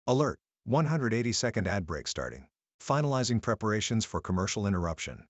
Alert! 180-second ad break starting. Finalizing preparations for commercial interruption.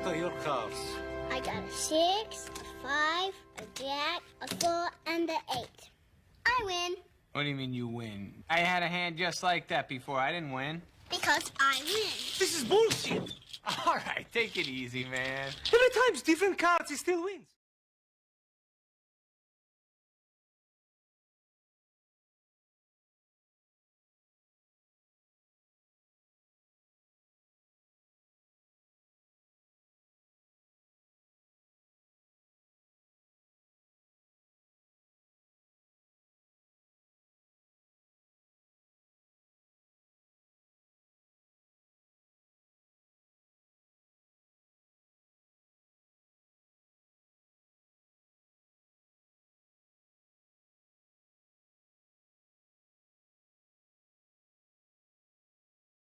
are your cards? I got a 6, a 5, a jack, a 4, and a 8. I win. What do you mean you win? I had a hand just like that before. I didn't win. Because I win. This is bullshit. All right, take it easy, man. Every time's different cards, he still wins.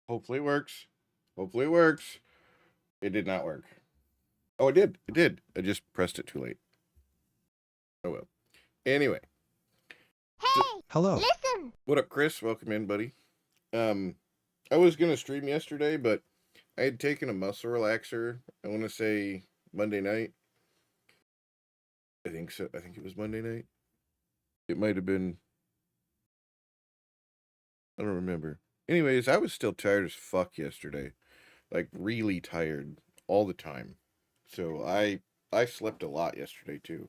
Hopefully it works. Hopefully it works. It did not work. Oh, it did. It did. I just pressed it too late. Oh well. Anyway. Hey! Hello. Listen! What up, Chris? Welcome in, buddy. I was gonna stream yesterday, but I had taken a muscle relaxer. I want to say Monday night. I think so. I think it was Monday night. It might have been. I don't remember. Anyways, I was still tired as fuck yesterday. Like really tired all the time. So I slept a lot yesterday too.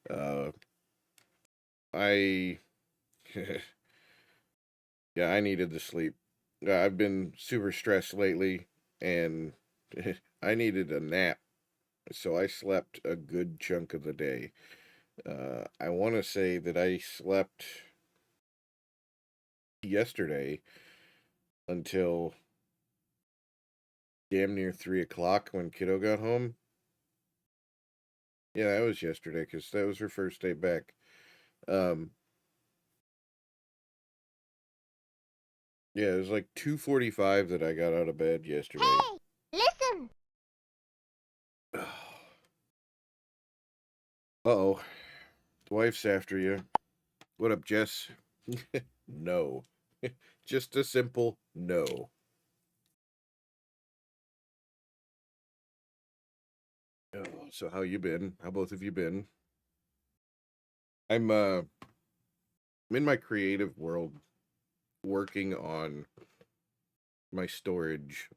Uh I yeah, I needed the sleep. I've been super stressed lately and I needed a nap. So I slept a good chunk of the day. I want to say that I slept yesterday until damn near 3 o'clock when kiddo got home. Yeah, that was yesterday because that was her first day back. Um, yeah, it was like 2:45 that I got out of bed yesterday. Hey! Listen! Uh-oh. The wife's after you. What up, Jess? No. Just a simple no. Oh, so how you been? How both of you been? I'm in my creative world working on my storage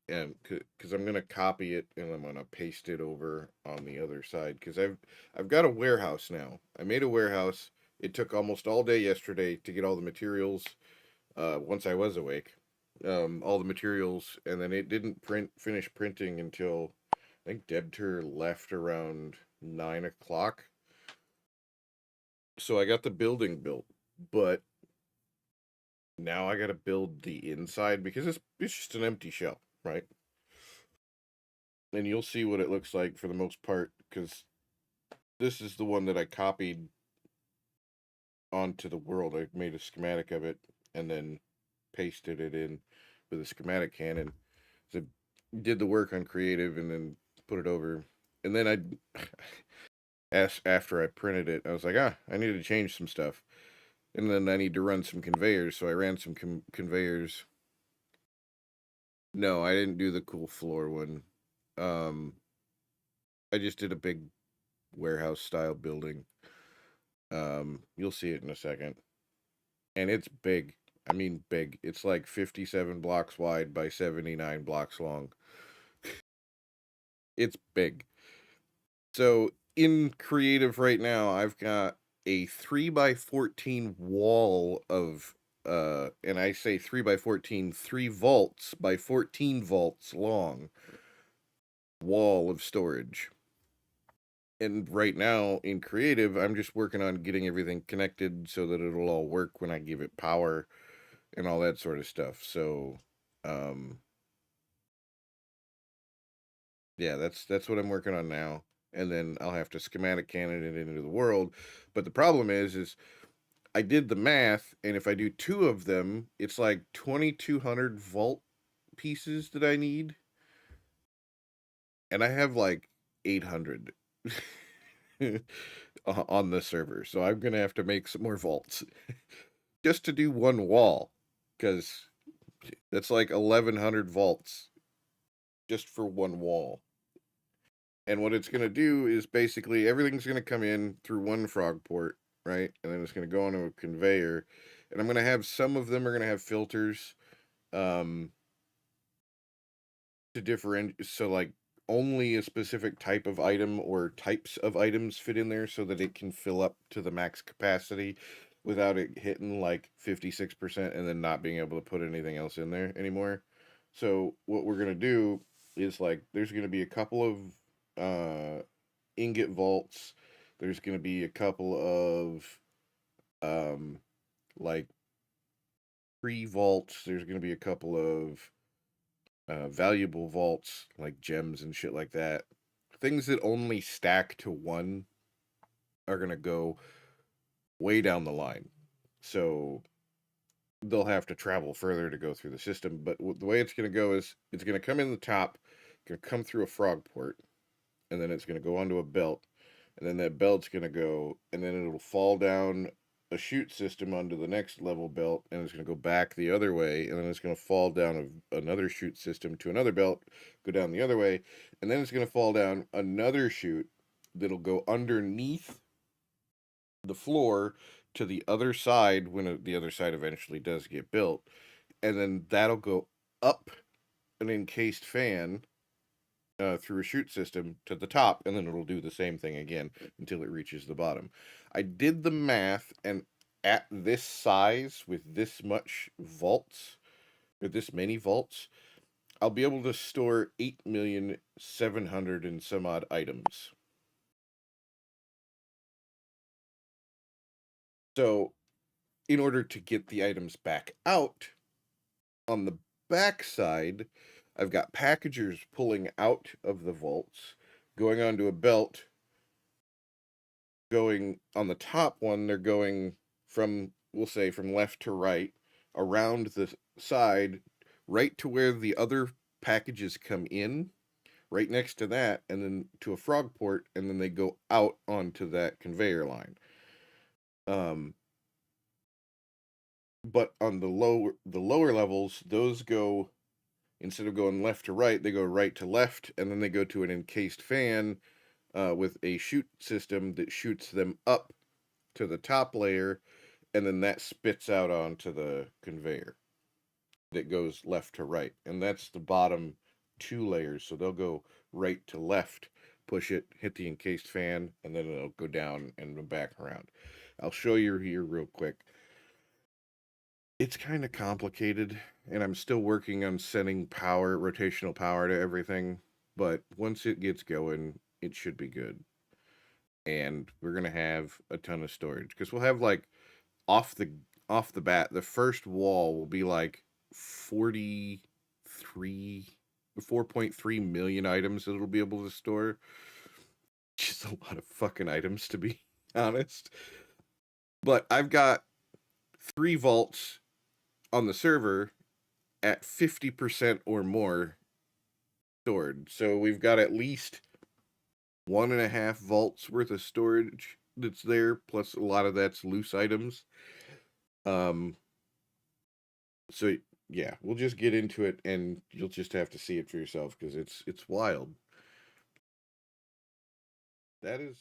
and because I'm gonna copy it and I'm gonna paste it over on the other side because I've got a warehouse now. I made a warehouse. It took almost all day yesterday to get all the materials. Once I was awake, all the materials, and then it didn't finish printing until I think Debter left around 9 o'clock. So I got the building built, but now I got to build the inside because it's just an empty shell, right? And you'll see what it looks like for the most part because this is the one that I copied onto the world. I made a schematic of it and then pasted it in with a schematic cannon. So did the work on creative and then put it over. And then I asked after I printed it, I was like, I need to change some stuff. And then I need to run some conveyors. So I ran some conveyors. No, I didn't do the cool floor one. I just did a big warehouse style building. You'll see it in a second. And it's big. I mean big. It's like 57 blocks wide by 79 blocks long. It's big. So in creative right now, I've got a 3x14 wall of and I say 3x14, 3 vaults by 14 vaults long wall of storage. And right now in creative, I'm just working on getting everything connected so that it'll all work when I give it power and all that sort of stuff. So, yeah, that's what I'm working on now. And then I'll have to schematic cannon it into the world. But the problem is I did the math, and if I do 2 of them, it's like 2,200 vault pieces that I need. And I have like 800 on the server. So I'm going to have to make some more vaults just to do one wall because that's like 1,100 vaults just for one wall. And what it's going to do is basically everything's going to come in through one frog port, right? And then it's going to go onto a conveyor. And I'm going to have some of them are going to have filters to differentiate. So, like, only a specific type of item or types of items fit in there so that it can fill up to the max capacity without it hitting like 56% and then not being able to put anything else in there anymore. So what we're going to do is, like, there's going to be a couple of ingot vaults. There's going to be a couple of like pre-vaults. There's going to be a couple of valuable vaults like gems and shit like that. Things that only stack to one are going to go way down the line. So they'll have to travel further to go through the system. But the way it's going to go is it's going to come in the top, going to come through a frog port, and then it's going to go onto a belt. And then that belt's going to go, and then it'll fall down a chute system onto the next level belt, and it's going to go back the other way, and then it's going to fall down another chute system to another belt, go down the other way, and then it's going to fall down another chute that'll go underneath the floor to the other side when the other side eventually does get built, and then that'll go up an encased fan through a chute system to the top, and then it'll do the same thing again until it reaches the bottom. I did the math, and at this size, with this much vaults, or this many vaults, I'll be able to store 8,700,000 and some odd items. So, in order to get the items back out, on the back side, I've got packagers pulling out of the vaults, going onto a belt. Going on the top one, they're going from, we'll say, from left to right, around the side, right to where the other packages come in, right next to that, and then to a frog port, and then they go out onto that conveyor line. But on the lower levels, those go, instead of going left to right, they go right to left, and then they go to an encased fan with a chute system that shoots them up to the top layer, and then that spits out onto the conveyor that goes left to right. And that's the bottom 2 layers. So they'll go right to left, push it, hit the encased fan, and then it'll go down and back around. I'll show you here real quick. It's kind of complicated, and I'm still working on sending rotational power to everything, but once it gets going, it should be good. And we're going to have a ton of storage, because we'll have, like, off the bat, the first wall will be like 4.3 million items that it'll be able to store. Just a lot of fucking items, to be honest. But I've got 3 vaults on the server at 50% or more stored. So we've got at least 1.5 vaults worth of storage that's there, plus a lot of that's loose items. So yeah, we'll just get into it, and you'll just have to see it for yourself, because it's wild. That is,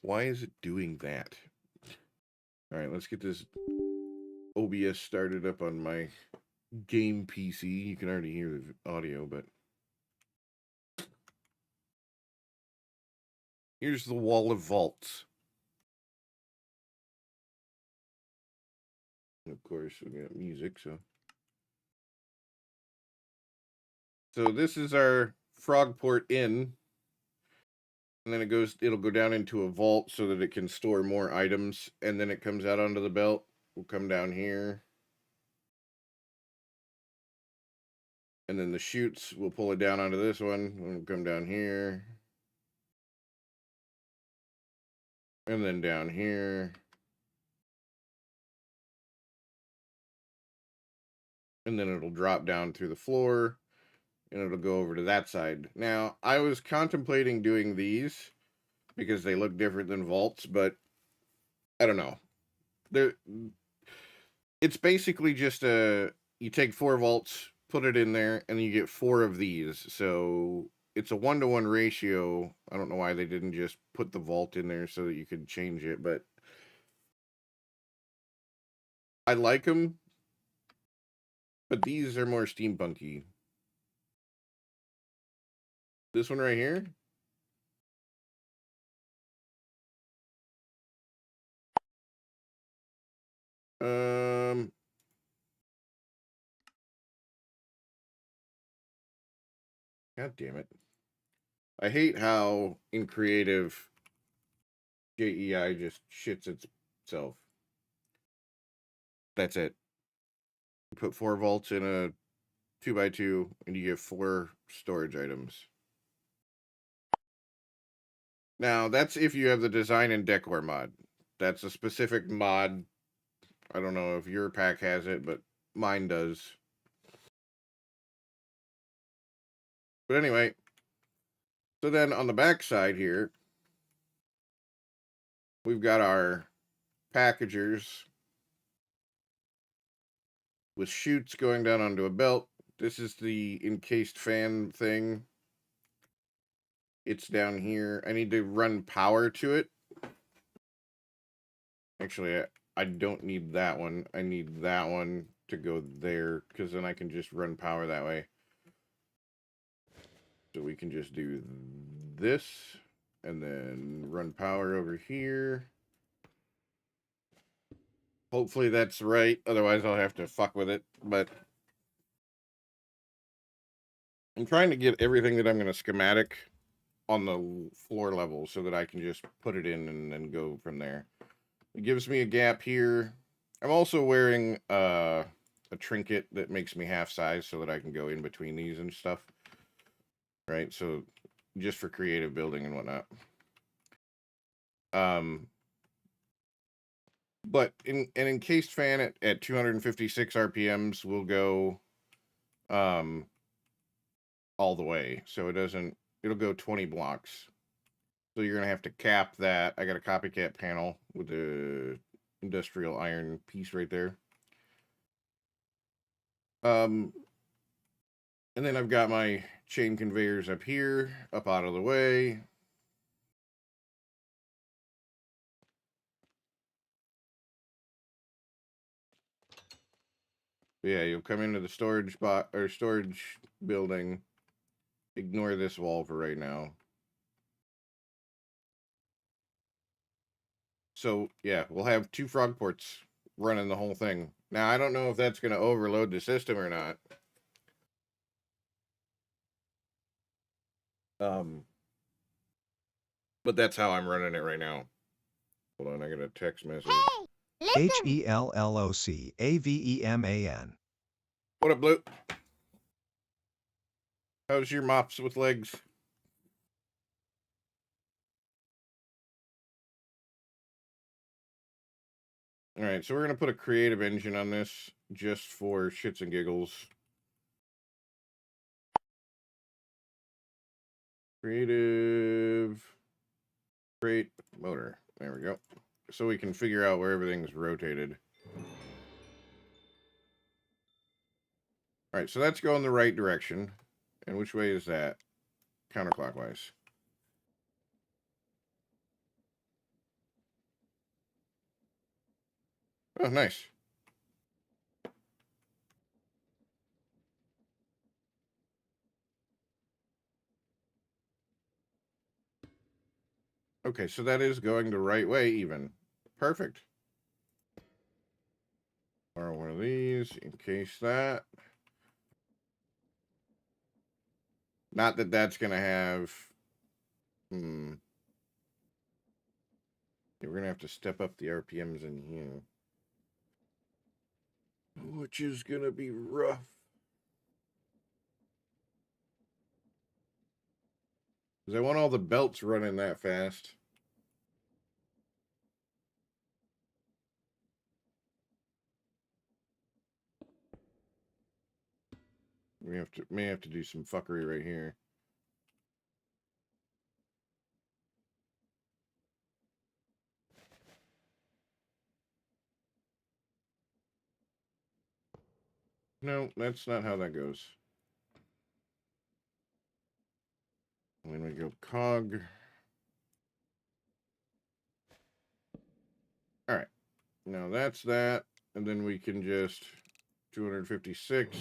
why is it doing that? All right, let's get this OBS started up on my game PC. You can already hear the audio, but here's the wall of vaults. Of course, we got music, so this is our frog port in, and then it'll go down into a vault so that it can store more items, and then it comes out onto the belt. We'll come down here, and then the chutes, we'll pull it down onto this one, and we'll come down here, and then down here, and then it'll drop down through the floor, and it'll go over to that side. Now, I was contemplating doing these because they look different than vaults, but I don't know. It's basically just you take 4 vaults, put it in there, and you get 4 of these. So it's a 1-to-1 ratio. I don't know why they didn't just put the vault in there so that you could change it, but I like them. But these are more steampunky. This one right here. Um, God damn it. I hate how in creative JEI just shits itself. That's it. You put 4 vaults in a 2x2 and you get 4 storage items. Now, that's if you have the design and decor mod. That's a specific mod. I don't know if your pack has it, but mine does. But anyway, so then on the back side here, we've got our packagers with chutes going down onto a belt. This is the encased fan thing. It's down here. I need to run power to it. Actually, I don't need that one. I need that one to go there, because then I can just run power that way. So we can just do this, and then run power over here. Hopefully that's right. Otherwise, I'll have to fuck with it. But I'm trying to get everything that I'm going to schematic on the floor level so that I can just put it in and then go from there. It gives me a gap here. I'm also wearing a trinket that makes me half size so that I can go in between these and stuff. Right? So just for creative building and whatnot. But an encased fan at 256 RPMs will go all the way. So it'll go 20 blocks. So you're going to have to cap that. I got a copycat panel with the industrial iron piece right there. And then I've got my chain conveyors up here, up out of the way. Yeah, you'll come into the storage spot or storage building. Ignore this wall for right now. So yeah, we'll have 2 frog ports running the whole thing. Now I don't know if that's going to overload the system or not. But that's how I'm running it right now. Hold on, I got a text message. Hey, listen. HELLOCAVEMAN. What up, Blue? How's your mops with legs? All right, so we're going to put a creative engine on this just for shits and giggles. Creative. Create motor. There we go. So we can figure out where everything's rotated. All right, so that's going the right direction. And which way is that? Counterclockwise. Oh, nice. Okay, so that is going the right way even. Perfect. Borrow one of these, encase that. Not that that's going to have... Yeah, we're going to have to step up the RPMs in here. Which is going to be rough. Because I want all the belts running that fast. We may have to do some fuckery right here. No, that's not how that goes. And then we go cog. All right. Now that's that. And then we can just 256.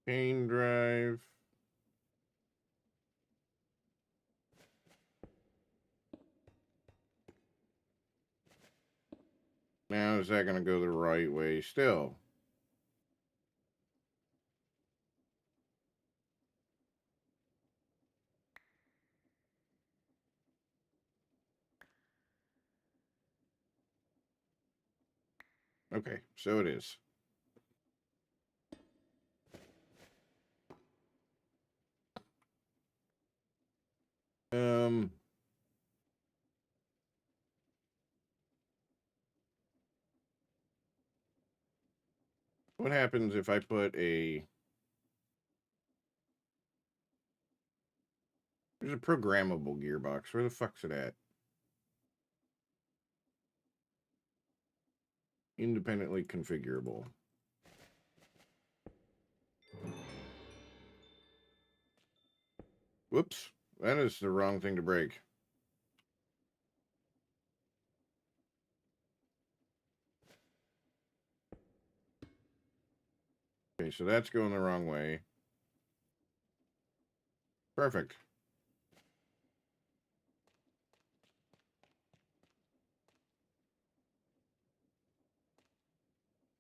Chain drive. Now, is that going to go the right way still? Okay, so it is. What happens if I put a... There's a programmable gearbox. Where the fuck's it at? Independently configurable. Whoops. That is the wrong thing to break. Okay, so that's going the wrong way. Perfect.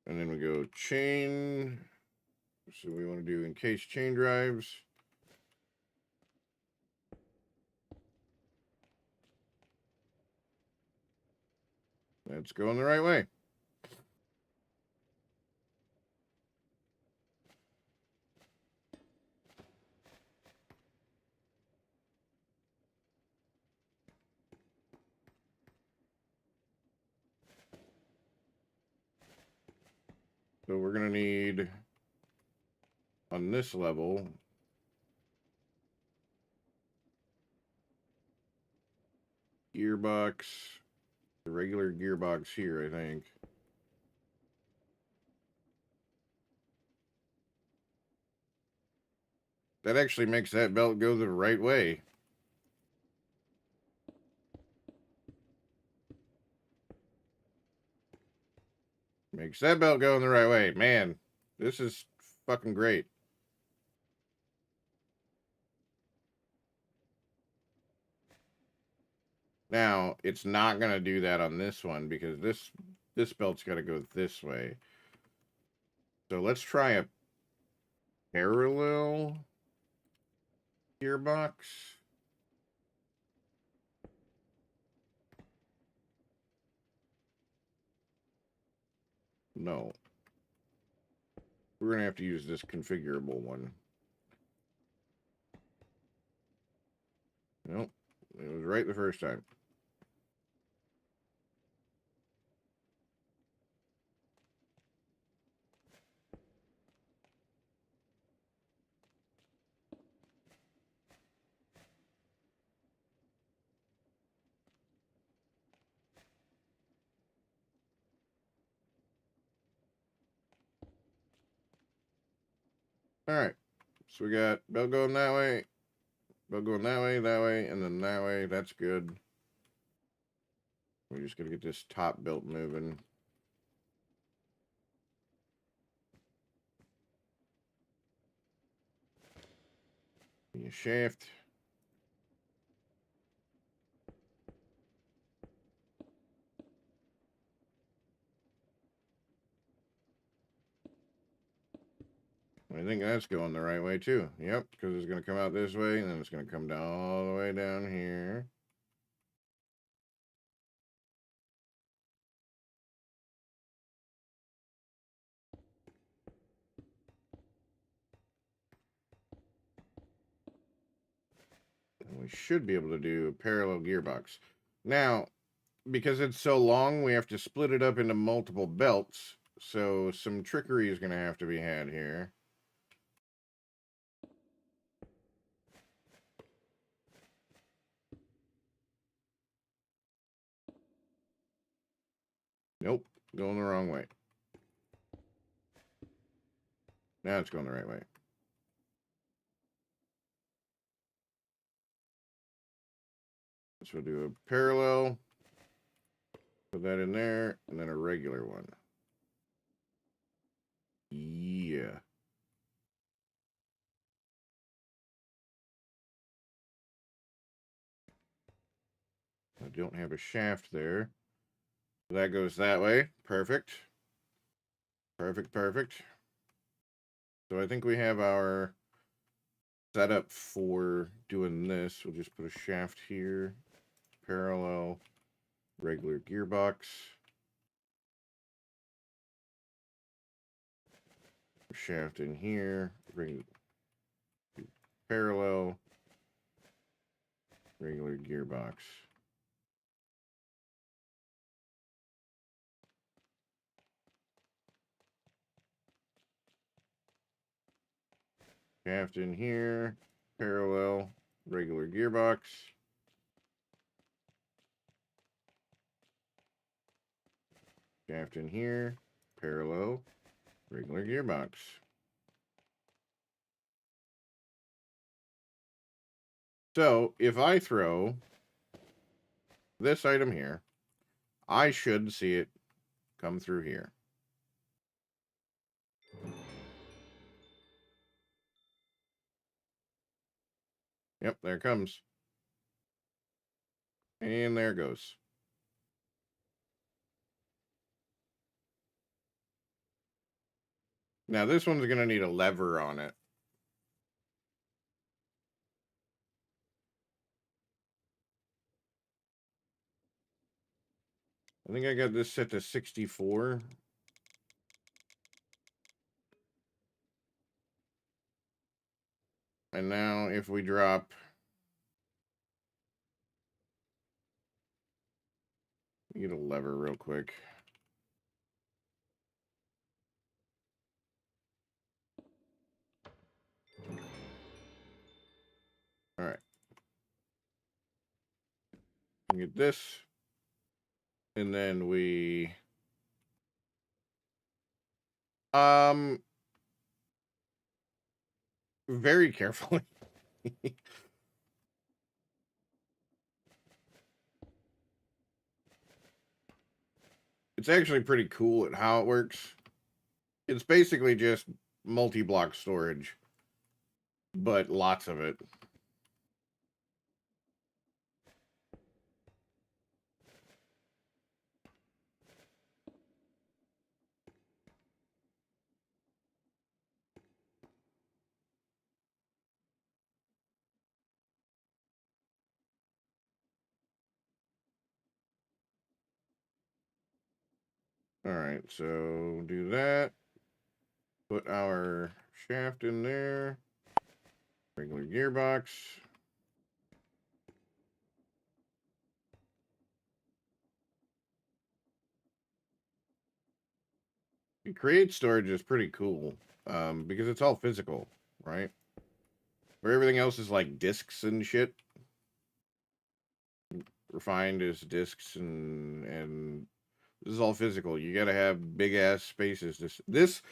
And then we go chain. So we want to do encase chain drives. That's going the right way. So we're going to need, on this level, gearbox, the regular gearbox here, I think. That actually makes that belt go the right way. Makes that belt go in the right way. Man, this is fucking great. Now, it's not going to do that on this one because this belt's got to go this way. So let's try a parallel gearbox. No. We're going to have to use this configurable one. Nope. It was right the first time. All right. So we got belt going that way, belt going that way, and then that way. That's good. We're just going to get this top belt moving. Your shaft. I think that's going the right way too. Yep, because it's going to come out this way, and then it's going to come down all the way down here. And we should be able to do a parallel gearbox. Now, because it's so long, we have to split it up into multiple belts. So some trickery is going to have to be had here. going the wrong way. Now it's going the right way. So we'll do a parallel. Put that in there, and then a regular one. Yeah. I don't have a shaft there. That goes that way. Perfect. Perfect, perfect. So I think we have our setup for doing this. We'll just put a shaft here. Parallel. Regular gearbox. Shaft in here. Bring parallel. Regular gearbox. Shaft in here. Parallel. Regular gearbox. Shaft in here. Parallel. Regular gearbox. So if I throw this item here, I should see it come through here. Yep, there it comes. And there it goes. Now this one's going to need a lever on it. I think I got this set to 64. And now if we drop... Get a lever real quick. All right. Get this. And then we... Very carefully. It's actually pretty cool at how it works. It's basically just multi-block storage, but lots of it. All right, so do that. Put our shaft in there. Regular gearbox. Create storage is pretty cool because it's all physical, right? Where everything else is like discs and shit. Refined is discs and this is all physical. You gotta have big ass spaces. This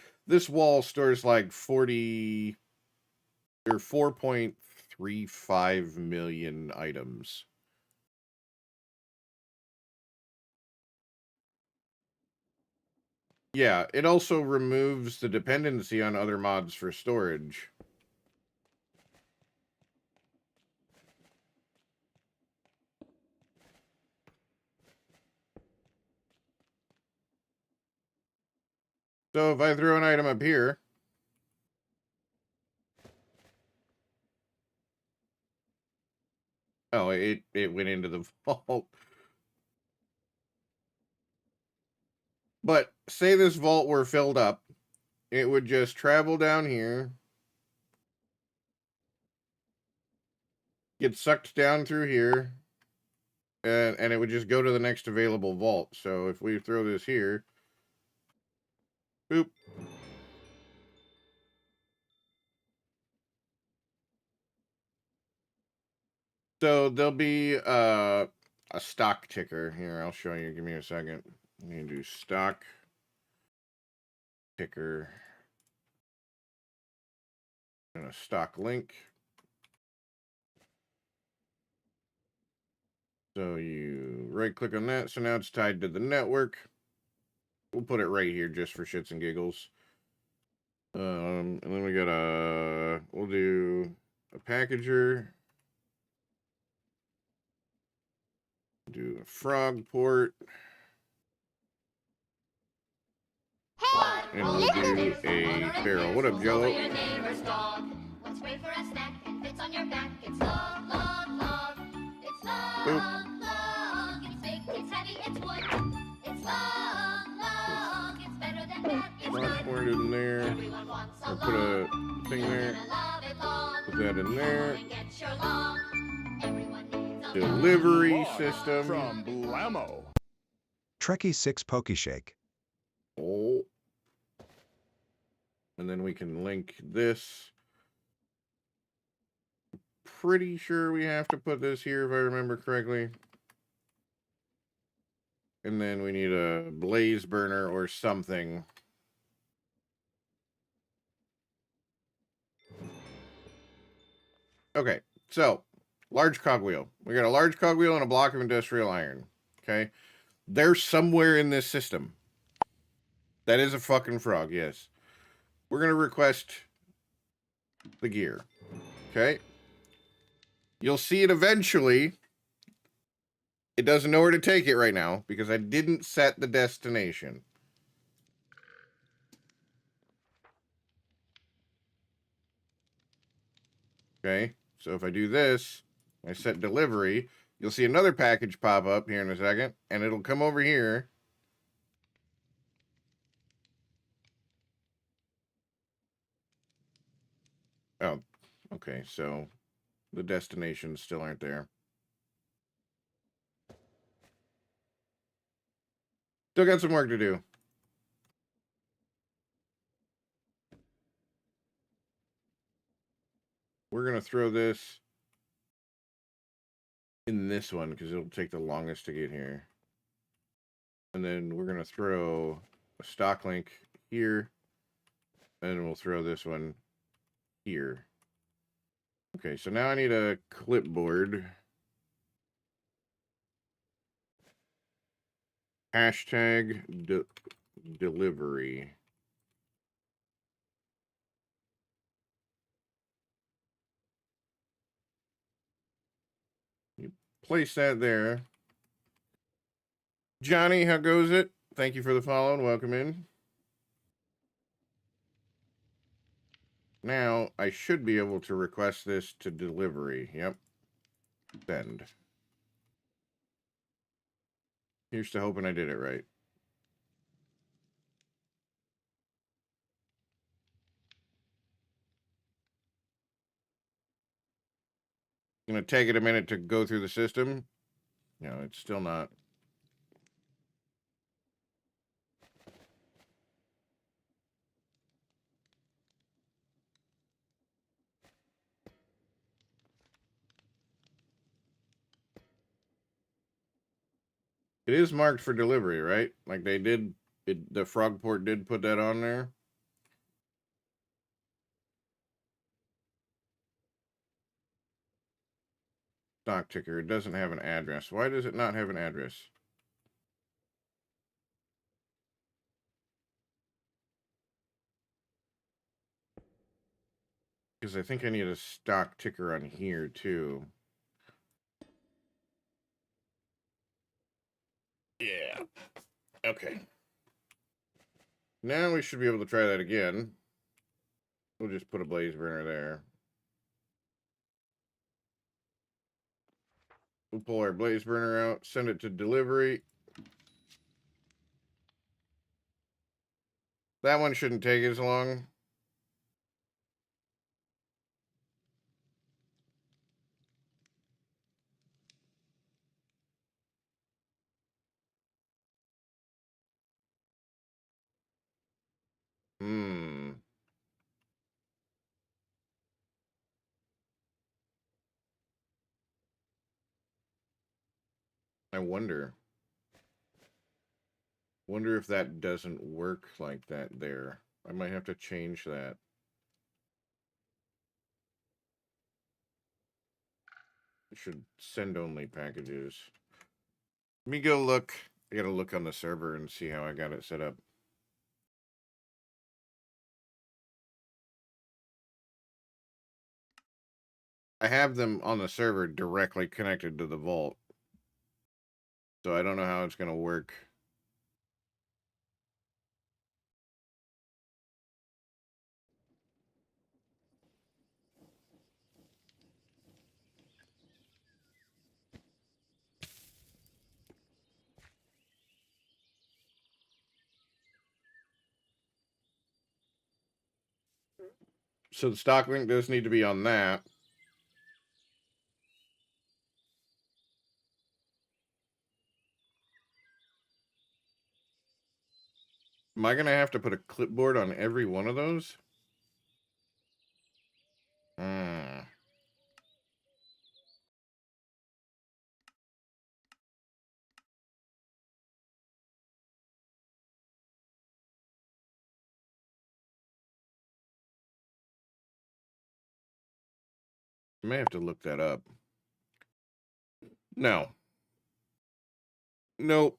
wall stores like 40 or 4.35 million items. Yeah, it also removes the dependency on other mods for storage. So if I throw an item up here, oh, it went into the vault. But say this vault were filled up, it would just travel down here, get sucked down through here, and it would just go to the next available vault. So if we throw this here, boop. So there'll be a stock ticker. Here, I'll show you. Give me a second. I'm going to do stock ticker and a stock link. So you right click on that. So now it's tied to the network. We'll put it right here just for shits and giggles. And then we got we'll do a packager. Do a frog port. Hey, And we'll do a barrel. What up, Jello? What's great for a snack and fits on your back? It's long, long, long. It's long, Boop. long. It's big, it's heavy, it's wood. It's long, long. It's better than that. It's Frog good. port in there. Everyone wants a I'll put a thing there. Put that in there. Delivery system. From Blammo. Trekkie 6 Pokeshake. Oh. And then we can link this. Pretty sure we have to put this here if I remember correctly. And then we need a blaze burner or something. Okay, so large cogwheel. We got a large cogwheel and a block of industrial iron. Okay, they're somewhere in this system. That is a fucking frog, yes. We're gonna request the gear. Okay, you'll see it eventually. It doesn't know where to take it right now because I didn't set the destination. Okay, so if I do this, I set delivery, you'll see another package pop up here in a second, and it'll come over here. Oh, okay, so the destinations still aren't there. Still got some work to do. We're going to throw this in this one because it'll take the longest to get here. And then we're going to throw a stock link here. And we'll throw this one here. Okay, so now I need a clipboard. Hashtag delivery. You place that there. Johnny, how goes it? Thank you for the follow and welcome in. Now, I should be able to request this to delivery. Yep. Send. Here's to hoping I did it right. Gonna take it a minute to go through the system. No, it's still not. It is marked for delivery, right? Like they did, the Frogport did put that on there. Stock ticker. It doesn't have an address. Why does it not have an address? Because I think I need a stock ticker on here too. Yeah. Okay. Now we should be able to try that again. We'll just put a blaze burner there. We'll pull our blaze burner out, send it to delivery. That one shouldn't take as long. I wonder. Wonder if that doesn't work like that there. I might have to change that. It should send only packages. Let me go look. I gotta look on the server and see how I got it set up. I have them on the server directly connected to the vault. So I don't know how it's gonna work. So the stock link does need to be on that. Am I gonna have to put a clipboard on every one of those? Hmm. I may have to look that up. No. Nope.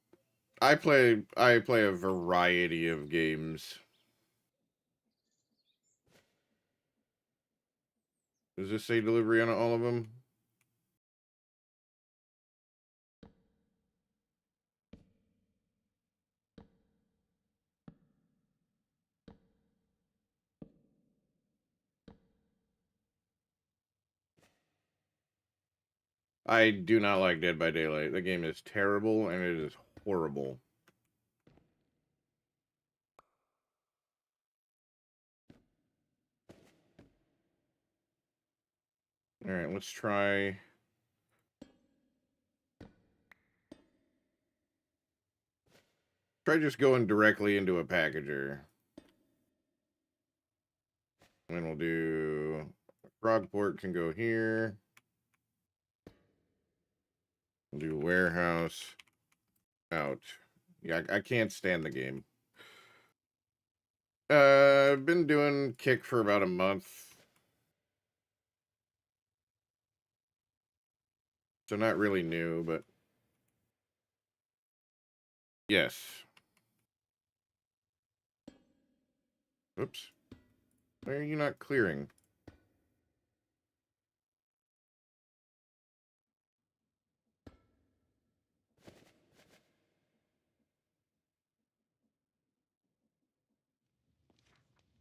I play a variety of games. Does this say delivery on all of them? I do not like Dead by Daylight. The game is terrible and it is horrible. All right, let's try. Try just going directly into a packager. And then we'll do Frogport can go here. We'll do warehouse out. Yeah, I can't stand the game. I've been doing Kick for about a month. So not really new, but yes. Oops. Why are you not clearing?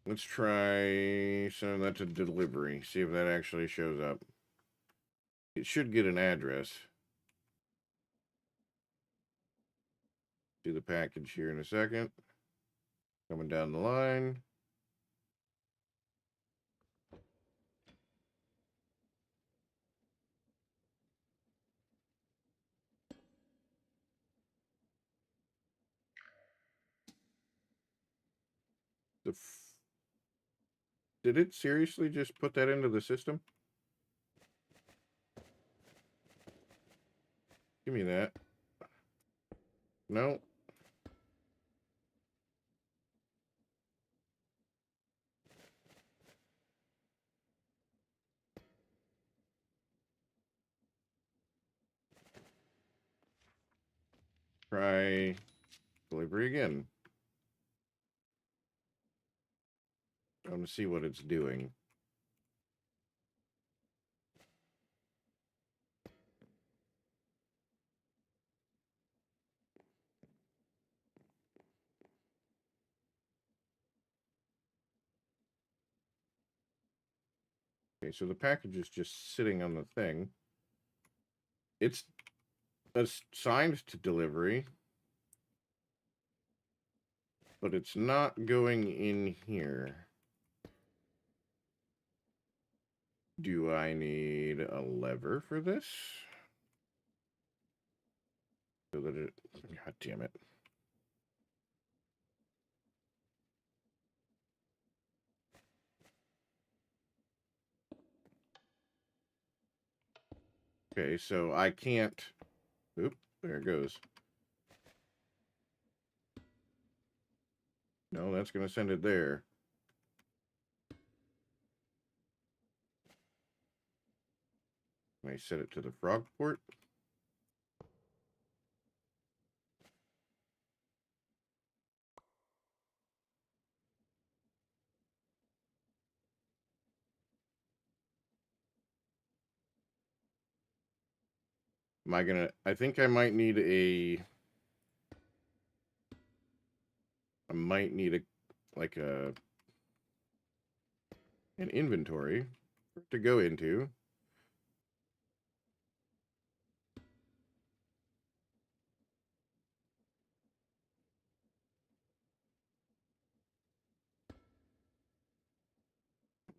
Let's try send that to delivery. See if that actually shows up. It should get an address. See the package here in a second. Coming down the line. Did it seriously just put that into the system? Give me that. No. Try delivery again. I want to see what it's doing. Okay, so the package is just sitting on the thing. It's assigned to delivery, but it's not going in here. Do I need a lever for this? So that it... God damn it. Okay, so I can't... Oop, there it goes. No, that's going to send it there. I set it to the frog port. Am I gonna? I think I might need a. I might need like an inventory to go into.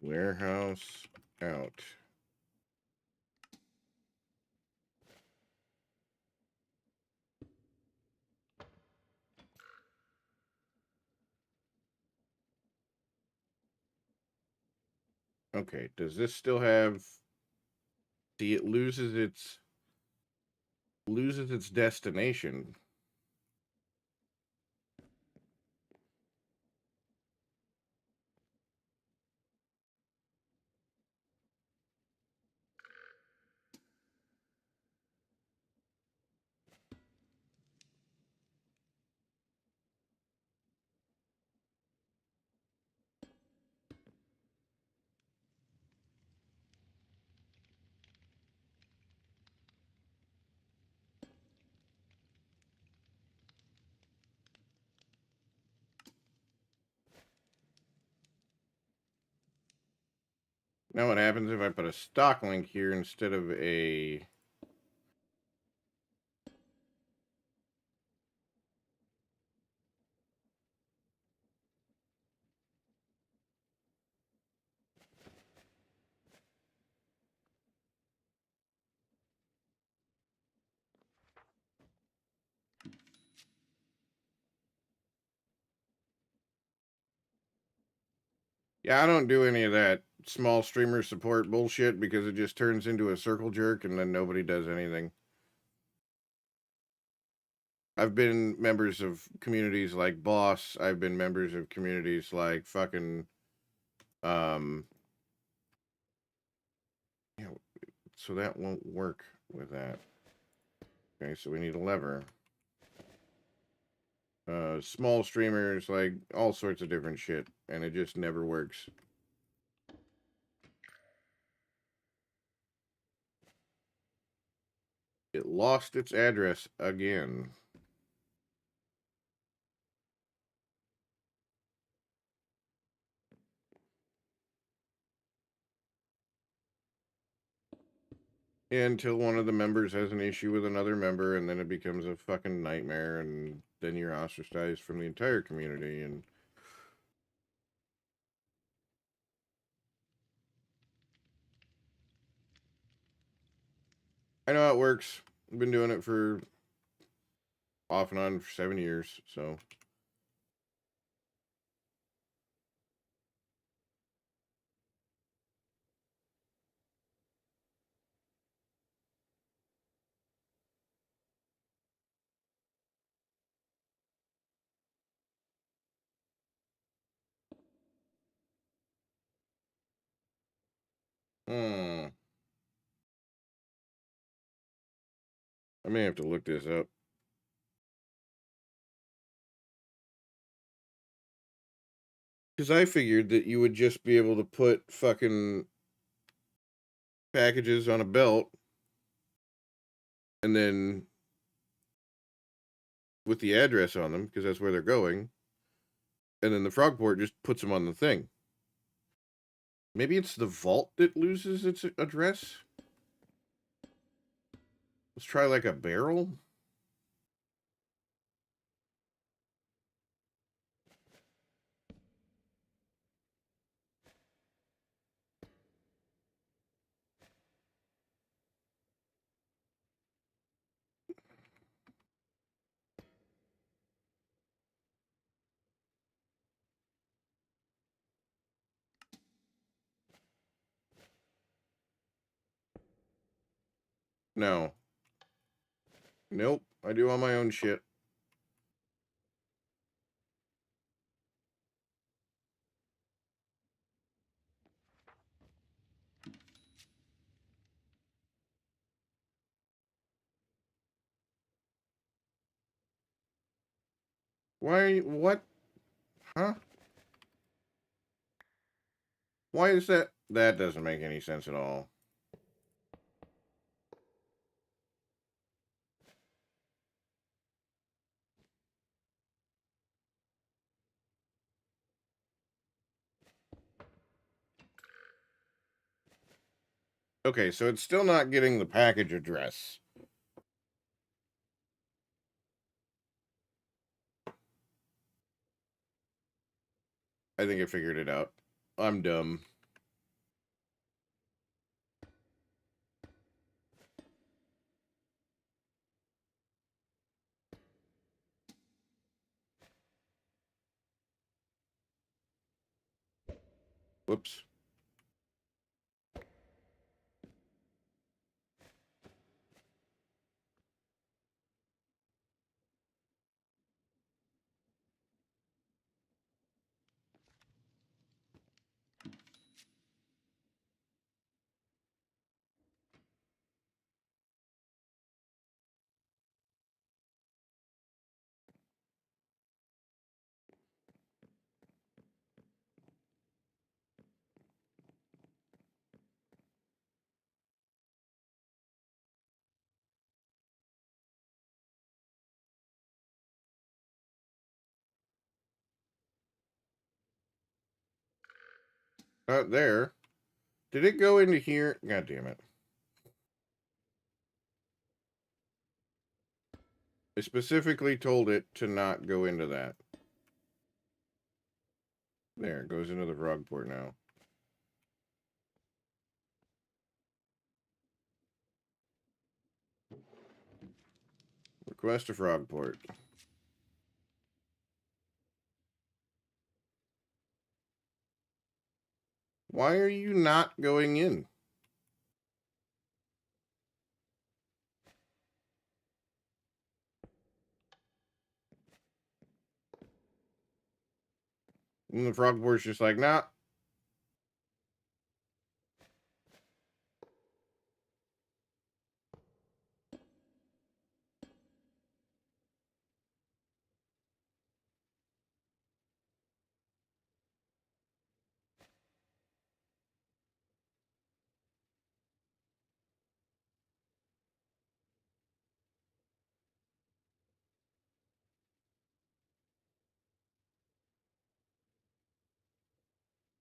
Warehouse out. Okay, does this still have... See, it loses its destination. Now what happens if I put a stock link here instead of a... Yeah, I don't do any of that small streamer support bullshit because it just turns into a circle jerk and then nobody does anything. I've been members of communities like Boss. I've been members of communities like fucking, yeah, so that won't work with that. Okay, so we need a lever. Small streamers, like all sorts of different shit, and it just never works. It lost its address again. Until one of the members has an issue with another member, and then it becomes a fucking nightmare, and then you're ostracized from the entire community, and... I know how it works. I've been doing it for off and on for 7 years, so... I may have to look this up. Because I figured that you would just be able to put fucking packages on a belt, and then with the address on them, because that's where they're going, and then the Frogport just puts them on the thing. Maybe it's the vault that loses its address? Let's try like a barrel. No. Nope. I do all my own shit. Why are you, what? Huh? Why is that? That doesn't make any sense at all. Okay, so it's still not getting the package address. I think I figured it out. I'm dumb. Whoops. Not there. Did it go into here? God damn it. I specifically told it to not go into that. There, it goes into the frog port now. Request a frog port. Why are you not going in? And the frog port's just like, nah.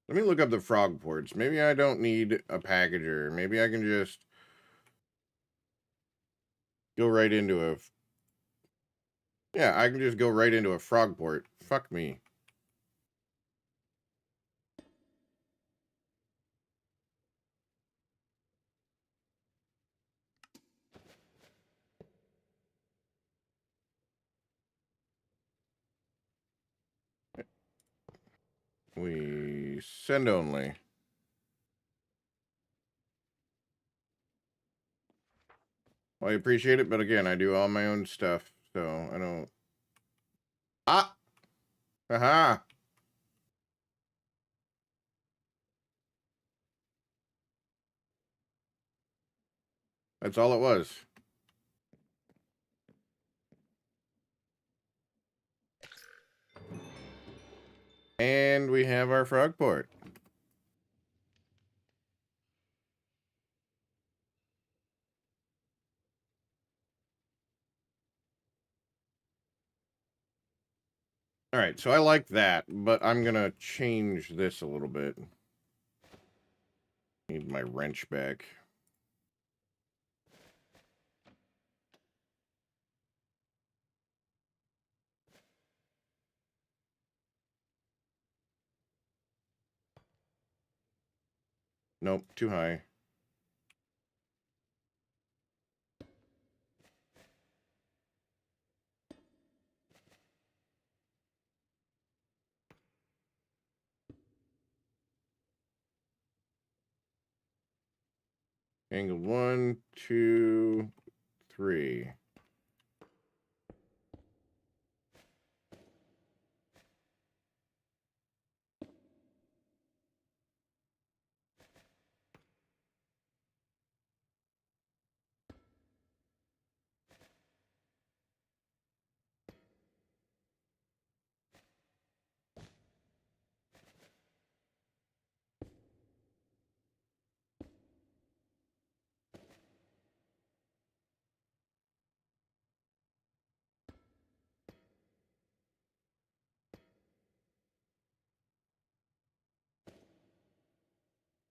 Let me look up the frog ports. Maybe I don't need a packager. Maybe I can just go right into a... Yeah, I can just go right into a frog port. Fuck me. We send only. Well, I appreciate it, but again, I do all my own stuff, so I don't... Ah! Aha! That's all it was. And we have our frog port. Alright, so I like that, but I'm gonna change this a little bit. Need my wrench back. Nope, too high. Angle 1, 2, 3.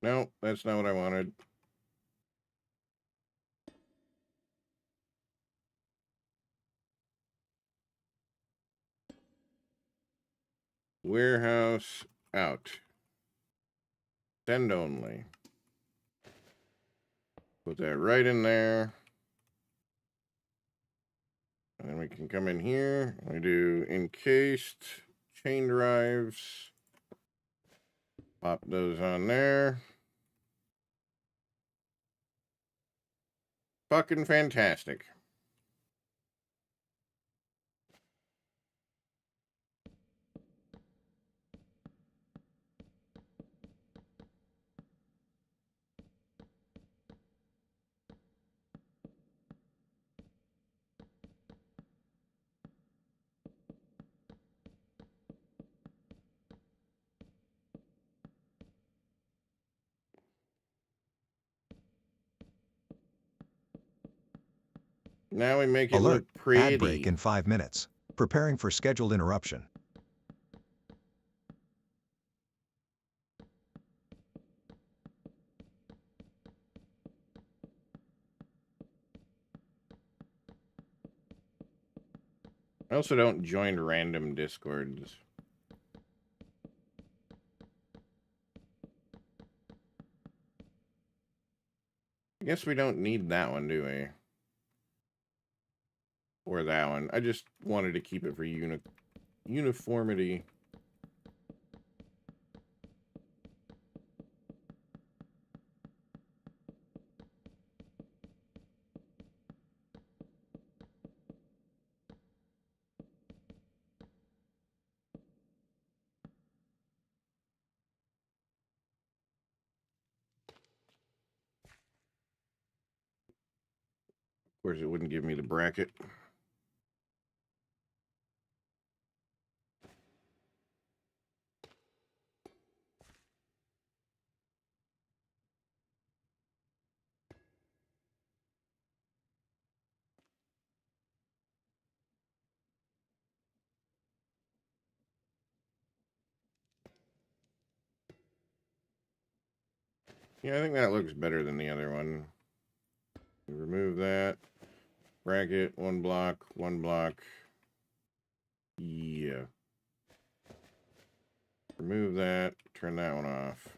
No, that's not what I wanted. Warehouse out. Send only. Put that right in there. And then we can come in here. We do encased chain drives. Pop those on there. Fucking fantastic. Now we make it Alert. look pretty. Ad break in 5 minutes. Preparing for scheduled interruption. I also don't join random discords. I guess we don't need that one, do we? Or that one. I just wanted to keep it for uniformity. Of course, it wouldn't give me the bracket. Yeah, I think that looks better than the other one. Remove that. Bracket, one block, one block. Yeah. Remove that. Turn that one off.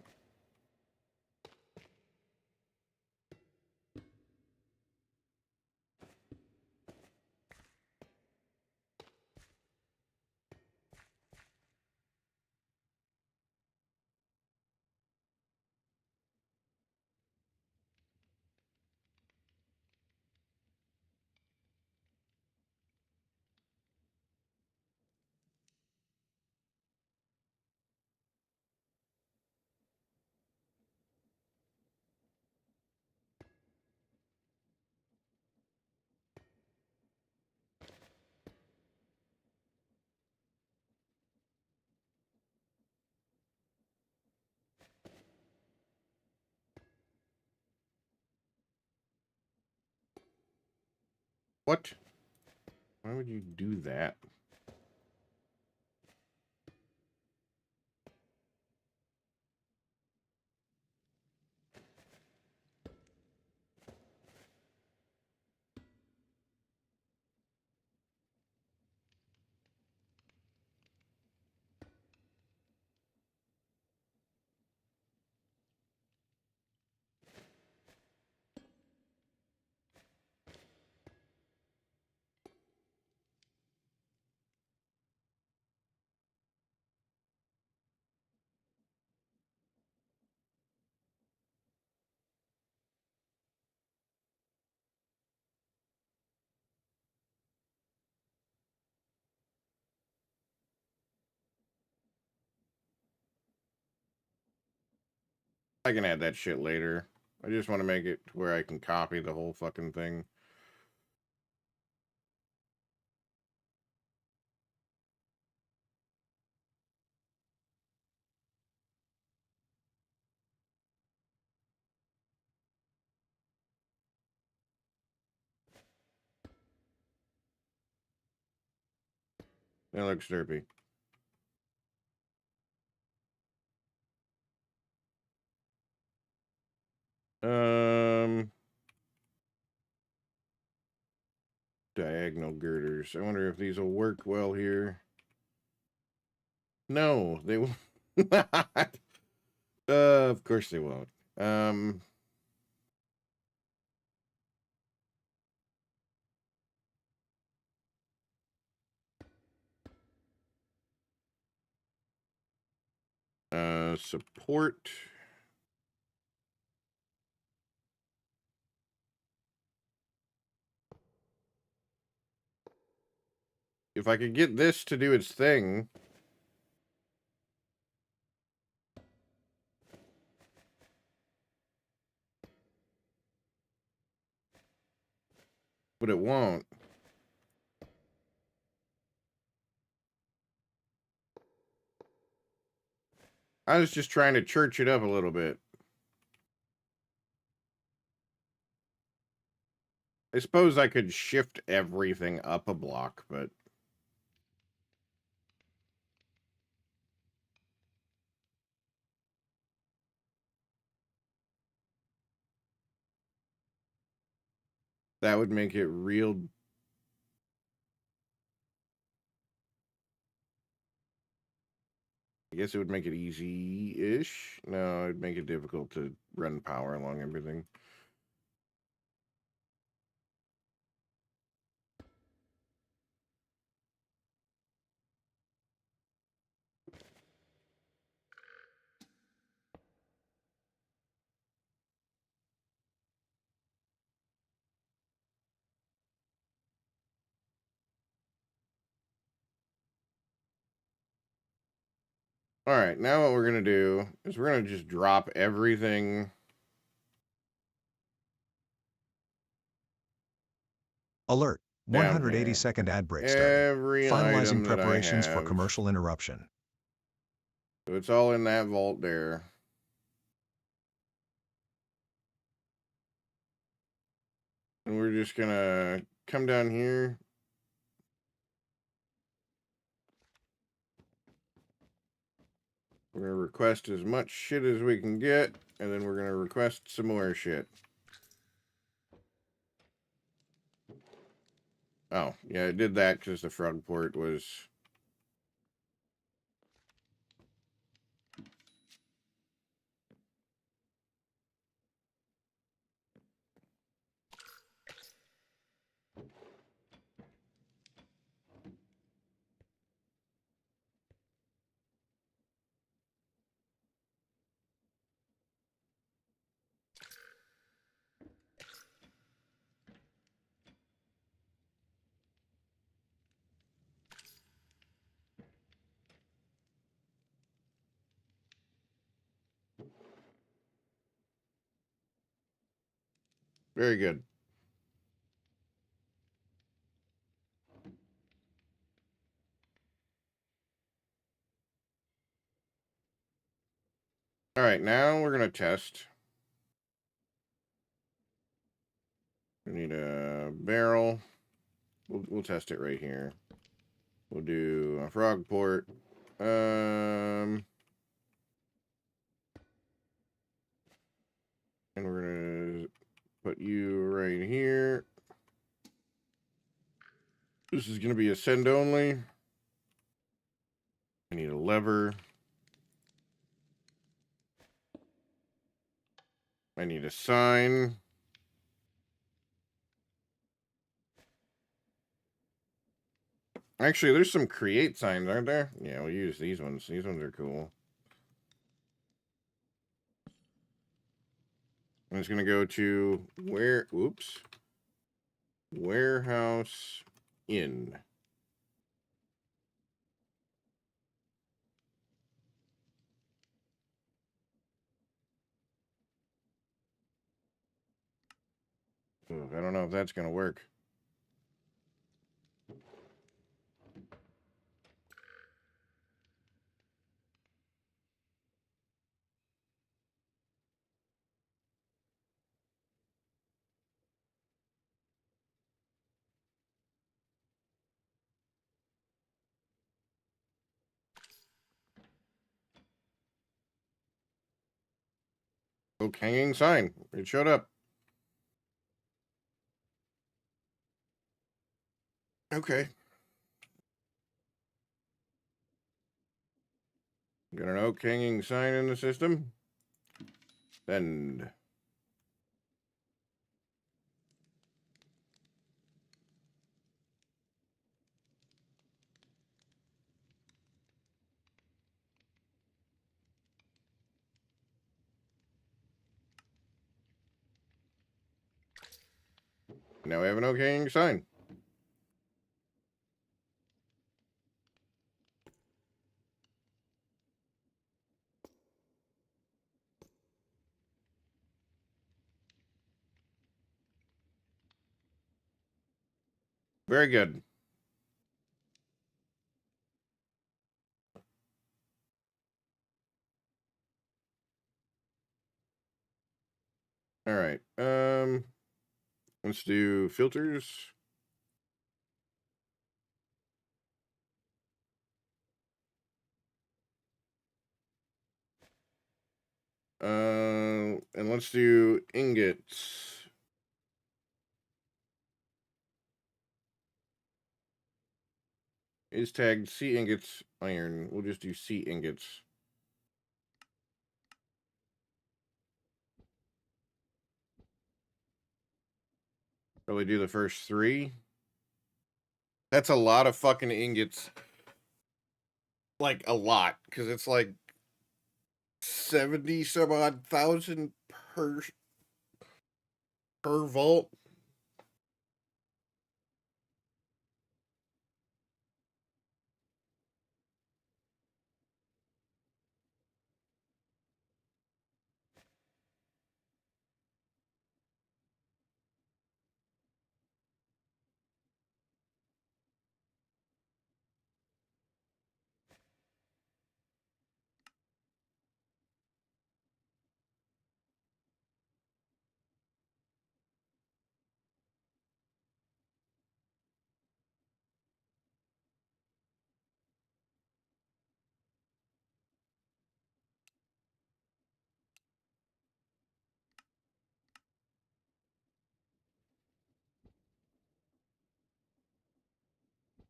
What? Why would you do that? I can add that shit later. I just want to make it to where I can copy the whole fucking thing. That looks derpy. diagonal girders. I wonder if these will work well here. No, they will not. Of course they won't. Support. If I could get this to do its thing. But it won't. I was just trying to church it up a little bit. I suppose I could shift everything up a block, but... that would make it real... I guess it would make it easy-ish. No, it'd make it difficult to run power along everything. All right, now what we're going to do is we're going to just drop everything. Alert. Down 180-second ad break starting. Every Finalizing item that I preparations for have. commercial interruption. So it's all in that vault there. And we're just going to come down here. We're going to request as much shit as we can get, and then we're going to request some more shit. Oh, yeah, I did that because the frog port was... very good. All right, now we're going to test. We need a barrel. We'll test it right here. We'll do a frog port. And we're going to put you right here. This is going to be a send only. I need a lever. I need a sign. Actually, there's some create signs, aren't there? Yeah, we'll use these ones. These ones are cool. I'm just going to go to warehouse in. Ooh, I don't know if that's going to work. Oak hanging sign. It showed up. Okay. Got an oak hanging sign in the system. Send. Now we have an oak hanging sign. Very good. All right. Let's do filters. And let's do ingots. Is tagged C ingots iron. We'll just do C ingots. Probably do the first 3. That's a lot of fucking ingots. Like a lot, because it's like 70 some odd thousand per vault.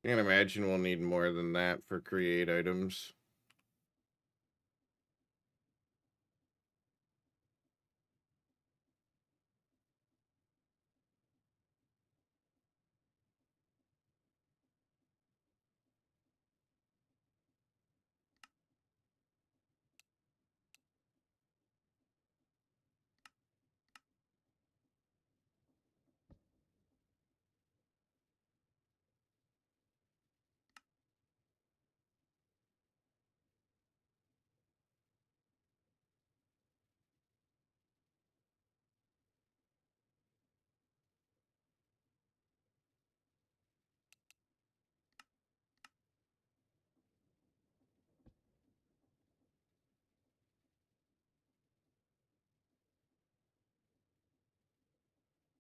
I can imagine we'll need more than that for create items.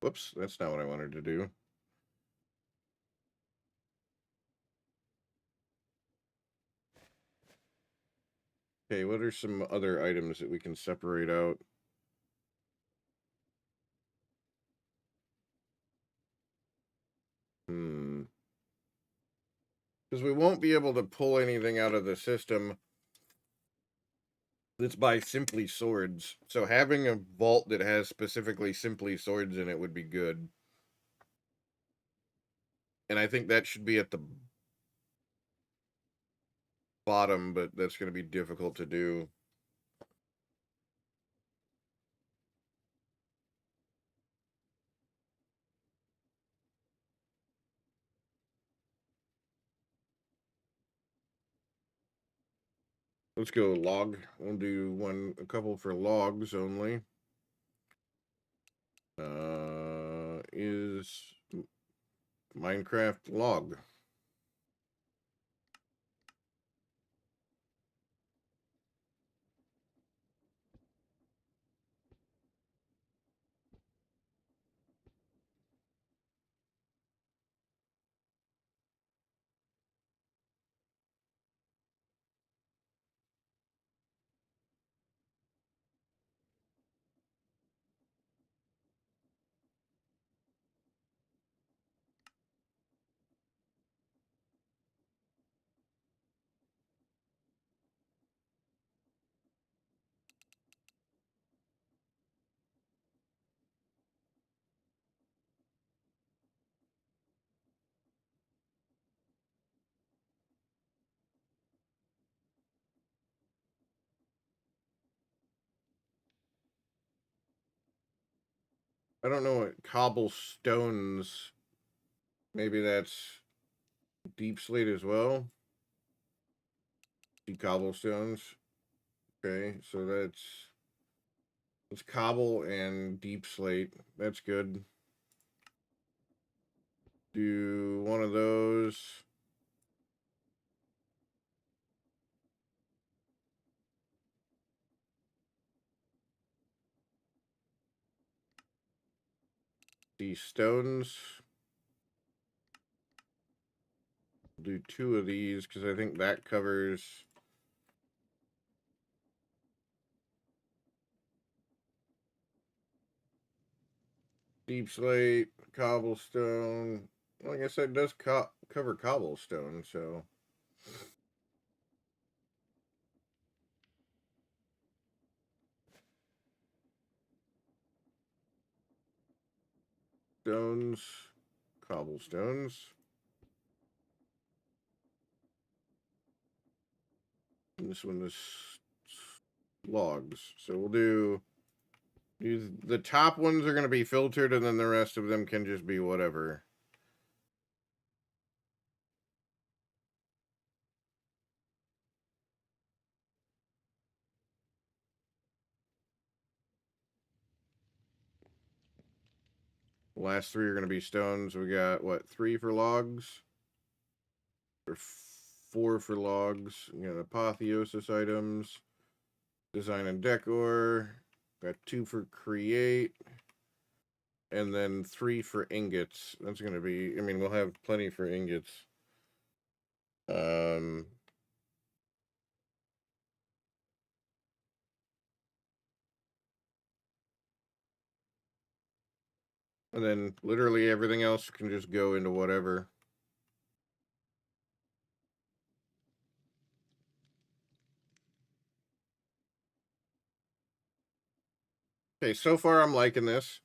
Whoops, that's not what I wanted to do. Okay, what are some other items that we can separate out? Because we won't be able to pull anything out of the system that's by simply swords. So having a vault that has specifically simply swords in it would be good. And I think that should be at the bottom, but that's going to be difficult to do. Let's go log. We'll do a couple for logs only. Is Minecraft log. I don't know what cobblestones. Maybe that's deep slate as well. Deep cobblestones. Okay, so it's cobble and deep slate. That's good. Do one of those. These stones. Do 2 of these because I think that covers. Deep slate, cobblestone. Like I said, it does cover cobblestone, so. Stones, cobblestones. And this one is logs. So we'll do the top ones are going to be filtered, and then the rest of them can just be whatever. The last 3 are going to be stones. We got, what, 3 for logs? Or 4 for logs. We got apotheosis items. Design and decor. Got 2 for create. And then 3 for ingots. That's going to be, I mean, we'll have plenty for ingots. And then literally everything else can just go into whatever. Okay, so far I'm liking this.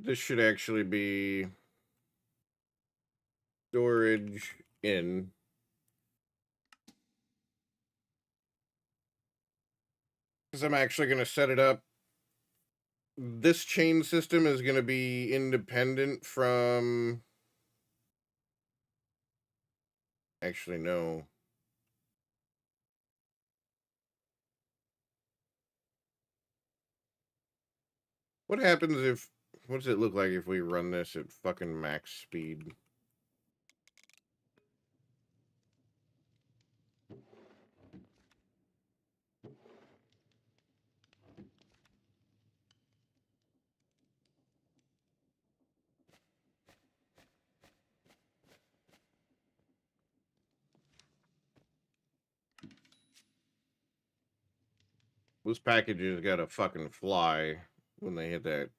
This should actually be storage in. Because I'm actually going to set it up. This chain system is going to be independent from. Actually, no. What happens if. What does it look like if we run this at fucking max speed? Those packages gotta fucking fly when they hit that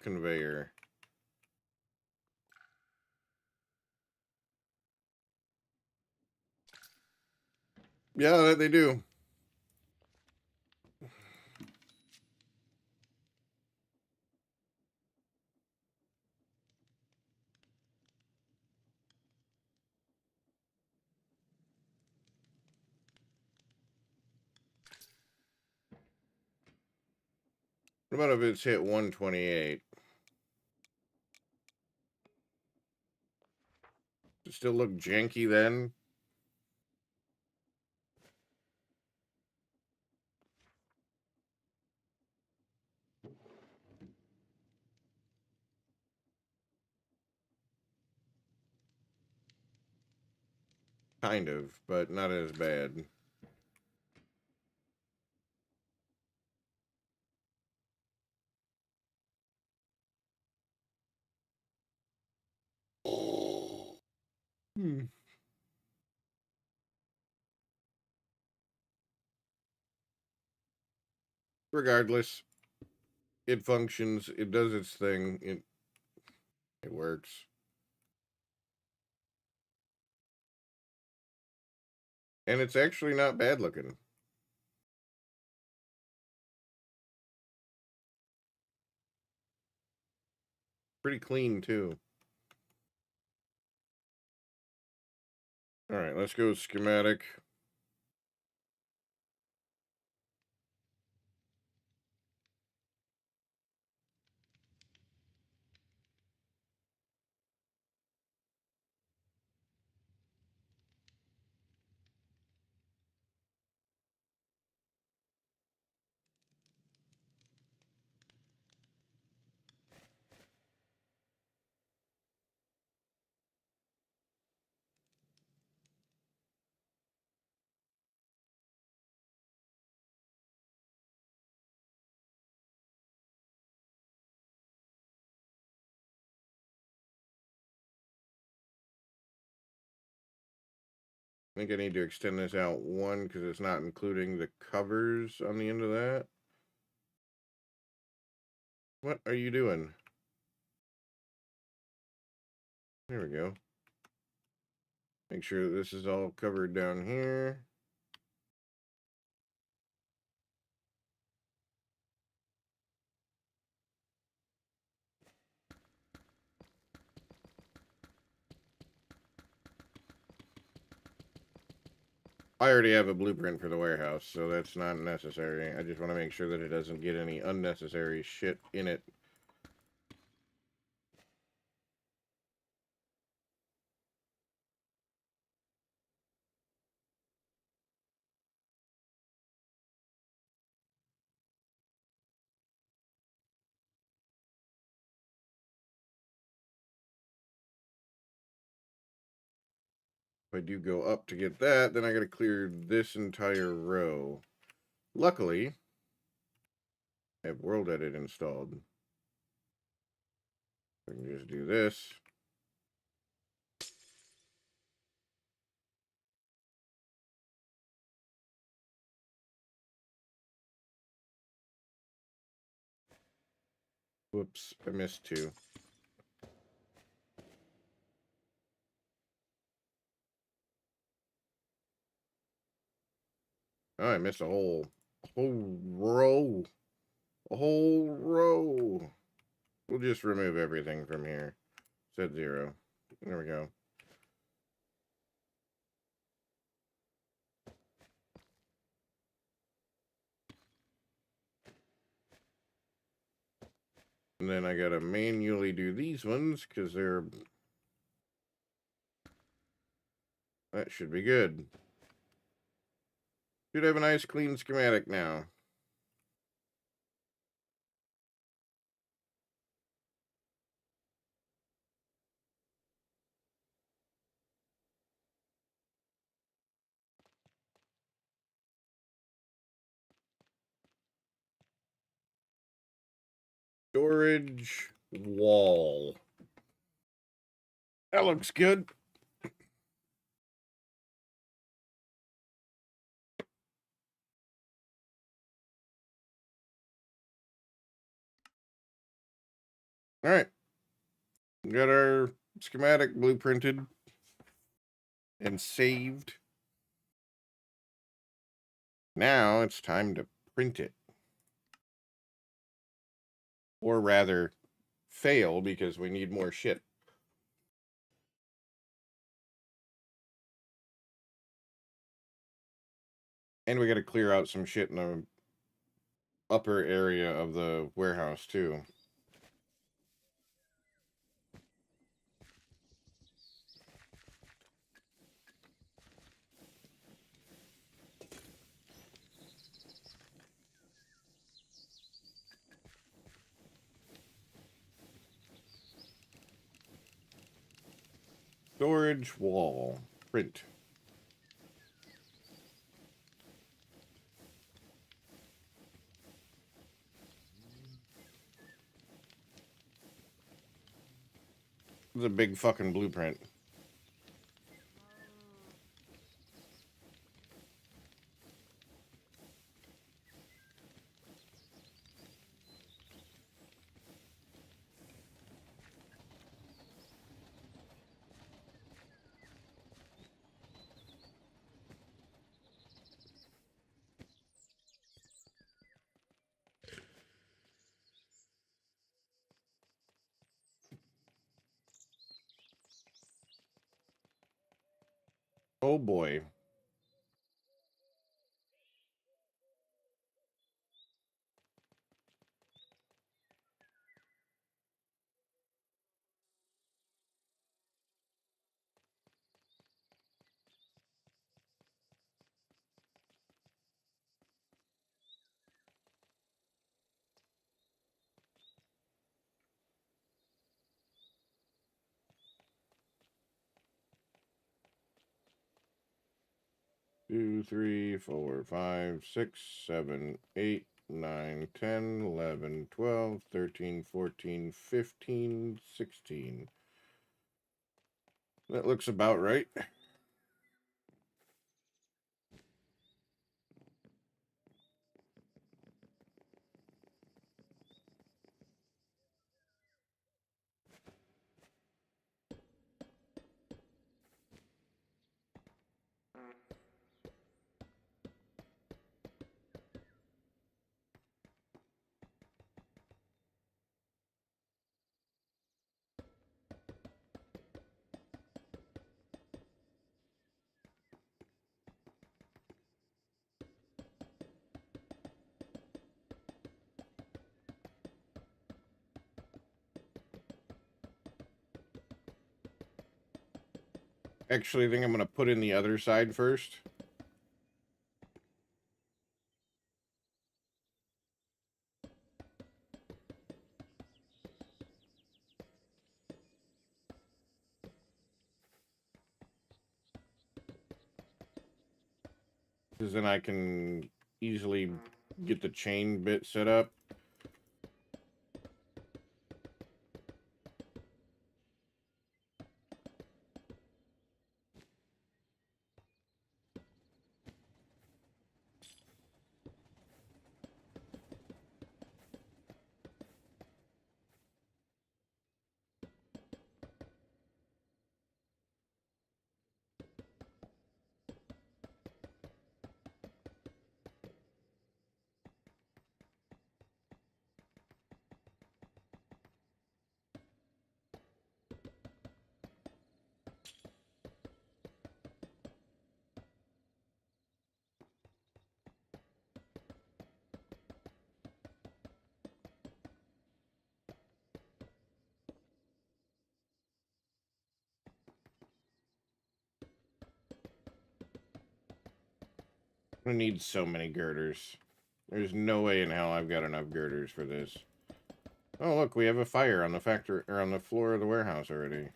conveyor. Yeah, they do. What about if it's hit 128? Does it still look janky then? Kind of, but not as bad. Hmm. Regardless, it functions. It does its thing. It works. And it's actually not bad looking. Pretty clean, too. Alright, let's go schematic. I think I need to extend this out one because it's not including the covers on the end of that. What are you doing? There we go. Make sure that this is all covered down here. I already have a blueprint for the warehouse, so that's not necessary. I just want to make sure that it doesn't get any unnecessary shit in it. If I do go up to get that, then I gotta clear this entire row. Luckily, I have World Edit installed. I can just do this. Whoops, I missed two. Oh, I missed a whole row. A whole row. We'll just remove everything from here. Set 0. There we go. And then I gotta manually do these ones because they're... That should be good. Should have a nice clean schematic now. Storage wall. That looks good. All right. Got our schematic blueprinted and saved. Now it's time to print it. Or rather, fail because we need more shit. And we got to clear out some shit in the upper area of the warehouse, too. Storage wall. Print. This is a big fucking blueprint. Oh boy. Two, three, four, five, 6, 7, 8, 9, 10, 11, 12, 13, 14, 15, 16. That looks about right. Actually, I think I'm going to put in the other side first. Because then I can easily get the chain bit set up. I need so many girders. There's no way in hell I've got enough girders for this. Oh, look, we have a fire on the factory or on the floor of the warehouse already.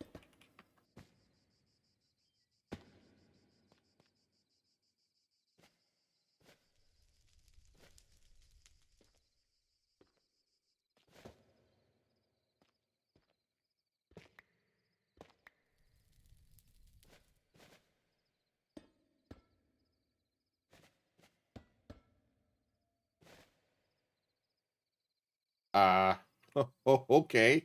Okay.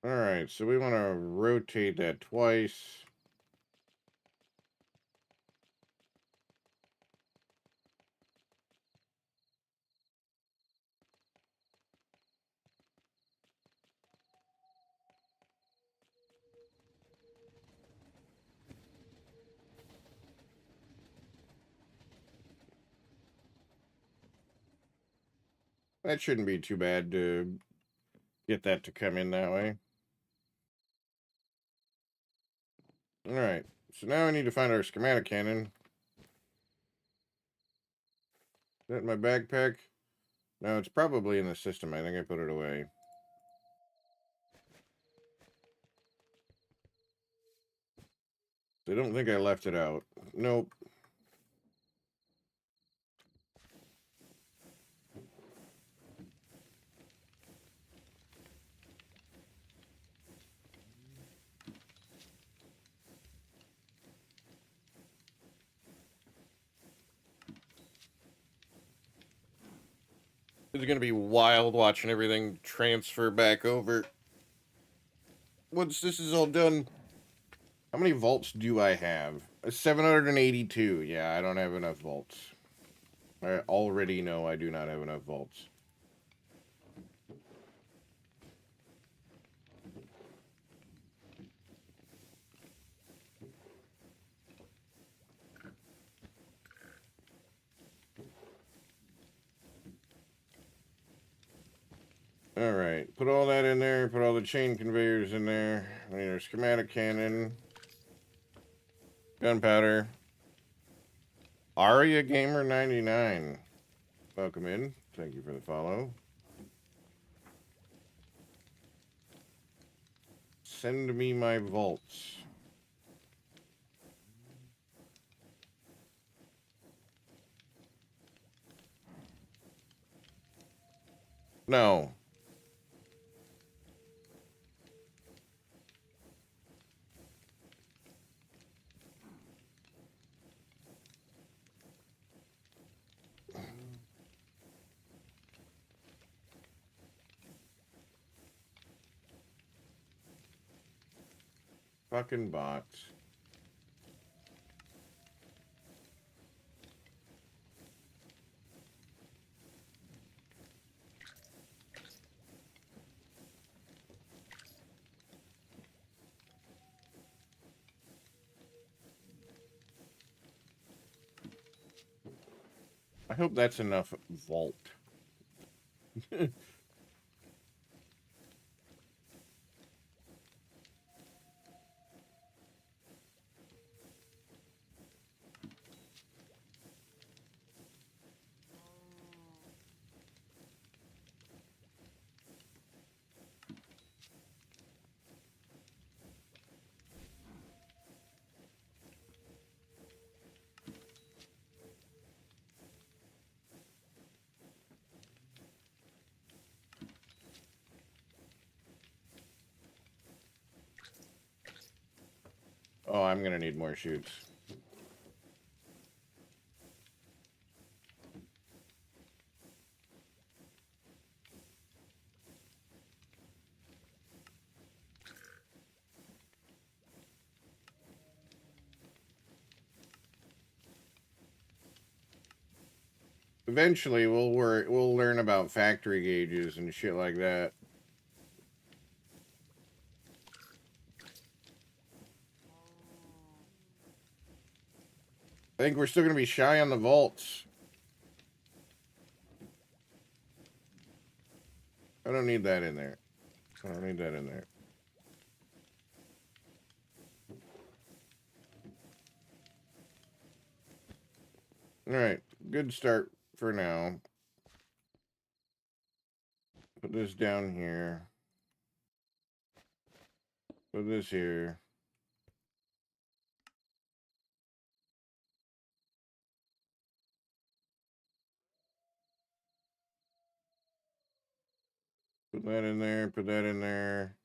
Alright, so we want to rotate that twice. That shouldn't be too bad to get that to come in that way. Alright, so now I need to find our schematic cannon. Is that in my backpack? No, it's probably in the system. I think I put it away. I don't think I left it out. Nope. It's gonna be wild watching everything transfer back over. Once this is all done, how many vaults do I have? 782. Yeah, I don't have enough vaults. I already know I do not have enough vaults. Alright, put all that in there, put all the chain conveyors in there. We need our schematic cannon. Gunpowder. Aria Gamer 99. Welcome in. Thank you for the follow. Send me my vaults. No. Fucking bots. I hope that's enough vault. Oh, I'm gonna need more chutes. Eventually, we'll learn about factory gauges and shit like that. I think we're still gonna be shy on the vaults. I don't need that in there. I don't need that in there. Alright, good start for now. Put this down here. Put this here. Put that in there, put that in there.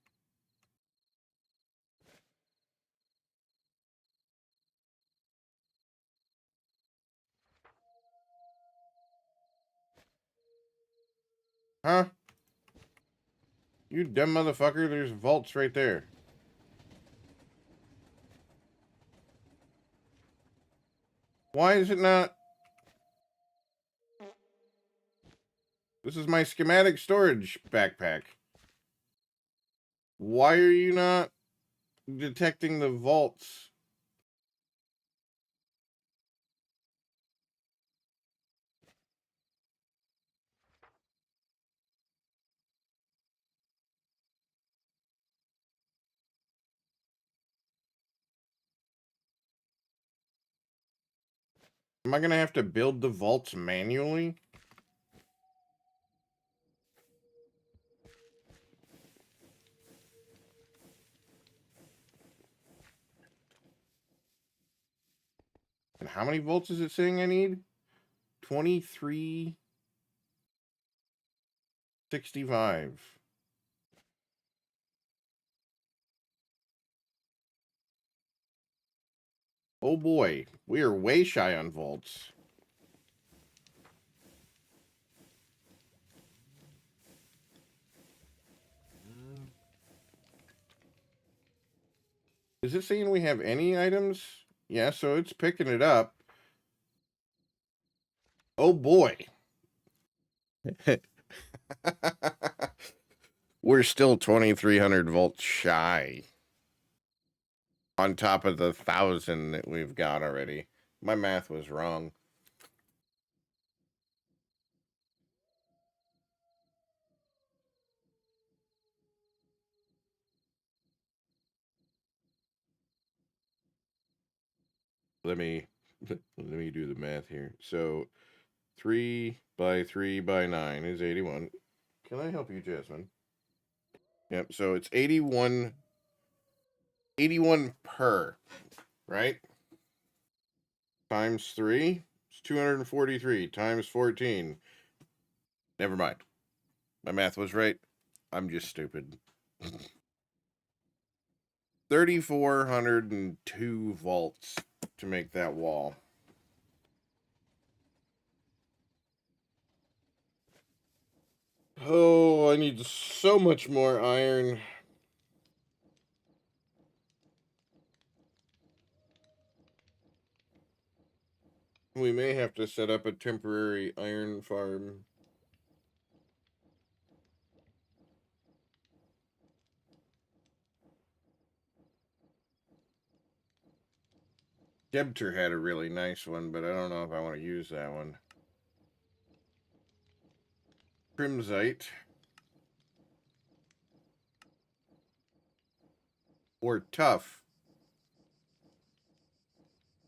Huh? You dumb motherfucker, there's vaults right there. Why is it not? This is my schematic storage backpack. Why are you not detecting the vaults? Am I gonna have to build the vaults manually? And how many volts is it saying I need? 2365. Oh boy, we are way shy on volts. Is it saying we have any items? Yeah, so it's picking it up. Oh boy. We're still 2,300 volts shy. On top of the 1,000 that we've got already. My math was wrong. Let me do the math here. So 3 by 3 by 9 is 81. Can I help you, Jasmine? Yep, so it's 81 per, right? Times 3, it's 243 times 14. Never mind. My math was right. I'm just stupid. 3,402 volts to make that wall. Oh, I need so much more iron. We may have to set up a temporary iron farm. Debter had a really nice one, but I don't know if I want to use that one. Crimsite. Or tough.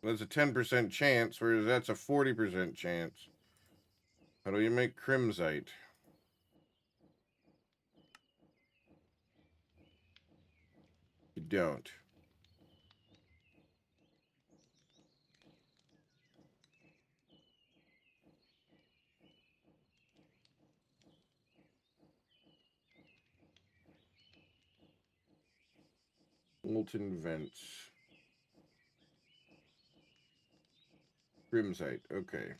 That's a 10% chance, whereas that's a 40% chance. How do you make crimsite? You don't. Molten vents. Crimsite, okay.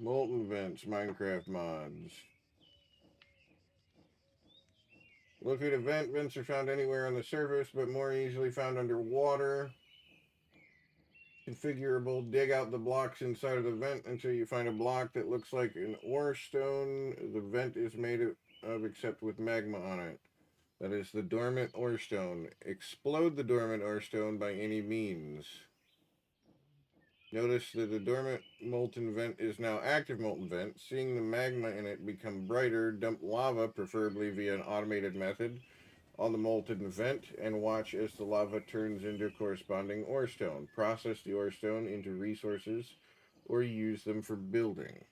Molten vents, Minecraft mods. Locate a vent. Vents are found anywhere on the surface, but more easily found underwater. Configurable. Dig out the blocks inside of the vent until you find a block that looks like an ore stone. The vent is made of except with magma on it. That is the dormant ore stone. Explode the dormant ore stone by any means. Notice that the dormant molten vent is now active molten vent. Seeing the magma in it become brighter, dump lava, preferably via an automated method, on the molten vent and watch as the lava turns into corresponding ore stone. Process the ore stone into resources or use them for building.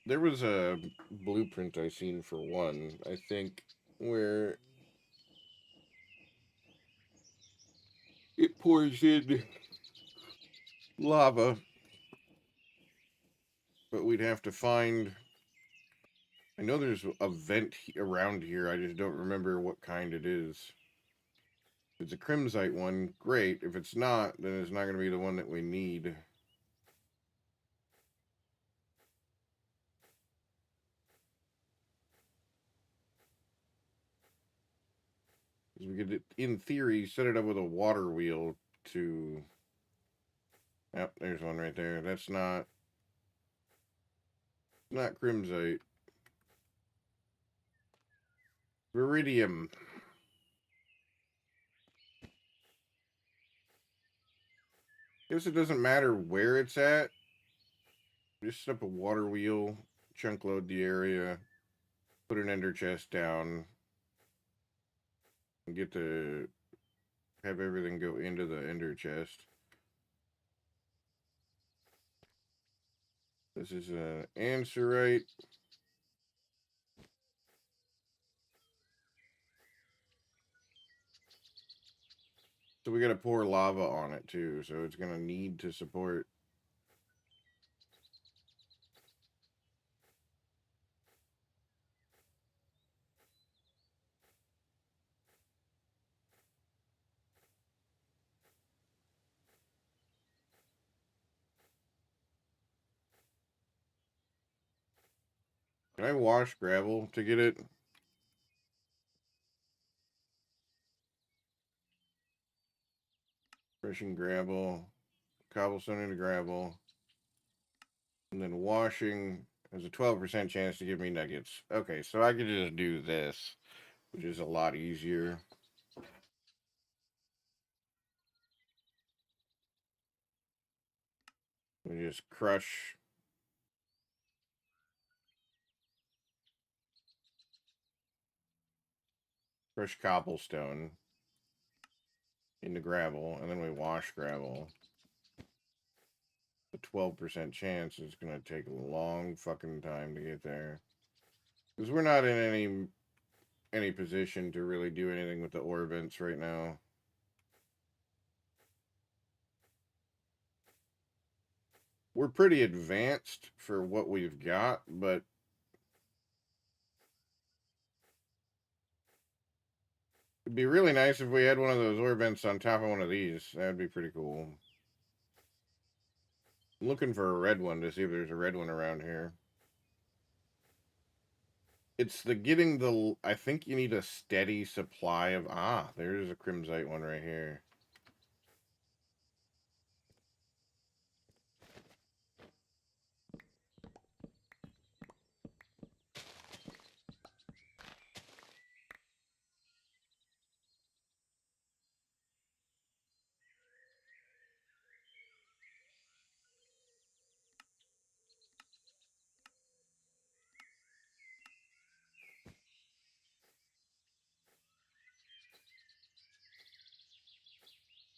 There was a blueprint I seen for one, I think, where it pours in lava, but we'd have to find. I know there's a vent around here, I just don't remember what kind it is. If it's a crimsite one, great. If it's not, then it's not going to be the one that we need. We could, in theory, set it up with a water wheel to. Yep, there's one right there. That's not crimsite. Viridium. Guess it doesn't matter where it's at. Just set up a water wheel, chunk load the area, put an ender chest down, and get to have everything go into the ender chest. This is an anserite. So we gotta pour lava on it too, so it's gonna need to support. Can I wash gravel to get it? Crushing gravel, cobblestone into gravel, and then washing has a 12% chance to give me nuggets. Okay, so I could just do this, which is a lot easier. We just crush cobblestone into gravel, and then we wash gravel. The 12% chance is going to take a long fucking time to get there. Because we're not in any position to really do anything with the ore vents right now. We're pretty advanced for what we've got, but it'd be really nice if we had one of those ore vents on top of one of these. That'd be pretty cool. I'm looking for a red one to see if there's a red one around here. It's the getting the... I think you need a steady supply of... Ah, there's a crimsite one right here.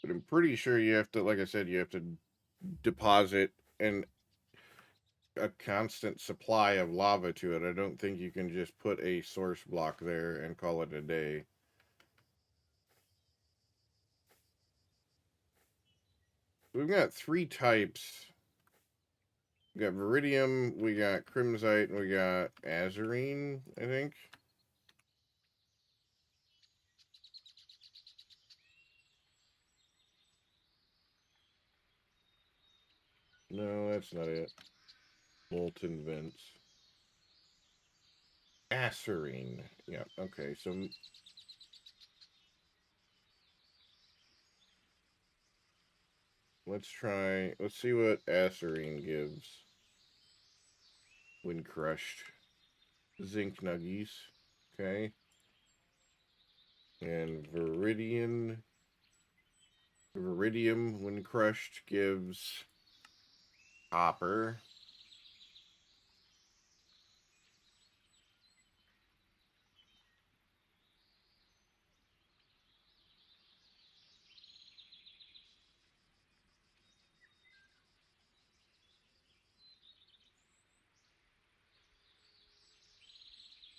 But I'm pretty sure you have to, like I said, you have to deposit a constant supply of lava to it. I don't think you can just put a source block there and call it a day. We've got 3 types. We got Viridium, we got Crimsite, and we got Azurine, I think. No, that's not it. Molten Vents. Azurine. Yeah, okay, so... let's see what Azurine gives when crushed. Zinc nuggies. Okay. And Viridium, when crushed, gives copper.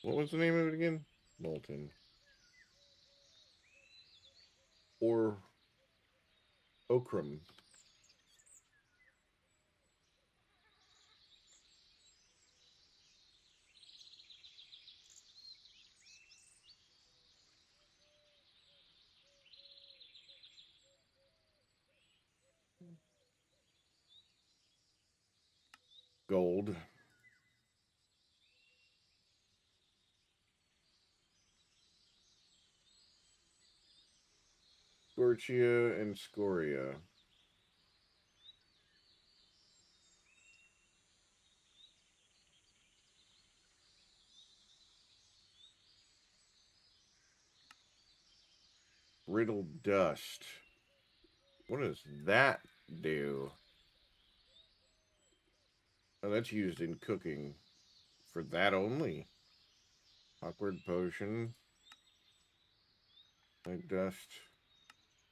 What was the name of it again? Molten. Or ochrum. Gold. Scorchia and Scoria. Brittle dust. What does that do? Oh, that's used in cooking. For that only. Awkward potion. Like dust.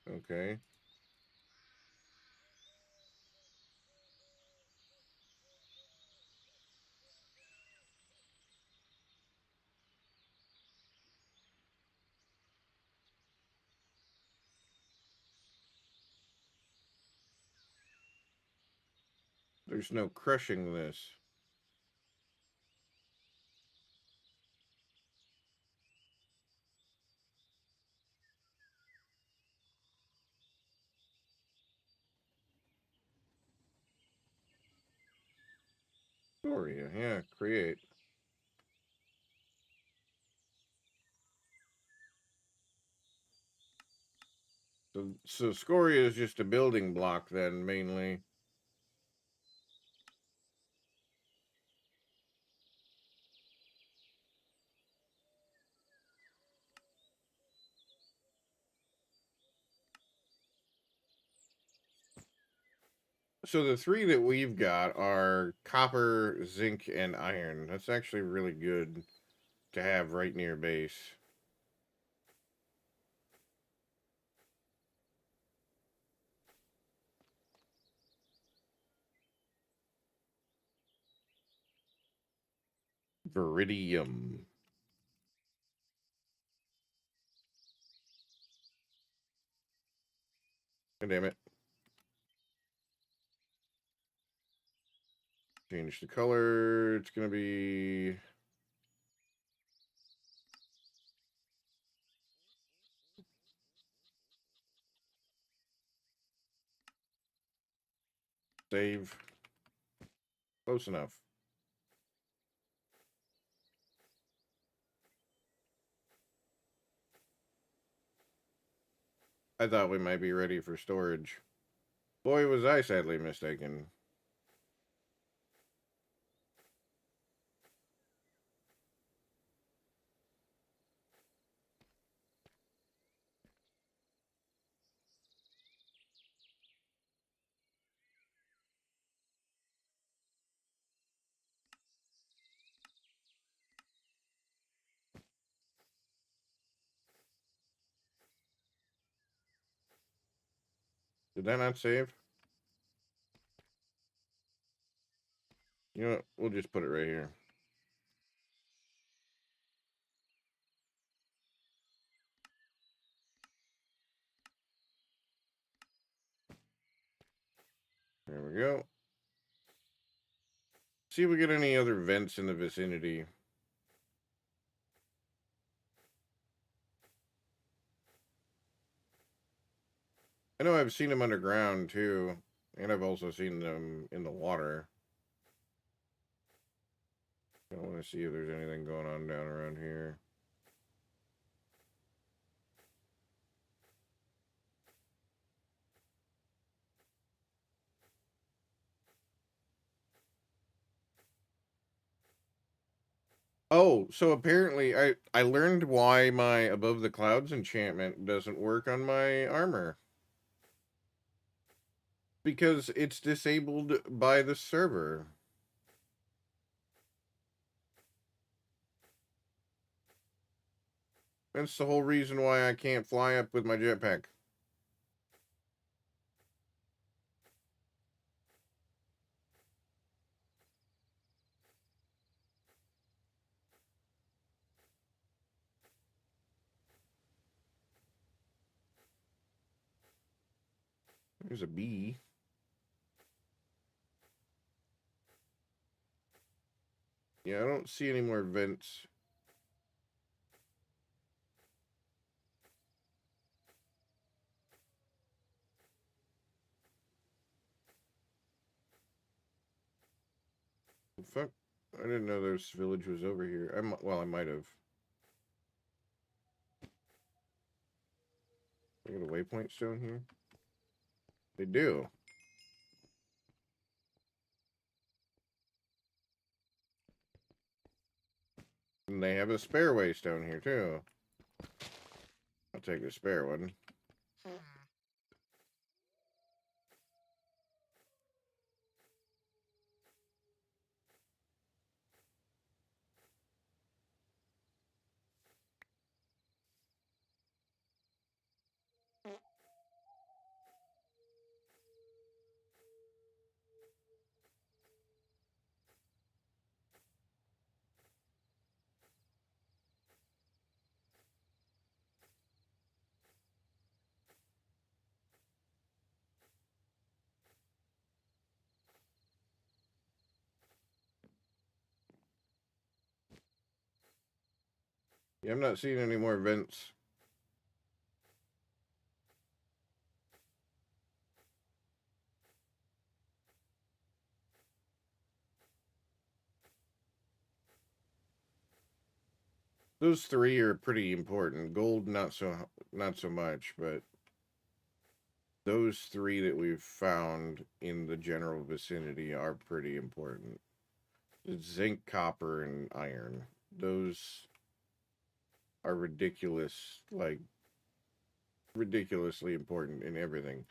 Okay. There's no crushing this. Gloria, yeah, create. So scoria is just a building block then, mainly. So the three that we've got are copper, zinc, and iron. That's actually really good to have right near base. Viridium. God damn it. Change the color. It's going to be... Save. Close enough. I thought we might be ready for storage. Boy, was I sadly mistaken. Did that not save? You know what? We'll just put it right here. There we go. See if we get any other vents in the vicinity. I know I've seen them underground too, and I've also seen them in the water. I want to see if there's anything going on down around here. Oh, so apparently I learned why my Above the Clouds enchantment doesn't work on my armor. Because it's disabled by the server. That's the whole reason why I can't fly up with my jetpack. There's a bee. Yeah, I don't see any more vents. Fuck. I didn't know this village was over here. Well, I might have. They got a waypoint stone here? They do. And they have a spare waystone here too. I'll take the spare one. Yeah, I'm not seeing any more vents. Those three are pretty important. Gold, not so much, but those three that we've found in the general vicinity are pretty important. It's zinc, copper, and iron. Those are ridiculous, like ridiculously important in everything.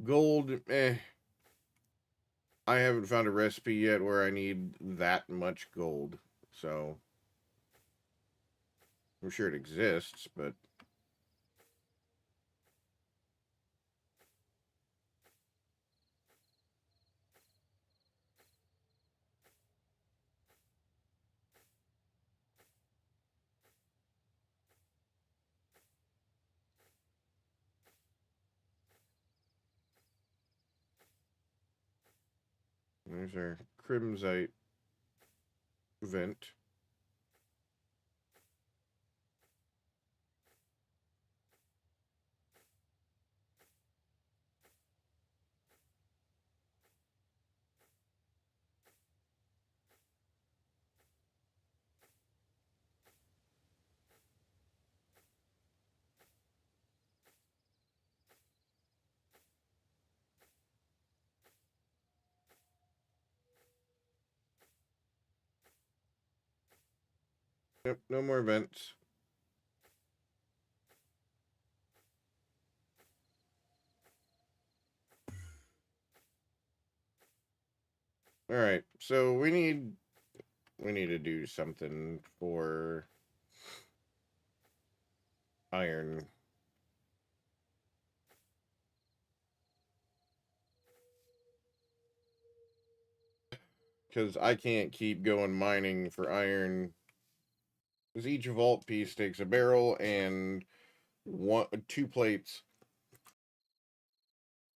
Gold, I haven't found a recipe yet where I need that much gold, so I'm sure it exists, but there's our crimsite vent. Yep, no more vents. All right, so we need to do something for iron. Because I can't keep going mining for iron. Because each vault piece takes a barrel and two plates.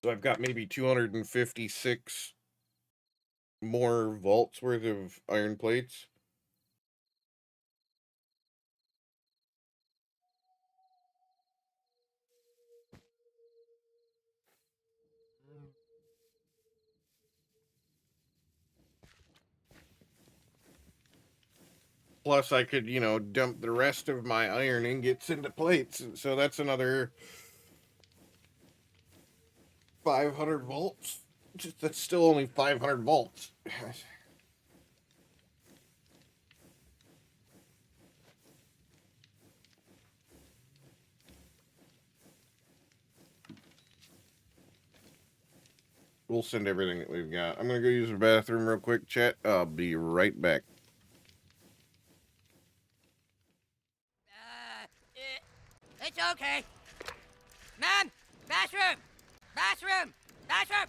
So I've got maybe 256 more vaults worth of iron plates. Plus, I could, dump the rest of my iron ingots into plates. So that's another 500 volts. That's still only 500 volts. We'll send everything that we've got. I'm going to go use the bathroom real quick, chat. I'll be right back. It's okay. Ma'am, bathroom! Bathroom! Bathroom!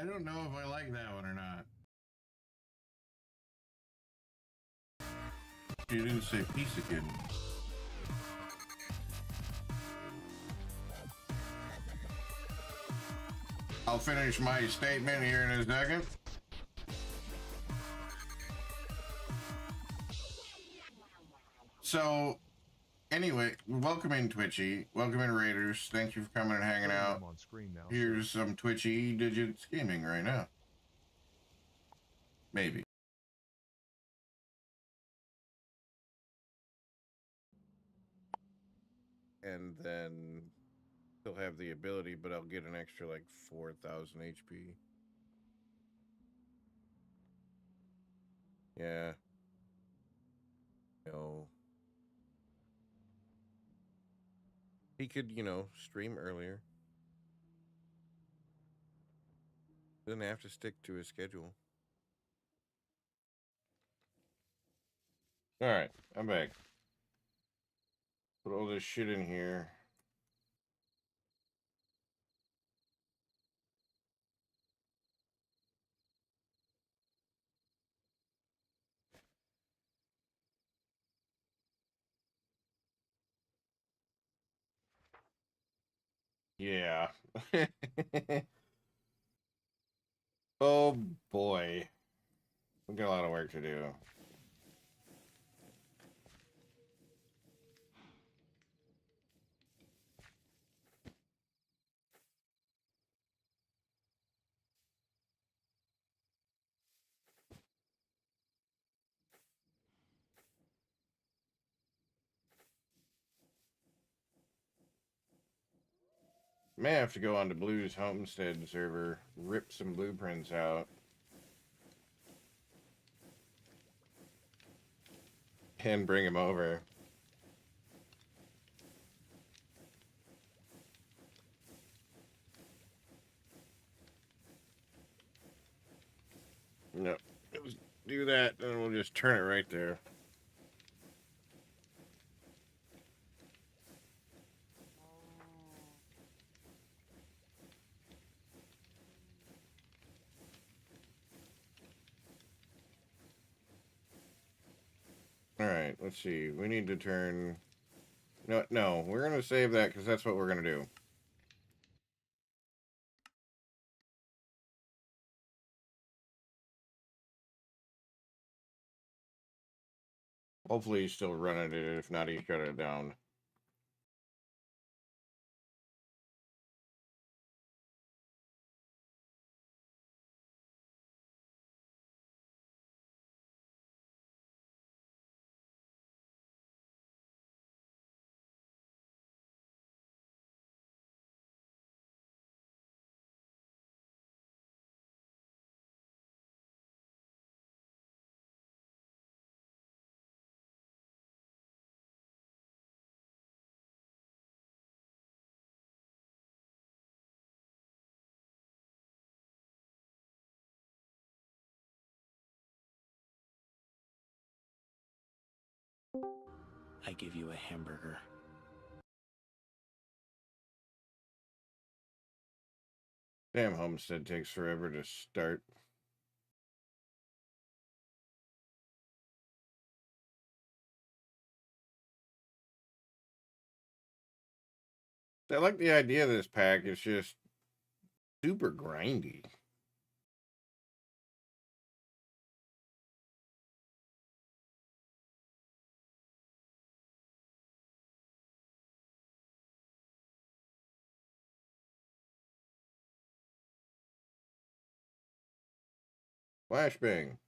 I don't know if I like that one or not. You didn't say peace again. I'll finish my statement here in a second. So, anyway, welcome in Twitchy. Welcome in Raiders. Thank you for coming and hanging out. On screen now, Here's some Twitchy digits gaming right now. Maybe. And then he'll have the ability, but I'll get an extra like 4,000 HP. Yeah. No. He could, stream earlier. Doesn't have to stick to his schedule. Alright, I'm back. Put all this shit in here. Yeah. Oh boy. We got a lot of work to do. May have to go on to Blue's Homestead server, rip some blueprints out, and bring them over. No, let's do that, and we'll just turn it right there. Alright, let's see. We need to turn... No, we're going to save that because that's what we're going to do. Hopefully he's still running it. If not, he shut it down. I give you a hamburger. Damn, Homestead takes forever to start. I like the idea of this pack. It's just super grindy. Flashbang.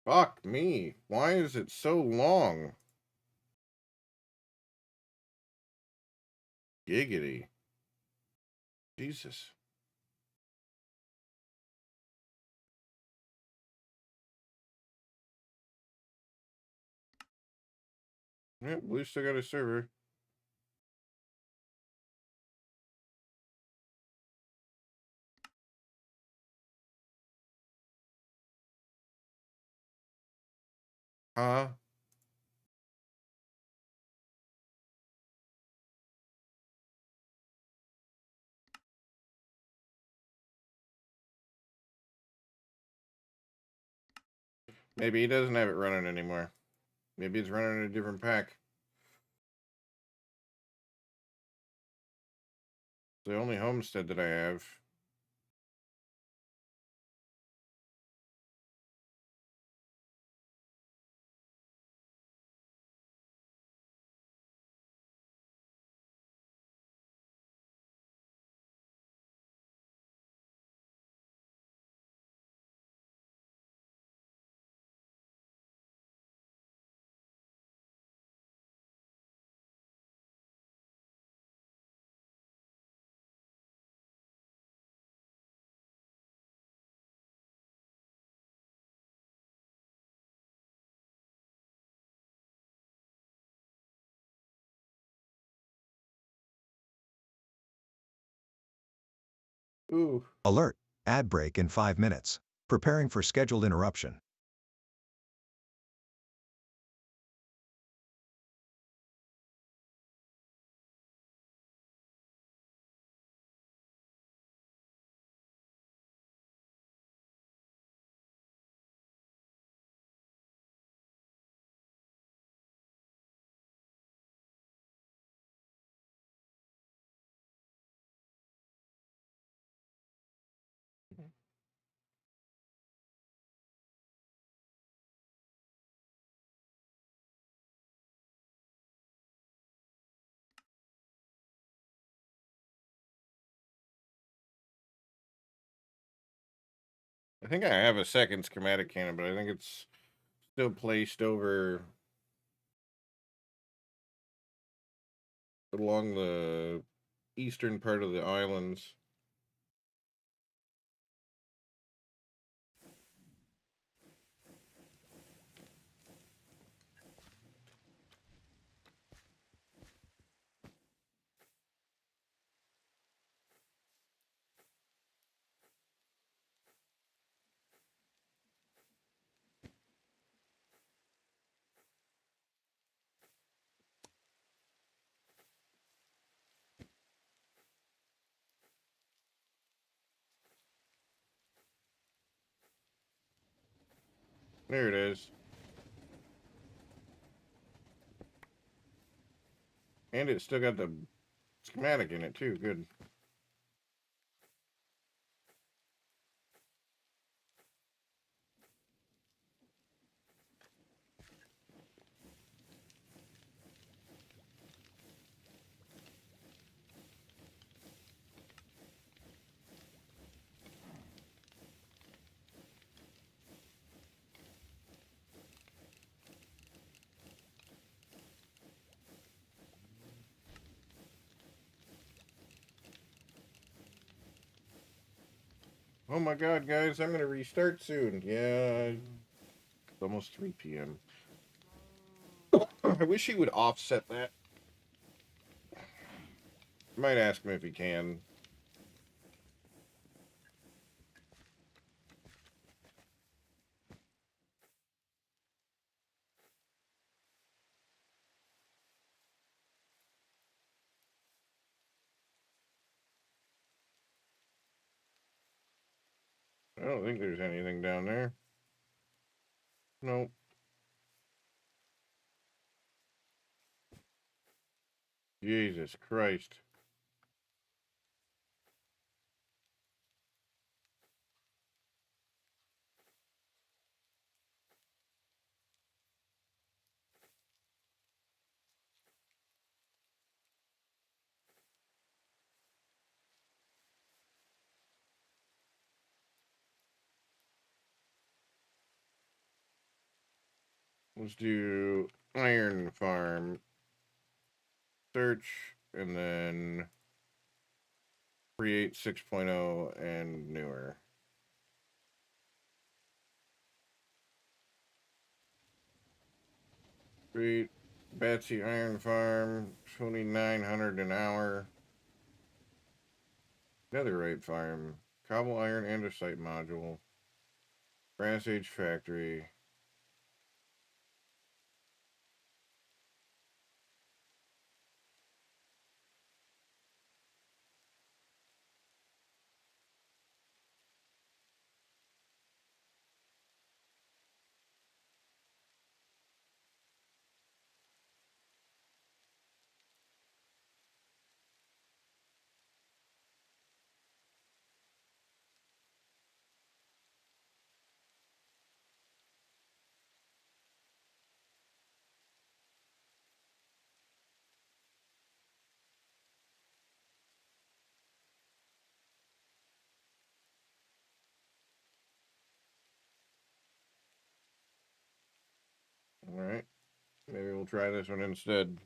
Fuck me. Why is it so long? Giggity. Jesus. Yep, Blue still got a server. Huh? Maybe he doesn't have it running anymore. Maybe it's running a different pack. It's the only homestead that I have. Ooh. Alert. Ad break in 5 minutes. Preparing for scheduled interruption. I think I have a second schematic cannon, but I think it's still placed over along the eastern part of the islands. There it is. And it's still got the schematic in it too. Good. Oh my god, guys, I'm gonna restart soon. Yeah, it's almost 3 p.m. I wish he would offset that. Might ask him if he can. I don't think there's anything down there. Nope. Jesus Christ. Let's do iron farm. Search, and then create 6.0 and newer. Create Batsy Iron Farm, 2,900 an hour. Netherite Farm, Cobble Iron Andesite Module. Brass Age Factory. Alright. Maybe we'll try this one instead.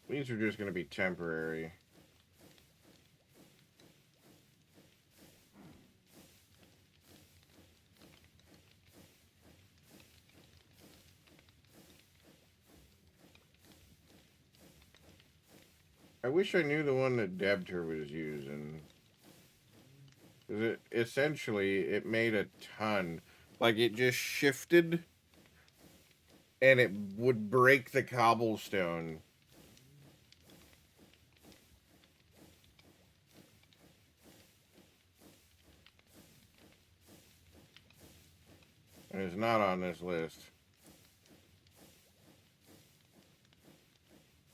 These are just going to be temporary. I wish I knew the one that Debter was using. 'Cause it essentially it made a ton. Like it just shifted and it would break the cobblestone. And it's not on this list.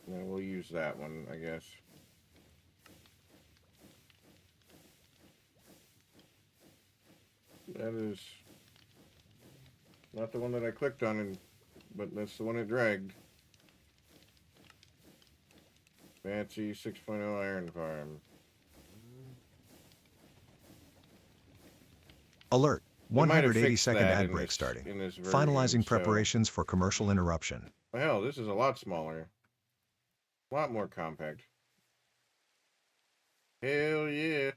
Yeah, we'll use that one, I guess. That is not the one that I clicked on, but that's the one it dragged. Fancy 6.0 iron farm. Alert. They might have 180-second fixed that ad in break this- starting. in this version, Finalizing so- preparations for commercial interruption. Well, hell, this is a lot smaller. A lot more compact. Hell yeah.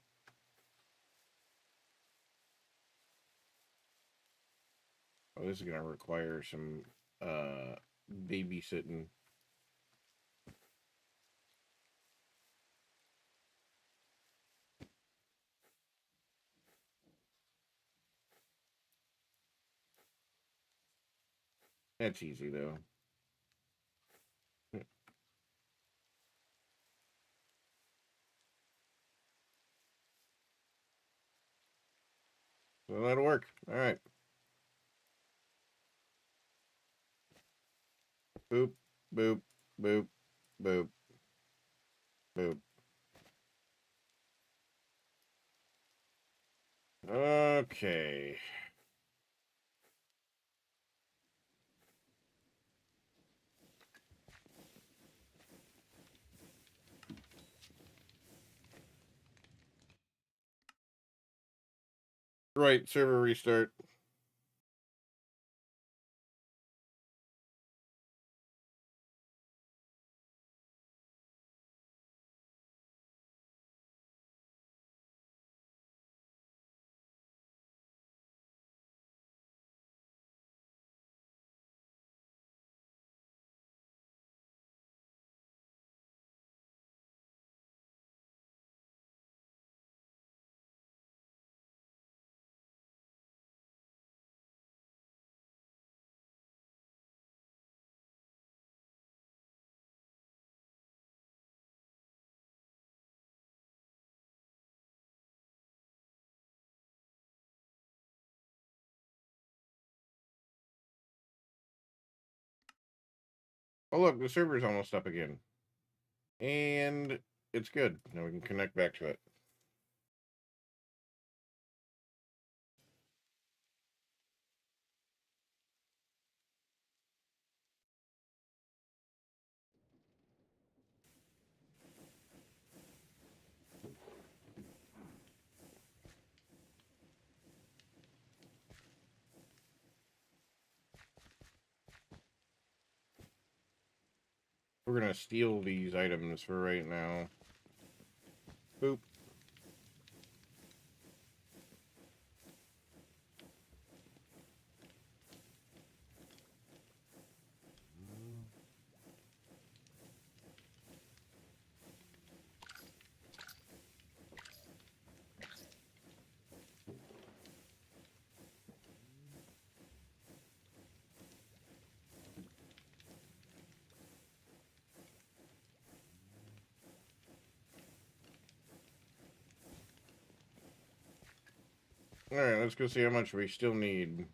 Oh, this is gonna require some babysitting. That's easy though. So that'll work. All right. Boop, boop, boop, boop, boop. Okay. Right, server restart. Oh look, the server's almost up again. And it's good. Now we can connect back to it. We're gonna steal these items for right now. Boop. Alright, let's go see how much we still need.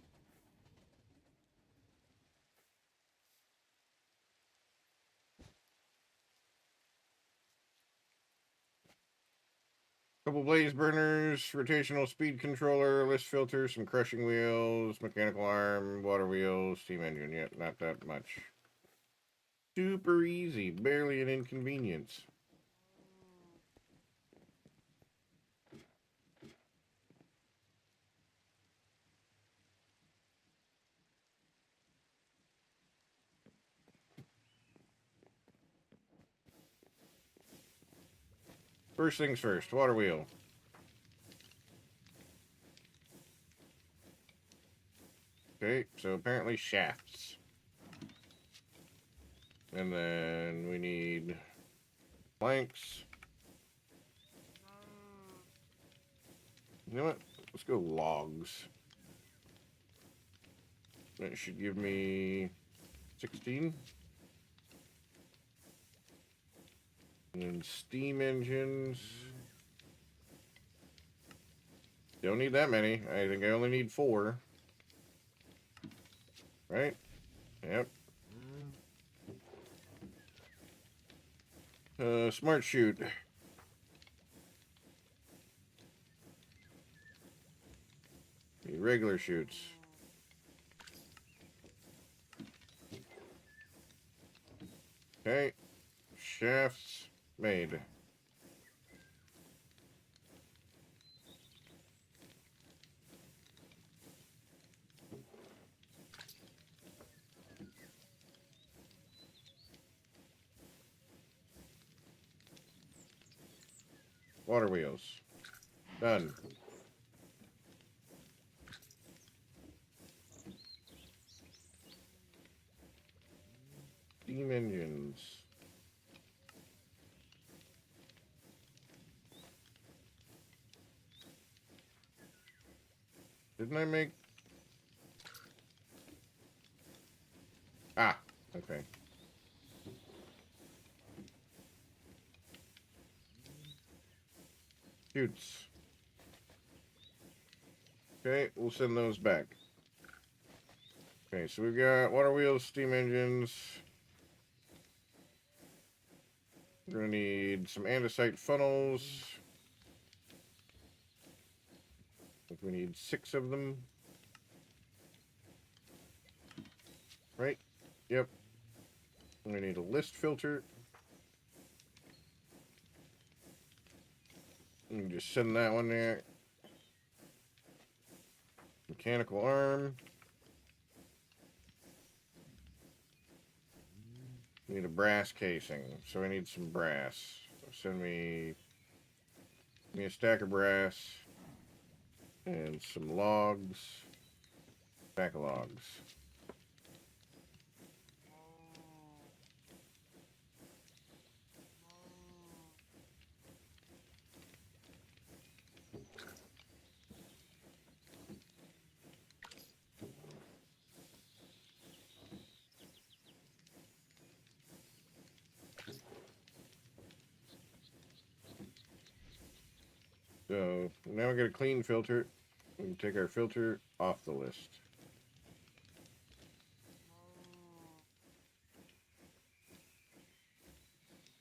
Couple blaze burners, rotational speed controller, list filter, some crushing wheels, mechanical arm, water wheels, steam engine. Yet, not that much. Super easy, barely an inconvenience. First things first, water wheel. Okay, so apparently shafts. And then we need planks. You know what? Let's go logs. That should give me 16. And then steam engines. Don't need that many. I think I only need 4. Right? Yep. Smart shoot. Be regular chutes. Okay. Shafts made. Water wheels. Done. Steam engines. Didn't I make... Ah, okay. Chutes. Okay, we'll send those back. Okay, so we've got water wheels, steam engines. We're gonna need some andesite funnels. I think we need 6 of them. Right? Yep. We need a list filter. You can just send that one there. Mechanical arm. Need a brass casing, so I need some brass. So send me a stack of brass and some logs. Stack of logs. So now we got a clean filter. We can take our filter off the list.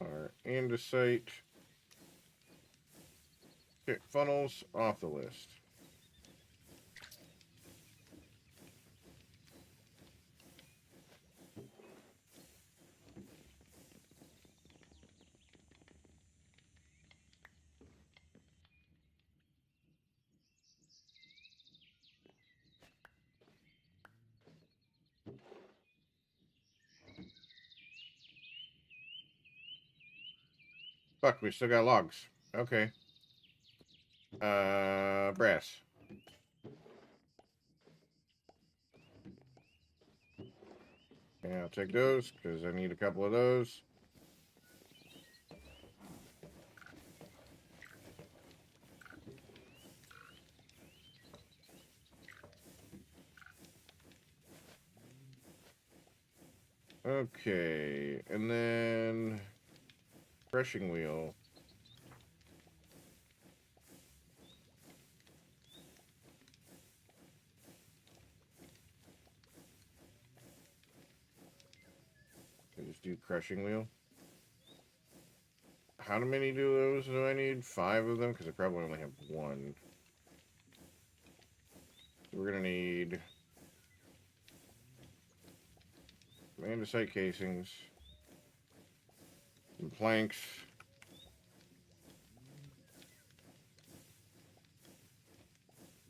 Our andesite funnels off the list. Fuck, we still got logs. Okay. Brass. Yeah, I'll take those, because I need a couple of those. Okay, and then... crushing wheel. I just do crushing wheel. How many do those do I need? 5 of them, because I probably only have 1. So we're gonna need some andesite casings, some planks,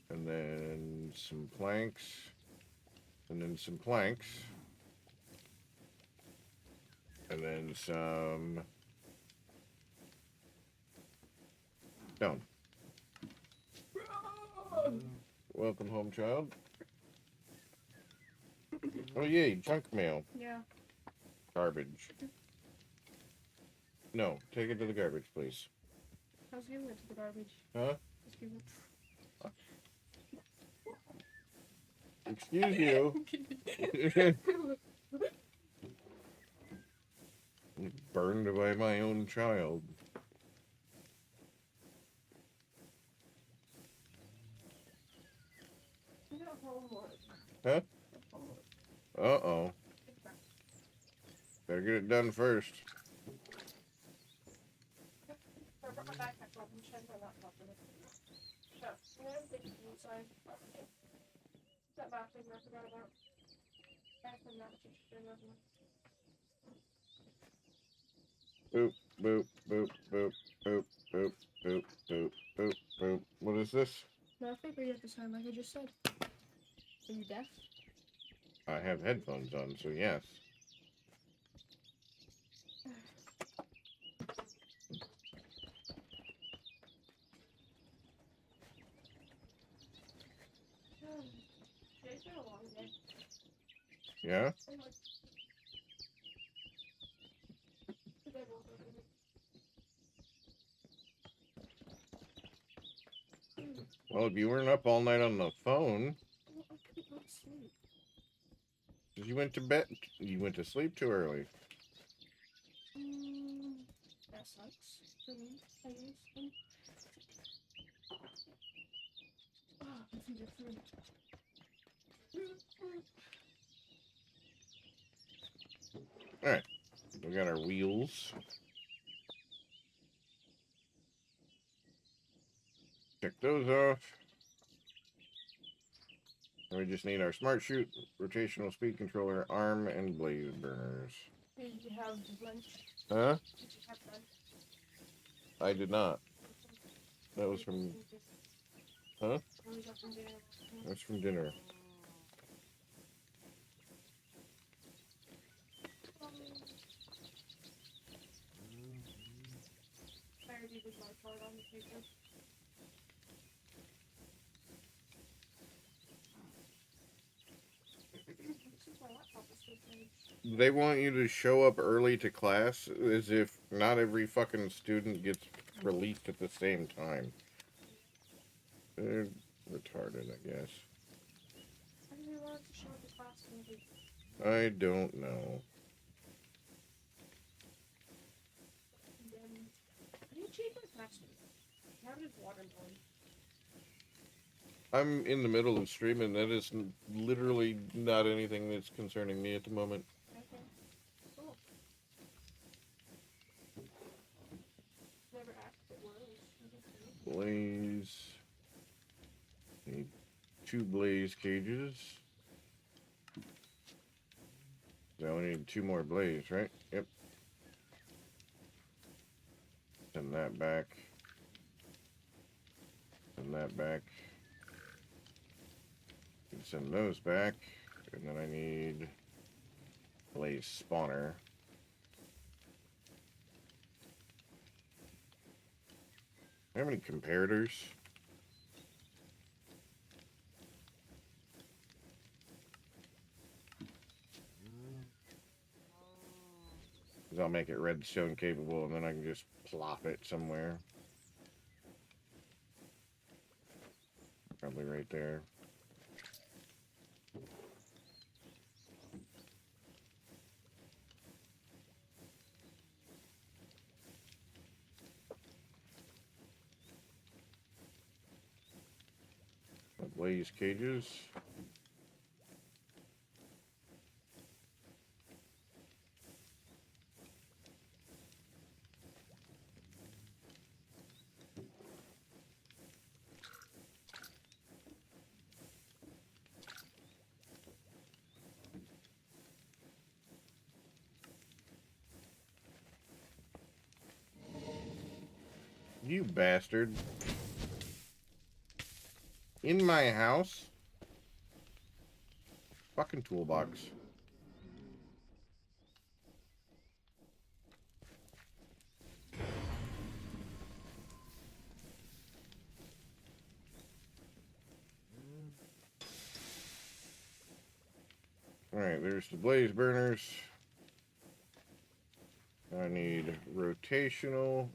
and then some planks, and then some planks, and then some stone. Welcome home, child. Oh yay, junk mail. Yeah. Garbage. No, take it to the garbage, please. I was giving it to the garbage. Huh? Just give it. Excuse you. Burned by my own child. I got homework. Huh? Homework. Uh-oh. Better get it done first. I brought my backpack up and checked my laptop in it. So, I'm gonna take it inside. That bathroom I forgot about. Bathroom not just Boop, boop, boop, boop, boop, boop, boop, boop, boop, boop. What is this? No, I think we have to sign like I just said. Are you deaf? I have headphones on, so yes. Today's been a long day. Yeah? Today won't go good. Well, if you weren't up all night on the phone, I couldn't go to sleep. 'cause you went to bed, you went to sleep too early. That sucks for me, I guess. This is different. Alright, we got our wheels. Check those off. And we just need our smart shoot, rotational speed controller, arm, and blaze burners. Did you have lunch? Huh? Did you have lunch? I did not. That was from... Huh? Or was that from dinner? That's from dinner. I already did my part on the paper. Since my laptop is still charged. They want you to show up early to class as if not every fucking student gets released at the same time. They're retarded, I guess. I didn't want to show up to class maybe. I don't know. And then, I didn't change my password. Now there's watermelon. I'm in the middle of streaming. That is literally not anything that's concerning me at the moment. Okay. Cool. Never asked if it was. Blaze. Need 2 blaze cages. Now we need 2 more blaze, right? Yep. Send that back. Send that back. Send those back. And then I need blaze spawner. Do I have any comparators? Because I'll make it redstone capable and then I can just plop it somewhere. Probably right there. Blaze cages. You bastard. In my house? Fucking toolbox. Alright, there's the blaze burners. I need rotational.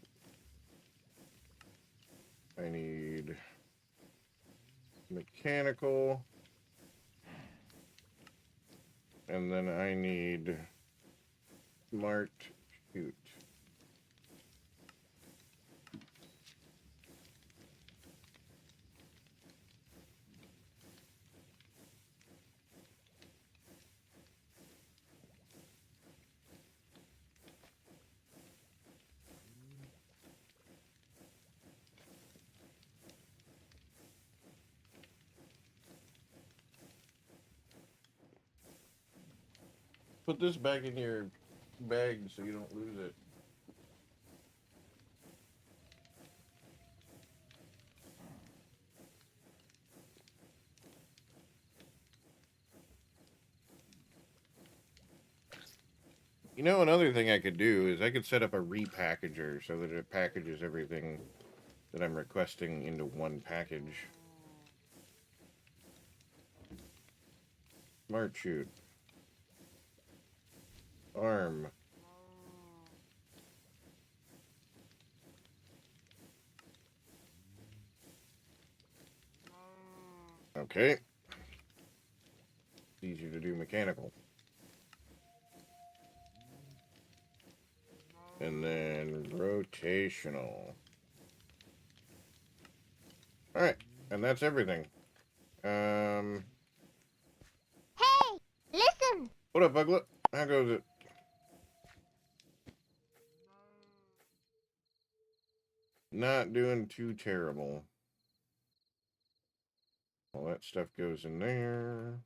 I need mechanical. And then I need smart shoot. put this back in your bag so you don't lose it. You know, another thing I could do is I could set up a repackager so that it packages everything that I'm requesting into one package. Smart shoot. Arm. Okay. Easier to do mechanical. And then rotational. Alright, and that's everything. Hey, listen. What up, Buglet? How goes it? Not doing too terrible. All that stuff goes in there.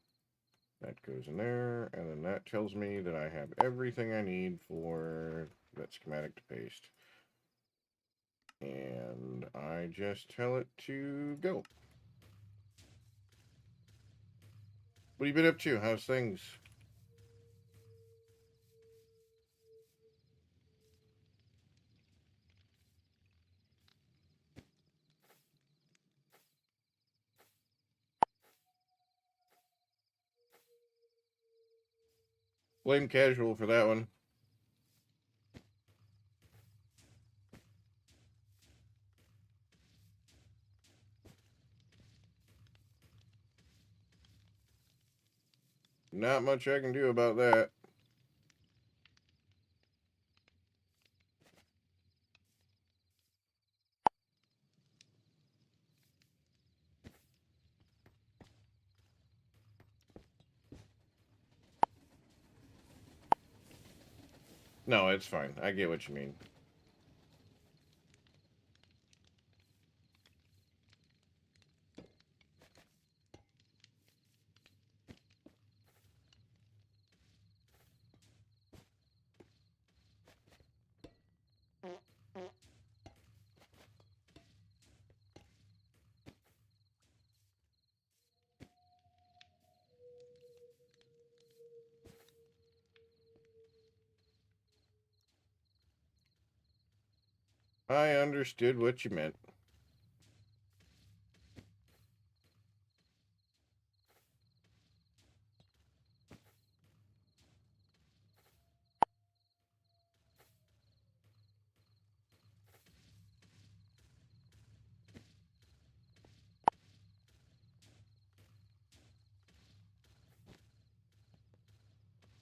That goes in there. And then that tells me that I have everything I need for that schematic to paste. And I just tell it to go. What have you been up to? How's things? Blame casual for that one. Not much I can do about that. No, it's fine. I get what you mean. I understood what you meant.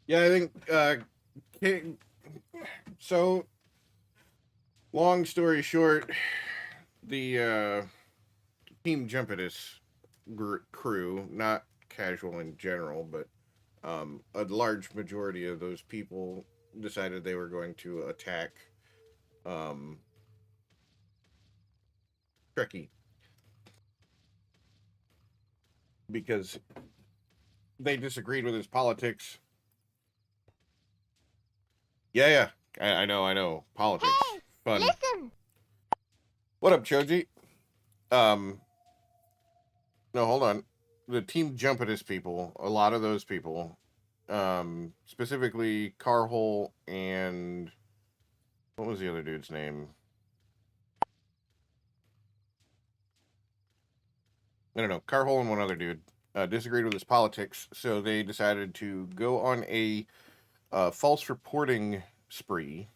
Yeah, I think so. Long story short, the Team Jumpetus crew, not casual in general, but a large majority of those people decided they were going to attack Trekkie because they disagreed with his politics. Yeah, I know. Politics. Hey, Fun. listen. What up, Choji? No, hold on. The Team Jumpetus people, a lot of those people, specifically Carhole and what was the other dude's name? I don't know. Carhole and one other dude disagreed with his politics, so they decided to go on a false reporting spree,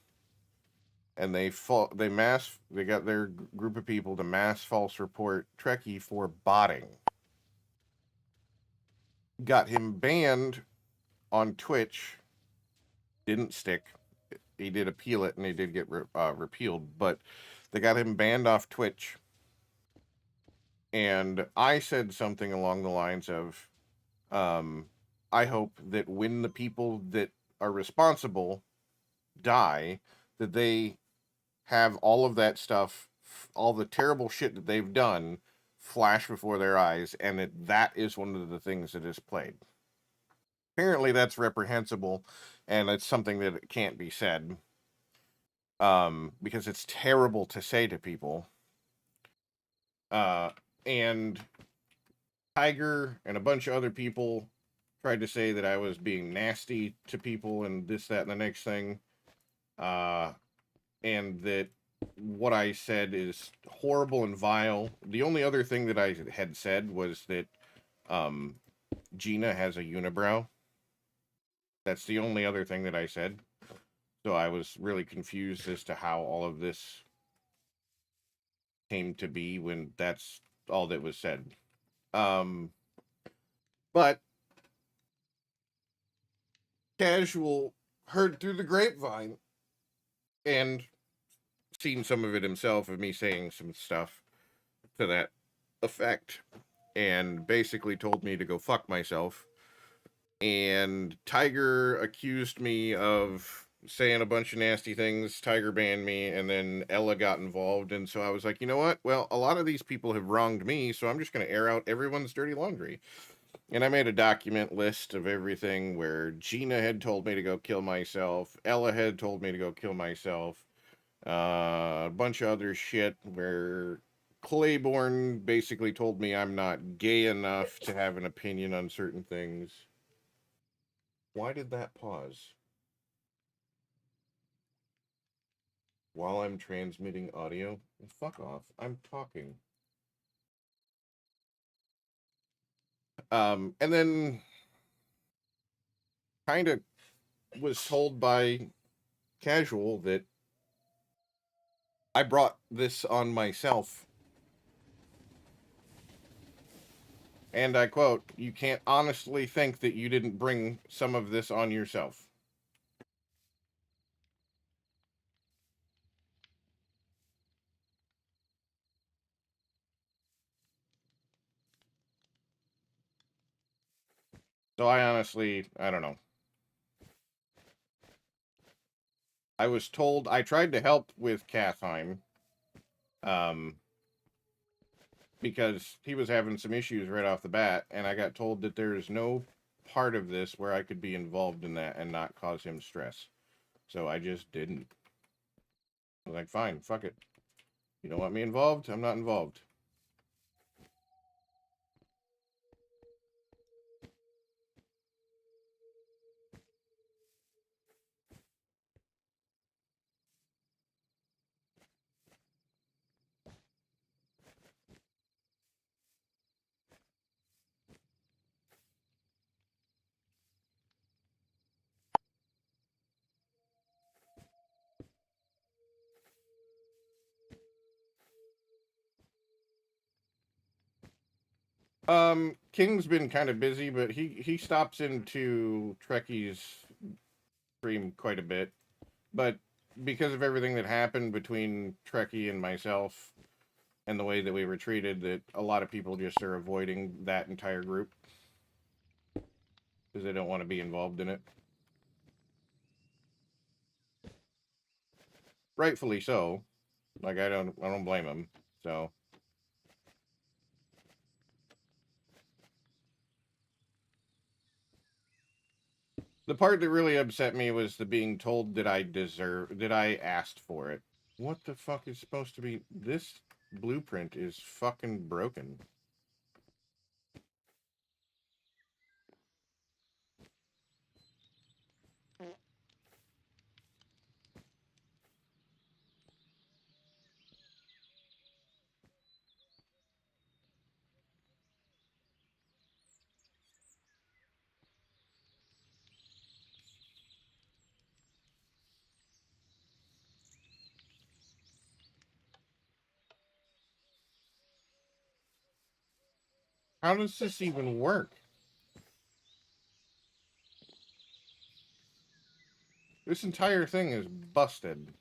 and they got their group of people to mass false report Trekkie for botting. Got him banned on Twitch. Didn't stick. He did appeal it, and he did get repealed, but they got him banned off Twitch. And I said something along the lines of, I hope that when the people that are responsible die, that they have all of that stuff, all the terrible shit that they've done, flash before their eyes, and that is one of the things that is played. Apparently, that's reprehensible and it's something that can't be said, because it's terrible to say to people. And Tiger and a bunch of other people tried to say that I was being nasty to people and this, that, and the next thing. And that what I said is horrible and vile. The only other thing that I had said was that Gina has a unibrow. That's the only other thing that I said. So I was really confused as to how all of this came to be when that's all that was said. But Casual heard through the grapevine and seen some of it himself of me saying some stuff to that effect, and basically told me to go fuck myself. And Tiger accused me of saying a bunch of nasty things. Tiger banned me, and then Ella got involved. And so I was like, you know what? Well, a lot of these people have wronged me, so I'm just going to air out everyone's dirty laundry. And I made a document list of everything where Gina had told me to go kill myself, Ella had told me to go kill myself, a bunch of other shit where Claiborne basically told me I'm not gay enough to have an opinion on certain things. Why did that pause? While I'm transmitting audio? Fuck off. I'm talking. And then kind of was told by Casual that I brought this on myself. And I quote, "You can't honestly think that you didn't bring some of this on yourself." So I honestly, I don't know. I was told, I tried to help with Kathheim, because he was having some issues right off the bat, and I got told that there is no part of this where I could be involved in that and not cause him stress. So I just didn't. I was like, fine, fuck it. You don't want me involved? I'm not involved. King's been kind of busy, but he stops into Trekkie's stream quite a bit. But because of everything that happened between Trekkie and myself and the way that we were treated, that a lot of people just are avoiding that entire group because they don't want to be involved in it. Rightfully so. Like I don't blame them. So the part that really upset me was the being told that I asked for it. What the fuck is supposed to be? This blueprint is fucking broken. How does this even work? This entire thing is busted.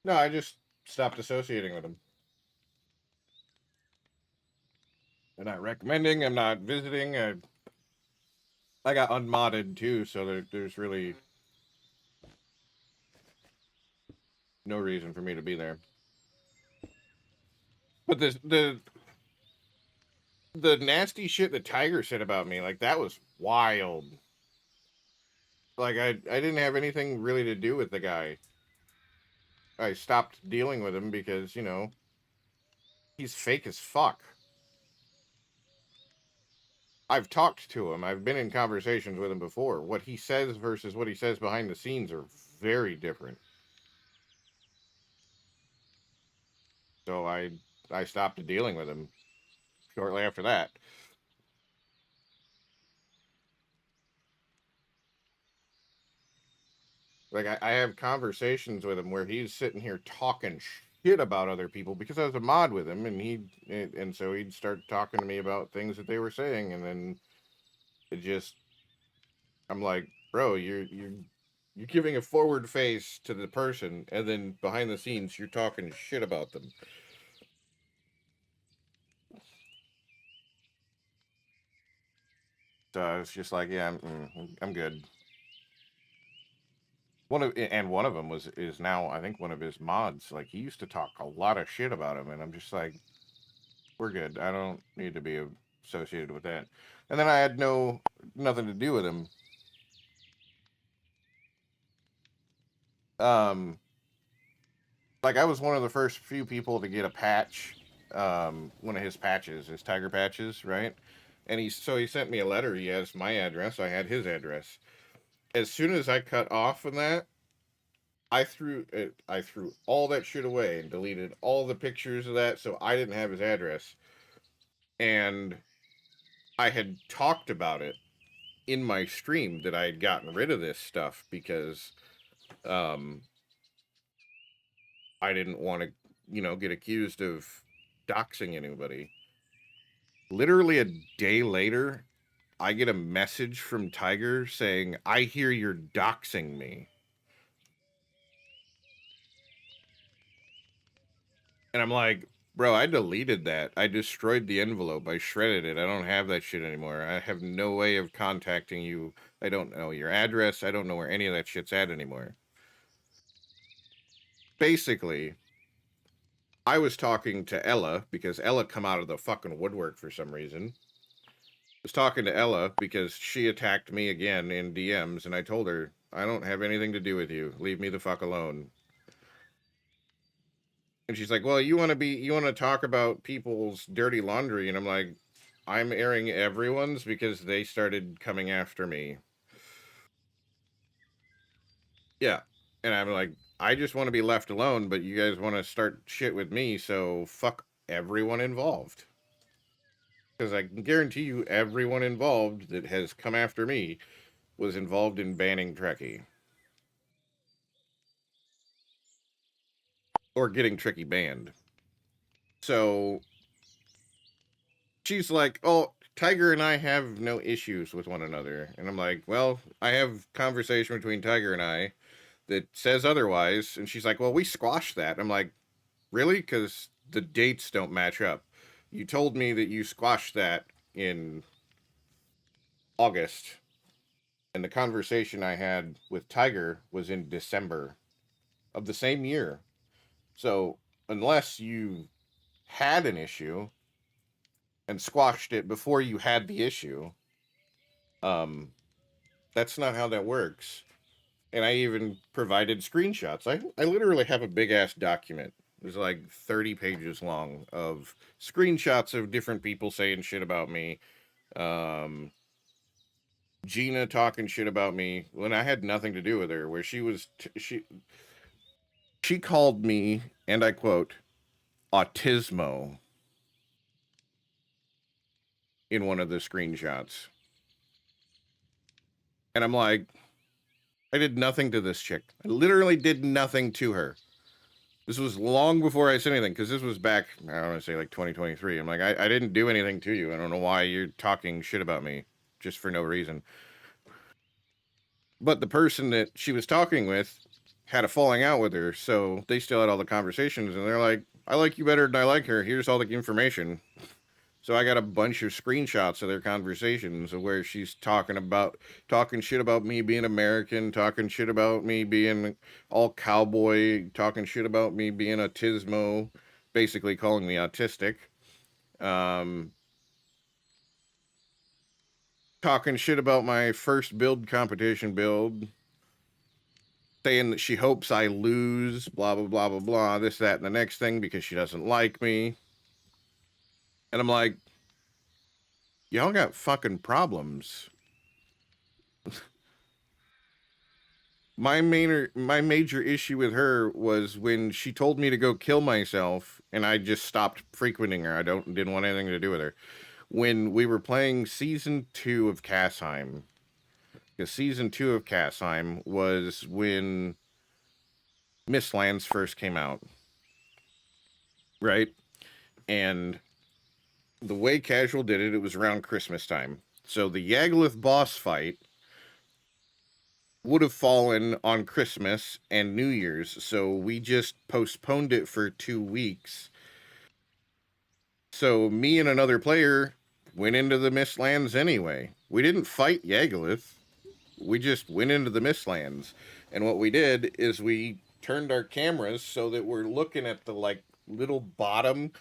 No, I just stopped associating with them. I'm not recommending, I'm not visiting. I got unmodded too, so there's really no reason for me to be there. But The nasty shit that Tiger said about me, like, that was wild. Like, I didn't have anything really to do with the guy. I stopped dealing with him because, you know, he's fake as fuck. I've talked to him. I've been in conversations with him before. What he says versus what he says behind the scenes are very different. So I stopped dealing with him shortly after that. Like, I have conversations with him where he's sitting here talking shit about other people because I was a mod with him, and so he'd start talking to me about things that they were saying, and then it just, I'm like, bro, you're giving a forward face to the person, and then behind the scenes you're talking shit about them. So I was just like, yeah, I'm good. One of them is now, I think, one of his mods. Like, he used to talk a lot of shit about him, and I'm just like, we're good. I don't need to be associated with that. And then I had nothing to do with him. Um, like, I was one of the first few people to get a patch, one of his patches, his tiger patches, right? And he sent me a letter. He has my address. I had his address. As soon as I cut off from that, I threw all that shit away and deleted all the pictures of that, so I didn't have his address. And I had talked about it in my stream that I had gotten rid of this stuff because um I didn't want to, get accused of doxing anybody. Literally a day later, I get a message from Tiger saying, "I hear you're doxing me." And I'm like, bro, I deleted that. I destroyed the envelope. I shredded it. I don't have that shit anymore. I have no way of contacting you. I don't know your address. I don't know where any of that shit's at anymore. Basically, I was talking to Ella because Ella come out of the fucking woodwork for some reason. I was talking to Ella because she attacked me again in DMs, and I told her, I don't have anything to do with you. Leave me the fuck alone. And she's like, well, you want to talk about people's dirty laundry? And I'm like, I'm airing everyone's because they started coming after me. Yeah. And I'm like, I just want to be left alone, but you guys want to start shit with me, so fuck everyone involved. Because I can guarantee you everyone involved that has come after me was involved in banning Trekkie. Or getting Tricky banned. So she's like, oh, Tiger and I have no issues with one another. And I'm like, well, I have conversation between Tiger and I that says otherwise. And she's like, well, we squashed that. I'm like, really? Because the dates don't match up. You told me that you squashed that in August. And the conversation I had with Tiger was in December of the same year. So unless you had an issue and squashed it before you had the issue, um, that's not how that works. And I even provided screenshots. I literally have a big ass document. It's like 30 pages long of screenshots of different people saying shit about me. Um, Gina talking shit about me when I had nothing to do with her. Where she called me, and I quote, autismo in one of the screenshots. And I'm like, I did nothing to this chick. I literally did nothing to her. This was long before I said anything, because this was back, I don't want to say like 2023. I'm like, I didn't do anything to you. I don't know why you're talking shit about me just for no reason. But the person that she was talking with had a falling out with her, so they still had all the conversations, and they're like, I like you better than I like her. Here's all the information. So I got a bunch of screenshots of their conversations of where she's talking shit about me being American, talking shit about me being all cowboy, talking shit about me being autismo, basically calling me autistic. Um, talking shit about my first build competition build, saying that she hopes I lose, blah, blah, blah, blah, blah, this, that, and the next thing because she doesn't like me. And I'm like, y'all got fucking problems. My major issue with her was when she told me to go kill myself, and I just stopped frequenting her. I didn't want anything to do with her. When we were playing season 2 of Kassheim, because season 2 of Kassheim was when Mistlands first came out, right? And the way Casual did it, it was around Christmas time. So the Yagluth boss fight would have fallen on Christmas and New Year's, so we just postponed it for 2 weeks. So me and another player went into the Mistlands anyway. We didn't fight Yagluth. We just went into the Mistlands. And what we did is we turned our cameras so that we're looking at the like little bottom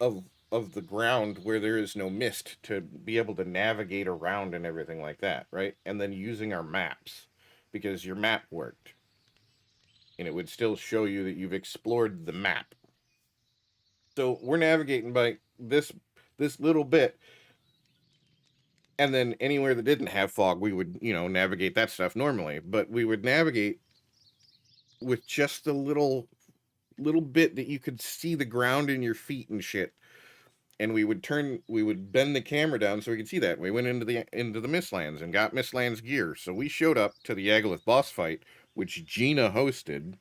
of the ground where there is no mist to be able to navigate around and everything like that, right? And then using our maps, because your map worked. And it would still show you that you've explored the map. So we're navigating by this little bit, and then anywhere that didn't have fog, we would, navigate that stuff normally. But we would navigate with just the little bit that you could see the ground in your feet and shit. And we would bend the camera down so we could see that. We went into the Mistlands and got Mistlands gear. So we showed up to the Yagluth boss fight, which Gina hosted,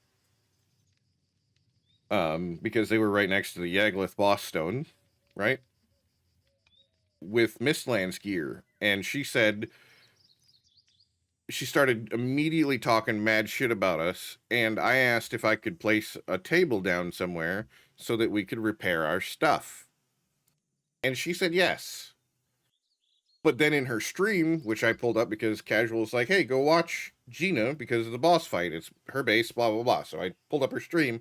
because they were right next to the Yagluth boss stone, right? With Mistlands gear. And she said she started immediately talking mad shit about us, and I asked if I could place a table down somewhere so that we could repair our stuff. And she said yes. But then in her stream, which I pulled up because Casual was like, hey, go watch Gina because of the boss fight. It's her base, blah, blah, blah. So I pulled up her stream.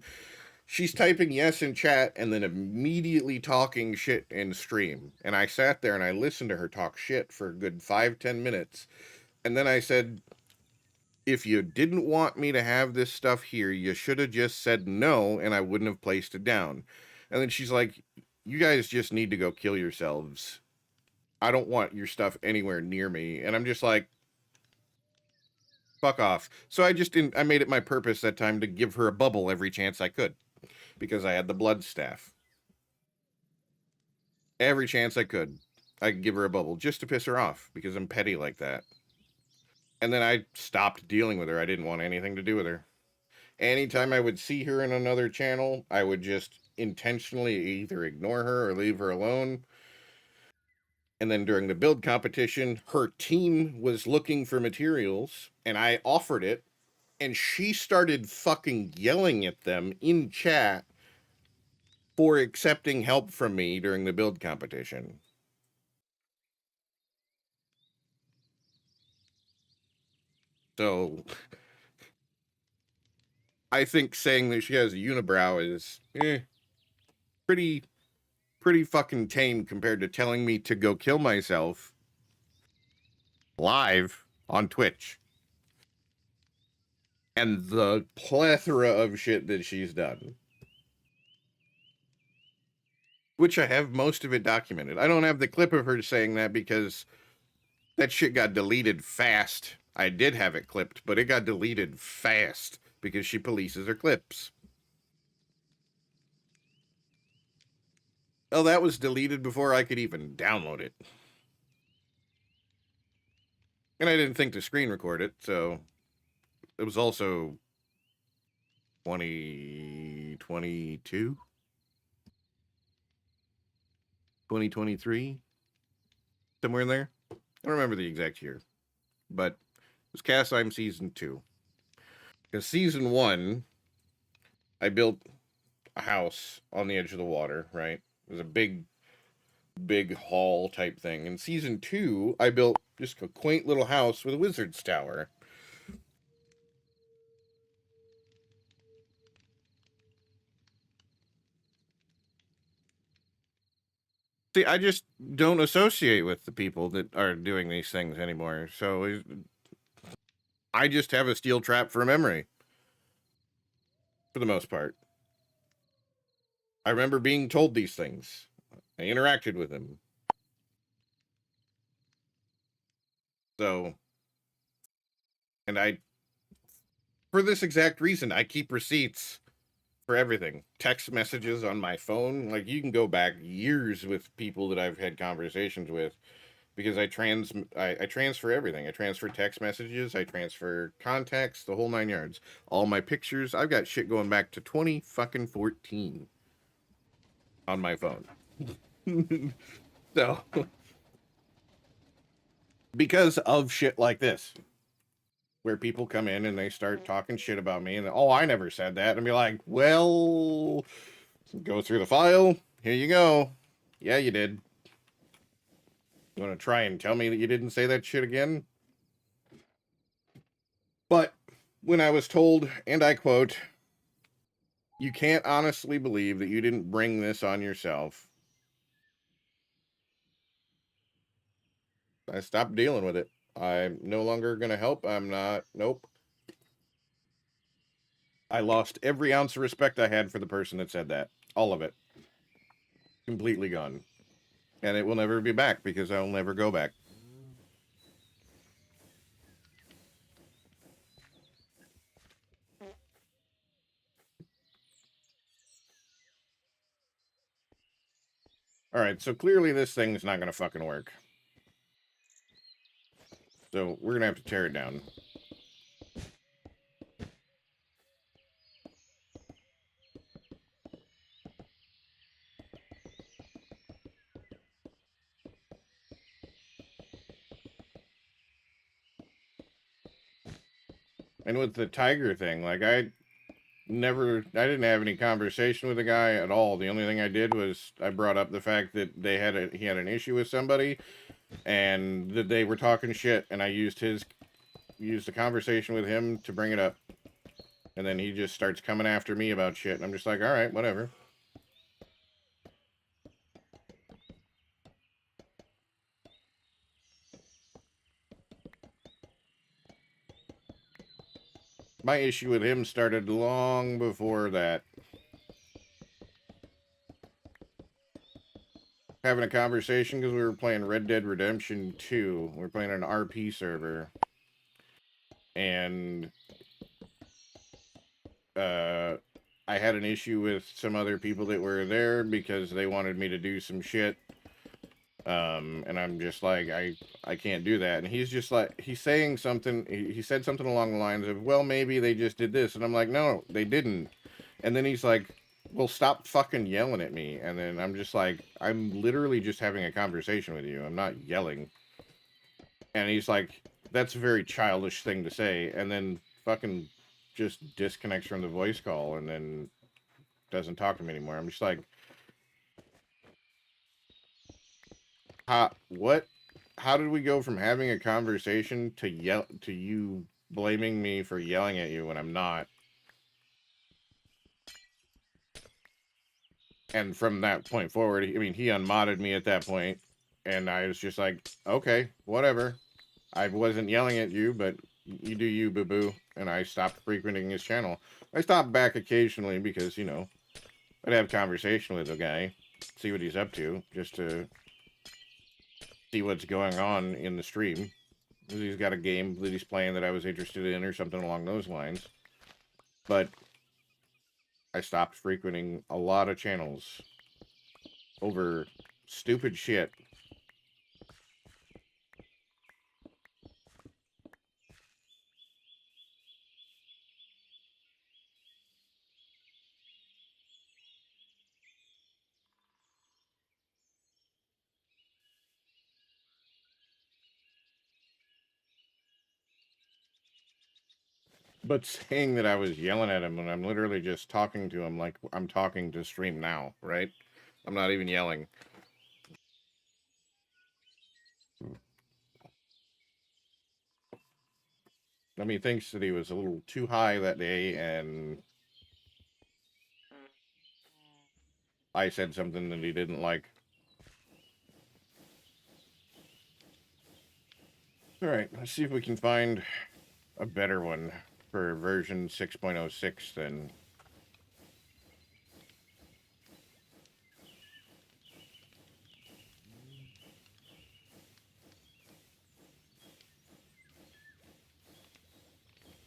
She's typing yes in chat and then immediately talking shit in stream. And I sat there and I listened to her talk shit for a good 5-10 minutes. And then I said, if you didn't want me to have this stuff here, you should have just said no and I wouldn't have placed it down. And then she's like, you guys just need to go kill yourselves. I don't want your stuff anywhere near me. And I'm just like, fuck off. So I made it my purpose that time to give her a bubble every chance I could, because I had the blood staff. Every chance I could give her a bubble just to piss her off, because I'm petty like that. And then I stopped dealing with her. I didn't want anything to do with her. Anytime I would see her in another channel, I would just intentionally either ignore her or leave her alone. And then during the build competition, her team was looking for materials, and I offered it, and she started fucking yelling at them in chat for accepting help from me during the build competition. So I think saying that she has a unibrow is pretty fucking tame compared to telling me to go kill myself live on Twitch. And the plethora of shit that she's done. Which I have most of it documented. I don't have the clip of her saying that because that shit got deleted fast. I did have it clipped, but it got deleted fast because she polices her clips. Oh, that was deleted before I could even download it. And I didn't think to screen record it, so it was also 2022? 2023? Somewhere in there? I don't remember the exact year. But it was Kassheim Season 2. Because Season 1, I built a house on the edge of the water, right? It was a big hall type thing. In Season 2, I built just a quaint little house with a wizard's tower. See, I just don't associate with the people that are doing these things anymore. So I just have a steel trap for memory. For the most part. I remember being told these things. I interacted with them. So, and for this exact reason, I keep receipts for everything. Text messages on my phone. Like, you can go back years with people that I've had conversations with because I transfer everything. I transfer text messages, I transfer contacts, the whole 9 yards. All my pictures. I've got shit going back to 2014 on my phone. So, because of shit like this, where people come in and they start talking shit about me and, oh, I never said that. And be like, well, go through the file. Here you go. Yeah, you did. You want to try and tell me that you didn't say that shit again? But when I was told, and I quote, you can't honestly believe that you didn't bring this on yourself, I stopped dealing with it. I'm no longer going to help. I'm not. Nope. I lost every ounce of respect I had for the person that said that. All of it. Completely gone. And it will never be back because I'll never go back. Alright, so clearly this thing's not going to fucking work. So we're going to have to tear it down. And with the tiger thing, like, I didn't have any conversation with the guy at all. The only thing I did was I brought up the fact that he had an issue with somebody and that they were talking shit, and I used the conversation with him to bring it up. And then he just starts coming after me about shit, and I'm just like, all right, whatever. My issue with him started long before that. Having a conversation because we were playing Red Dead Redemption 2. We were playing an RP server. And I had an issue with some other people that were there because they wanted me to do some shit. And I'm just like, I can't do that. And he's just like, he's saying something, he said something along the lines of, well, maybe they just did this. And I'm like, no, they didn't. And then he's like, well, stop fucking yelling at me. And then I'm just like, I'm literally just having a conversation with you. I'm not yelling. And he's like, that's a very childish thing to say. And then fucking just disconnects from the voice call and then doesn't talk to me anymore. I'm just like, what? How did we go from having a conversation to you blaming me for yelling at you when I'm not? And from that point forward, I mean, he unmodded me at that point, and I was just like, okay, whatever. I wasn't yelling at you, but you do you, boo-boo. And I stopped frequenting his channel. I stopped back occasionally because, you know, I'd have conversation with the guy, see what he's up to, just to see what's going on in the stream. He's got a game that he's playing that I was interested in or something along those lines. But I stopped frequenting a lot of channels over stupid shit. But saying that I was yelling at him when I'm literally just talking to him like I'm talking to stream now, right? I'm not even yelling. I mean, he thinks that he was a little too high that day, and I said something that he didn't like. All right, let's see if we can find a better one for version 6.06 then.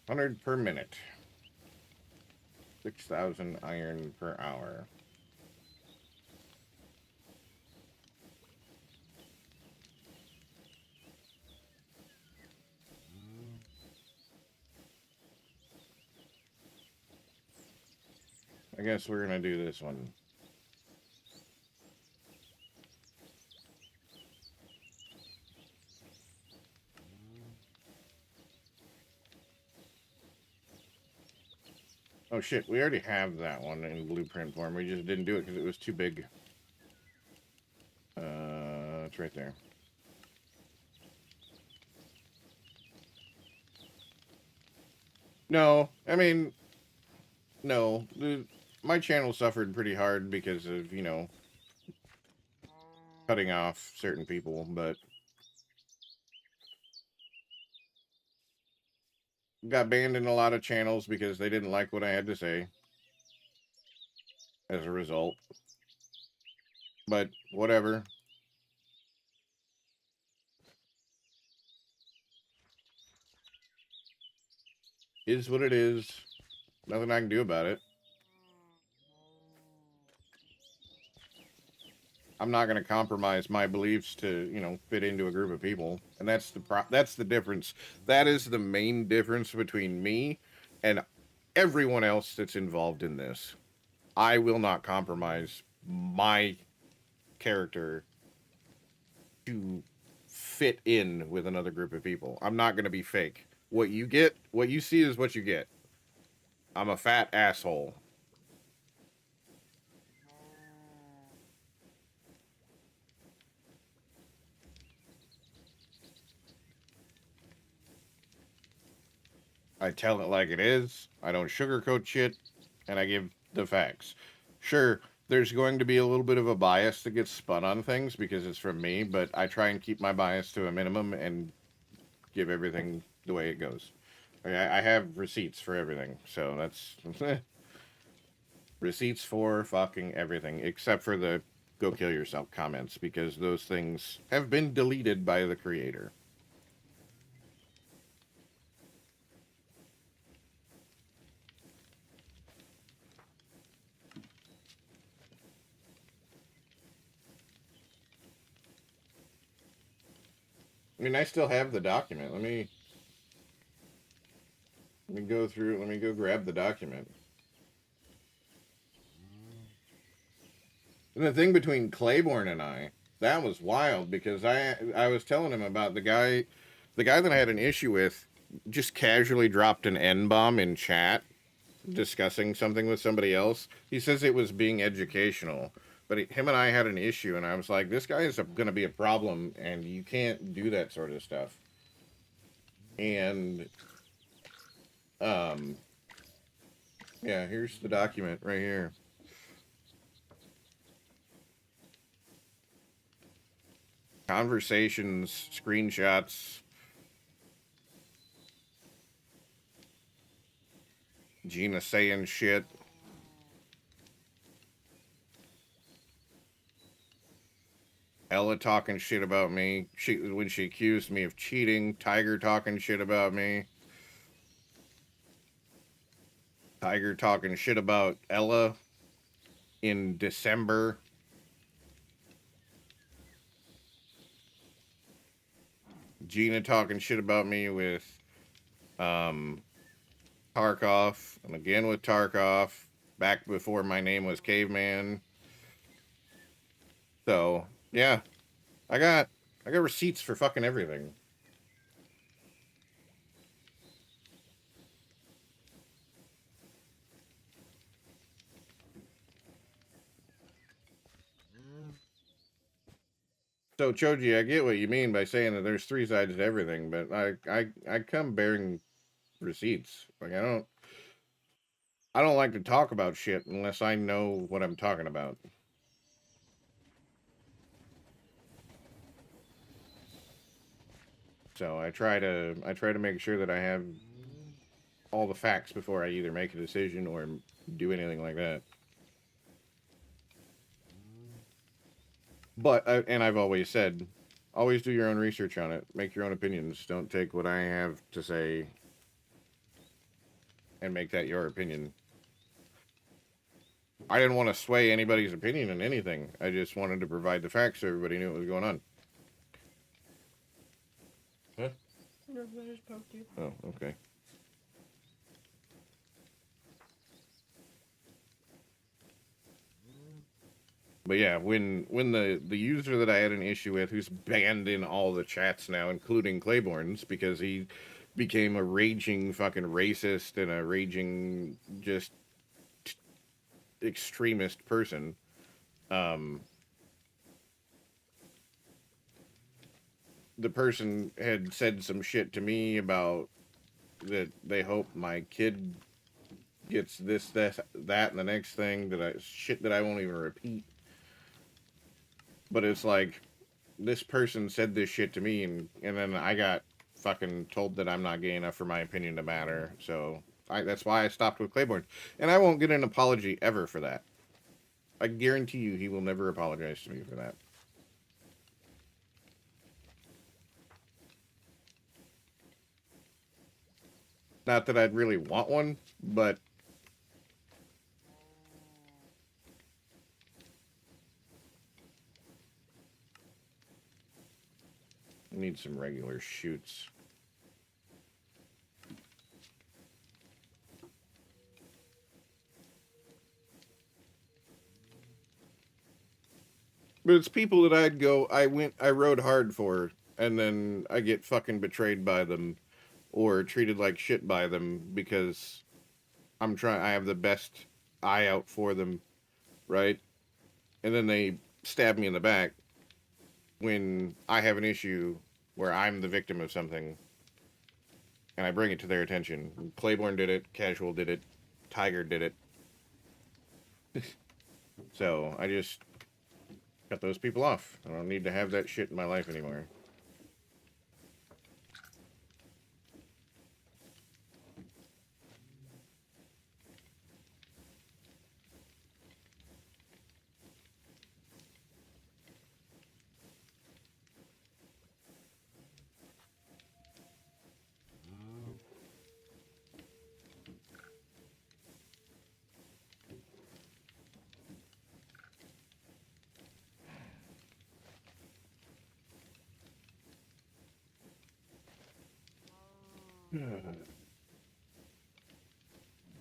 $100 per minute. 6,000 iron per hour. I guess we're gonna do this one. Oh shit, we already have that one in blueprint form. We just didn't do it because it was too big. It's right there. No, I mean, no. My channel suffered pretty hard because of, you know, cutting off certain people, but got banned in a lot of channels because they didn't like what I had to say as a result. But whatever. Is what it is. Nothing I can do about it. I'm not going to compromise my beliefs to, you know, fit into a group of people, and that's the difference. That is the main difference between me and everyone else that's involved in this. I will not compromise my character to fit in with another group of people. I'm not going to be fake. What you see is what you get. I'm a fat asshole. I tell it like it is. I don't sugarcoat shit, and I give the facts. Sure, there's going to be a little bit of a bias that gets spun on things because it's from me, but I try and keep my bias to a minimum and give everything the way it goes. I have receipts for everything, so that's receipts for fucking everything, except for the go kill yourself comments, because those things have been deleted by the creator. I mean, I still have the document. Let me go through. Let me go grab the document. And the thing between Claiborne and I, that was wild because I was telling him about the guy that I had an issue with, just casually dropped an N-bomb in chat discussing something with somebody else. He says it was being educational, but him and I had an issue, and I was like, this guy is going to be a problem, and you can't do that sort of stuff. And yeah, here's the document right here. Conversations, screenshots. Gina saying shit. Ella talking shit about me. When she accused me of cheating. Tiger talking shit about me. Tiger talking shit about Ella in December. Gina talking shit about me with Tarkov, and again with Tarkov, back before my name was Caveman. So yeah, I got receipts for fucking everything. So Choji, I get what you mean by saying that there's three sides to everything, but I come bearing receipts. Like I don't like to talk about shit unless I know what I'm talking about. So I try to make sure that I have all the facts before I either make a decision or do anything like that. But and I've always said, always do your own research on it. Make your own opinions. Don't take what I have to say and make that your opinion. I didn't want to sway anybody's opinion in anything. I just wanted to provide the facts so everybody knew what was going on. Huh? No, I just poked you. Oh, okay. But yeah, when the user that I had an issue with, who's banned in all the chats now, including Claiborne's, because he became a raging fucking racist and a raging just extremist person. The person had said some shit to me about that they hope my kid gets this, that, and the next thing shit that I won't even repeat. But it's like, this person said this shit to me, and then I got fucking told that I'm not gay enough for my opinion to matter. So that's why I stopped with Claiborne, and I won't get an apology ever for that. I guarantee you, he will never apologize to me for that. Not that I'd really want one, but I need some regular shoots. But it's people that I rode hard for, and then I get fucking betrayed by them, or treated like shit by them because I have the best eye out for them, right? And then they stab me in the back when I have an issue where I'm the victim of something, and I bring it to their attention. Claiborne did it, Casual did it, Tiger did it. So I just cut those people off. I don't need to have that shit in my life anymore.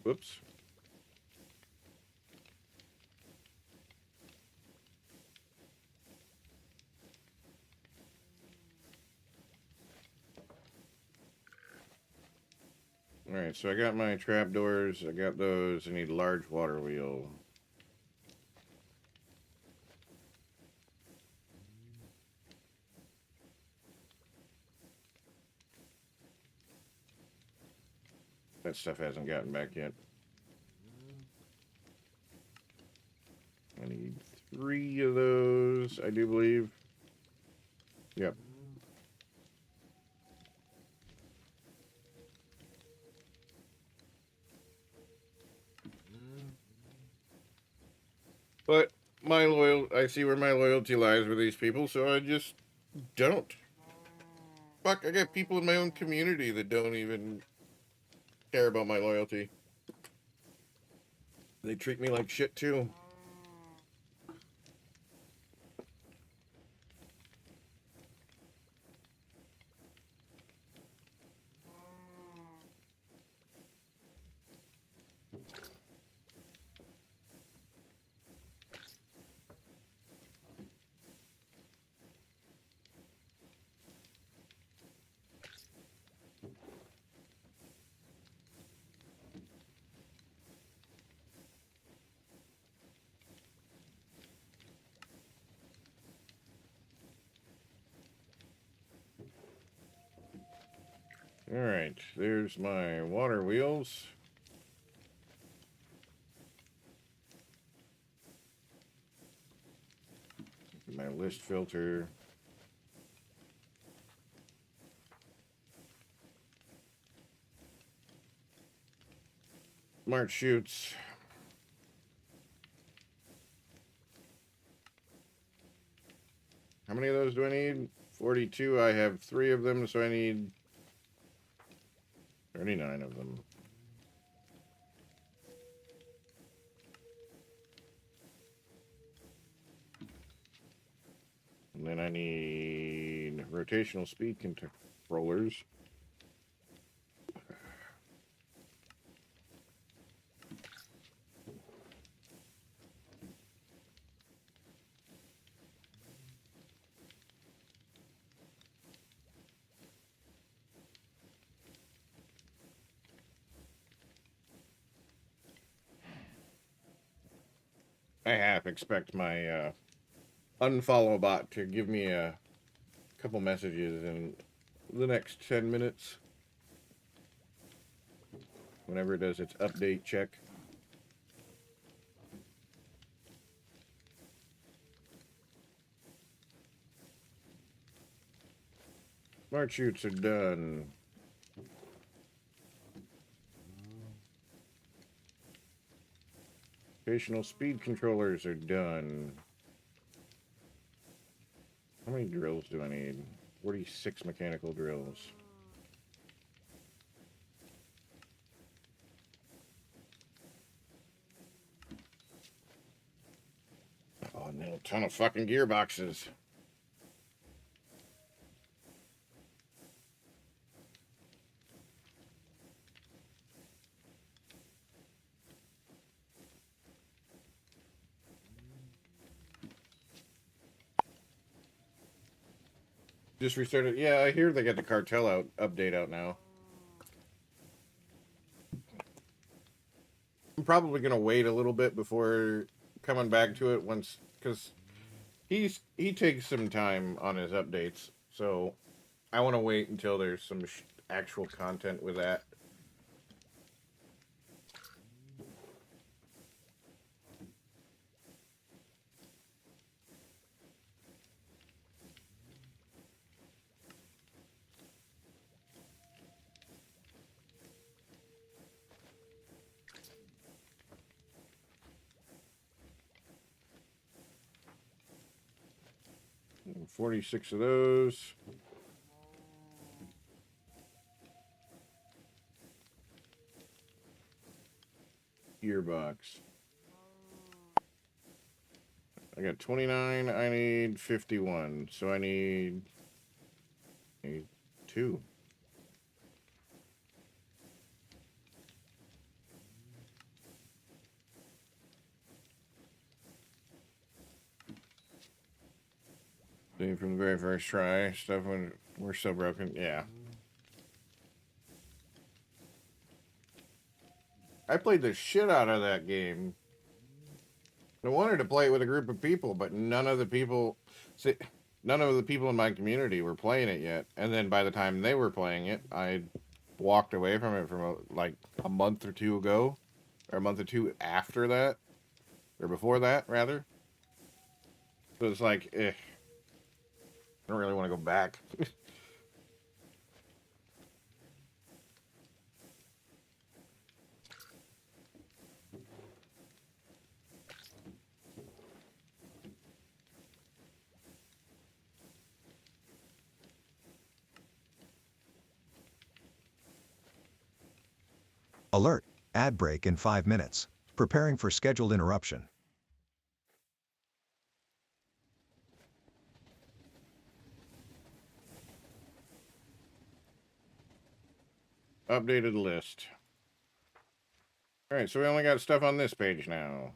Whoops. Alright, so I got my trapdoors, I got those, I need a large water wheel. That stuff hasn't gotten back yet. I need 3 of those, I do believe. Yep. But I see where my loyalty lies with these people, so I just don't. Fuck, I got people in my own community that don't even care about my loyalty. They treat me like shit too. Alright, there's my water wheels. My list filter. Smart chutes. How many of those do I need? 42. I have 3 of them, so I need 39 of them. And then I need rotational speed controllers. I half expect my unfollow bot to give me a couple messages in the next 10 minutes. Whenever it does its update check. Smart chutes are done. Rotational speed controllers are done. How many drills do I need? 46 mechanical drills. Oh, and then a ton of fucking gearboxes. Just restarted. Yeah, I hear they got the cartel update out now. I'm probably gonna wait a little bit before coming back to it once, because he takes some time on his updates, so I want to wait until there's some actual content with that. And 46 of those. Gearbox. I got 29. I need 51. So I need 2. Same from the very first try. Stuff when we're so broken. Yeah. I played the shit out of that game. I wanted to play it with a group of people, but none of the people in my community were playing it yet. And then by the time they were playing it, I walked away from it from like a month or 2 ago, or a month or 2 after that, or before that rather. So it's like, I don't really want to go back. Alert. Ad break in 5 minutes. Preparing for scheduled interruption. Updated list. All right, so we only got stuff on this page now.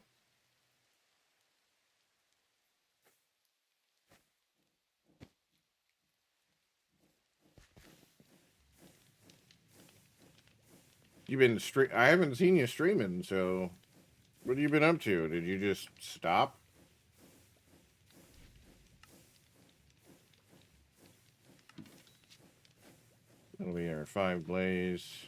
You've been I haven't seen you streaming, so what have you been up to? Did you just stop? That'll be our 5 blaze.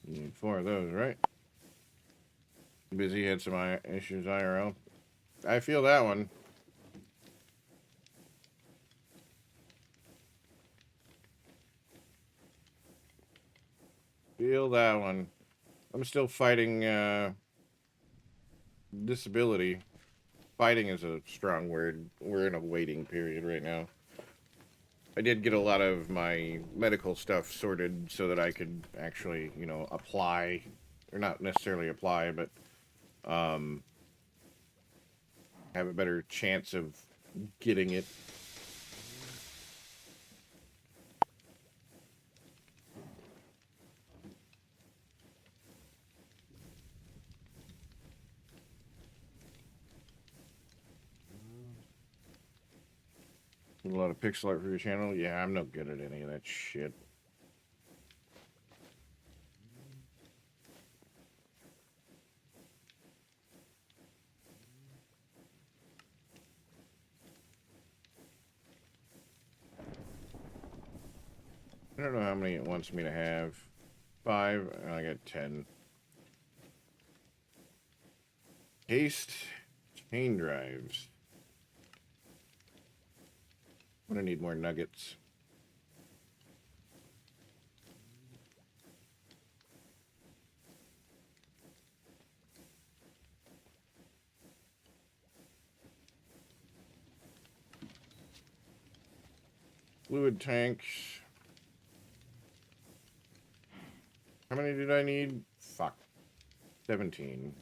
You need 4 of those, right? Busy had some issues IRL. I feel that one. feel that one. I'm still fighting disability. Fighting is a strong word. We're in a waiting period right now. I did get a lot of my medical stuff sorted so that I could actually, you know, apply, or not necessarily apply, but have a better chance of getting it. A lot of pixel art for your channel? Yeah, I'm no good at any of that shit. I don't know how many it wants me to have. 5, and I got 10. Haste chain drives. I'm gonna need more nuggets. Fluid tanks. How many did I need? Fuck. 17.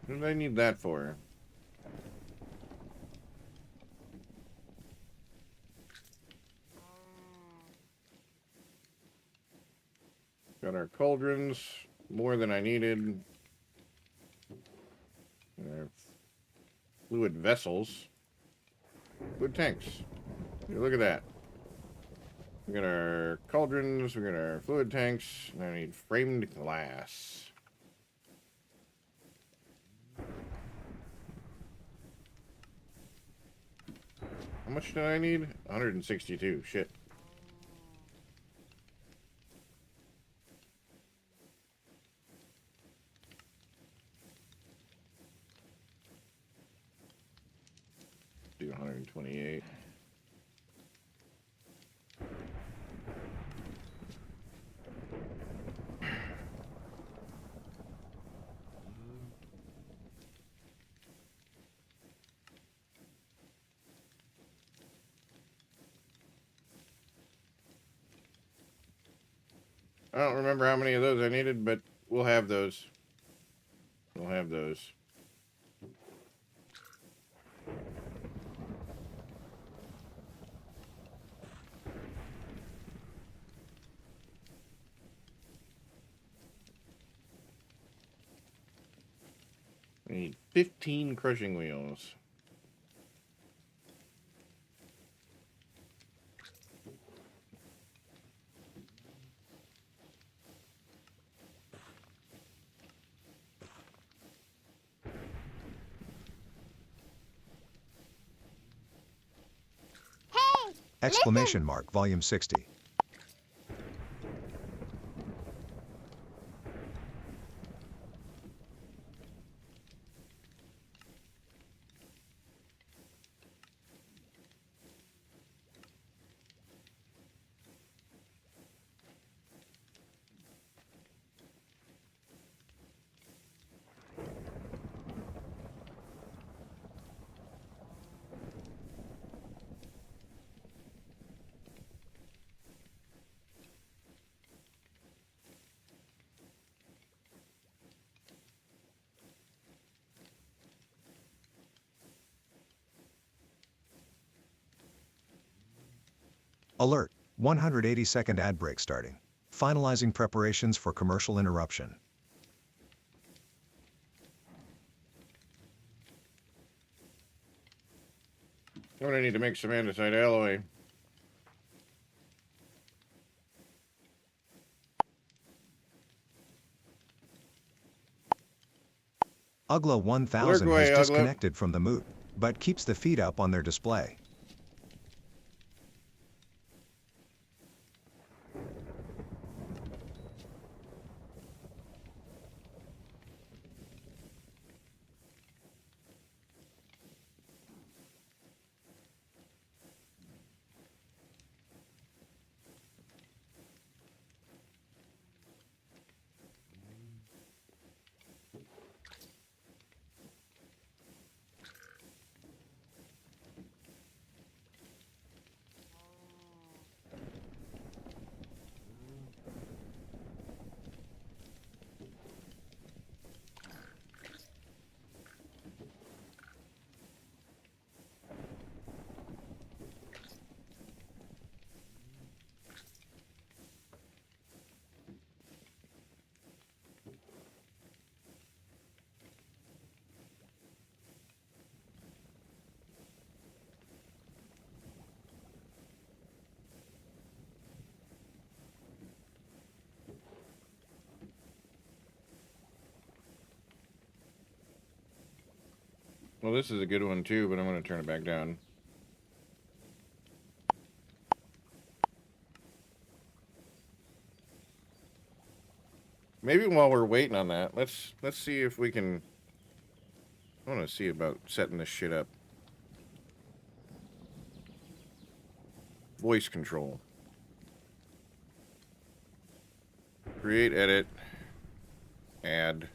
What did I need that for? Got our cauldrons, more than I needed. Our fluid vessels. Fluid tanks. Look at that. We got our cauldrons, we got our fluid tanks, and I need framed glass. How much did I need? 162. Shit. Do 128. I don't remember how many of those I needed, but we'll have those. We'll have those. I need 15 crushing wheels. Hey! Exclamation mark, volume 60. Alert, 180-second ad break starting. Finalizing preparations for commercial interruption. I'm gonna need to make some andesite alloy. Ugla Lurk 1000 away, has Ugla. disconnected from the moot, but keeps the feed up on their display. Well, this is a good one too, but I'm gonna turn it back down. Maybe while we're waiting on that, let's see if we can. I want to see about setting this shit up. Voice control. Create, edit, add.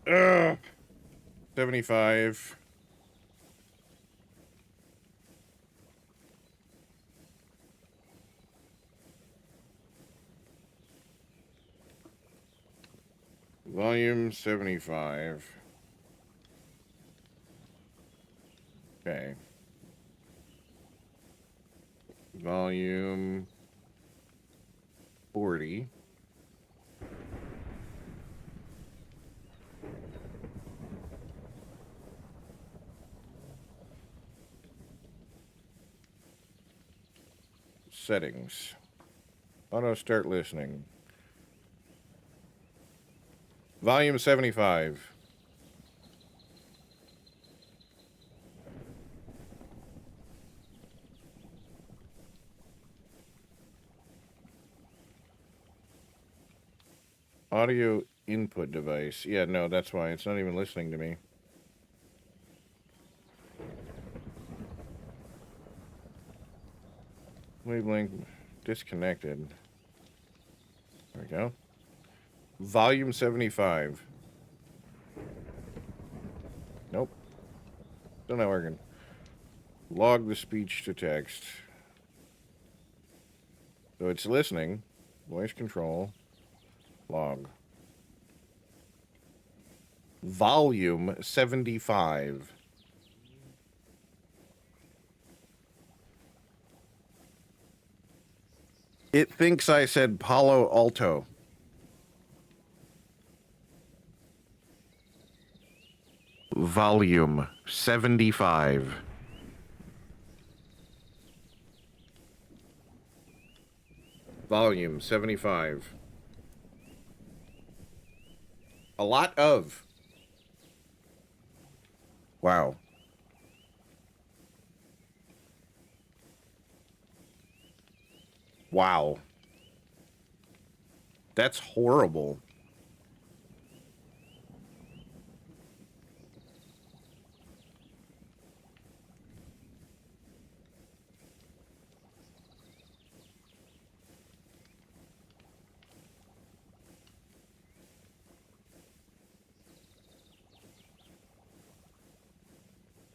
Ugh. 75. Volume 75. Okay. Volume 40. Settings. Auto start listening. Volume 75. Audio input device. Yeah, no, that's why. It's not even listening to me. Wavelength disconnected. There we go. Volume 75. Nope. Still not working. Log the speech to text. So it's listening. Voice control. Log. Volume 75. It thinks I said Palo Alto. Volume 75. Volume 75. A lot of. Wow. Wow. That's horrible.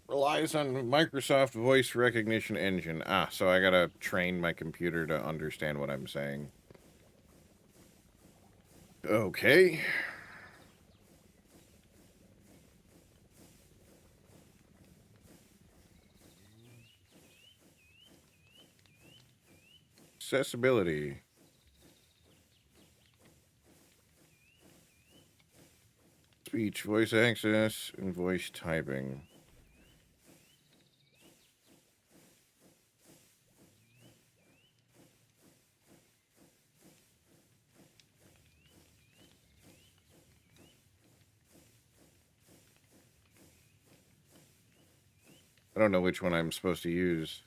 Relies on Microsoft voice recognition engine. Ah, so I gotta train my computer to understand what I'm saying. Okay. Accessibility. Speech, voice access, and voice typing. I don't know which one I'm supposed to use.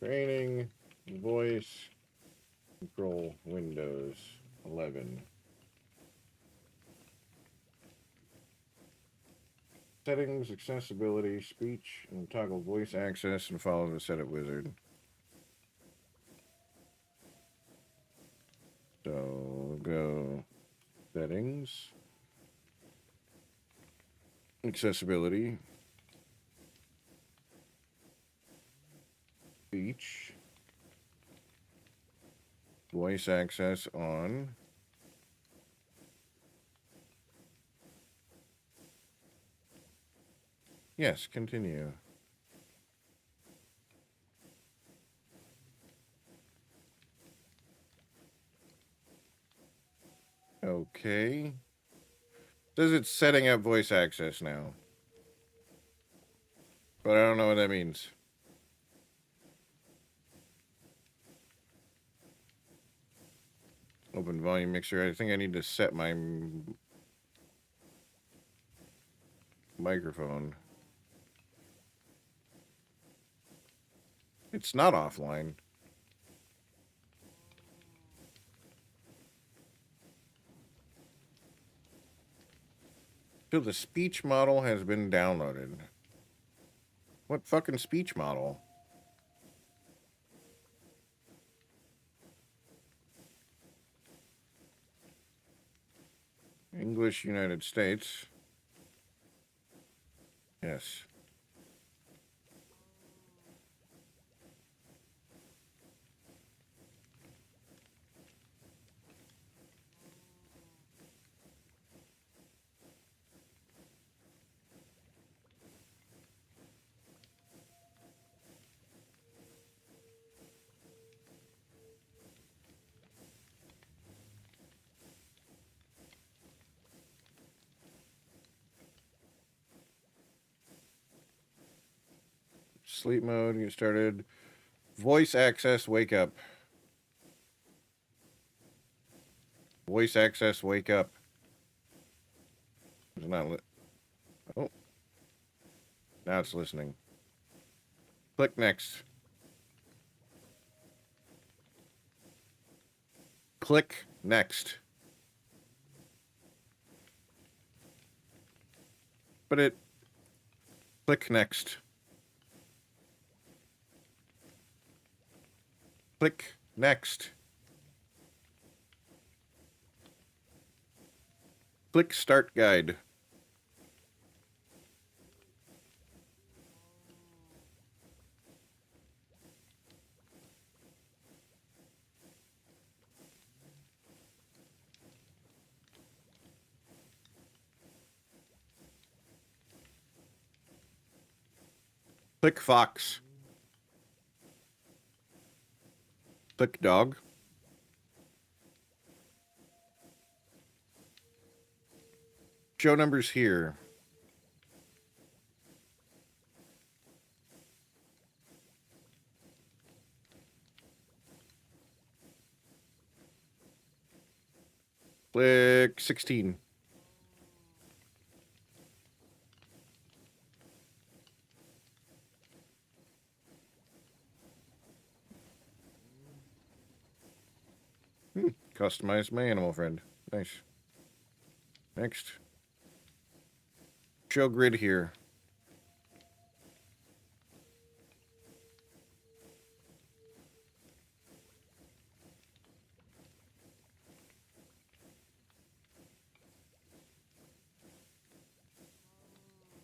Training, voice, control, Windows 11. Settings, accessibility, speech, and toggle voice access and follow the setup wizard. So go settings, accessibility, speech, voice access on. Yes, continue. Okay. Says it's setting up voice access now. But I don't know what that means. Open volume mixer. I think I need to set my microphone. It's not offline. So the speech model has been downloaded. What fucking speech model? English, United States. Yes. Sleep mode, get started. Voice access, wake up. Voice access, wake up. It's not lit. Oh. Now it's listening. Click next. Click next. But it. Click next. Click next. Click start guide. Click fox. Click dog. Show numbers here. Click 16. Customize my animal friend. Nice. Next. Show grid here.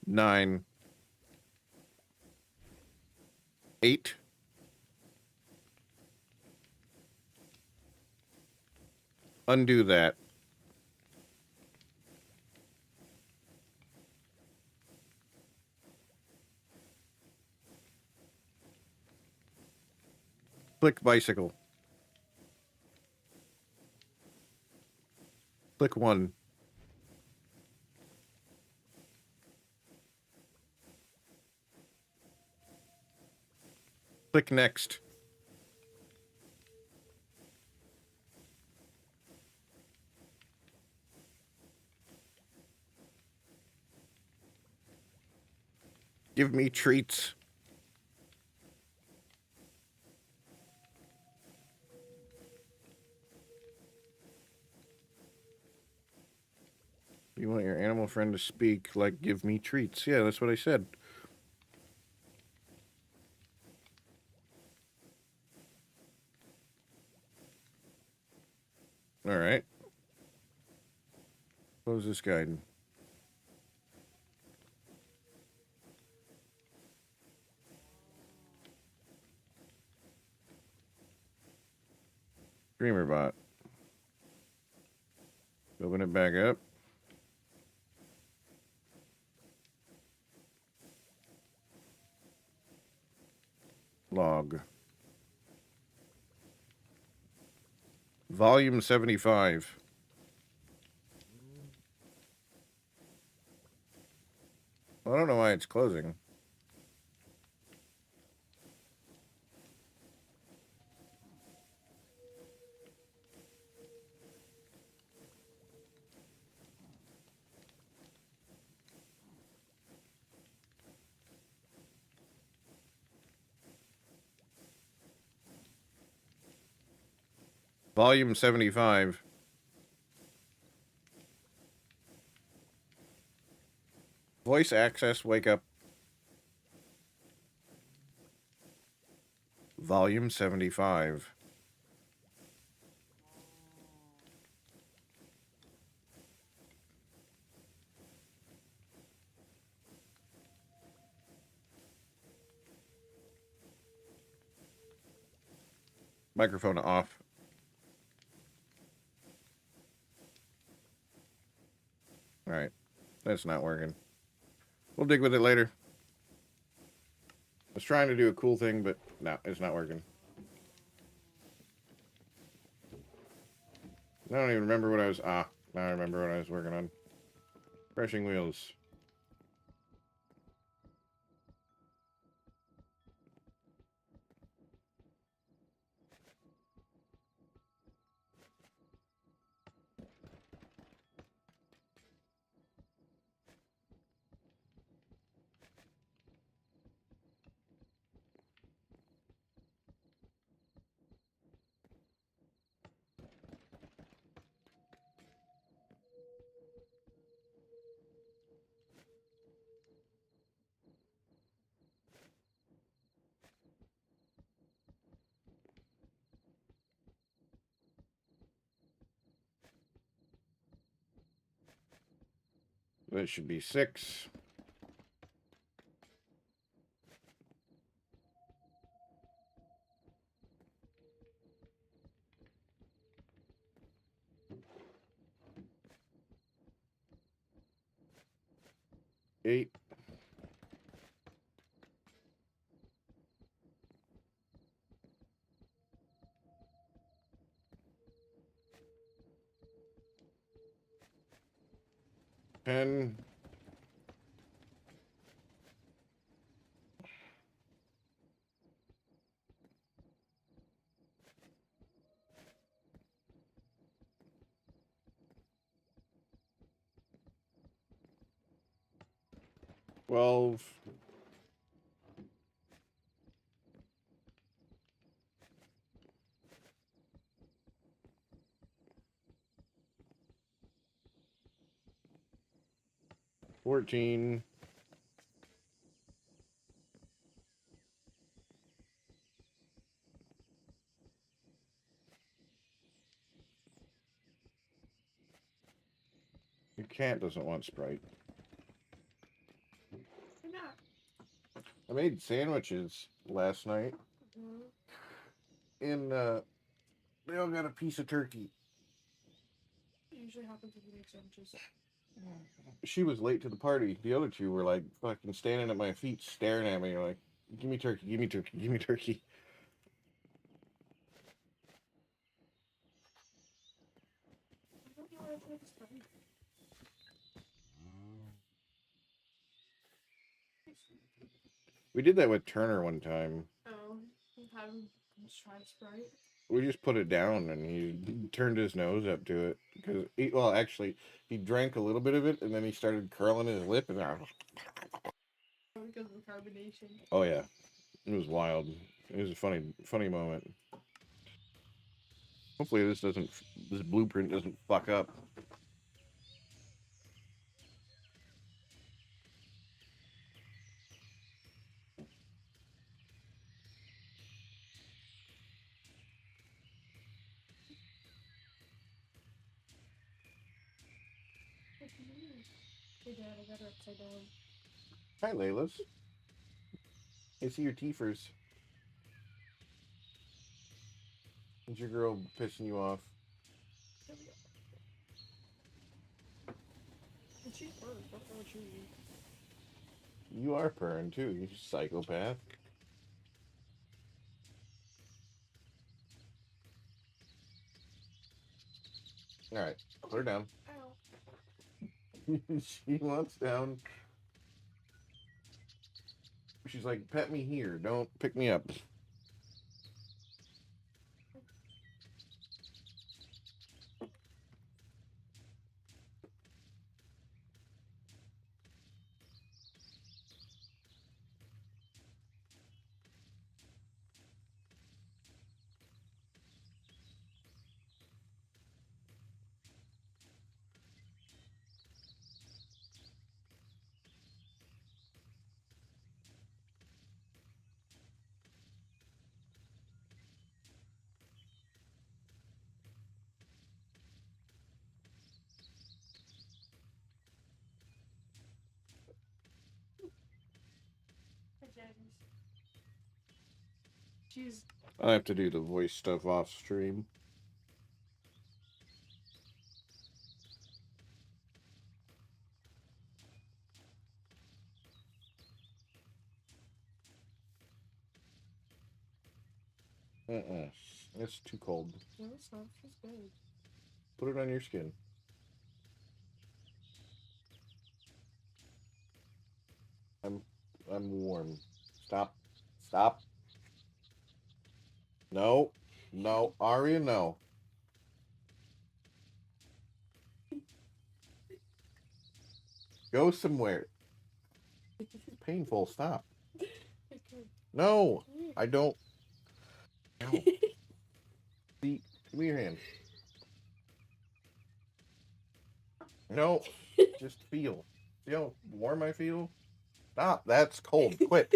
Nine. 8. Undo that. Click bicycle. Click 1. Click next. Give me treats. You want your animal friend to speak like give me treats. Yeah, that's what I said. All right. Close this guide. Dreamerbot. Open it back up. Log. Volume 75. I don't know why it's closing. Volume 75. Voice access, wake up. Volume 75. Microphone off. All right. That's not working. We'll dig with it later. I was trying to do a cool thing, but no, it's not working. I don't even remember what I was... now I remember what I was working on. Crushing wheels. That should be 6. Eight. Ten. 12. $14. Your cat doesn't want Sprite. Why not? I made sandwiches last night, and they all got a piece of turkey. It usually happens when you make sandwiches. She was late to the party. The other two were like fucking standing at my feet, staring at me, like, "Give me turkey, give me turkey, give me turkey." I don't know why I feel this funny. We did that with Turner one time. Oh, have him just try Sprite. We just put it down, and he turned his nose up to it because, well, actually, he drank a little bit of it, and then he started curling his lip, and Because of the carbonation. oh yeah, it was wild. It was a funny moment. Hopefully, this blueprint doesn't fuck up. Hey Dad, I got her upside down. Hi, Layla's. I see your teethers. Is your girl pissing you off? And she purrs, what's wrong with you? You are purring too, you psychopath. Alright, put her down. Ow. She wants down. She's like, pet me here, don't pick me up. Hi Janice. She's I have to do the voice stuff off stream. It's too cold. no, it's not. She's good. Put it on your skin. I'm warm. Stop. Stop. No. No. Aria, no. Go somewhere. Painful. Stop. Okay. No. I don't. Ow. See, give me your hand. No. Just feel. See how warm I feel? Stop. That's cold. Quit.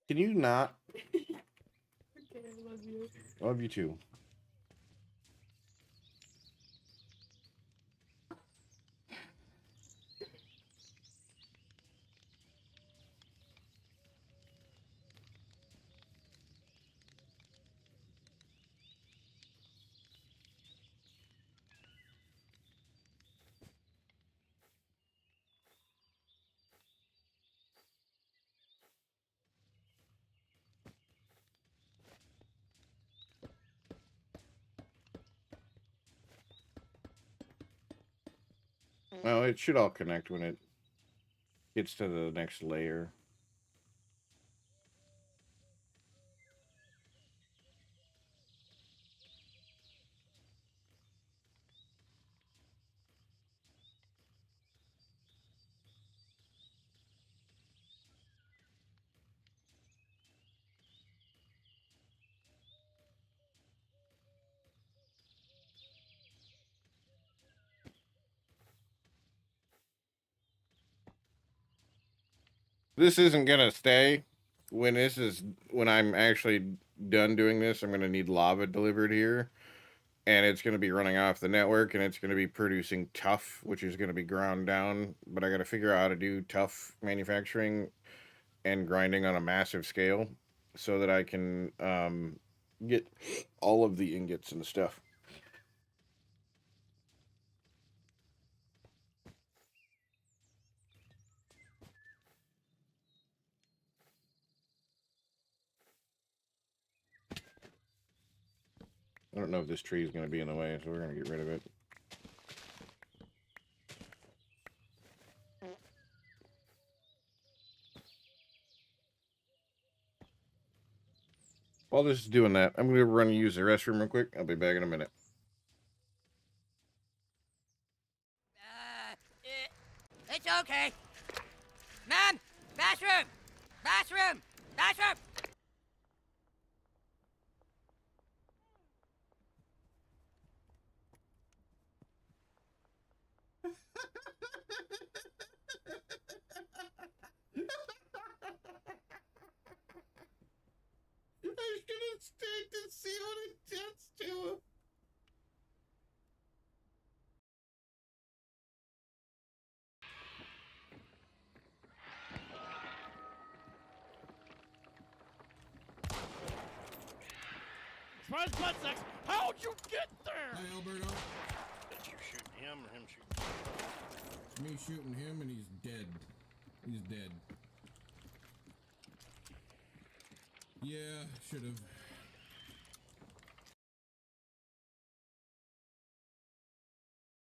Can you not? Okay, I love you. Love you too. Well, it should all connect when it gets to the next layer. This isn't gonna stay. When I'm actually done doing this, I'm gonna need lava delivered here, and it's gonna be running off the network, and it's gonna be producing tough, which is gonna be ground down. But I gotta figure out how to do tough manufacturing and grinding on a massive scale, so that I can get all of the ingots and stuff. I don't know if this tree is going to be in the way, so we're going to get rid of it. While this is doing that, I'm going to run and use the restroom real quick. I'll be back in a minute. It's okay. Ma'am, bathroom! Bathroom! Bathroom! I should have stayed to see what it does to him. Surprise butt sex! How'd you get there? Hi, Alberto. Did you shoot him or him shoot you? Me shooting him and he's dead. He's dead. Yeah, should have.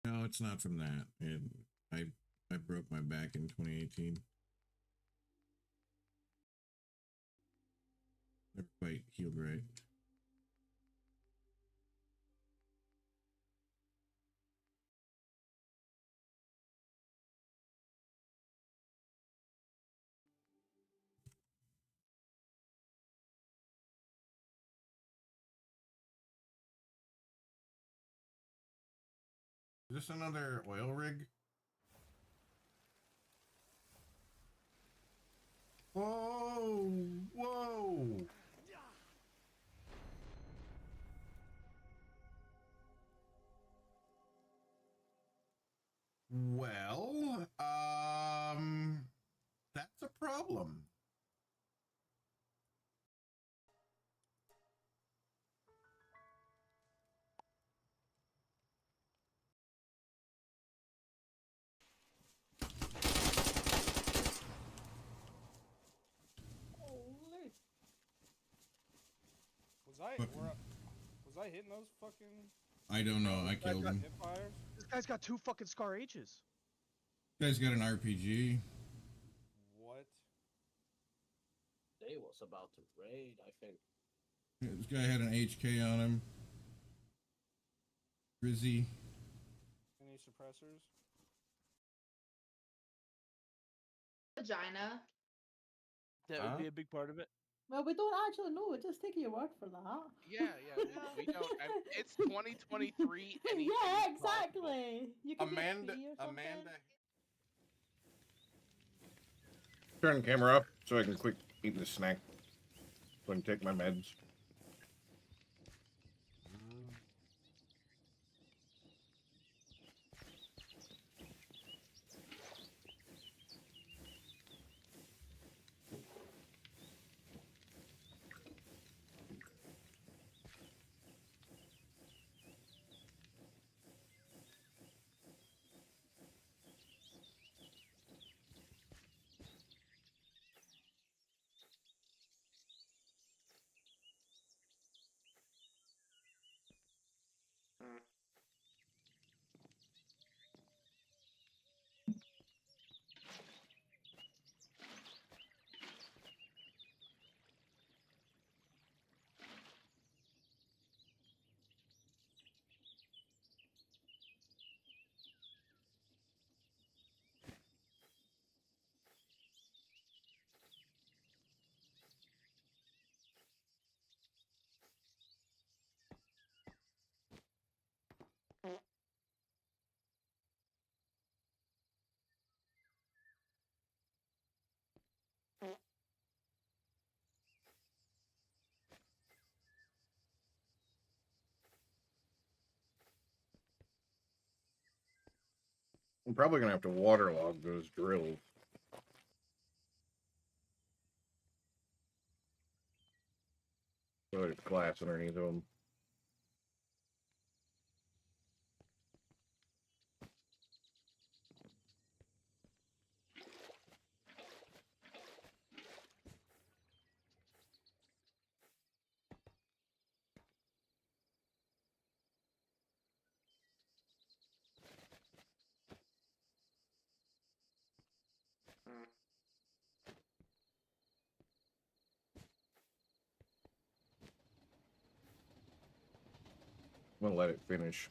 No, it's not from that. I broke my back in 2018. Never quite healed right. Is this another oil rig? Whoa! Whoa! Well, that's a problem. Holy. Was I hitting those fucking I don't know. I killed him. hipfires? This guy's got 2 fucking Scar H's. This guy's got an RPG. What? They was about to raid, I think. This guy had an HK on him. Rizzy. Any suppressors? Vagina. That would be a big part of it. Well, we don't actually know. We're just taking your word for that. Yeah, we don't. It's 2023. Anything Yeah, is possible. exactly. You could Amanda, be a fee or something. Turn the camera off so I can quick eat this snack. So I can take my meds. I'm probably gonna have to waterlog those drills. So there's glass underneath them. I'm gonna let it finish.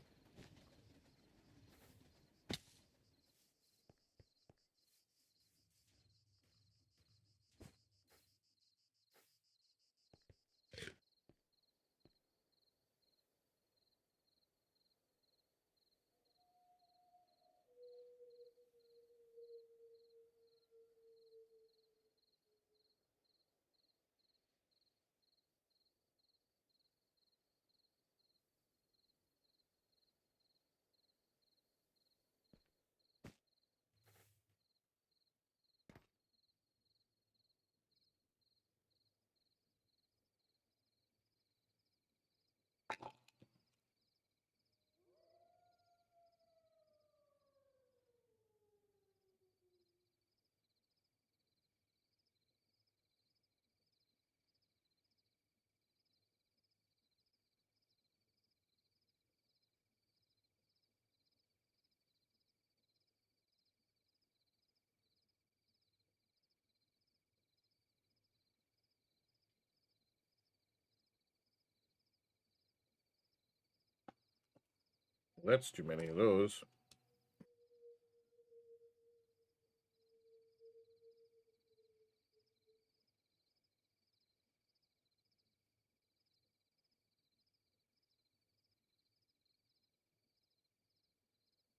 That's too many of those.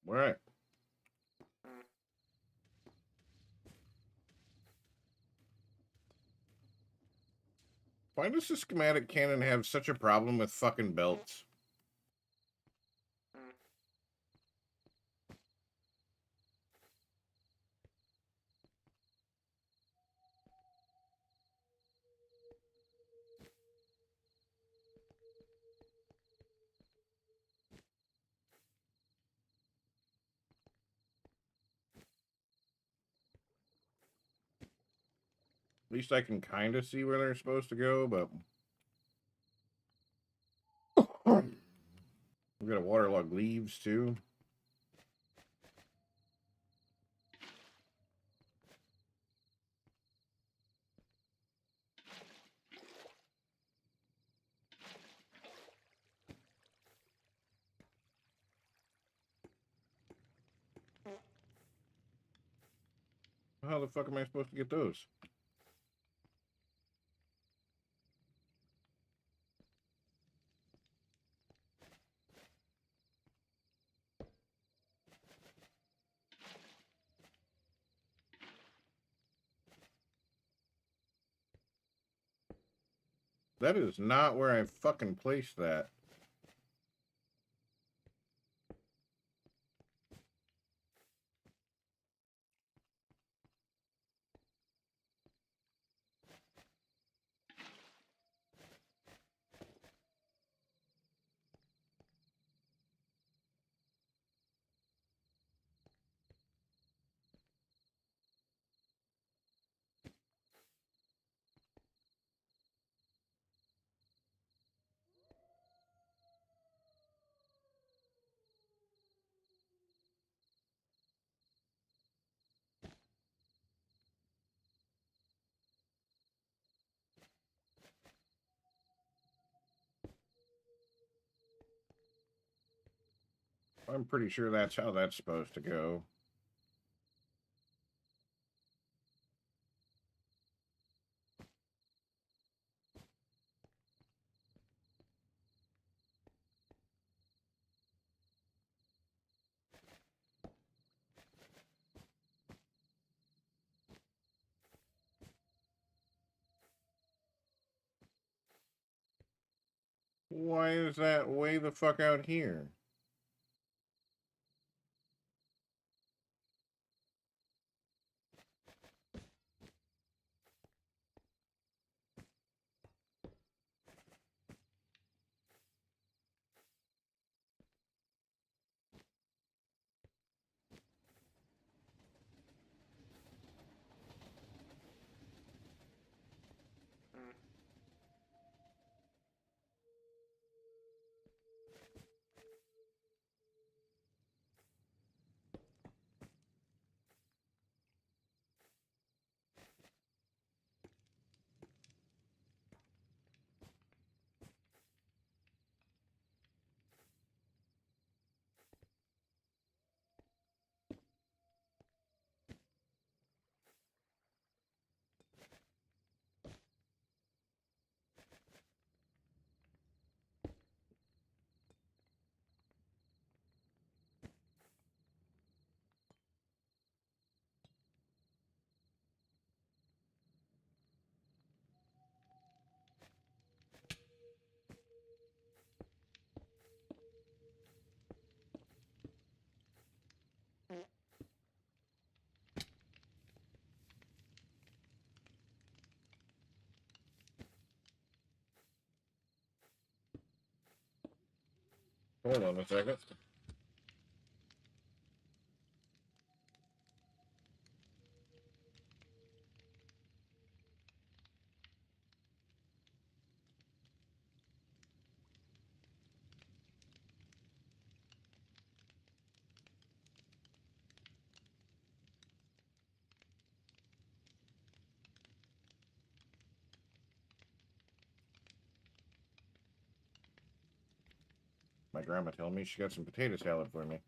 All right. Why does the schematic cannon have such a problem with fucking belts? At least I can kind of see where they're supposed to go, but we gotta waterlog leaves too. How the fuck am I supposed to get those? That is not where I fucking placed that. I'm pretty sure that's how that's supposed to go. Why is that way the fuck out here? Hold on a second. My grandma telling me she got some potato salad for me.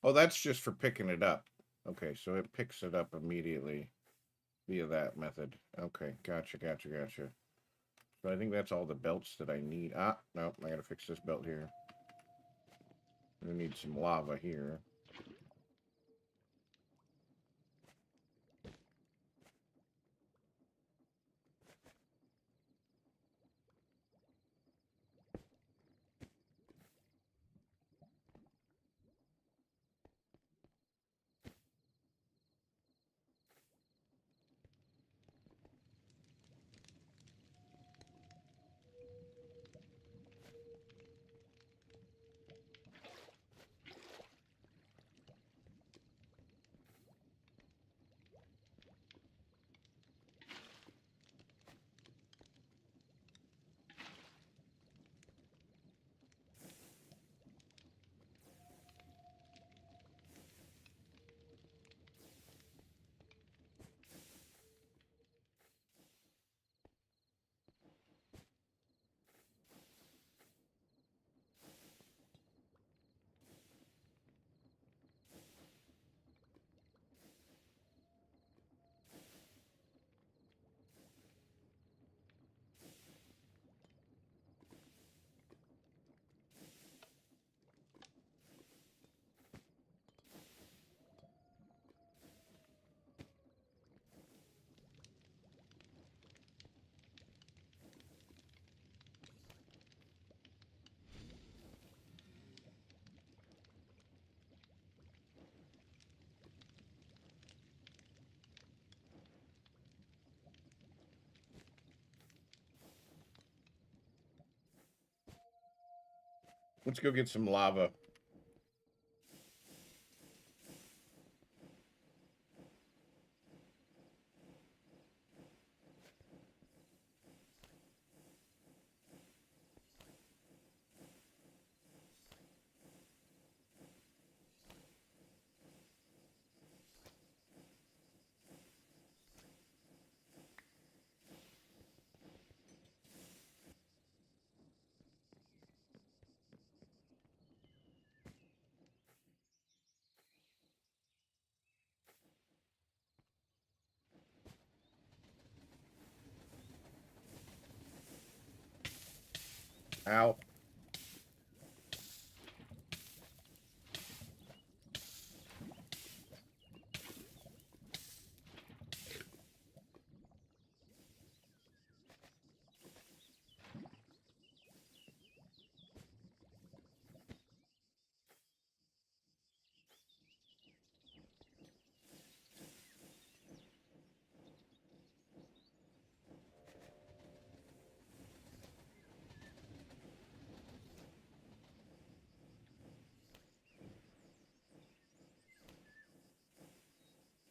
Oh, that's just for picking it up. Okay, so it picks it up immediately via that method. Okay, gotcha. So I think that's all the belts that I need. Ah, no, I gotta fix this belt here. I need some lava here. Let's go get some lava. Ow.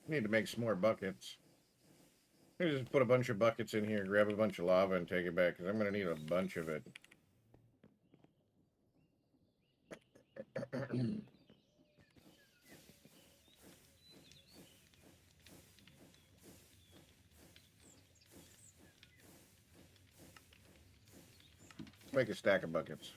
Need to make some more buckets. Let me just put a bunch of buckets in here, grab a bunch of lava, and take it back, because I'm going to need a bunch of it. Make a stack of buckets.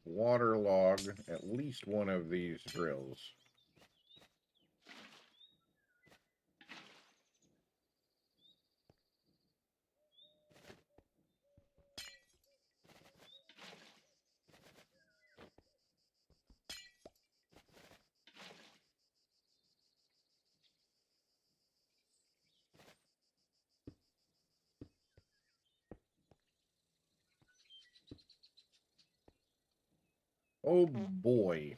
waterlog at least one of these drills. Oh boy.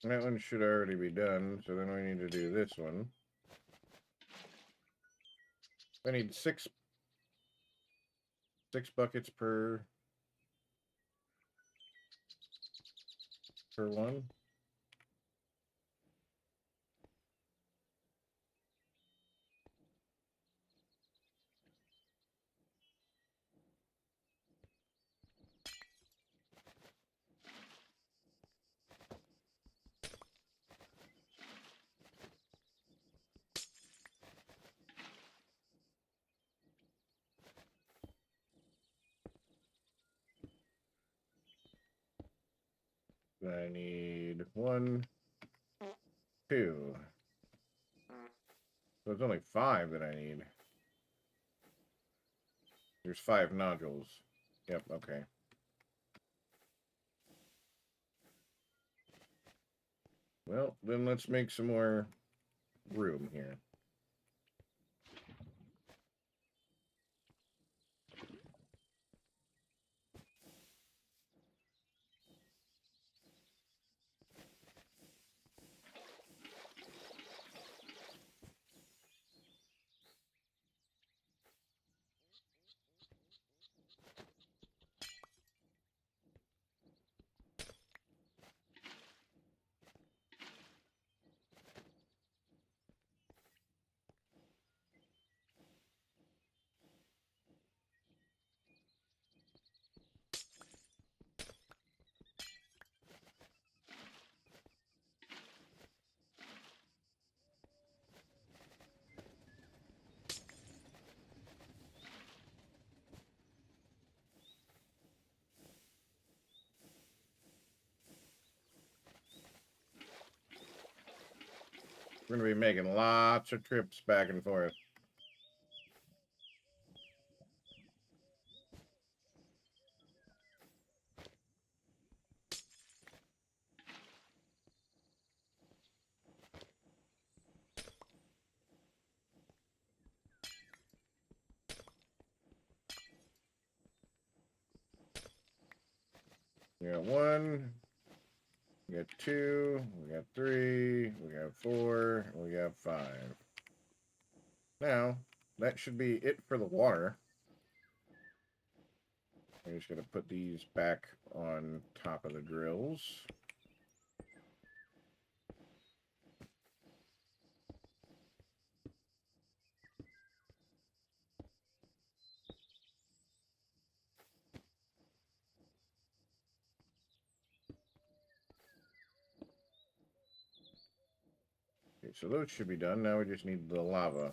That one should already be done, so then we need to do this one. I need six buckets per one. I need 1, 2. So it's only 5 that I need. There's 5 nodules. Yep, okay. Well, then let's make some more room here. We're going to be making lots of trips back and forth. We got 1, we got 2, we got 3, we got 4, we got 5. Now, that should be it for the water. I'm just going to put these back on top of the drills. Okay, so those should be done. Now we just need the lava.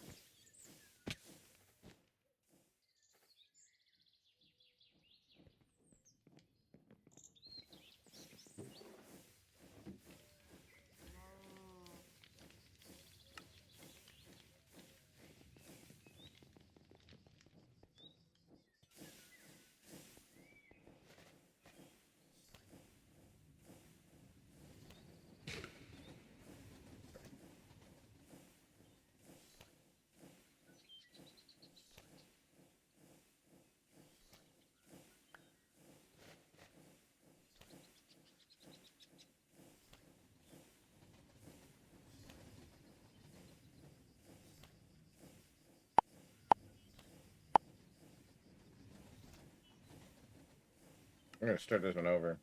I'm going to start this one over.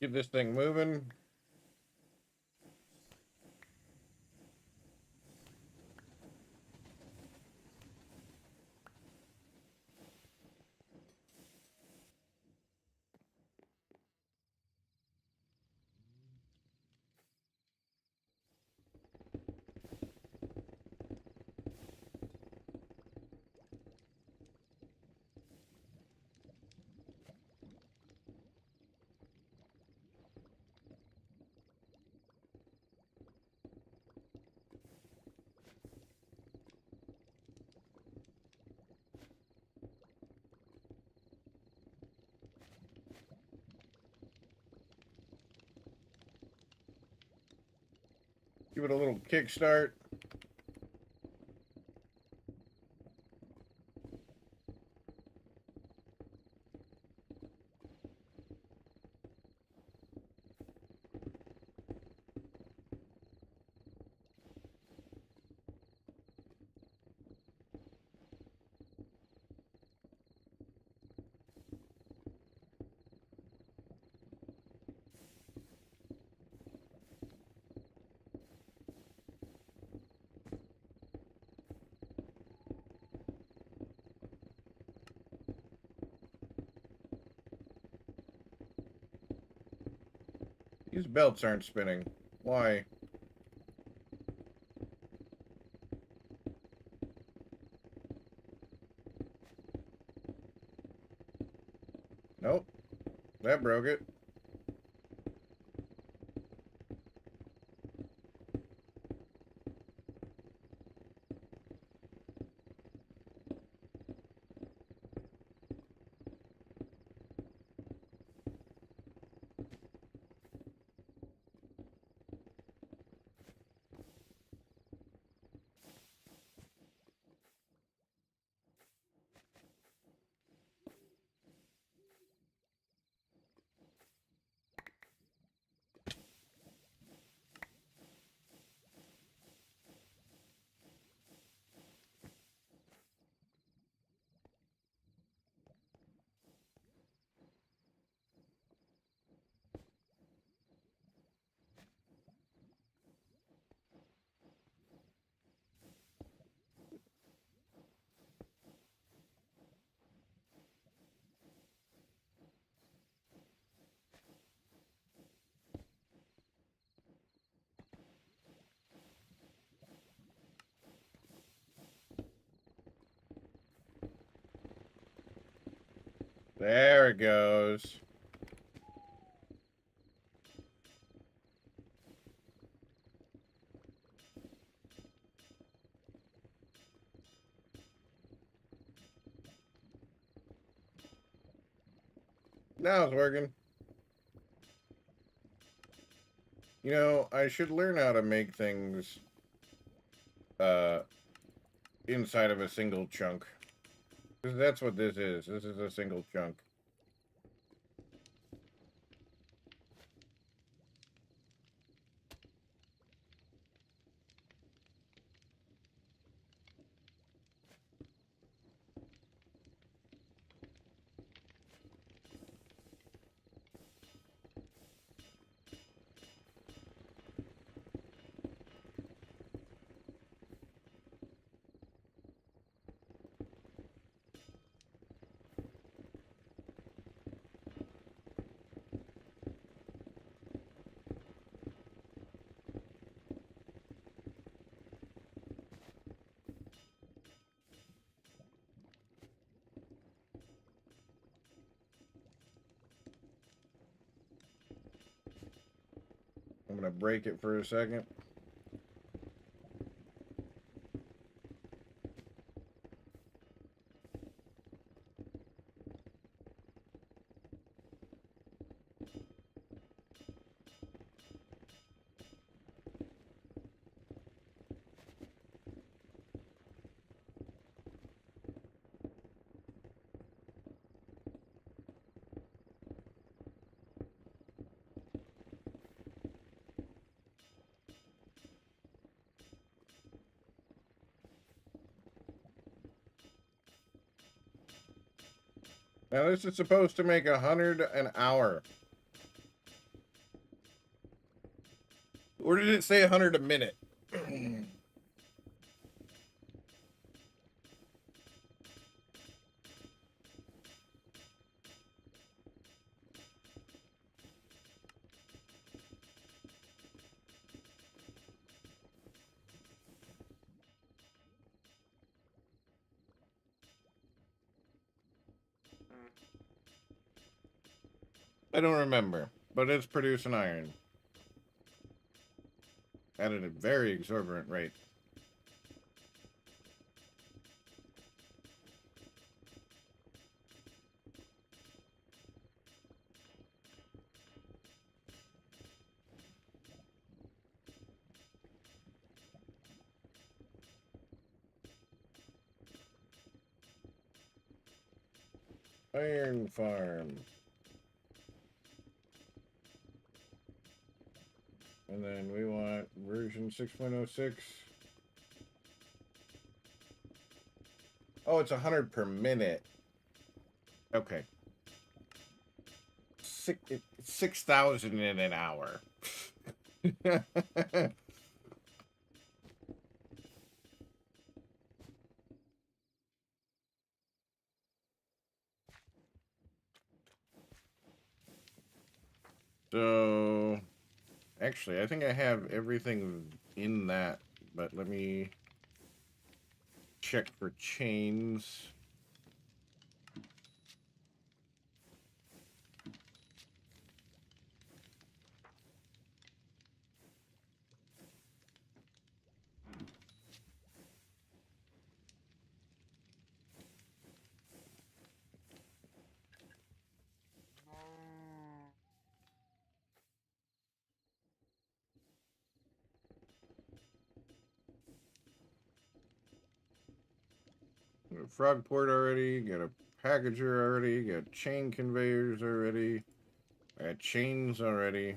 Get this thing moving. Give it a little kickstart. These belts aren't spinning. Why? Nope. That broke it. There it goes. Now it's working. You know, I should learn how to make things inside of a single chunk. Because that's what this is. This is a single chunk. I'm going to break it for a second. Now this is supposed to make 100 an hour. Or did it say 100 a minute? I don't remember, but it's producing iron at a very exorbitant rate. Iron farm. And then we want version 6.06. Oh, it's 100 per minute. Okay. 6,000 in an hour. So, actually, I think I have everything in that, but let me check for chains. Got a frog port already, got a packager already, got chain conveyors already, got chains already.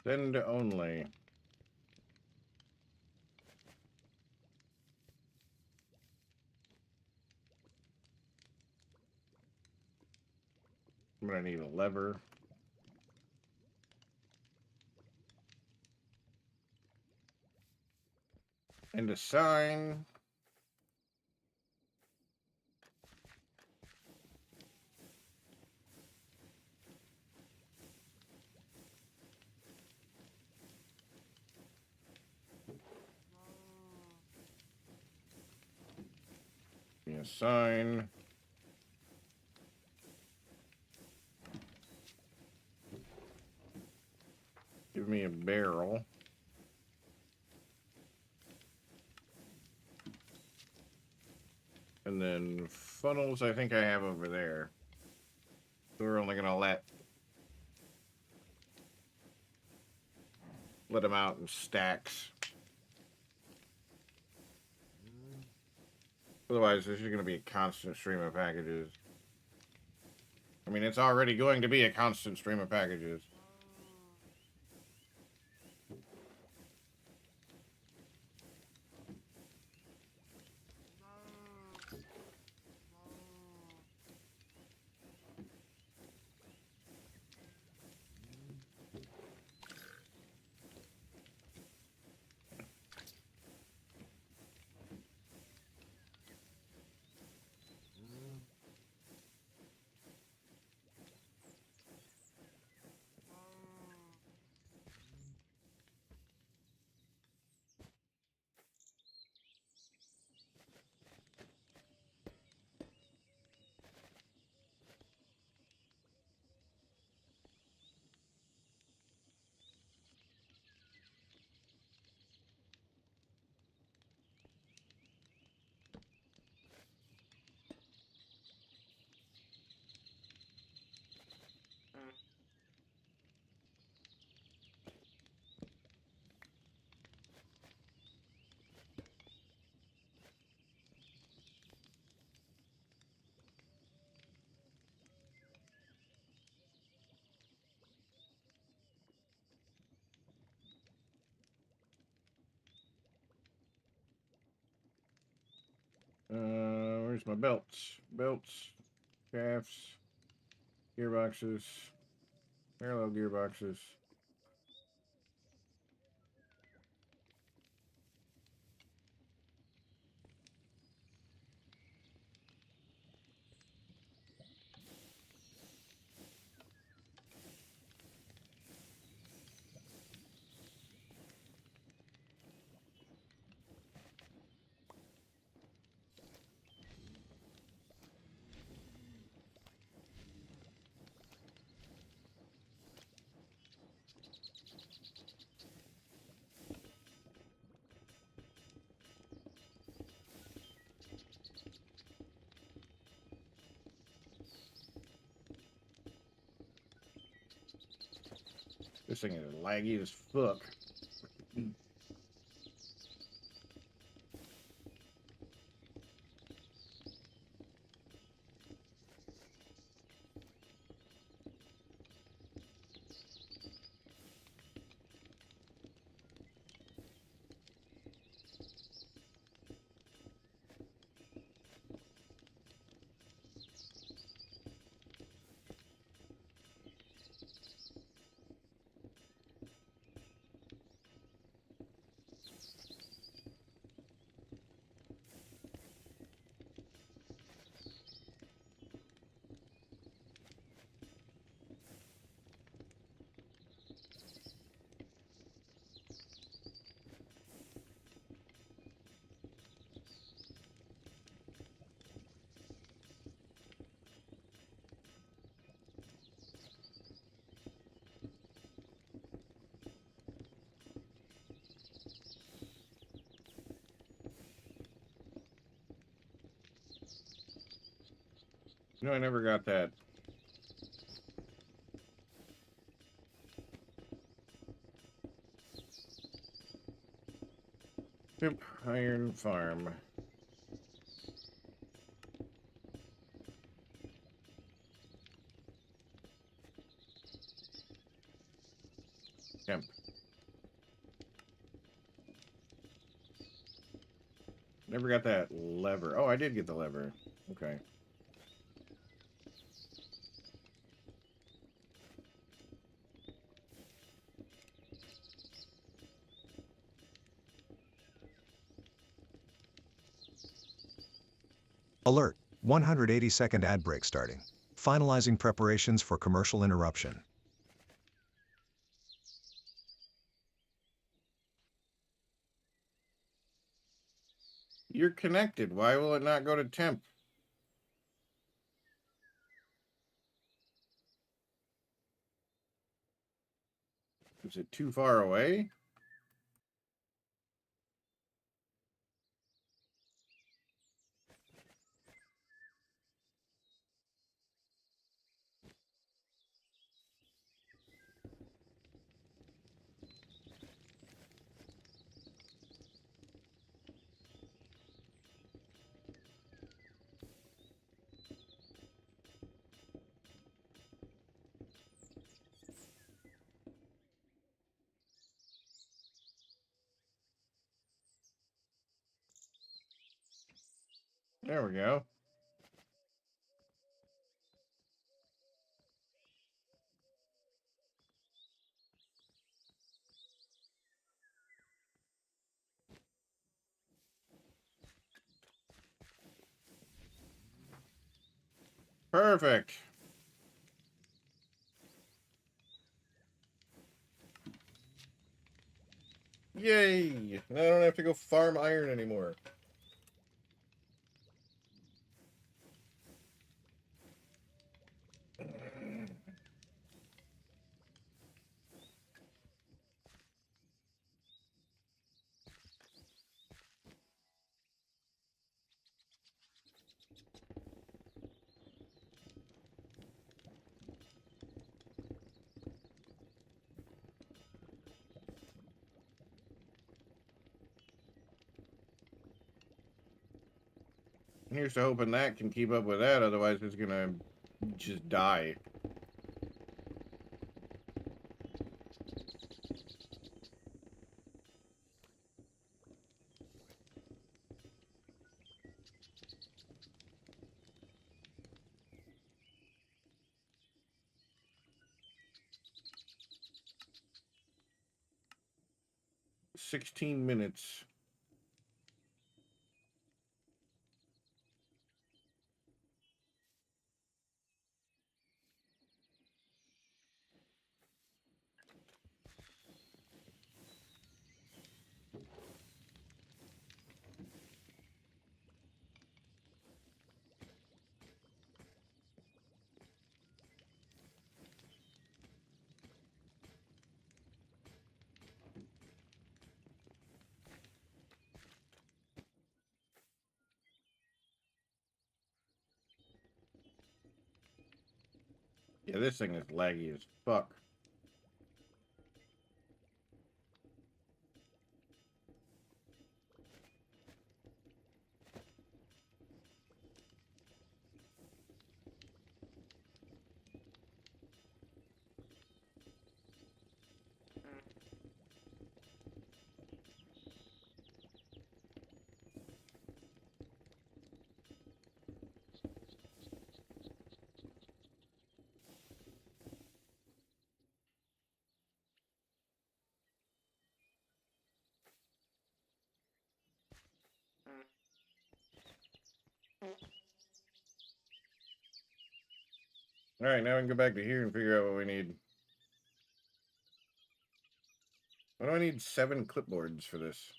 Send only. I'm gonna need a lever. And a sign. A sign. Give me a barrel. And then funnels I think I have over there. So we're only gonna let them out in stacks. Otherwise, this is gonna be a constant stream of packages. I mean, it's already going to be a constant stream of packages. Where's my belts? Belts, shafts, gearboxes, parallel gearboxes. This thing is laggy as fuck. No, I never got that. Pimp Iron Farm. Temp. Never got that lever. Oh, I did get the lever. Okay. Alert. 180-second ad break starting. Finalizing preparations for commercial interruption. You're connected. Why will it not go to temp? Is it too far away? There we go. Perfect. Yay! Now I don't have to go farm iron anymore. Here's to hoping that can keep up with that, otherwise it's gonna just die. 16 minutes. Yeah, this thing is laggy as fuck. Alright, now we can go back to here and figure out what we need. What do I need 7 clipboards for this?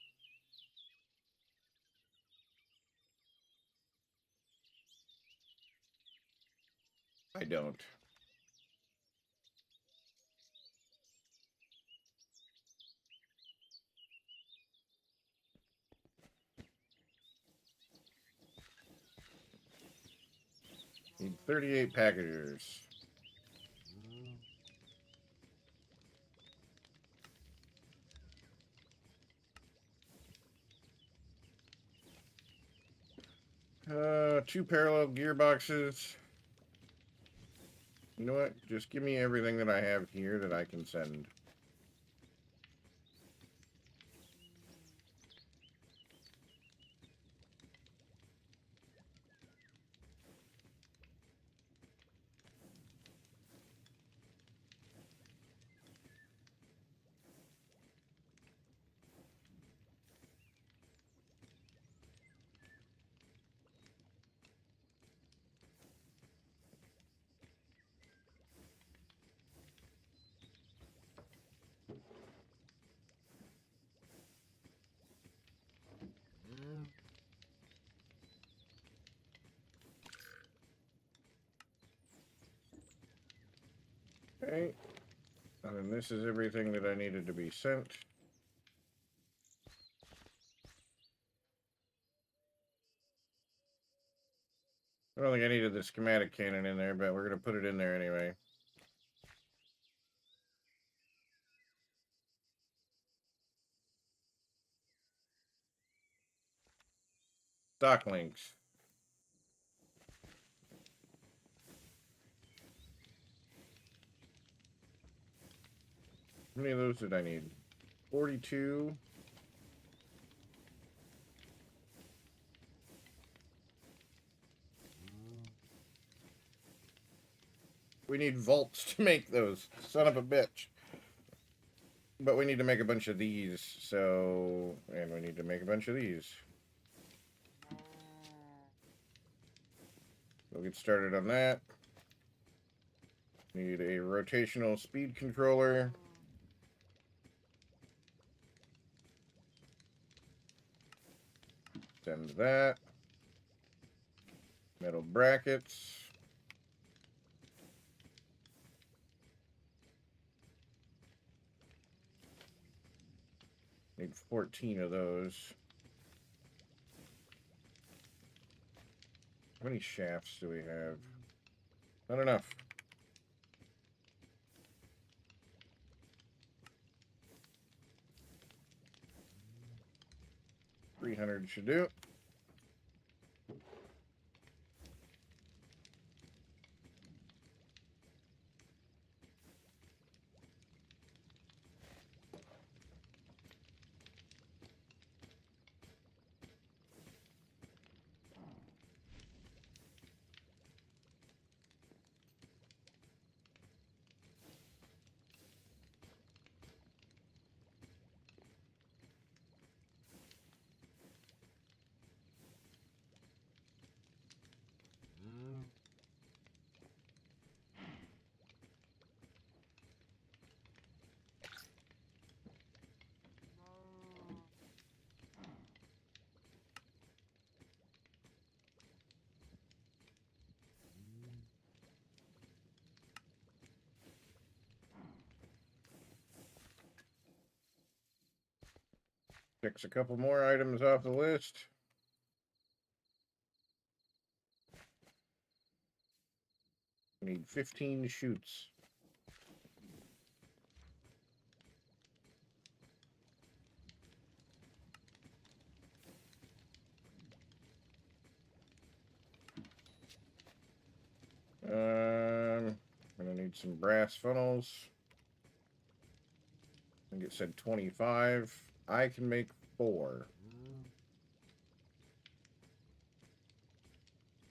I don't. Need 38 packagers. Two parallel gearboxes. You know what? Just give me everything that I have here that I can send. Okay. And then this is everything that I needed to be sent. I don't think I needed the schematic cannon in there, but we're going to put it in there anyway. Dock links. How many of those did I need? 42. We need vaults to make those. Son of a bitch. But we need to make a bunch of these, so... And we need to make a bunch of these. We'll get started on that. Need a rotational speed controller. Send that. Metal brackets. Need 14 of those. How many shafts do we have? Not enough. 300 should do. Fix a couple more items off the list. Need 15 shoots. I'm gonna need some brass funnels. I think it said 25. I can make 4.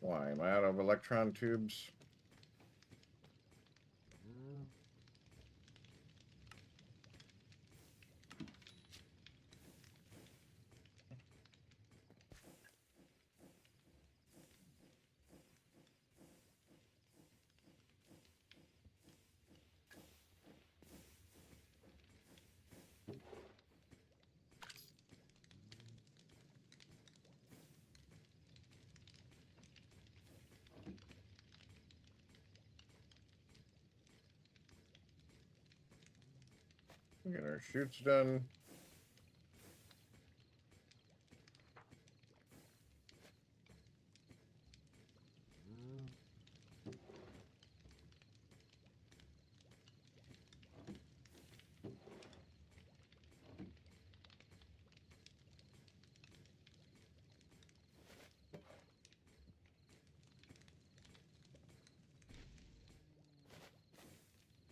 Why? Am I out of electron tubes? Get our shoots done.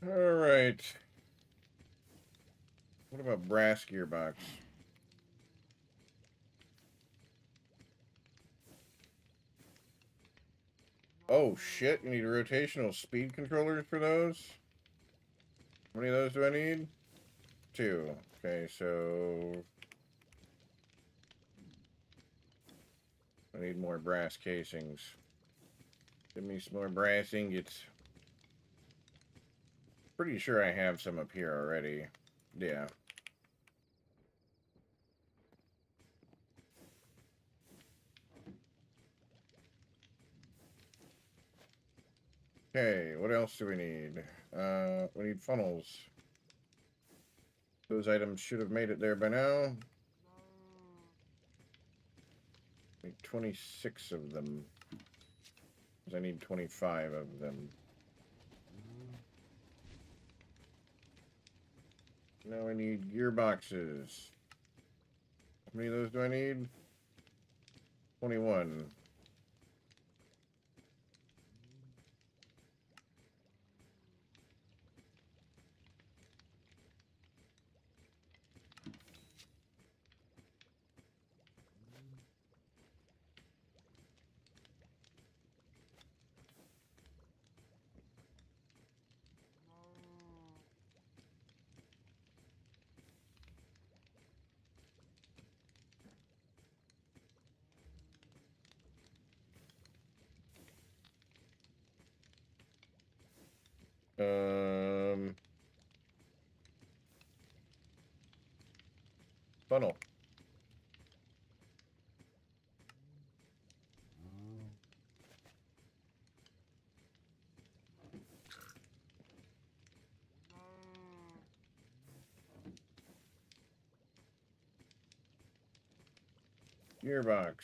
All right. What about brass gearbox? Oh shit, you need rotational speed controllers for those? How many of those do I need? 2. Okay, so I need more brass casings. Give me some more brass ingots. Pretty sure I have some up here already. Yeah. Okay, what else do we need? We need funnels. Those items should have made it there by now. Need 26 of them. Because I need 25 of them. Now I need gearboxes. How many of those do I need? 21. Funnel. Gearbox.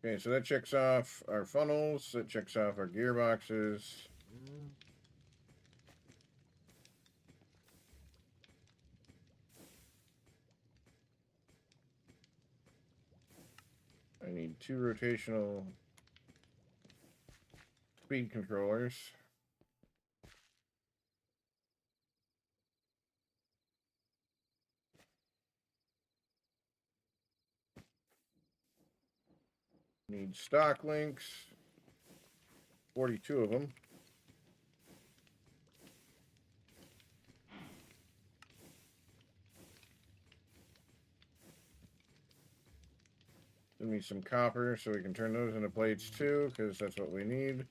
Okay, so that checks off our funnels. That checks off our gearboxes. I need 2 rotational speed controllers. Need stock links. 42 of them. Give me some copper so we can turn those into plates too, because that's what we need.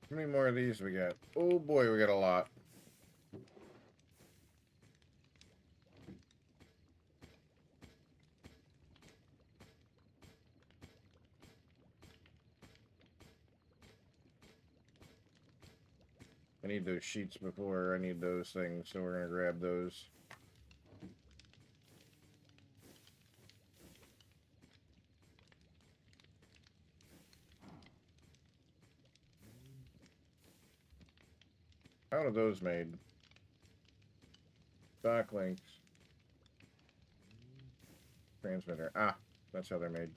How many more of these we got? Oh boy, we got a lot. I need those sheets before I need those things, so we're gonna grab those. How are those made? Dock links. Transmitter. Ah, that's how they're made.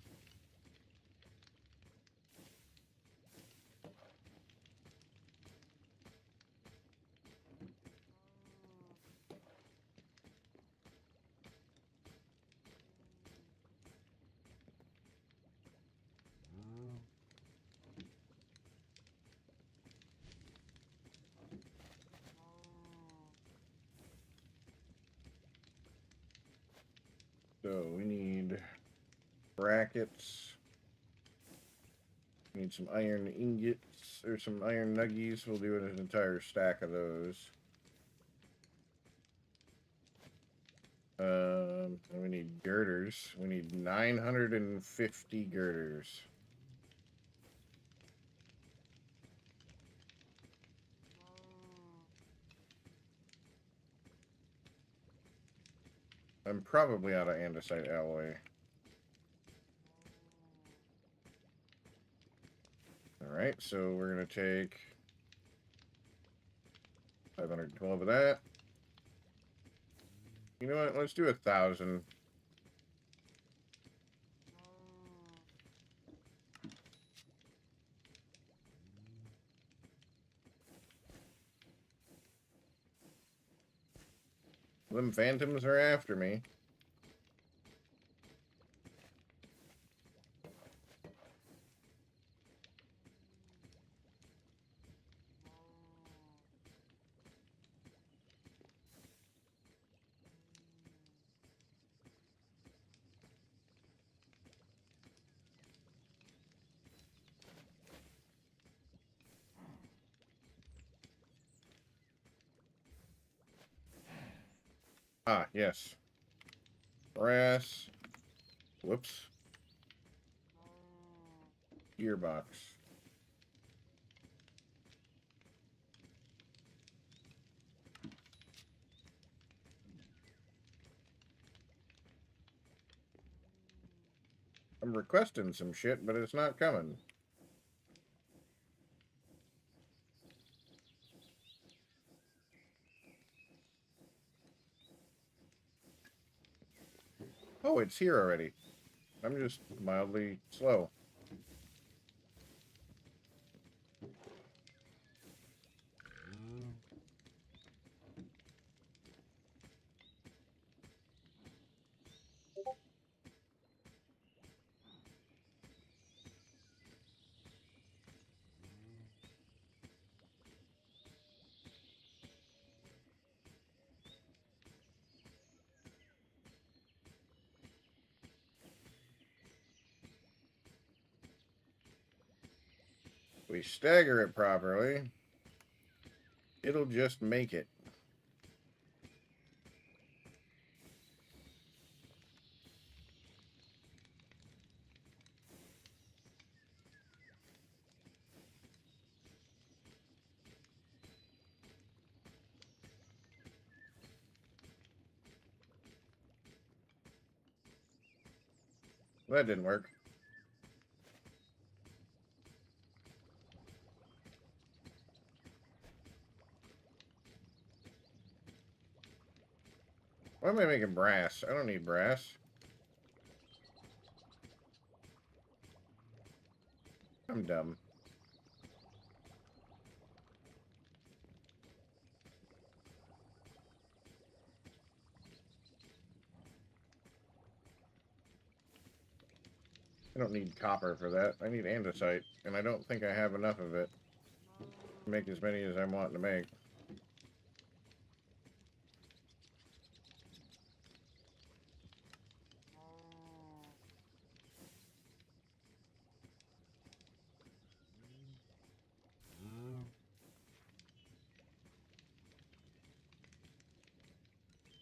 So we need brackets. We need some iron ingots or some iron nuggies. We'll do an entire stack of those. We need girders. We need 950 girders. I'm probably out of andesite alloy. Alright, so we're going to take 512 of that. You know what? Let's do 1,000. Them phantoms are after me. Ah, yes. Brass. Whoops. Gearbox. I'm requesting some shit, but it's not coming. Oh, it's here already. I'm just mildly slow. We stagger it properly, it'll just make it. That didn't work. Why am I making brass? I don't need brass. I'm dumb. I don't need copper for that. I need andesite, and I don't think I have enough of it to make as many as I'm wanting to make.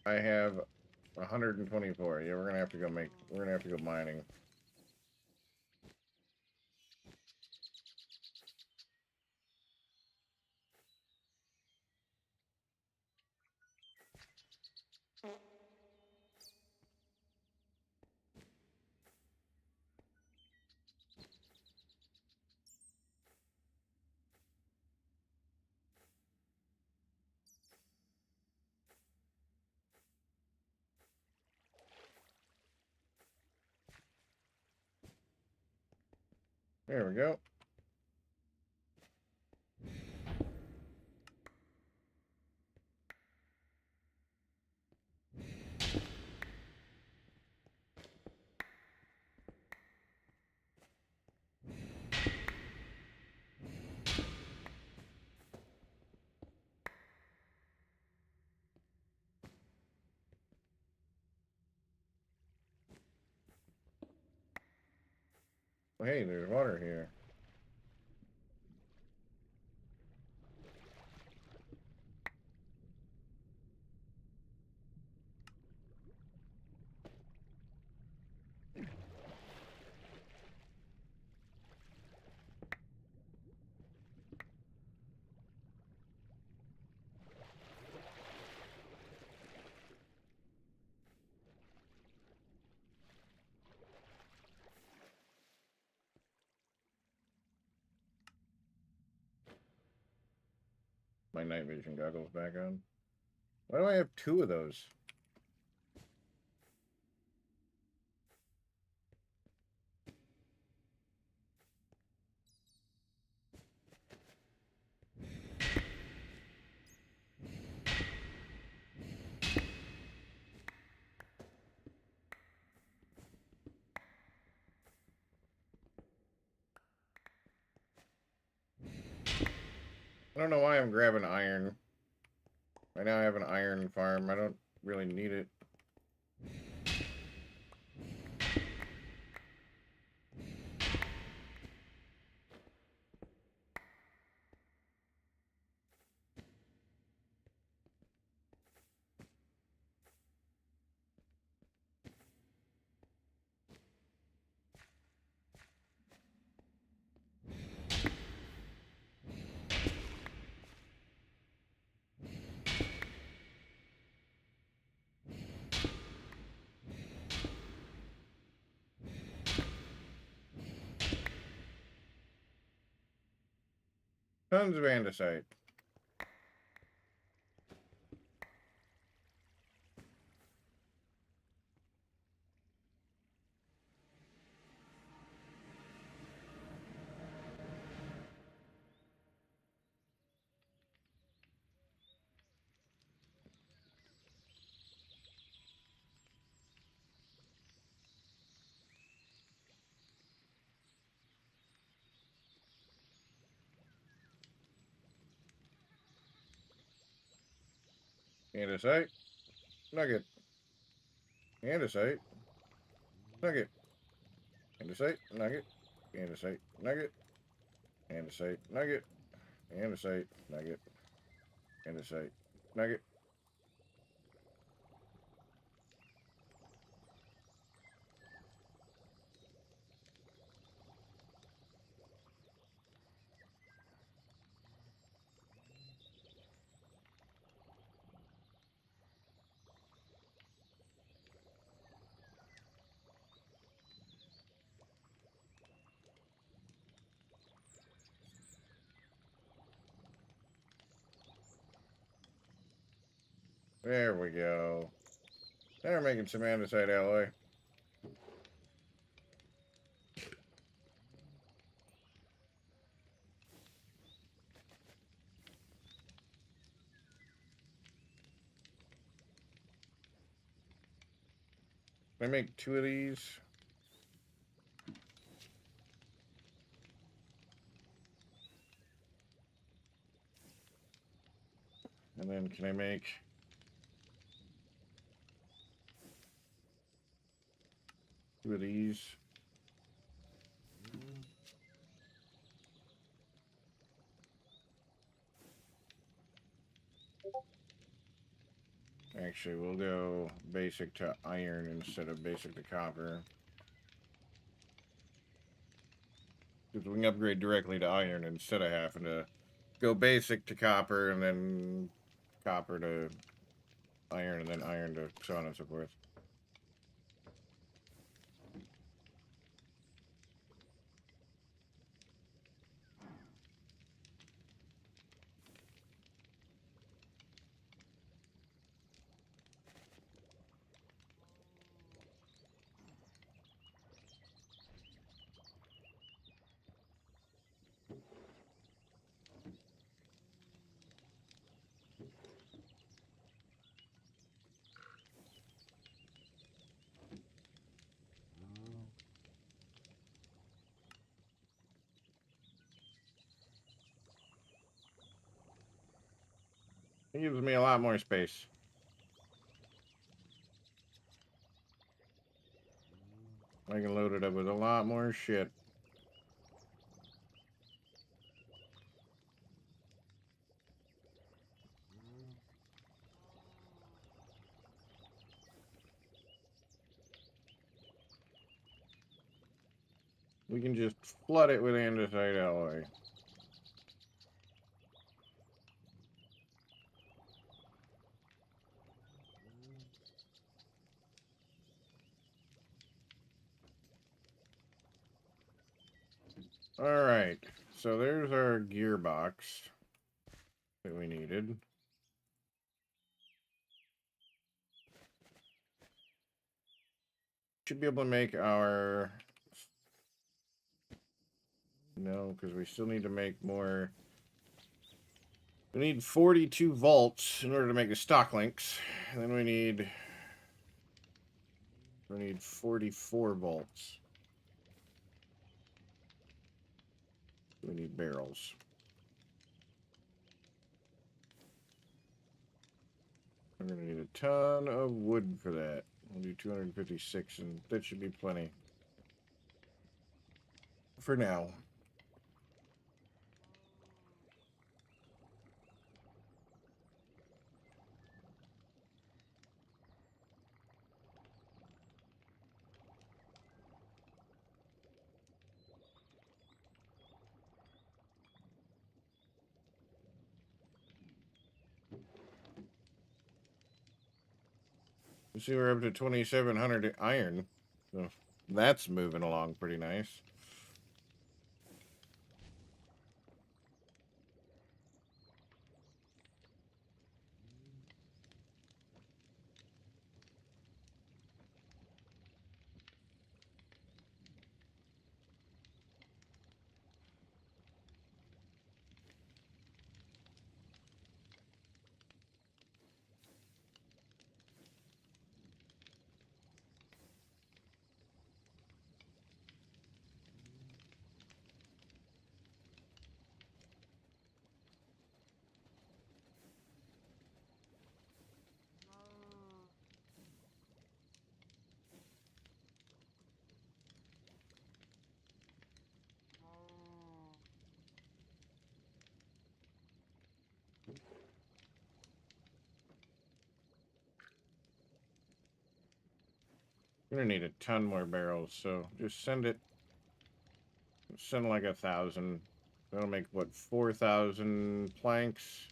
I have 124. Yeah, we're gonna have to go make. We're gonna have to go mining. There we go. Well, hey, there's water here. My night vision goggles back on. Why do I have 2 of those? I don't know why I'm grabbing iron. Right now I have an iron farm. I don't really need it. Tons of andesite. Andesite. Nugget. Andesite. Nugget. Andesite. Nugget. Andesite. Nugget. Andesite. Nugget. Andesite. Nugget. Andesite. Nugget. There we go. They're making some andesite alloy. Can I make 2 of these? And then can I make 2 of these? Actually, we'll go basic to iron instead of basic to copper. Because we can upgrade directly to iron instead of having to go basic to copper and then copper to iron and then iron to so on and so forth. It gives me a lot more space. I can load it up with a lot more shit. We can just flood it with andesite alloy. Alright, so there's our gearbox that we needed. Should be able to make our... No, because we still need to make more... We need 42 volts in order to make the stock links. And then we need 44 volts. We need barrels. We're going to need a ton of wood for that. We'll do 256, and that should be plenty. For now. You see, we're up to 2,700 iron. So that's moving along pretty nice. We're gonna need a ton more barrels, so just send it. Send like 1,000. That'll make what, 4,000 planks?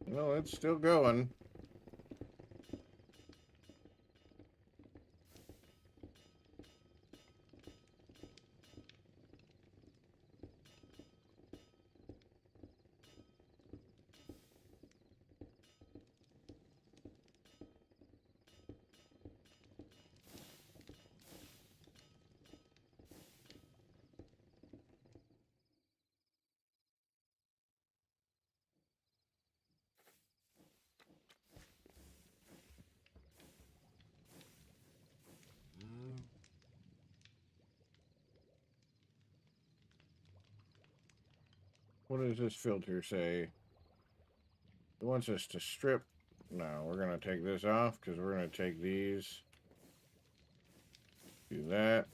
Well, it's still going. what does this filter say? It wants us to strip. No, we're going to take this off because we're going to take these. Do that.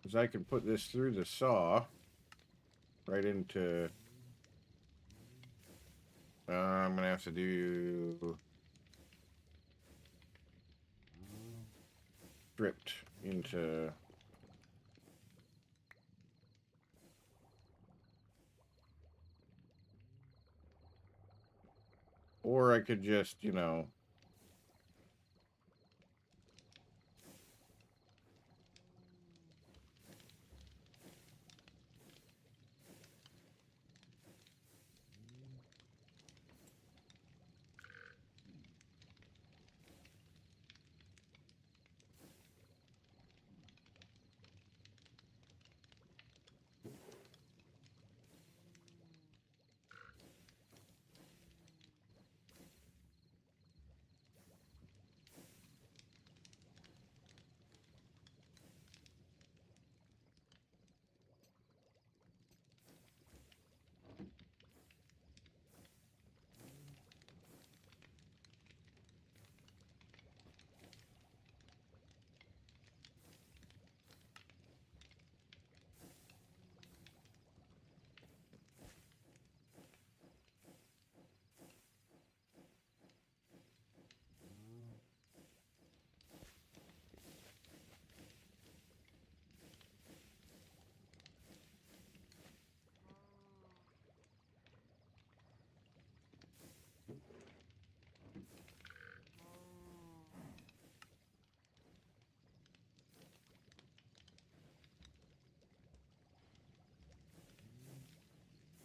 Because I can put this through the saw right into... I'm going to have to do... stripped into... Or I could just, you know...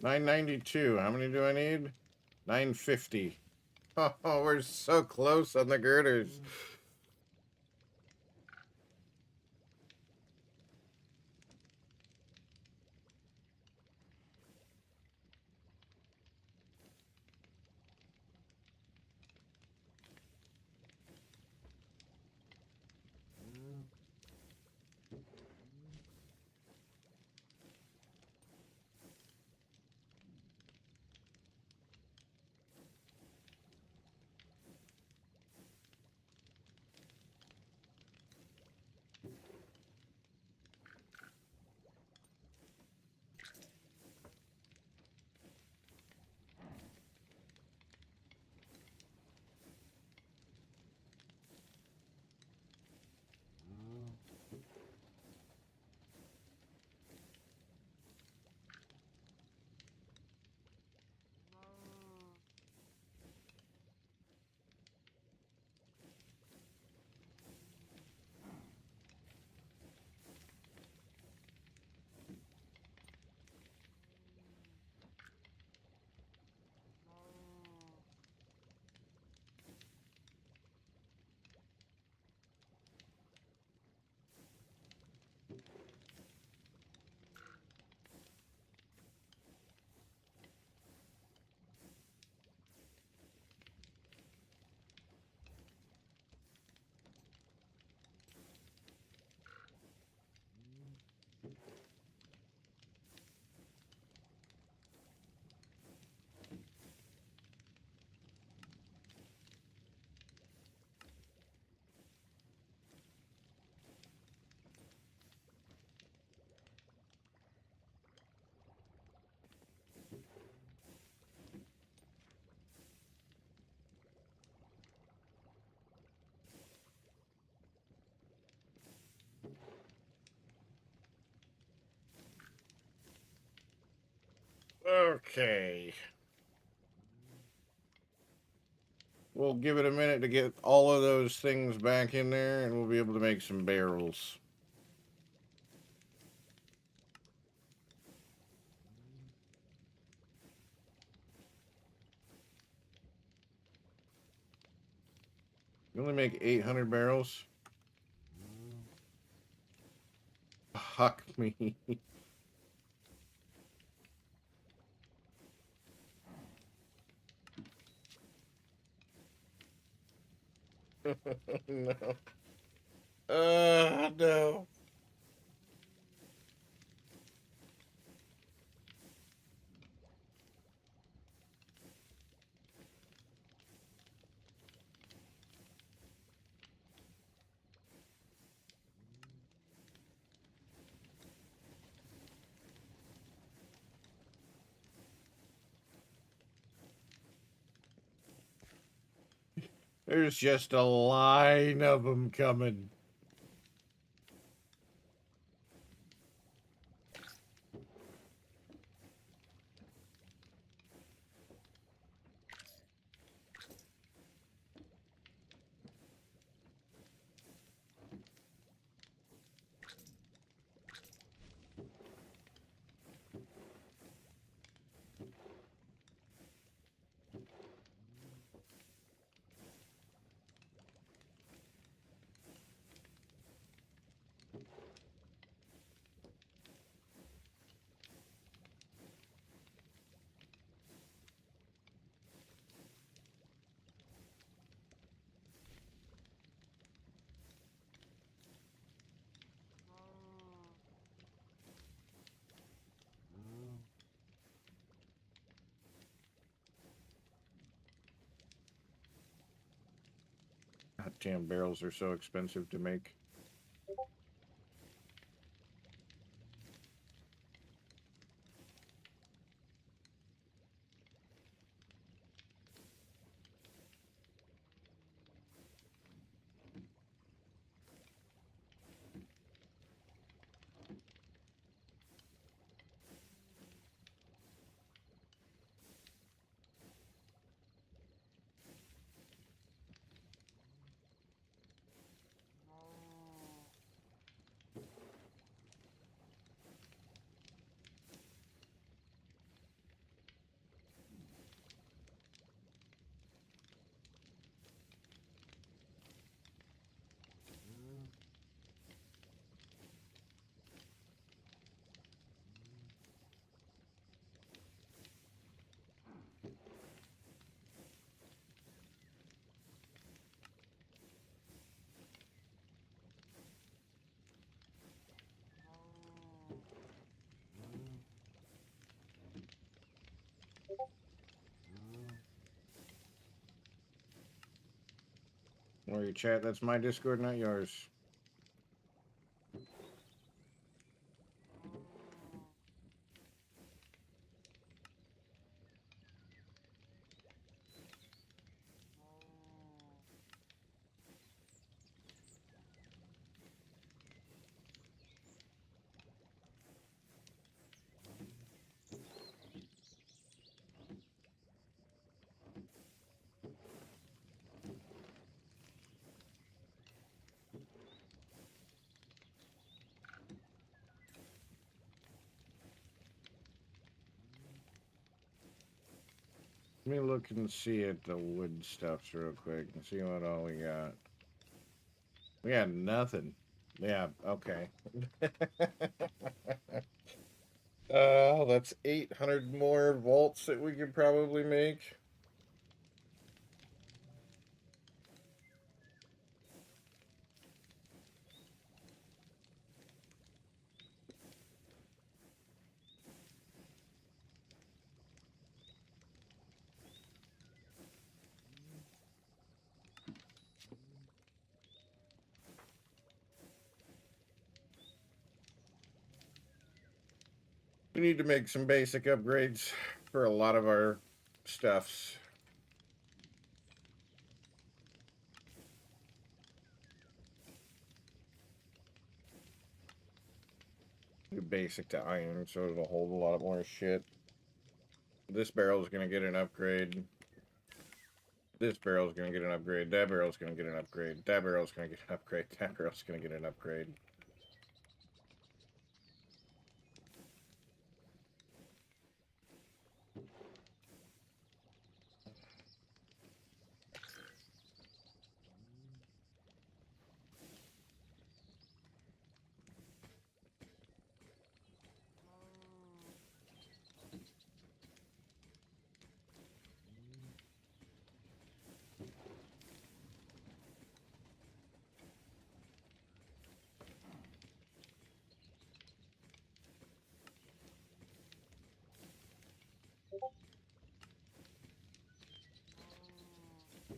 $9.92. How many do I need? $9.50. Oh, we're so close on the girders. Okay. We'll give it a minute to get all of those things back in there, and we'll be able to make some barrels. You only make 800 barrels? Fuck me. No. No. There's just a line of them coming. Goddamn barrels are so expensive to make. Where you chat? That's my Discord, not yours. Let me look and see at the wood stuffs real quick and see what all we got. We got nothing. Yeah, okay. That's 800 more volts that we could probably make. We need to make some basic upgrades for a lot of our stuffs. Do basic to iron, so it'll hold a lot more shit. This barrel is going to get an upgrade. This barrel is going to get an upgrade. That barrel is going to get an upgrade. That barrel is going to get an upgrade. That barrel is going to get an upgrade.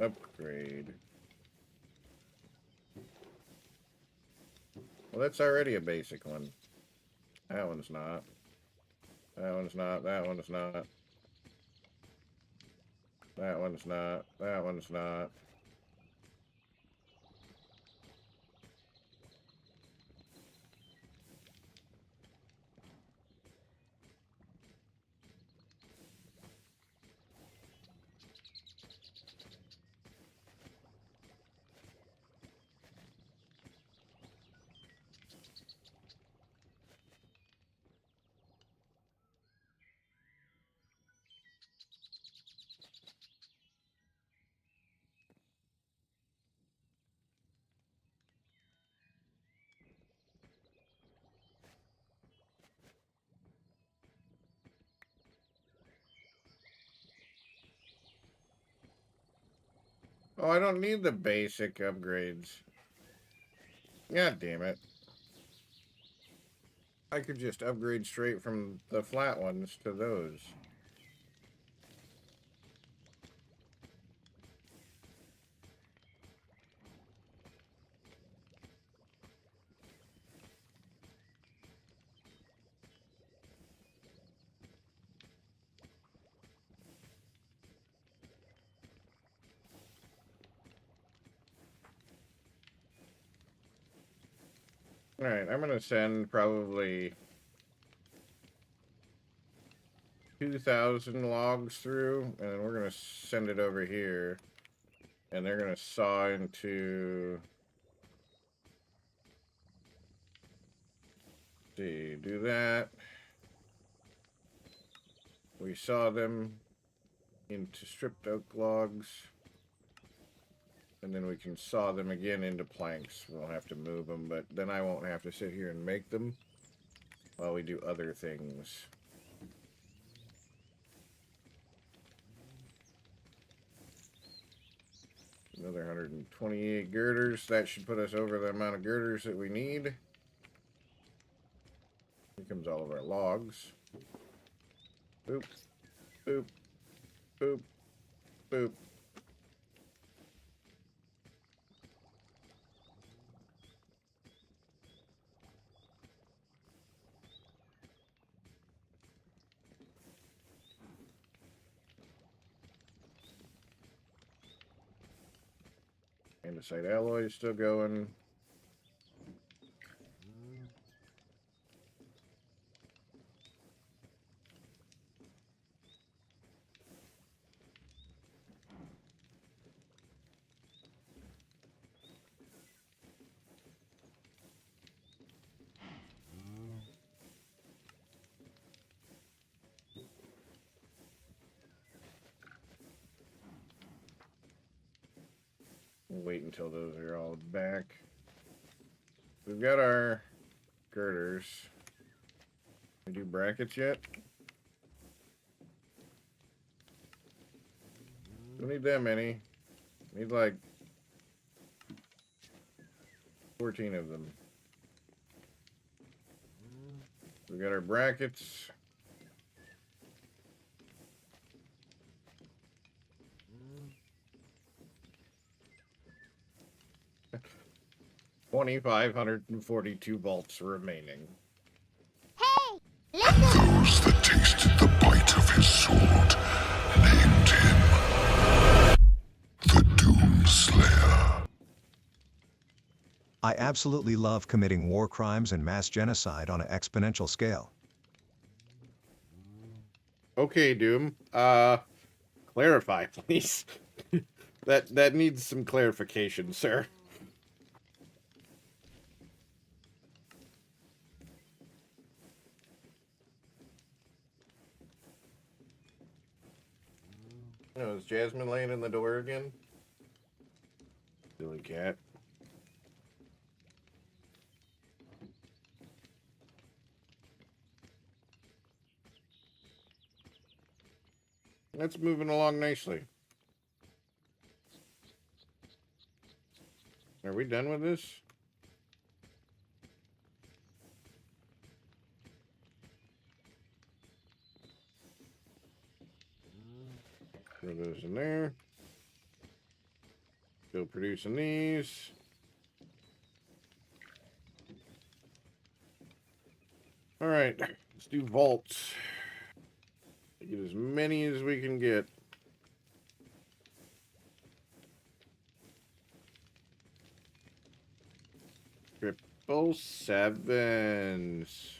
Upgrade. Well, that's already a basic one. That one's not. That one's not. That one's not. That one's not. That one's not. Oh, I don't need the basic upgrades. God damn it. I could just upgrade straight from the flat ones to those. Alright, I'm gonna send probably 2,000 logs through, and then we're gonna send it over here. And they're gonna saw into... See, do that. We saw them into stripped oak logs. And then we can saw them again into planks. We'll have to move them, but then I won't have to sit here and make them while we do other things. Another 128 girders. That should put us over the amount of girders that we need. Here comes all of our logs. Boop, boop, boop, boop. Andesite alloy is still going. We'll wait until those are all back. We've got our girders. We do brackets yet? Don't need that many. Need like 14 of them. We got our brackets. $2,542 bolts remaining. Hey, listen! Those that tasted the bite of his sword named him the Doomslayer. I absolutely love committing war crimes and mass genocide on an exponential scale. Okay, Doom. Clarify, please. That needs some clarification, sir. Oh, is Jasmine laying in the door again? Silly cat. That's moving along nicely. Are we done with this? Throw those in there. Still producing these. All right, let's do vaults. Get as many as we can get. Triple sevens.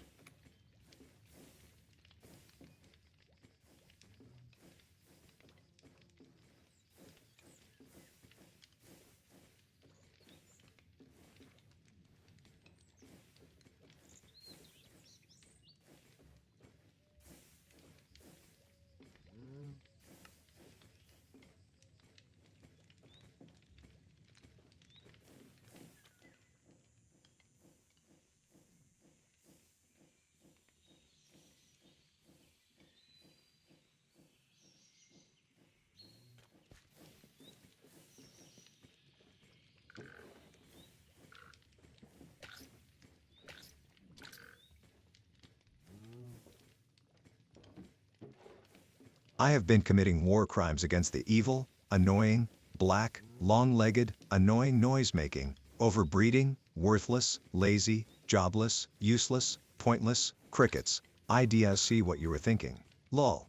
I have been committing war crimes against the evil, annoying, black, long-legged, annoying noise-making, overbreeding, worthless, lazy, jobless, useless, pointless, crickets. I see what you were thinking. Lol.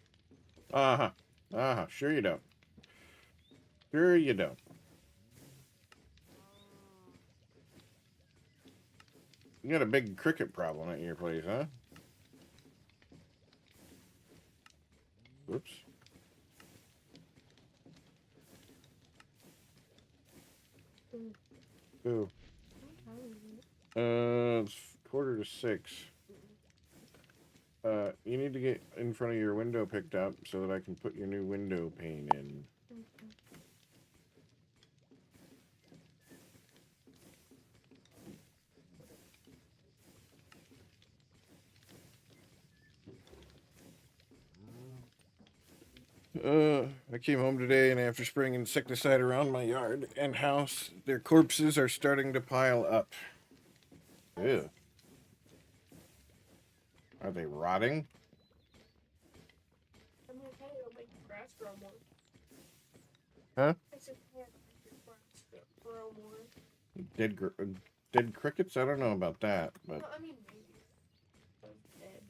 Uh-huh. Uh-huh. Sure you don't. Sure you don't. You got a big cricket problem at your place, huh? Whoops. Ooh. It's 5:45. You need to get in front of your window picked up so that I can put your new window pane in. I came home today, and after spraying insecticide around my yard and house, their corpses are starting to pile up. Ew. Are they rotting? I'm gonna tell you, it'll make the grass grow more. Huh? I said, yeah, make your grass grow more. Dead crickets? I don't know about that, but... No, I mean, maybe. It's dead.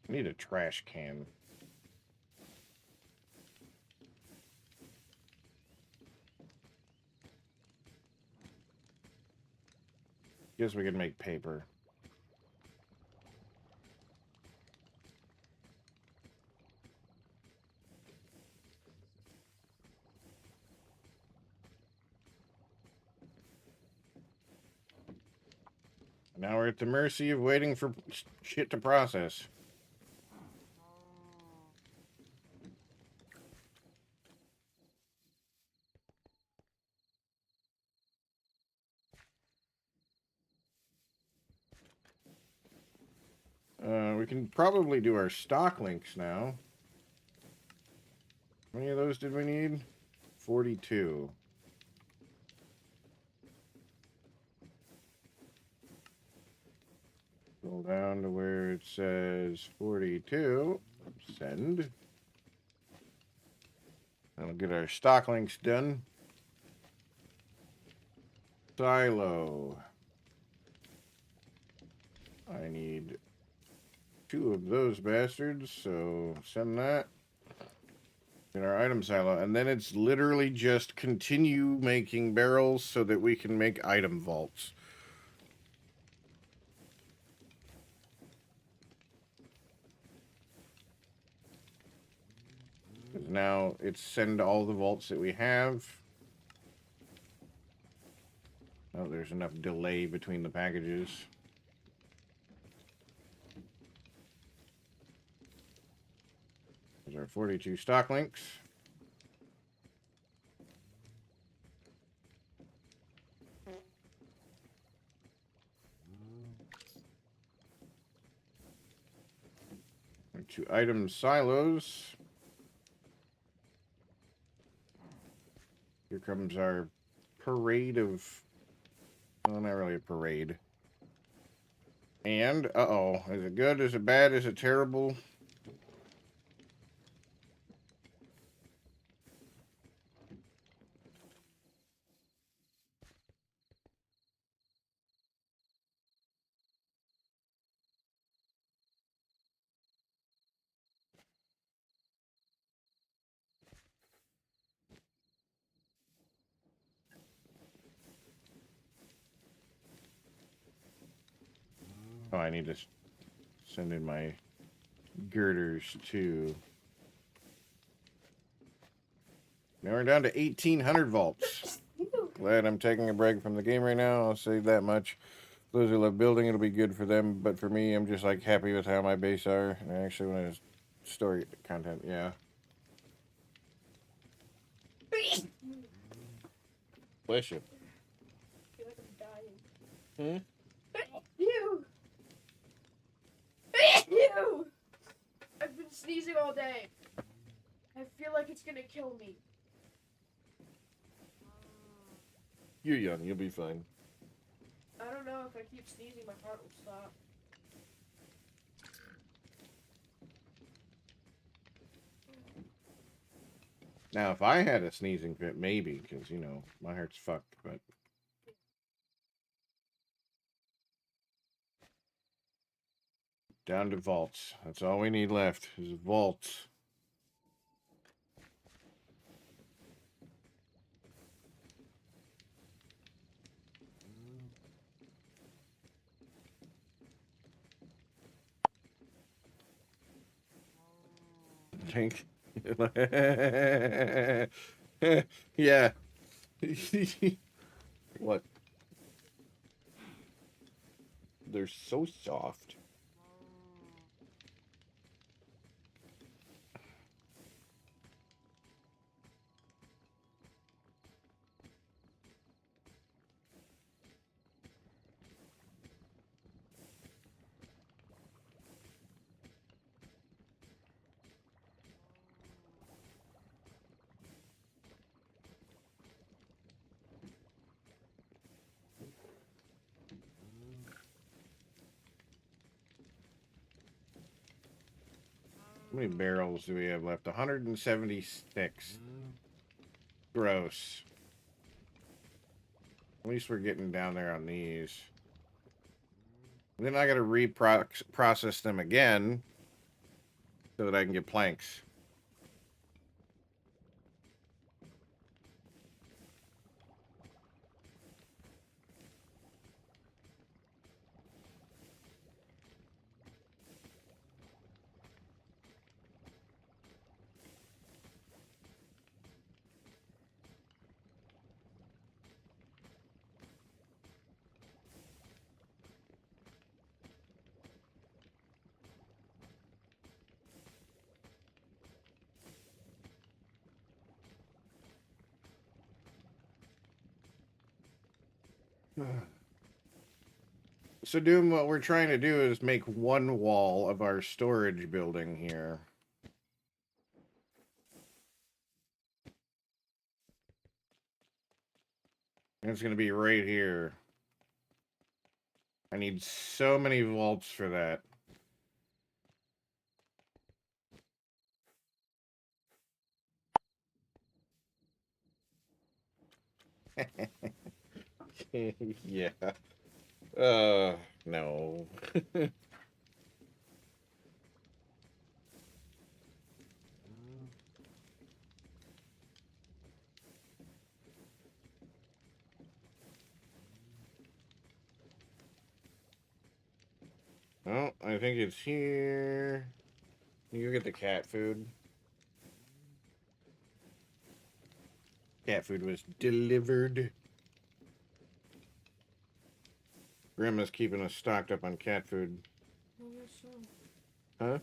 I need a trash can. Guess we could make paper. Now we're at the mercy of waiting for shit to process. We can probably do our stock links now. How many of those did we need? 42. Scroll down to where it says 42. Send. That'll get our stock links done. Silo. I need 2 of those bastards, so send that. In our item silo, and then it's literally just continue making barrels so that we can make item vaults. Now it's send all the vaults that we have. Oh, there's enough delay between the packages. There's our 42 stock links. Our 2 item silos. Here comes our parade of... Well, not really a parade. And, uh-oh. Is it good? Is it bad? Is it terrible? Oh, I need to send in my girders too. Now we're down to 1,800 vaults. Glad I'm taking a break from the game right now. I'll say that much. Those who love building, it'll be good for them. But for me, I'm just like happy with how my base are. And I actually want to story content. Yeah. Bless you. I feel like I'm dying. Hmm? Ew! Ew! I've been sneezing all day. I feel like it's gonna kill me. You're young. You'll be fine. I don't know, if I keep sneezing, my heart will stop. Now, if I had a sneezing fit, maybe, because, you know, my heart's fucked, but... Down to vaults. That's all we need left, is vaults. Think. Yeah. What? They're so soft. How many barrels do we have left? 176. Gross. At least we're getting down there on these. Then I gotta reprocess them again so that I can get planks. So Doom, what we're trying to do is make one wall of our storage building here. And it's going to be right here. I need so many vaults for that. Yeah. No. Oh, I think it's here. You get the cat food. Cat food was delivered. Grandma's keeping us stocked up on cat food. Huh?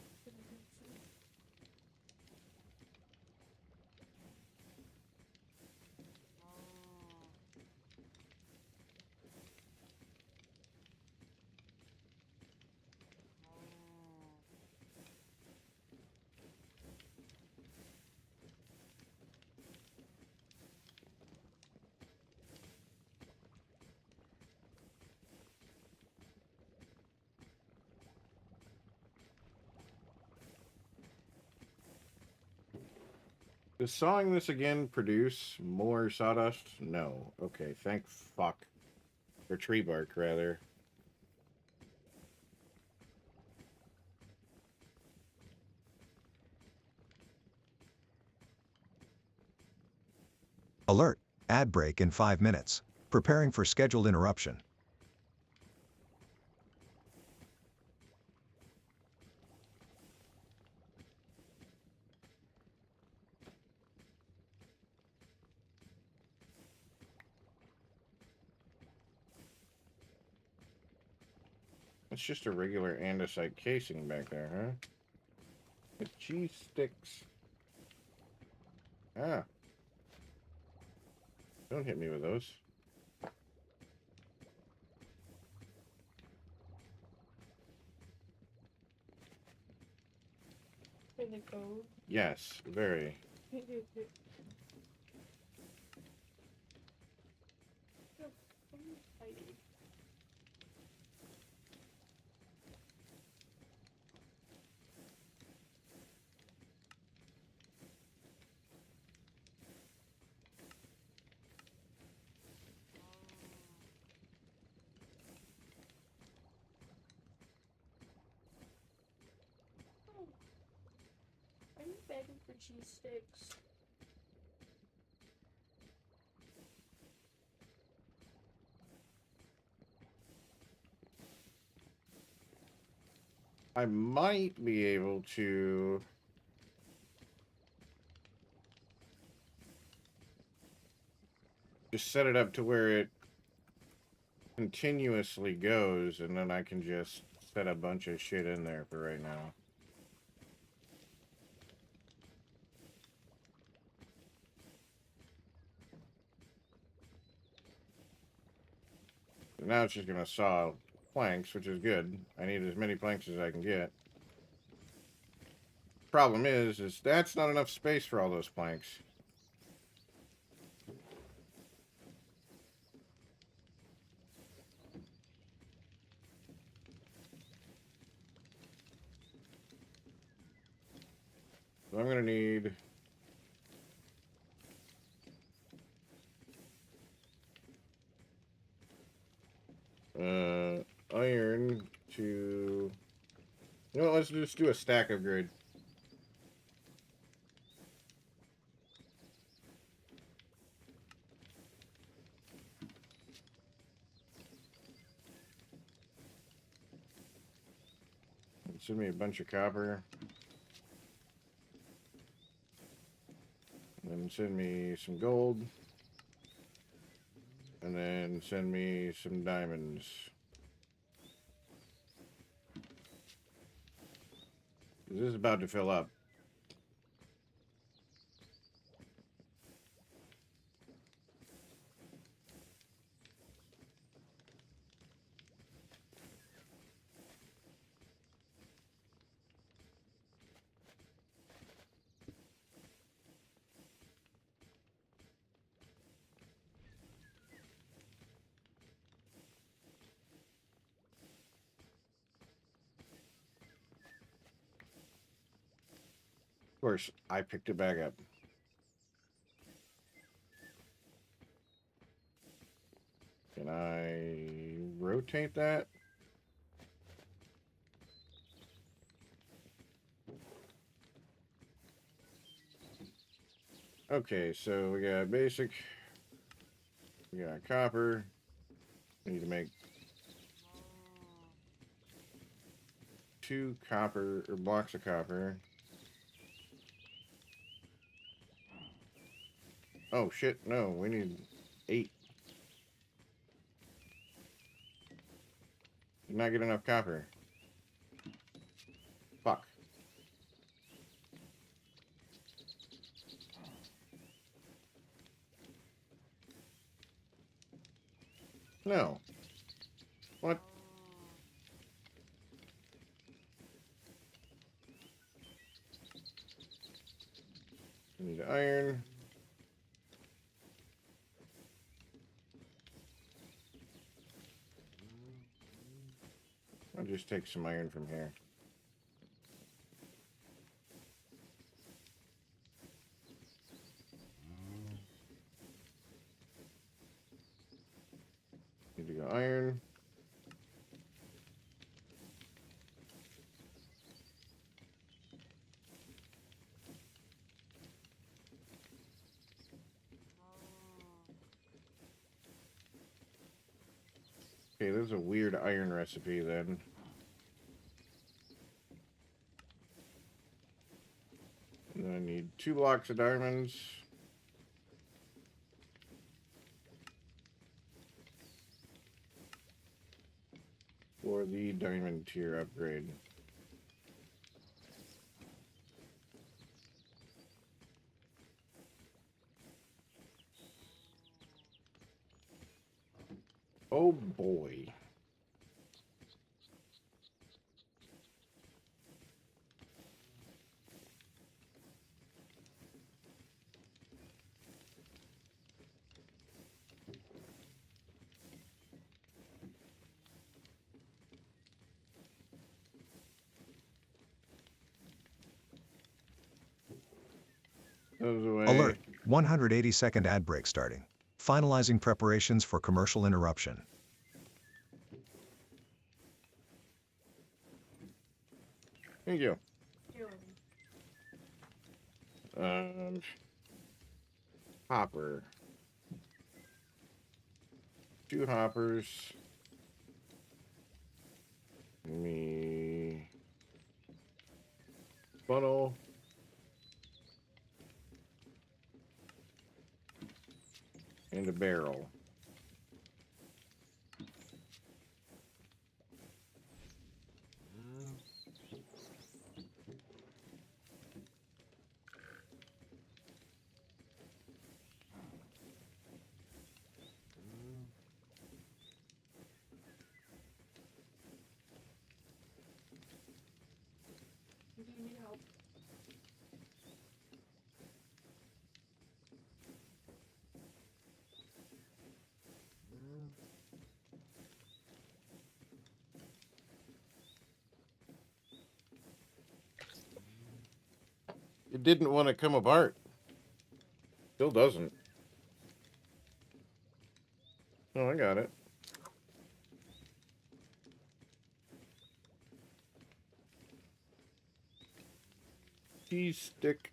Does sawing this again produce more sawdust? No. Okay, thank fuck. Or tree bark, rather. Alert. Ad break in 5 minutes. Preparing for scheduled interruption. It's just a regular andesite casing back there, huh? The cheese sticks. Ah. Don't hit me with those. Is it cold? Yes, very. tiny. Oh, are you begging for cheese sticks? I might be able to just set it up to where it continuously goes, and then I can just set a bunch of shit in there for right now. Now it's just gonna saw planks, which is good. I need as many planks as I can get. Problem is that's not enough space for all those planks. So I'm gonna need iron to... You know what, let's just do a stack upgrade. Send me a bunch of copper. And then send me some gold. And then send me some diamonds. This is about to fill up. Of course, I picked it back up. Can I rotate that? Okay, so we got basic. We got copper. We need to make 2 copper, or blocks of copper. Oh shit, no, we need 8. Did not get enough copper. Fuck. No. What? We need iron. I'll just take some iron from here. Need to go iron. Okay, there's a weird iron recipe then. And then I need 2 blocks of diamonds. For the diamond tier upgrade. Oh boy. Those away. Alert, 180-second ad break starting. Finalizing preparations for commercial interruption. Thank you. Doing. Hopper. 2 hoppers. Me. Funnel. And a barrel. Do you need help? It didn't want to come apart. Still doesn't. Oh, I got it. Cheese stick.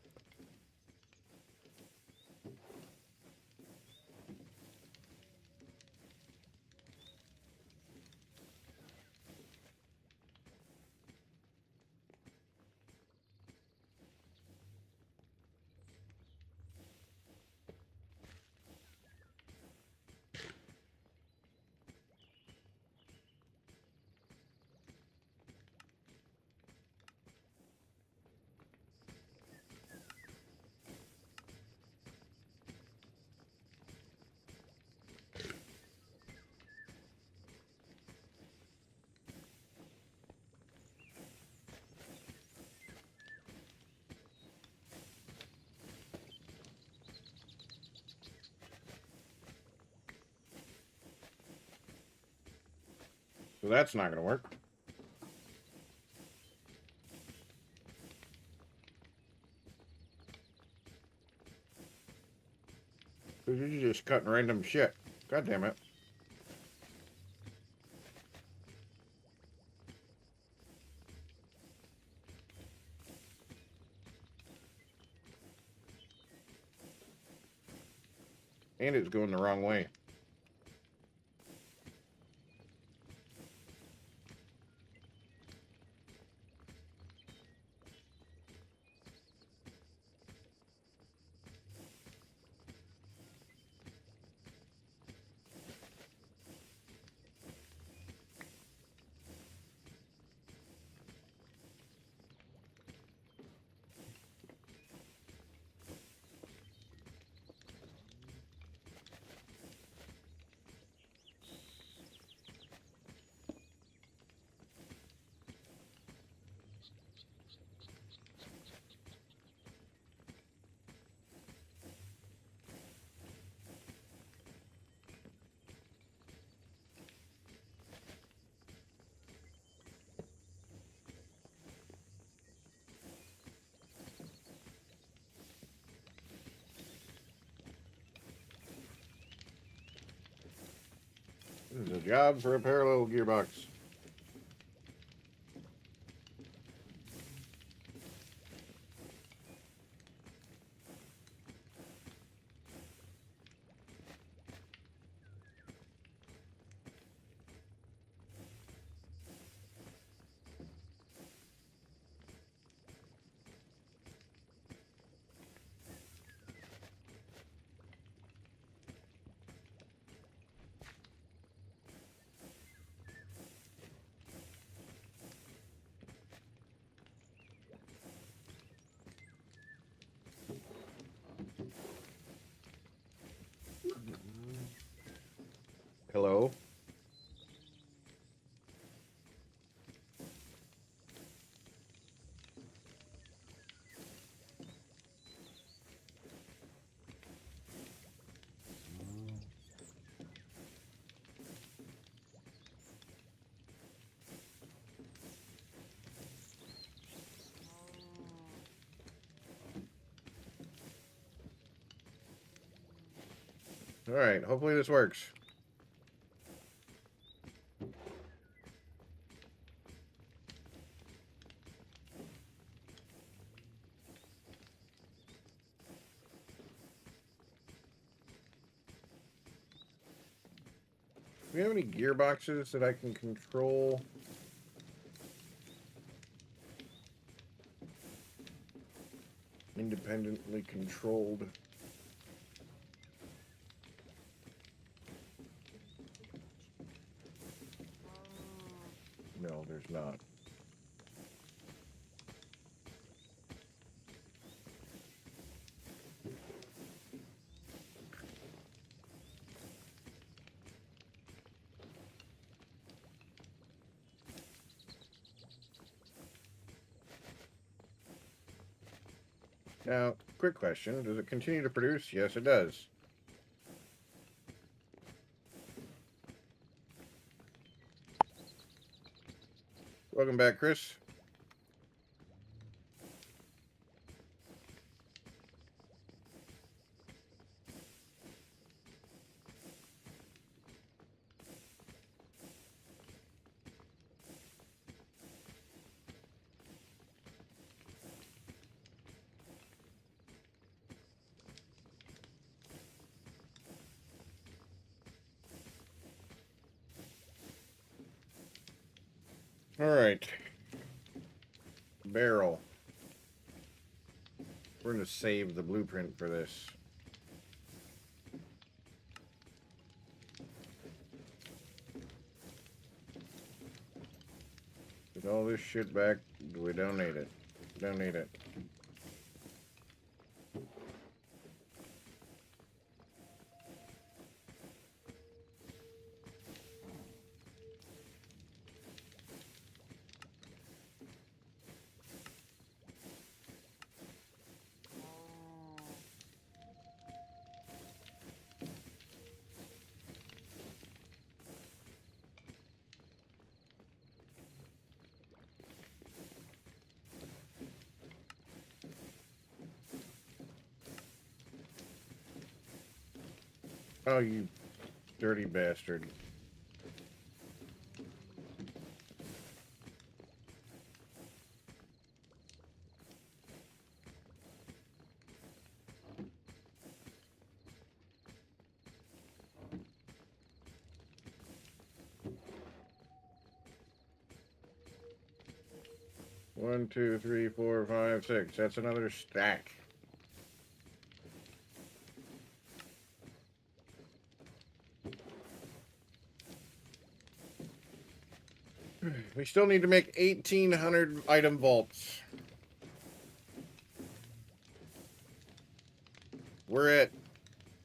So that's not going to work. Because you're just cutting random shit. God damn it. And it's going the wrong way. This is a job for a parallel gearbox. Alright, hopefully this works. Do we have any gearboxes that I can control? Independently controlled. No, there's not. Now, quick question. Does it continue to produce? Yes, it does. Welcome back, Chris. All right. Barrel. We're going to save the blueprint for this. Put all this shit back. We don't need it. Don't need it. Oh, you dirty bastard. One, two, three, four, five, six. That's another stack. We still need to make 1,800 item vaults. We're at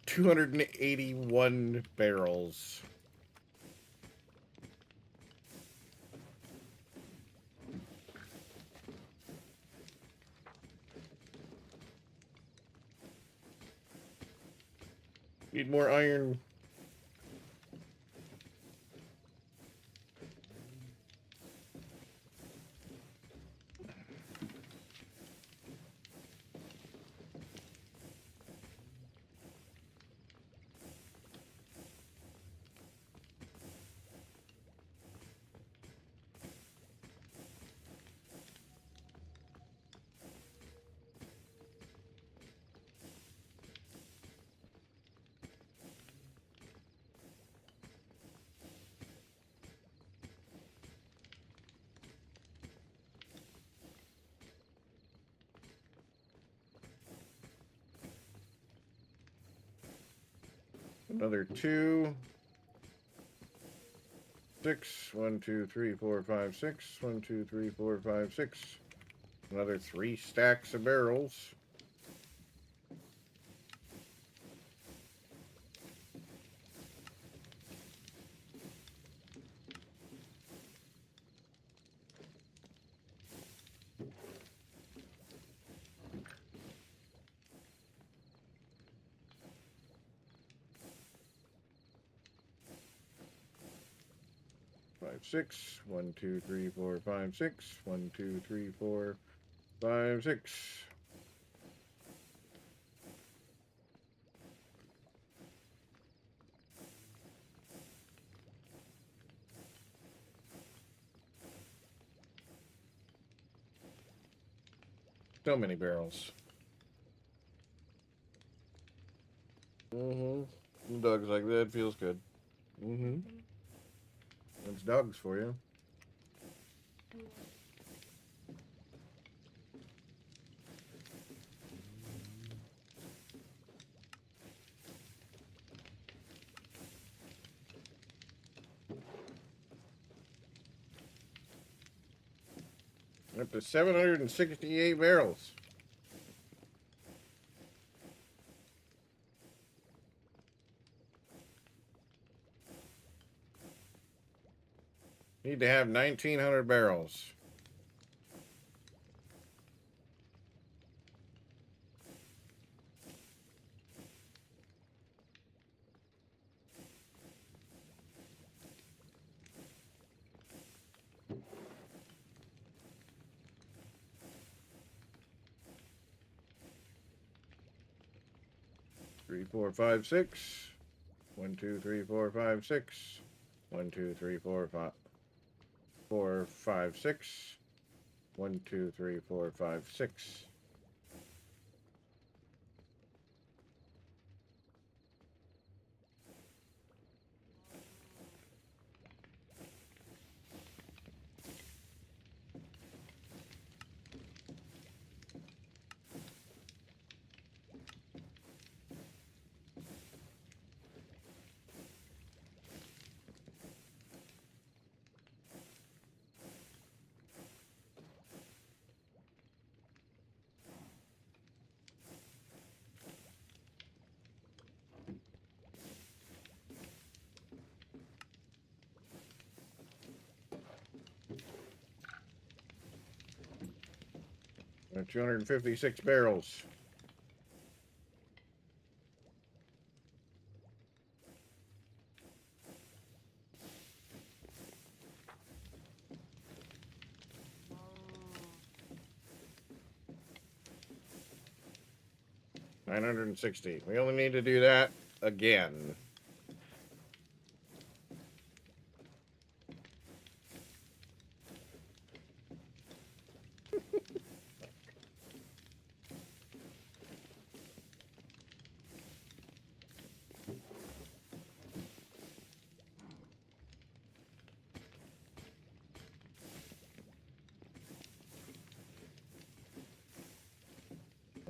281 barrels. Need more iron. Another 2. 6. 1, 2, 3, 4, 5, 6. 1, 2, 3, 4, 5, 6. Another 3 stacks of barrels. Five, 6. 1, 2, 3, 4, 5, 6. 1, 2, 3, 4, 5, 6. So many barrels. Mm-hmm. Dogs like that feels good. Mm-hmm. That's dogs for you. Up to 768 barrels. Need to have 1,900 barrels. Three, four, five, six. 1, 2, 3, 4, 5, 6. 1, 2, 3, 4, 5. 4, 5, 6. 1, 2, 3, 4, 5, 6. We're at 256 barrels. $960. We only need to do that again.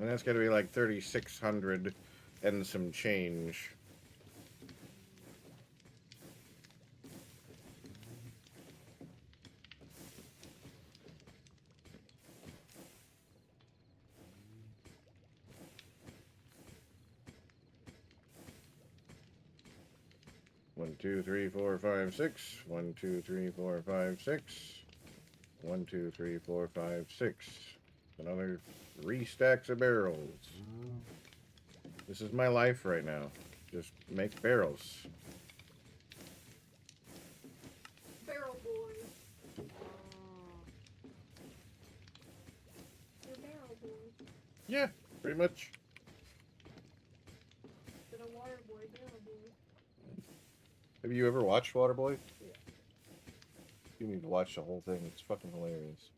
And that's going to be like 3,600 and some change. One, two, three, four, five, six. 1, 2, 3, 4, 5, 6. 1, 2, 3, 4, 5, 6. Another 3 stacks of barrels. This is my life right now. Just make barrels. Barrel boy. You're barrel boy. Yeah, pretty much. Been a water boy, barrel boy. Have you ever watched Waterboy? Yeah. You need to watch the whole thing. It's fucking hilarious.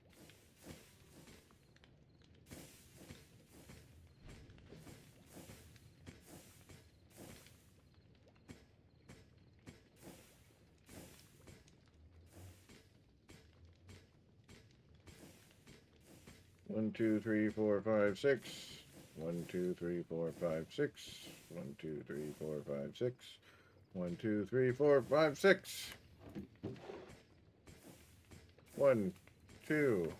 One, two, three, four, five, six. 1, 2, 3, 4, 5, 6. 1, 2, 3, 4, 5, 6. 1, 2, 3, 4, 5, 6. 1, 2.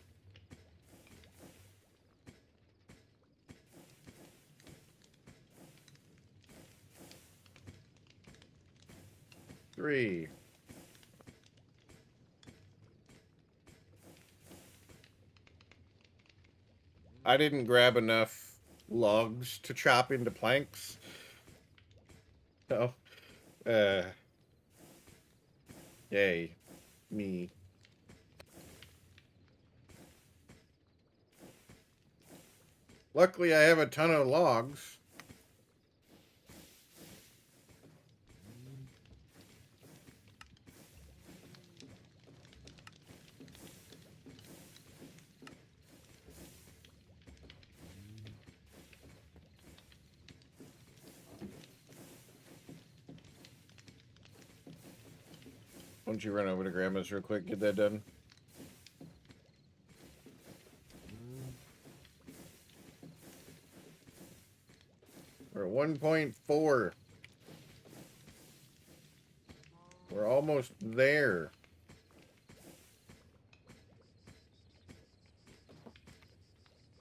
Three. I didn't grab enough logs to chop into planks. So, yay. Me. Luckily, I have a ton of logs. Why don't you run over to Grandma's real quick, get that done? We're at 1.4. We're almost there.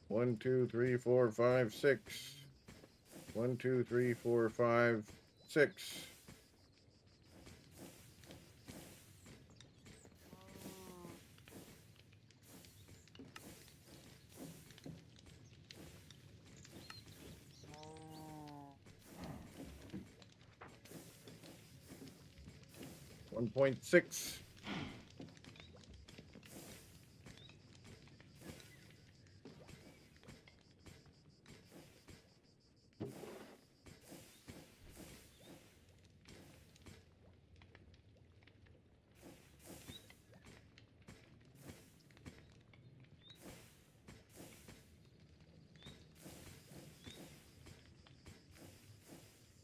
One, two, three, four, five, six. 1, 2, 3, 4, 5, 6. One point 6.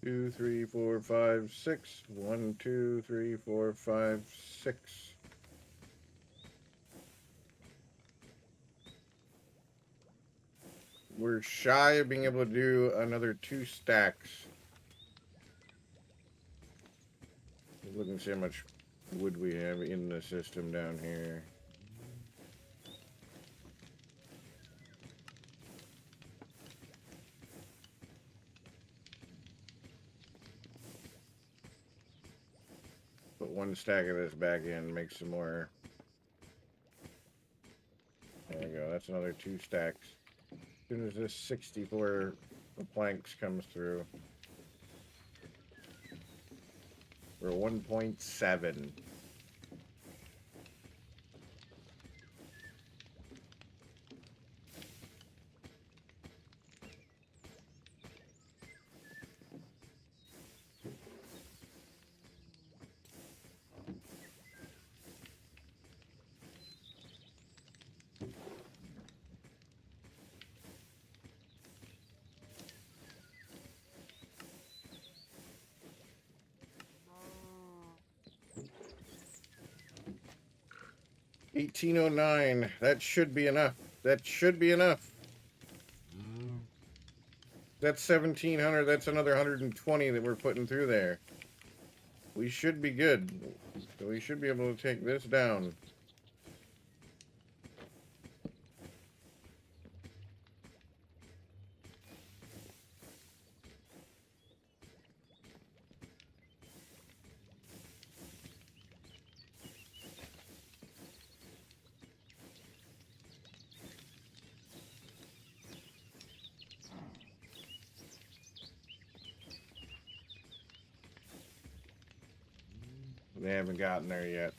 Two, three, four, five, 6. 1, 2, 3, 4, 5, 6. We're shy of being able to do another 2 stacks. Looking to see how much wood we have in the system down here. Put 1 stack of this back in, make some more. There we go, that's another 2 stacks. As soon as this 64 planks comes through, we're 1.7. $18.09. That should be enough. That should be enough. That's 1,700. That's another 120 that we're putting through there. We should be good. So we should be able to take this down. They haven't gotten there yet.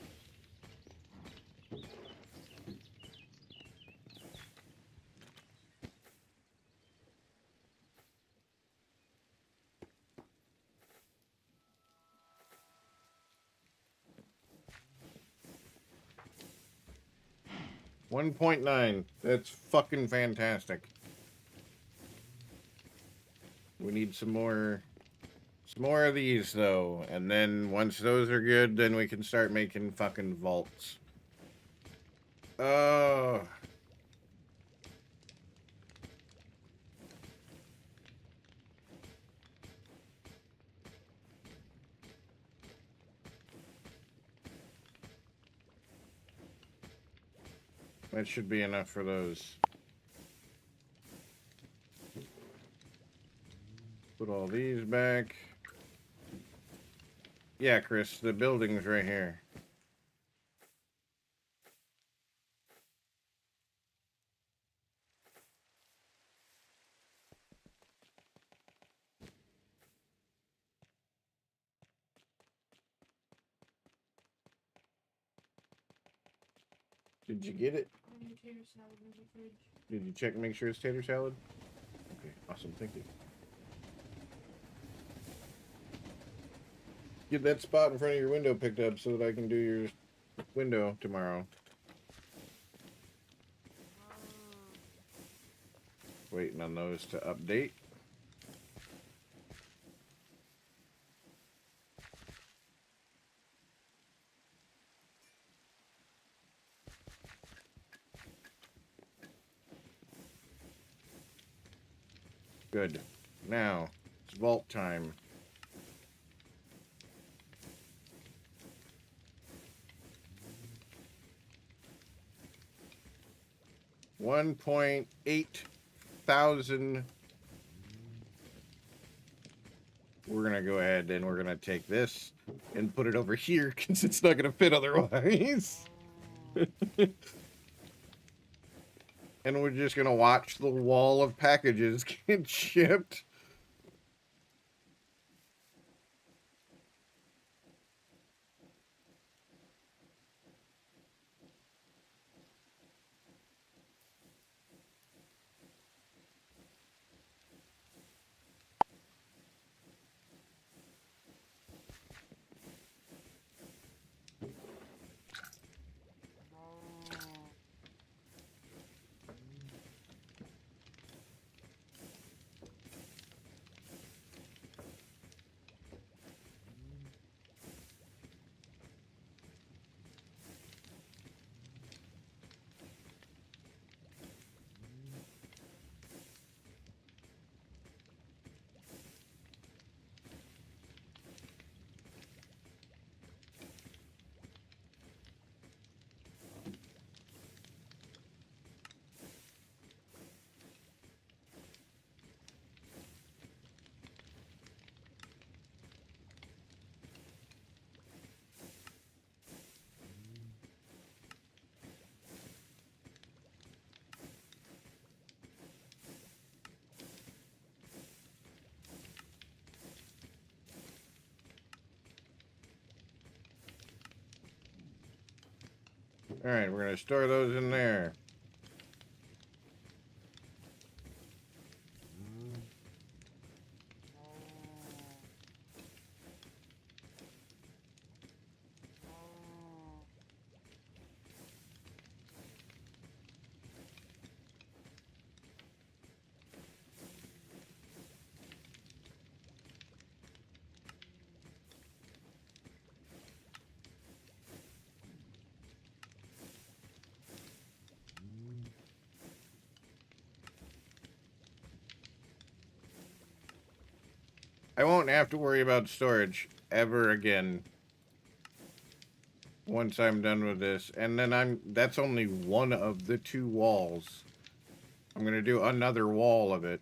$1.9. That's fucking fantastic. We need some more of these though, and then once those are good, then we can start making fucking vaults. Oh. That should be enough for those. Put all these back. Yeah, Chris, the building's right here. Did you get it? Did you check and make sure it's tater salad? Okay, awesome, thank you. Get that spot in front of your window picked up so that I can do your window tomorrow. Waiting on those to update. Good. Now, it's vault time. $1,800. We're gonna go ahead and we're gonna take this and put it over here because it's not gonna fit otherwise. And we're just gonna watch the wall of packages get shipped. All right, we're gonna store those in there. I won't have to worry about storage ever again once I'm done with this. And then that's only one of the 2 walls. I'm gonna do another wall of it.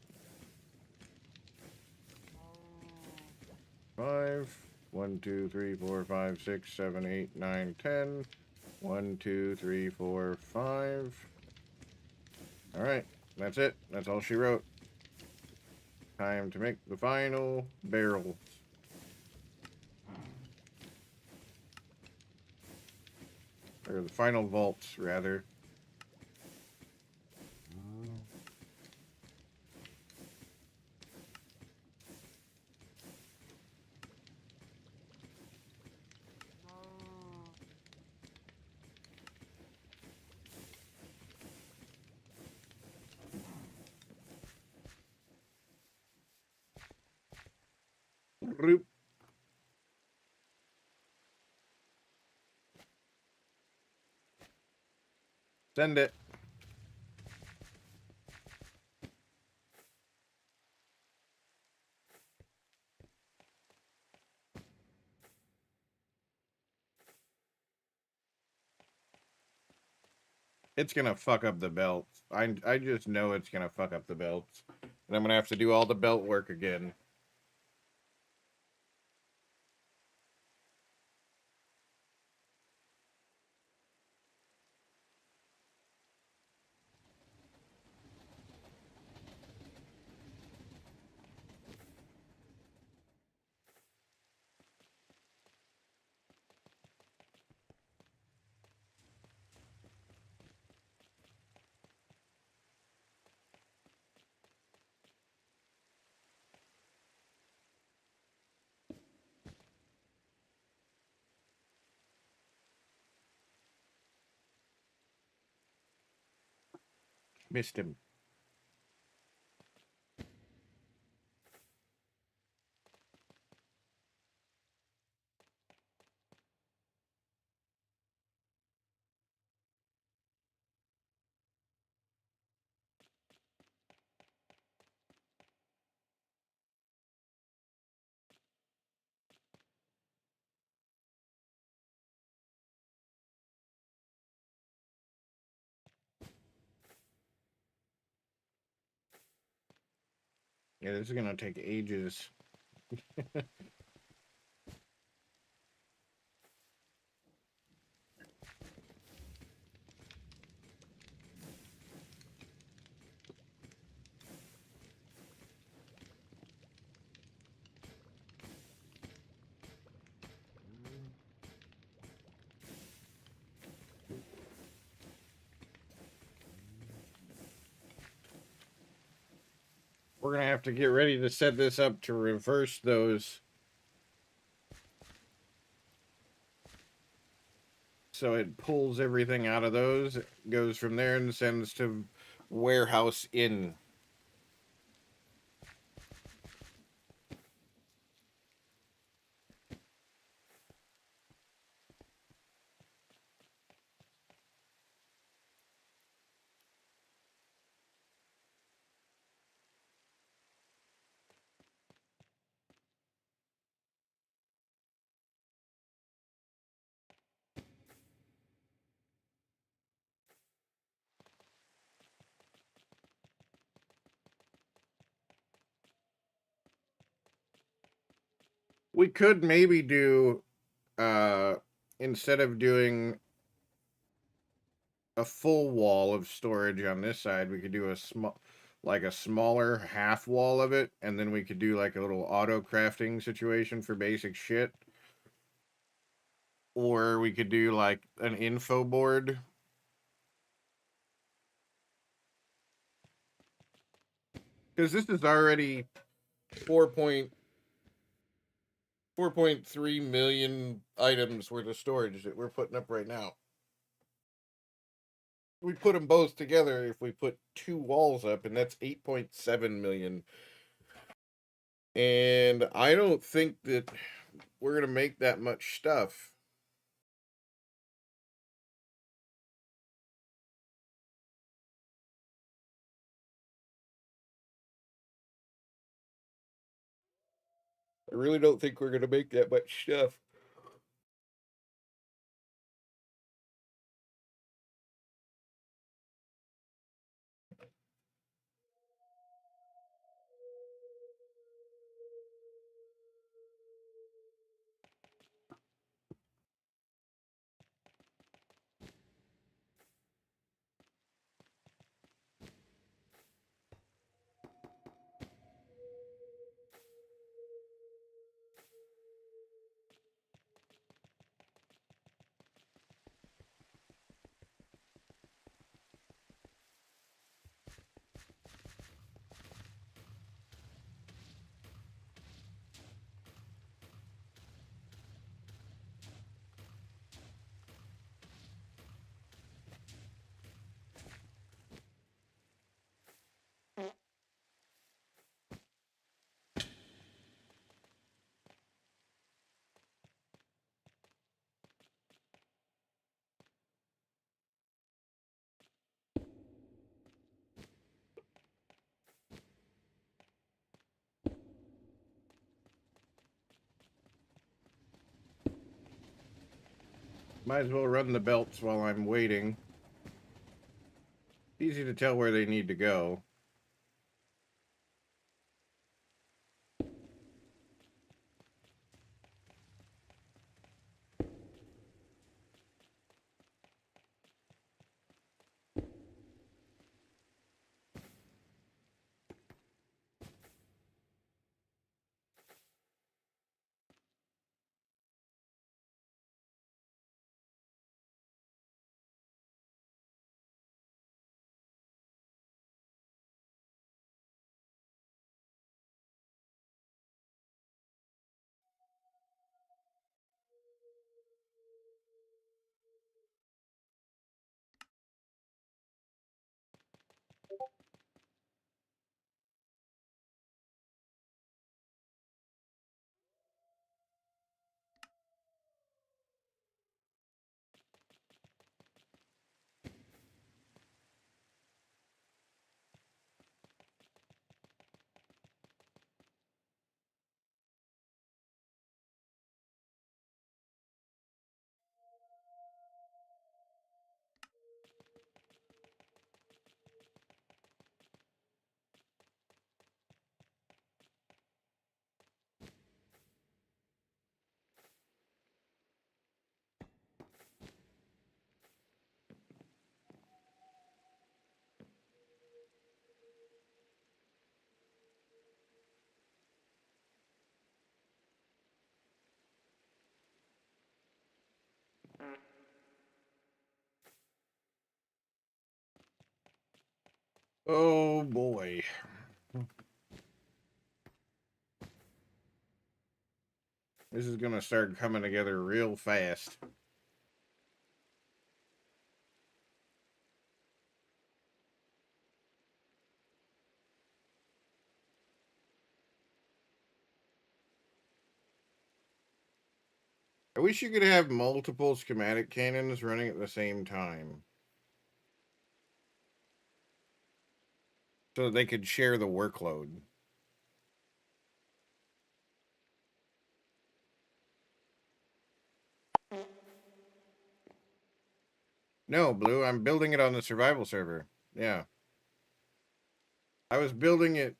5, 1, 2, 3, 4, 5, 6, 7, 8, 9, 10. 1, 2, 3, 4, 5. All right, that's it. That's all she wrote. Time to make the final barrel. Or the final vaults, rather. Roop. Send it. It's gonna fuck up the belts. I just know it's gonna fuck up the belts. And I'm gonna have to do all the belt work again. Missed him. Yeah, this is gonna take ages. We're gonna have to get ready to set this up to reverse those. So it pulls everything out of those, goes from there and sends to warehouse in. We could maybe do instead of doing a full wall of storage on this side, we could do a smaller half wall of it, and then we could do like a little auto crafting situation for basic shit. Or we could do like an info board. Because this is already 4.3 million items worth of storage that we're putting up right now. We put them both together if we put 2 walls up, and that's 8.7 million. And I don't think that we're going to make that much stuff. I really don't think we're going to make that much stuff. Might as well run the belts while I'm waiting. Easy to tell where they need to go. Oh boy. This is gonna start coming together real fast. I wish you could have multiple schematic cannons running at the same time, so that they could share the workload. No, Blue, I'm building it on the survival server. Yeah. I was building it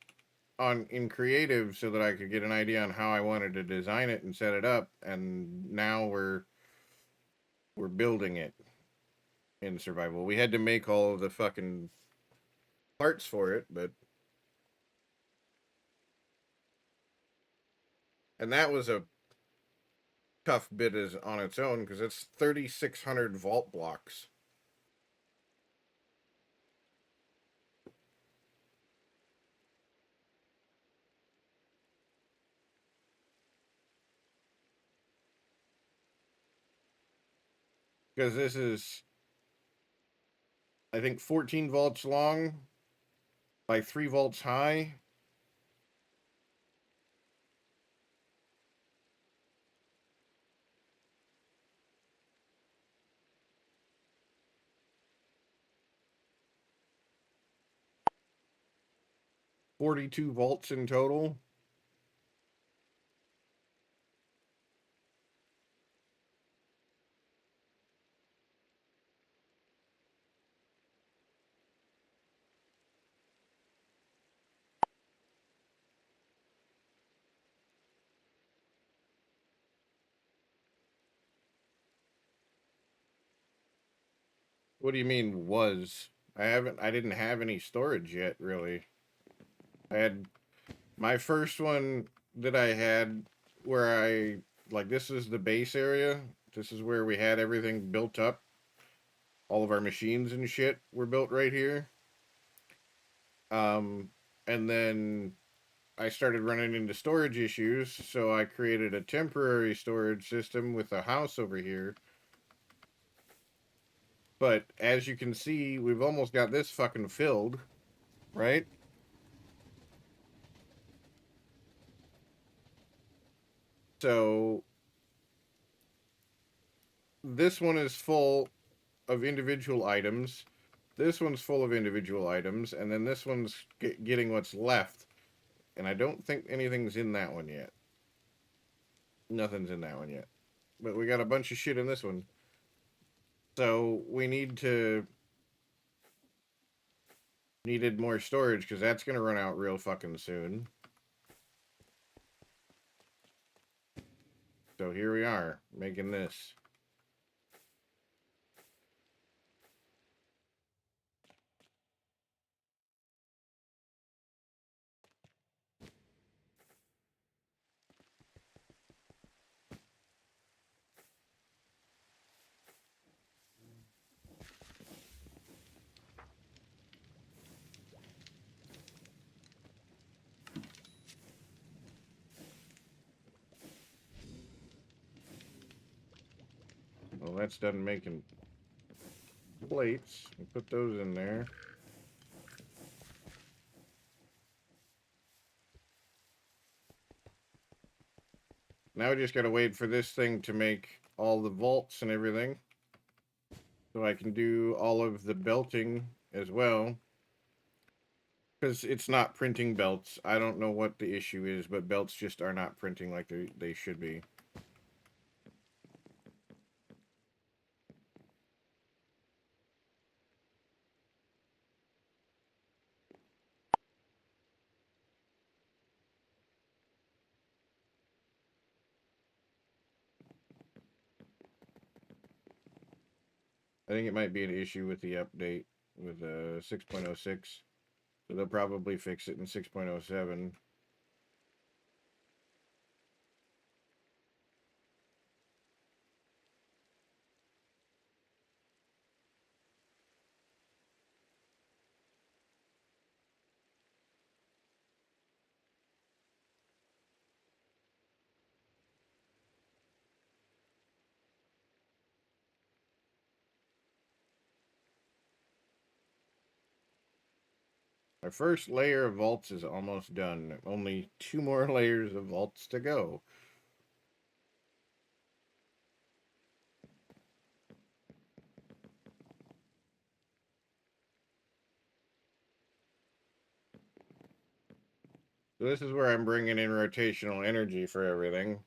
in creative so that I could get an idea on how I wanted to design it and set it up, and now we're building it in survival. We had to make all of the fucking parts for it, but and that was a tough bit as on its own because it's 3,600 vault blocks. Because this is, I think, 14 vaults long by 3 vaults high. $42 vaults in total. What do you mean was? I didn't have any storage yet, really. I had my first one that I had where like, this is the base area. This is where we had everything built up. All of our machines and shit were built right here. And then I started running into storage issues, so I created a temporary storage system with a house over here. But as you can see, we've almost got this fucking filled, right? So this one is full of individual items. This one's full of individual items, and then this one's getting what's left. And I don't think anything's in that one yet. Nothing's in that one yet. But we got a bunch of shit in this one. So we needed more storage because that's going to run out real fucking soon. So here we are, making this. Well, that's done making plates. We put those in there. Now we just gotta wait for this thing to make all the vaults and everything. So I can do all of the belting as well. Because it's not printing belts. I don't know what the issue is, but belts just are not printing like they should be. I think it might be an issue with the update with 6.06. So they'll probably fix it in 6.07. My first layer of vaults is almost done. Only 2 more layers of vaults to go. So this is where I'm bringing in rotational energy for everything.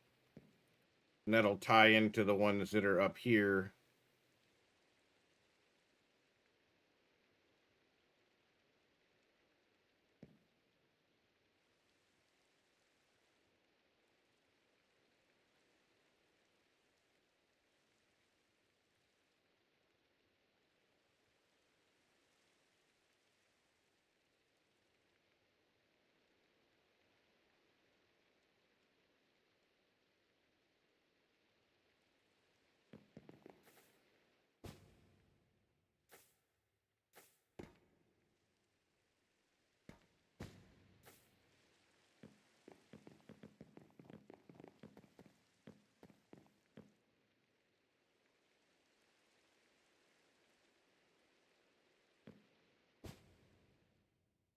And that'll tie into the ones that are up here.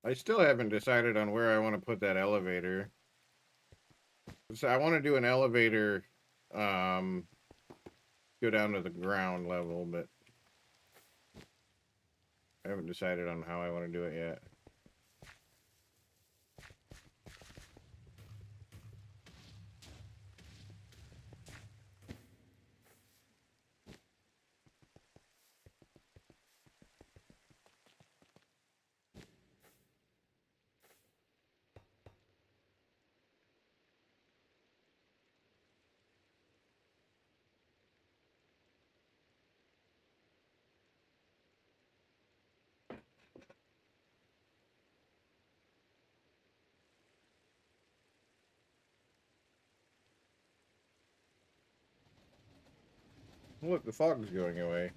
I still haven't decided on where I want to put that elevator. So I want to do an elevator, go down to the ground level, but I haven't decided on how I want to do it yet. Look, the fog's going away.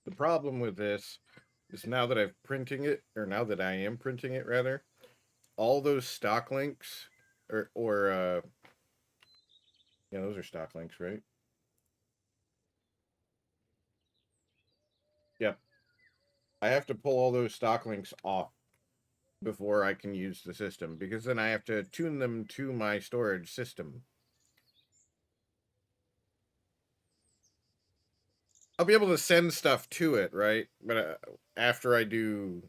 The problem with this is now that I'm printing it, or now that I am printing it, rather, all those stock links, yeah, those are stock links, right? Yep. I have to pull all those stock links off before I can use the system, because then I have to tune them to my storage system. I'll be able to send stuff to it, right? But after I do...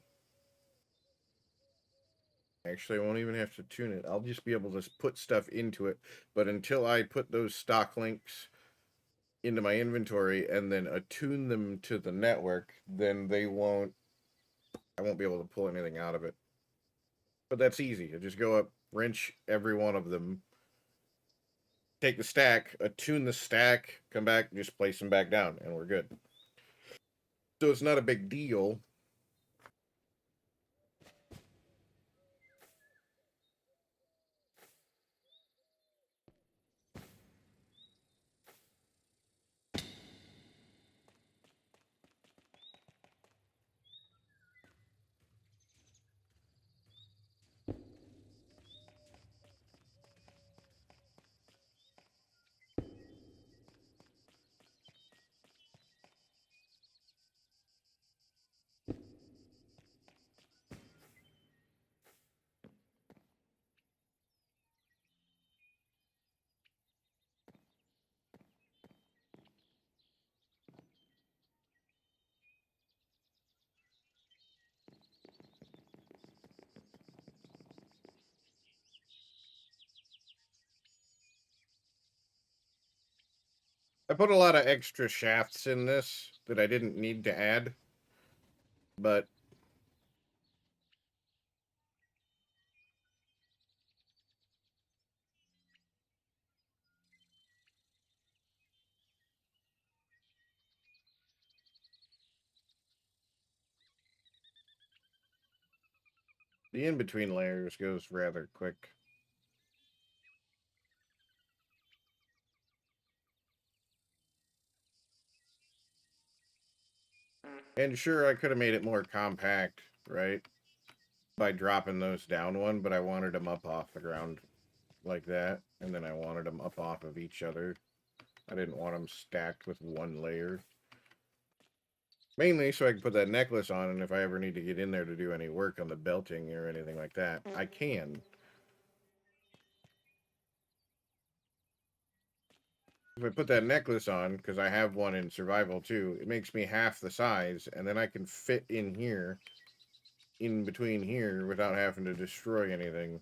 Actually, I won't even have to tune it. I'll just be able to put stuff into it. But until I put those stock links into my inventory and then attune them to the network, then I won't be able to pull anything out of it. But that's easy. I just go up, wrench every one of them, take the stack, attune the stack, come back, just place them back down, and we're good. So it's not a big deal. I put a lot of extra shafts in this that I didn't need to add, but the in-between layers goes rather quick. And sure, I could have made it more compact, right? By dropping those down one, but I wanted them up off the ground like that. And then I wanted them up off of each other. I didn't want them stacked with one layer. Mainly so I can put that necklace on, and if I ever need to get in there to do any work on the belting or anything like that, I can. If I put that necklace on, because I have one in survival too, it makes me half the size, and then I can fit in here, in between here, without having to destroy anything.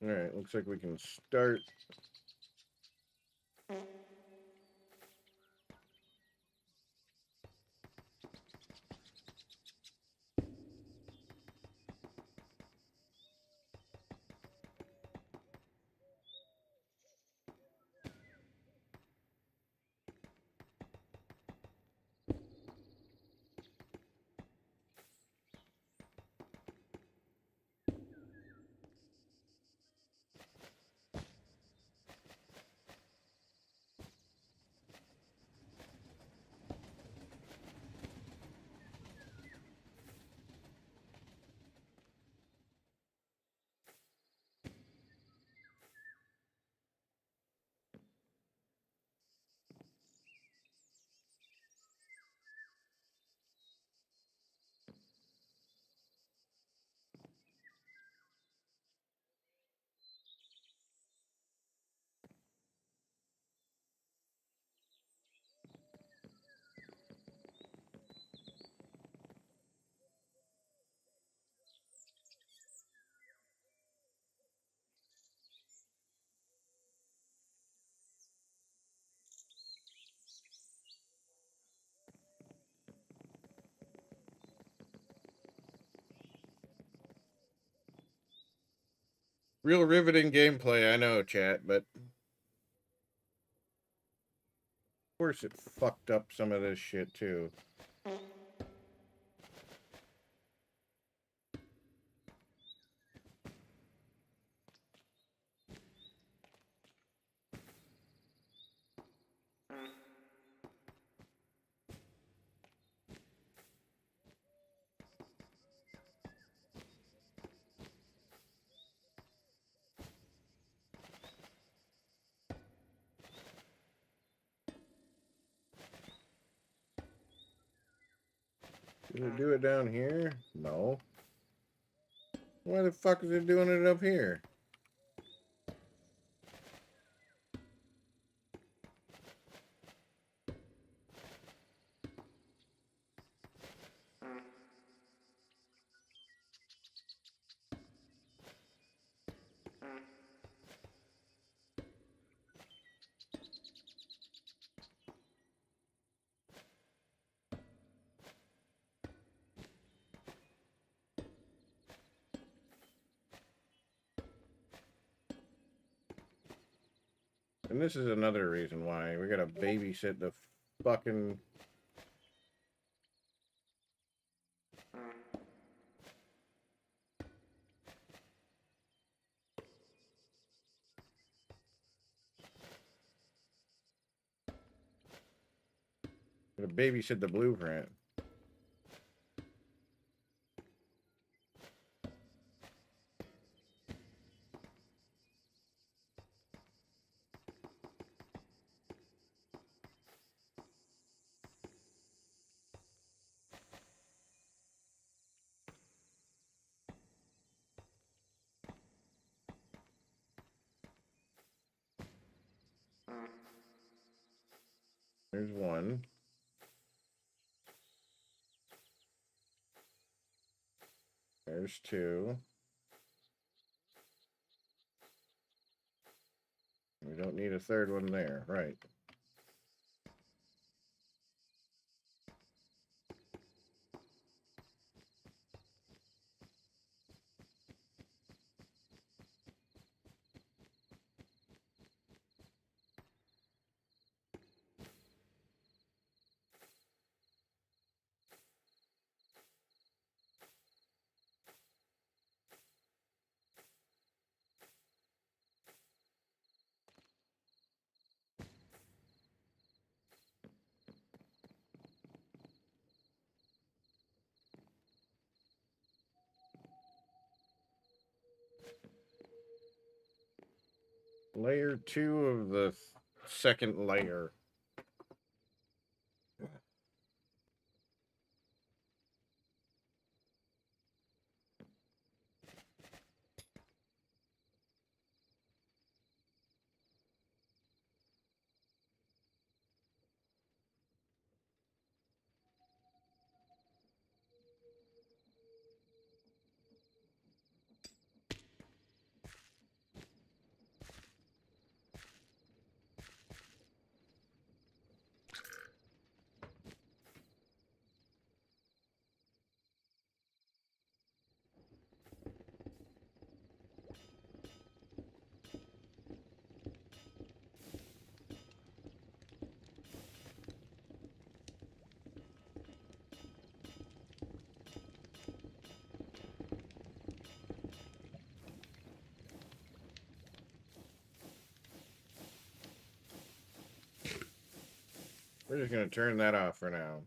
Alright, looks like we can start. Real riveting gameplay, I know, chat, but of course it fucked up some of this shit too. Did it do it down here? No. Why the fuck is it doing it up here? And this is another reason why we gotta babysit the fucking... Gotta babysit the blueprint. There's one. There's two. We don't need a third one there, right? Layer 2 of the second layer. We're just going to turn that off for now.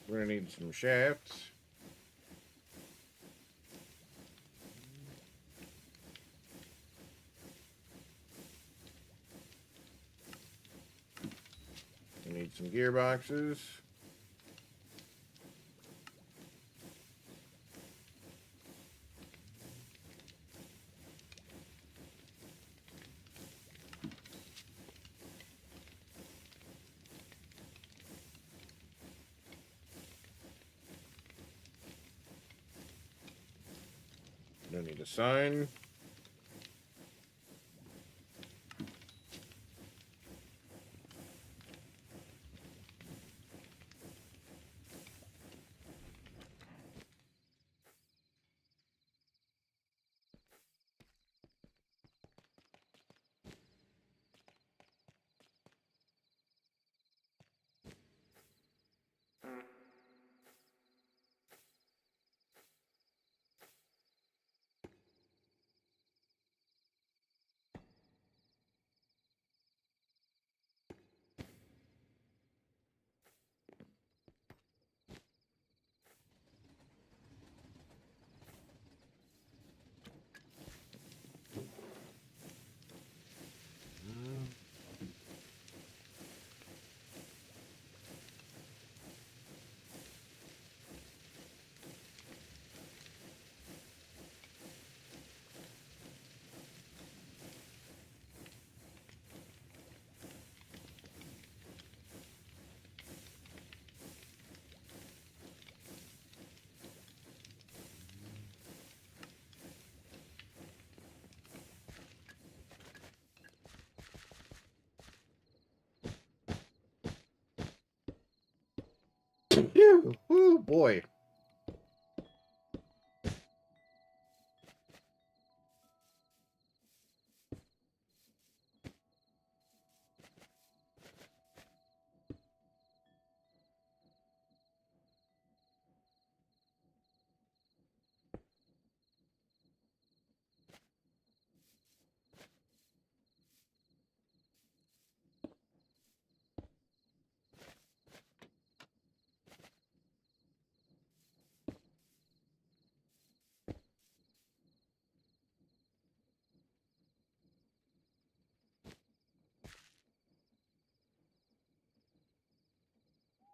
We're going to need some shafts. We need some gearboxes. Don't need a sign. Phew. Oh boy.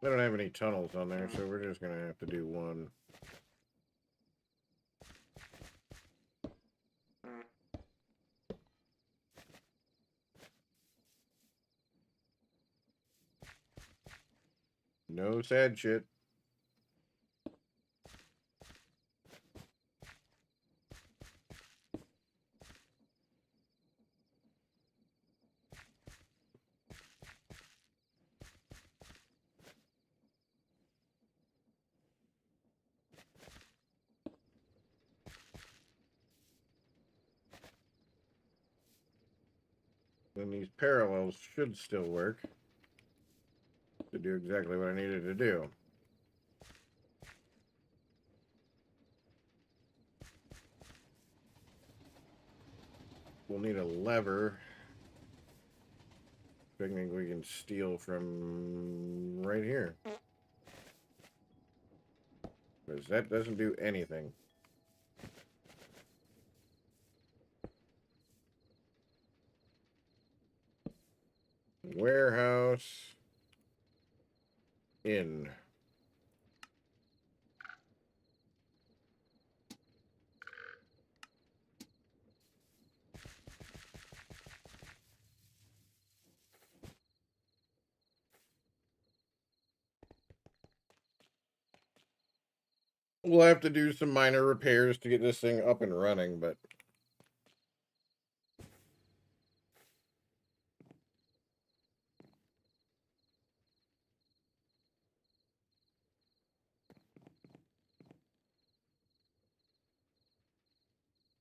I don't have any tunnels on there, so we're just going to have to do one. No sad shit. then these parallels should still work to do exactly what I needed to do. We'll need a lever. I think we can steal from right here. Because that doesn't do anything. Warehouse. In. We'll have to do some minor repairs to get this thing up and running, but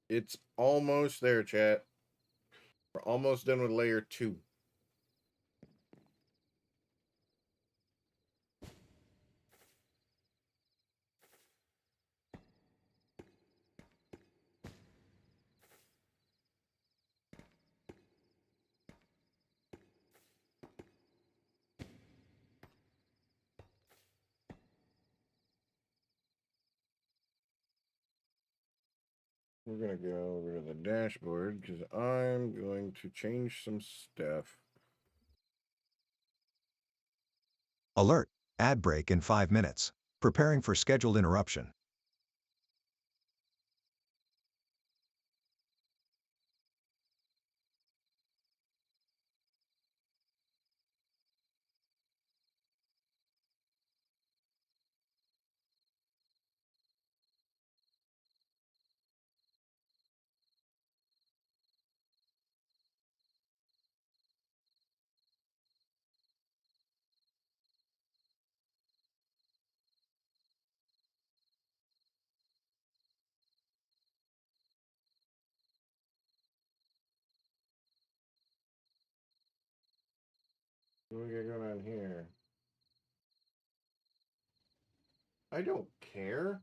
it's almost there, chat. We're almost done with layer 2. We're going to go over to the dashboard because I'm going to change some stuff. Alert. Ad break in 5 minutes. Preparing for scheduled interruption. What do we got going on here? I don't care.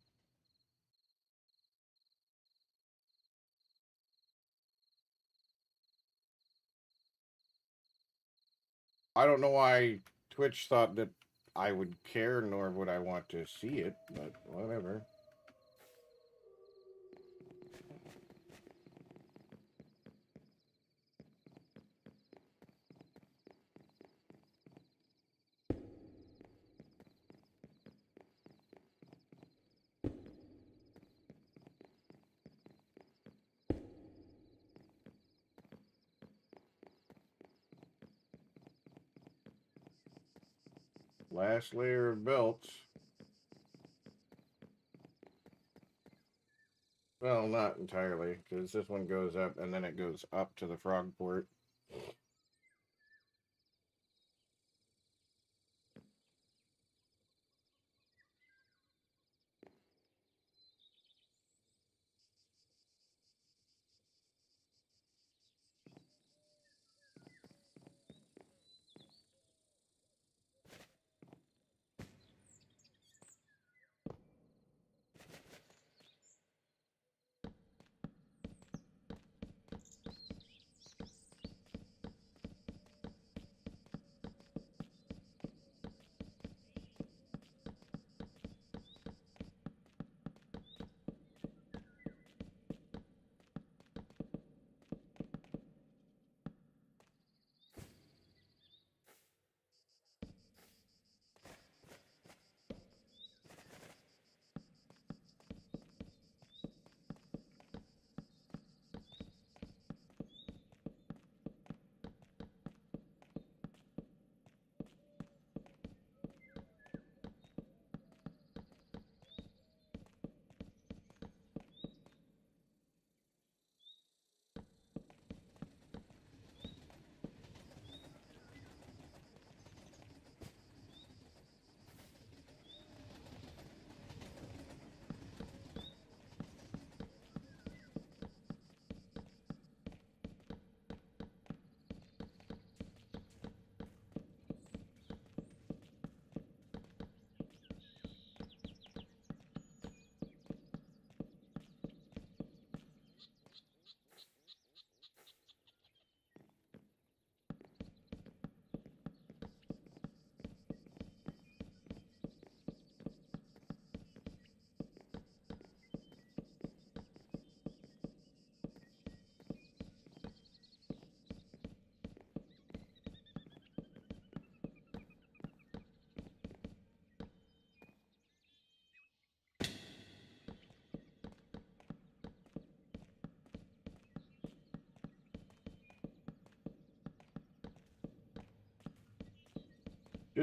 I don't know why Twitch thought that I would care, nor would I want to see it, but whatever. Last layer of belts. Well, not entirely, because this one goes up and then it goes up to the frog port.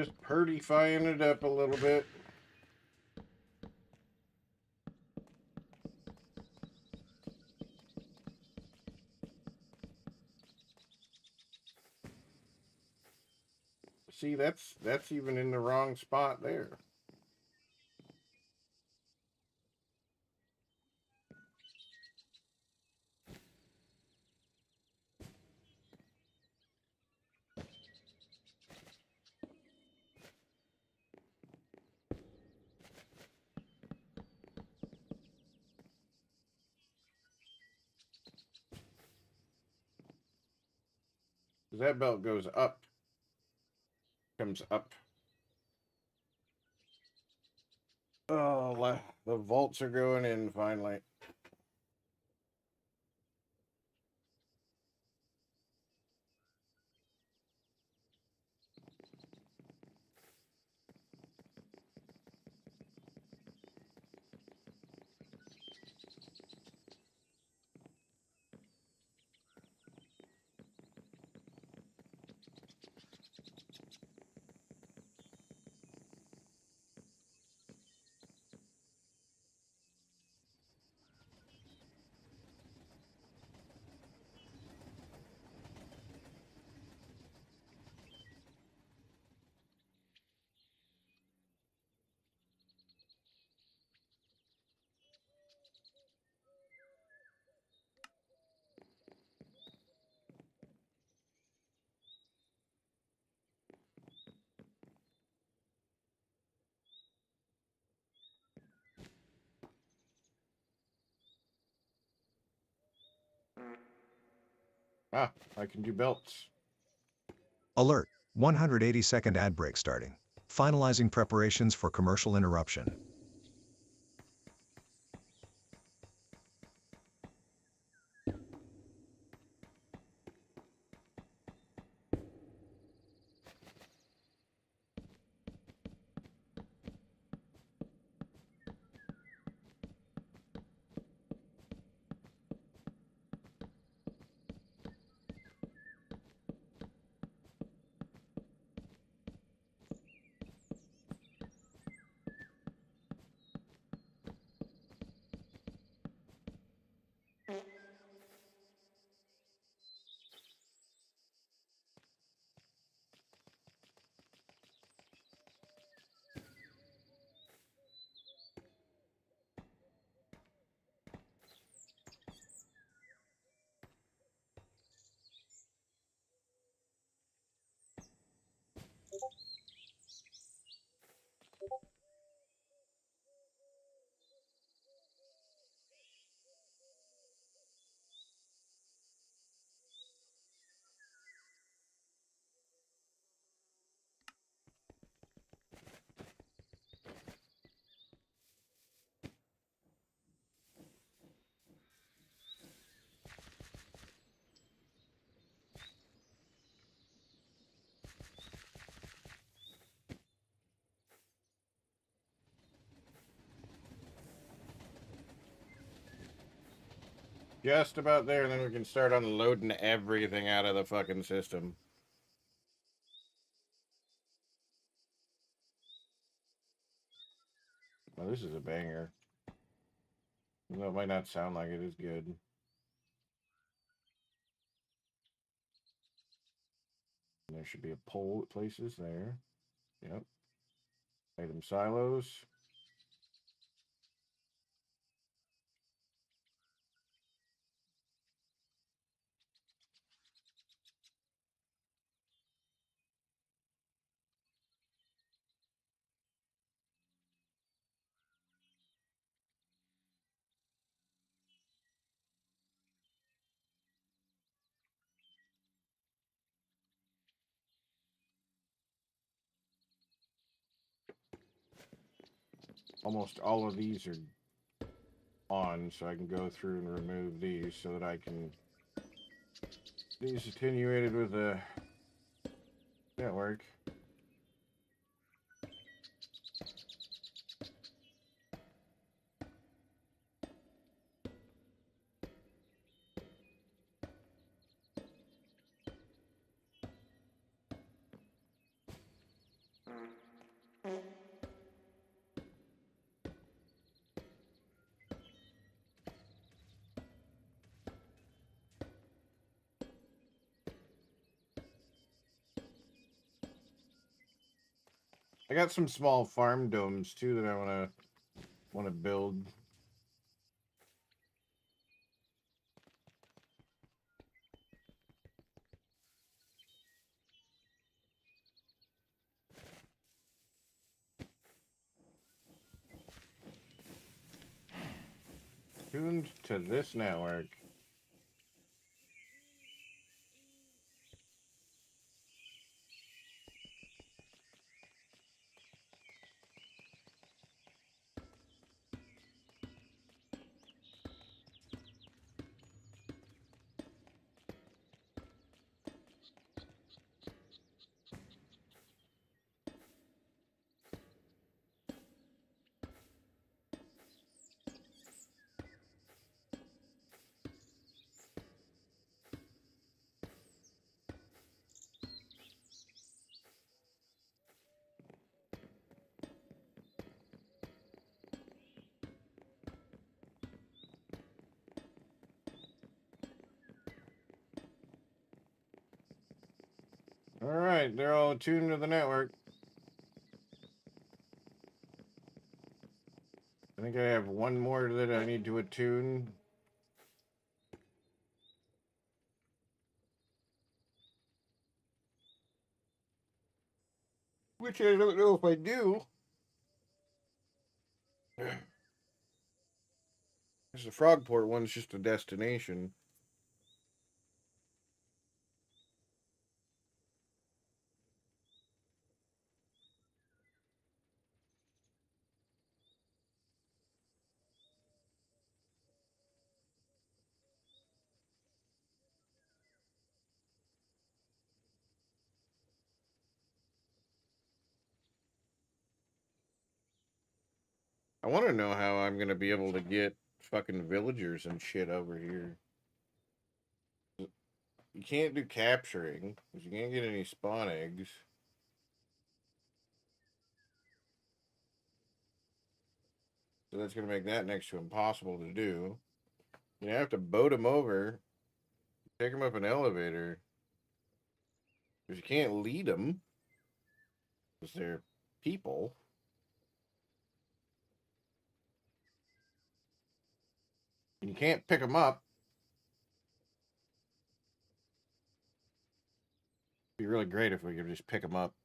Just purtifying it up a little bit. See, that's even in the wrong spot there. That belt goes up. Comes up. Oh, the vaults are going in finally. Ah, I can do belts. Alert, 180-second ad break starting. Finalizing preparations for commercial interruption. Just about there, and then we can start unloading everything out of the fucking system. Well, this is a banger. Even though it might not sound like it is good. And there should be a pole at places there. Yep. Item silos. Almost all of these are on, so I can go through and remove these so that I can... These attenuated with the network. I got some small farm domes too that I wanna build. Tuned to this network. All right, they're all tuned to the network. I think I have one more that I need to attune. Which I don't know if I do. Because the Frogport one's just a destination. I want to know how I'm going to be able to get fucking villagers and shit over here. You can't do capturing, because you can't get any spawn eggs. So that's going to make that next to impossible to do. You have to boat them over, take them up an elevator. Because you can't lead them, because they're people. And you can't pick them up. It'd be really great if we could just pick them up.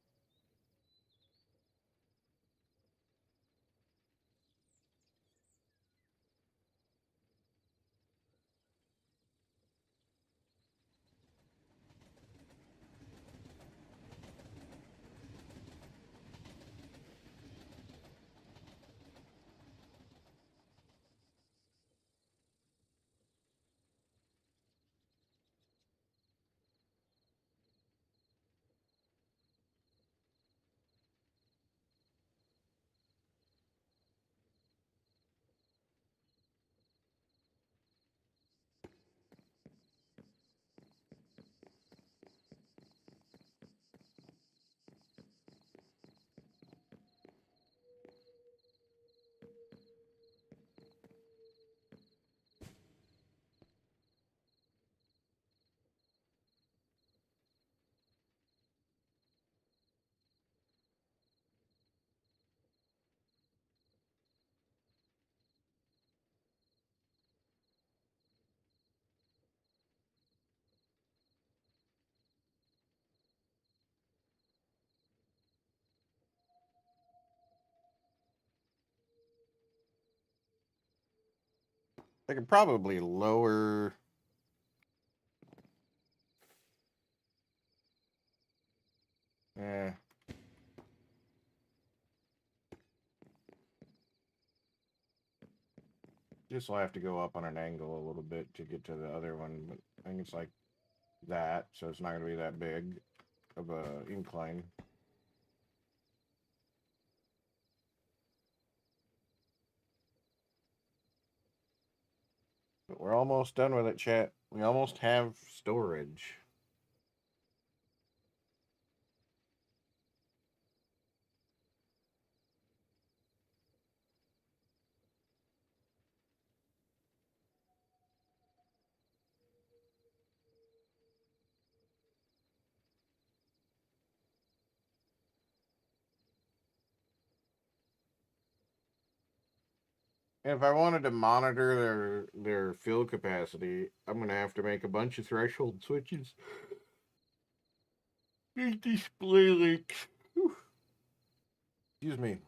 I could probably lower... Eh. Just will have to go up on an angle a little bit to get to the other one, but I think it's like that, so it's not going to be that big of a incline. But we're almost done with it, chat. We almost have storage. if I wanted to monitor their fill capacity, I'm gonna have to make a bunch of threshold switches. Big display links. Excuse me.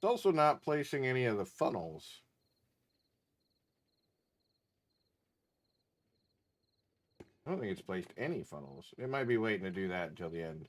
It's also not placing any of the funnels. I don't think it's placed any funnels. It might be waiting to do that until the end.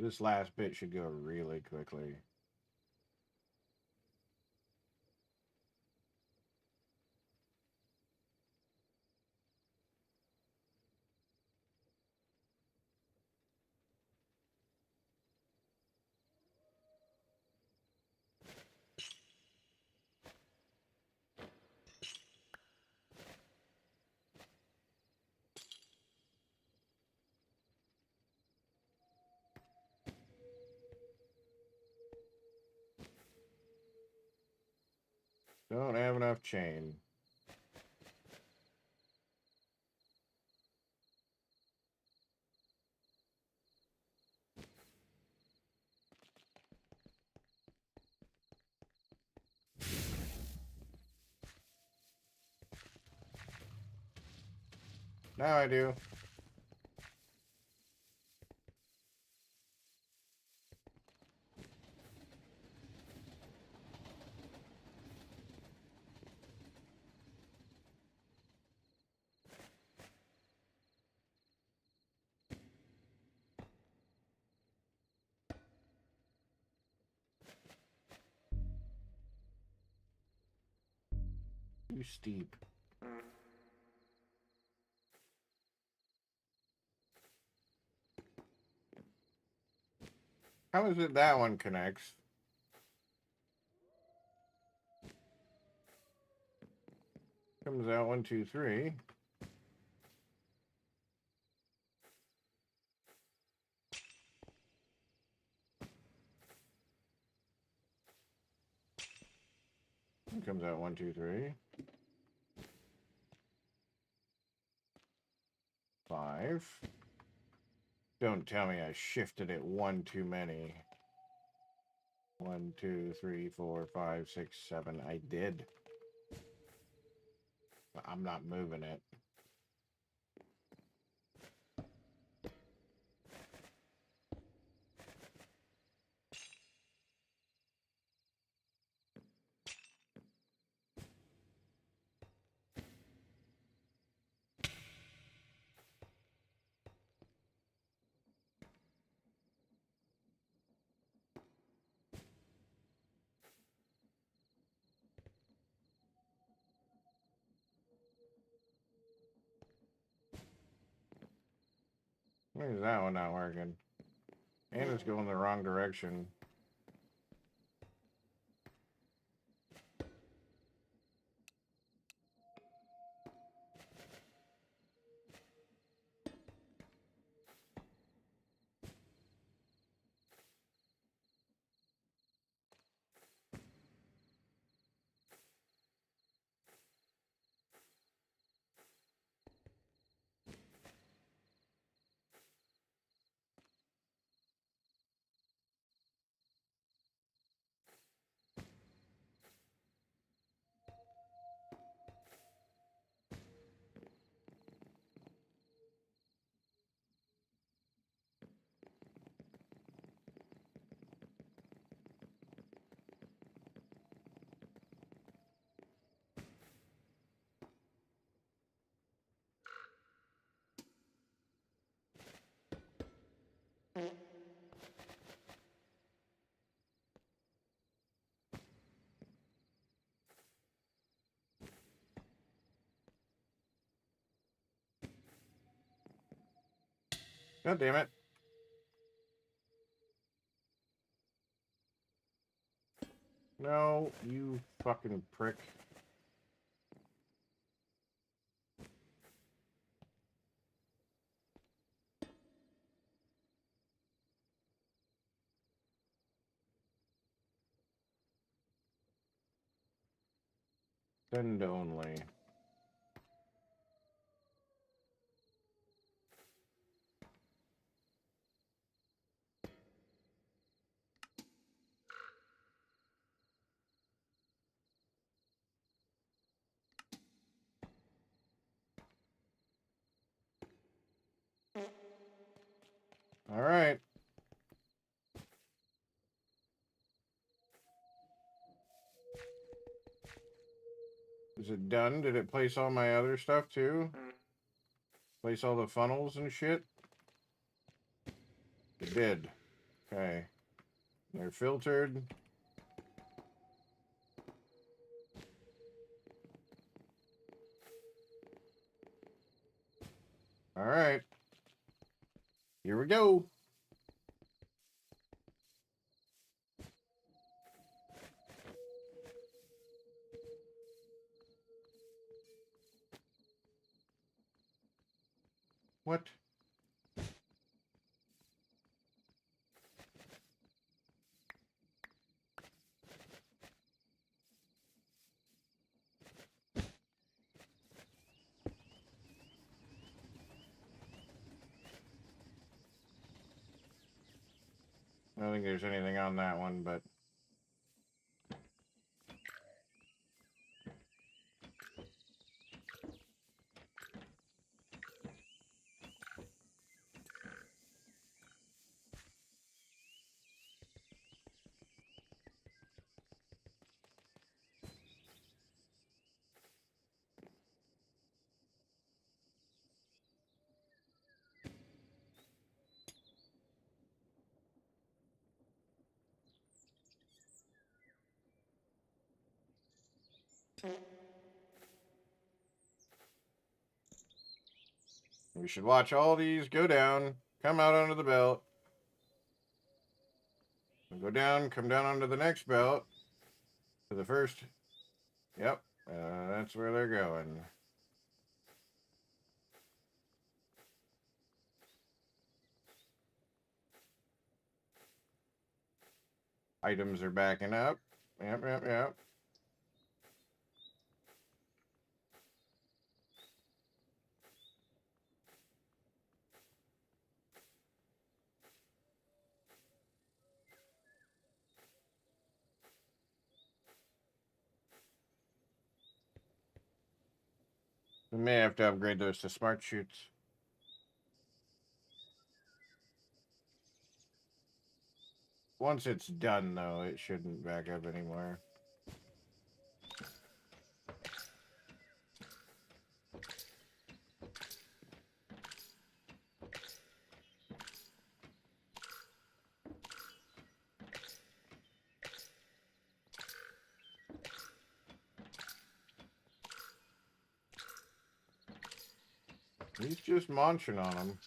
This last bit should go really quickly. Don't have enough chain. Now I do. Too steep. How is it that one connects? Comes out 1, 2, 3. Comes out 1, 2, 3. 5. Don't tell me I shifted it one too many. 1, 2, 3, 4, 5, 6, 7. I did. I'm not moving it. Why is that one not working? And it's going the wrong direction. God damn it. No, you fucking prick. Send only. All right. Is it done? Did it place all my other stuff too? Place all the funnels and shit? It did. Okay. They're filtered. All right. Here we go. What? I don't think there's anything on that one, but... We should watch all these go down, come out onto the belt. Go down, come down onto the next belt. To the first. Yep, that's where they're going. Items are backing up. Yep. We may have to upgrade those to smart shoots. Once it's done, though, it shouldn't back up anymore. He's just munching on them.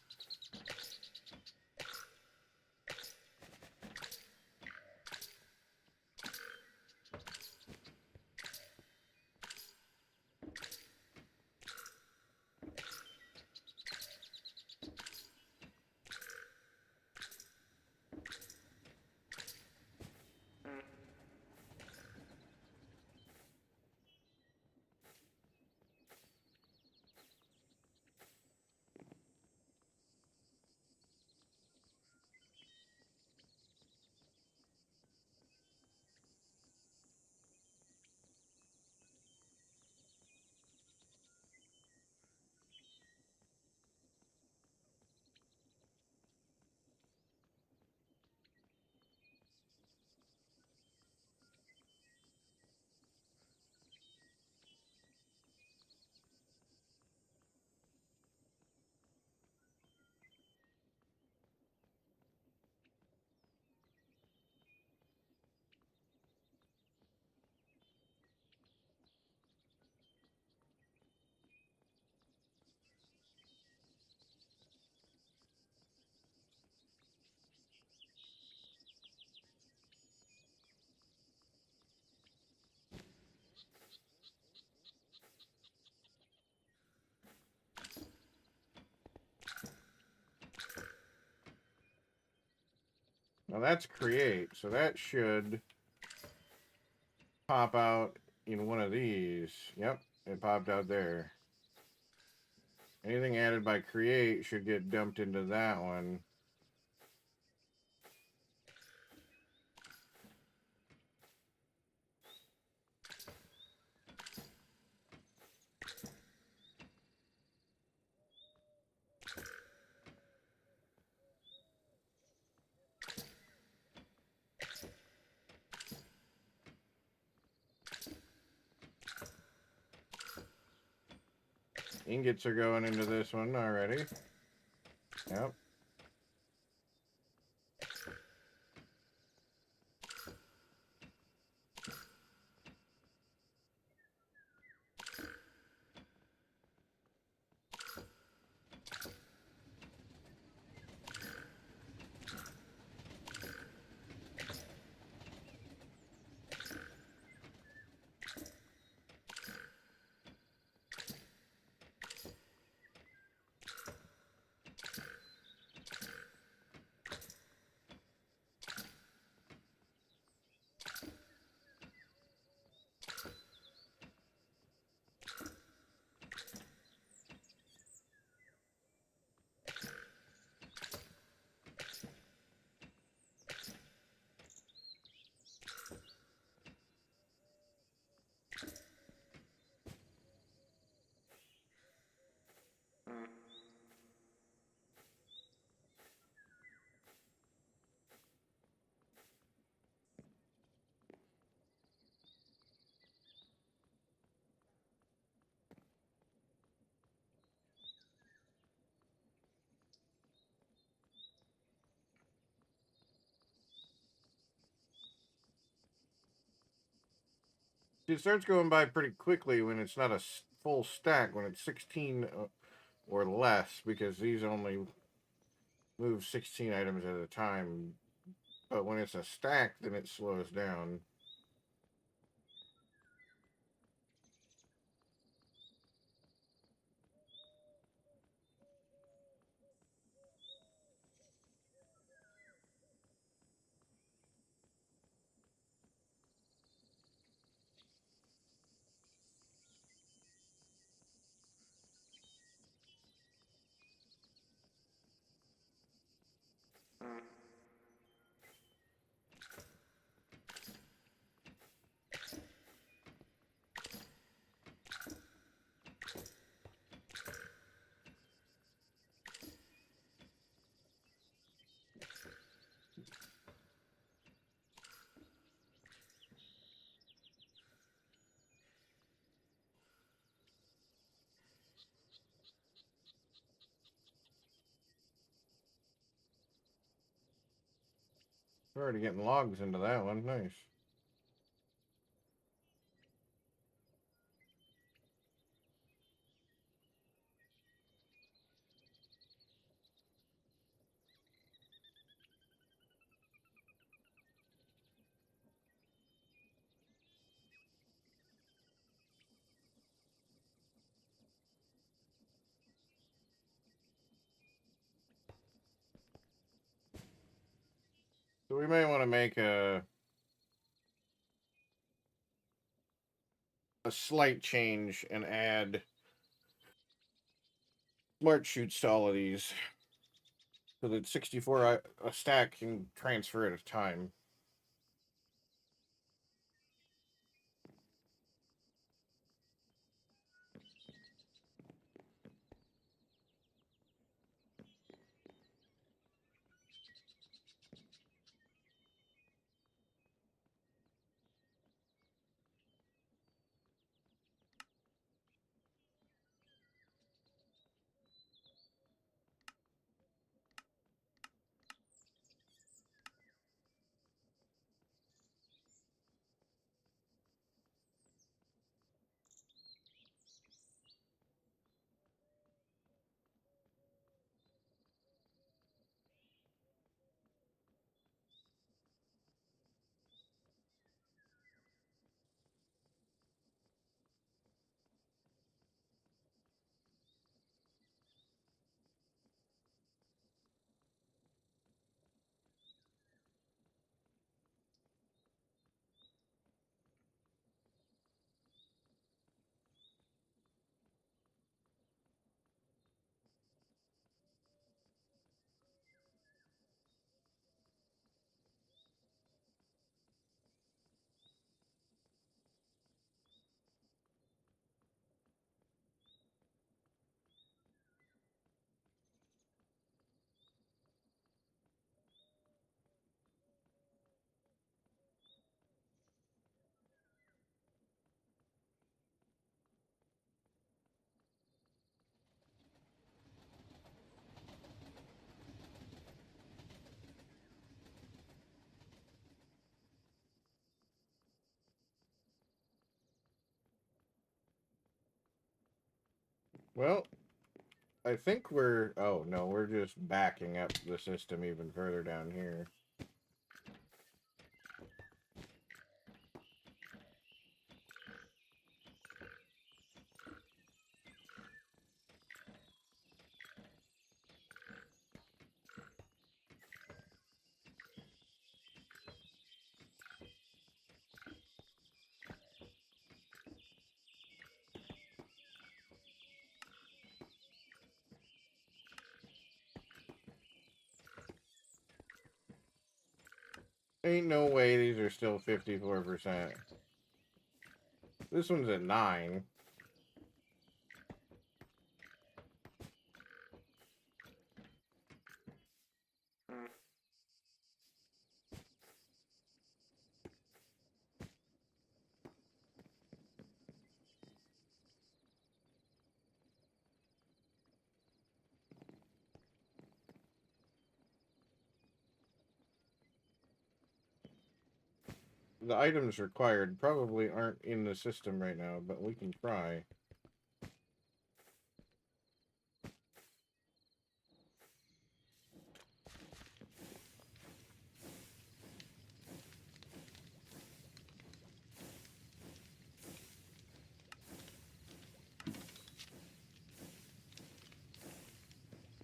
Now that's create, so that should pop out in one of these. Yep, it popped out there. Anything added by create should get dumped into that one. Ingots are going into this one already. Yep. It starts going by pretty quickly when it's not a full stack, when it's 16 or less, because these only move 16 items at a time. But when it's a stack, then it slows down. We're already getting logs into that one. Nice. So we may want to make a slight change and add smart shoots to all of these, so that 64 a stack can transfer at a time. Well, I think we're... Oh, no, we're just backing up the system even further down here. Ain't no way these are still 54%. This one's at 9. The items required probably aren't in the system right now, but we can try.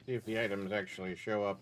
See if the items actually show up.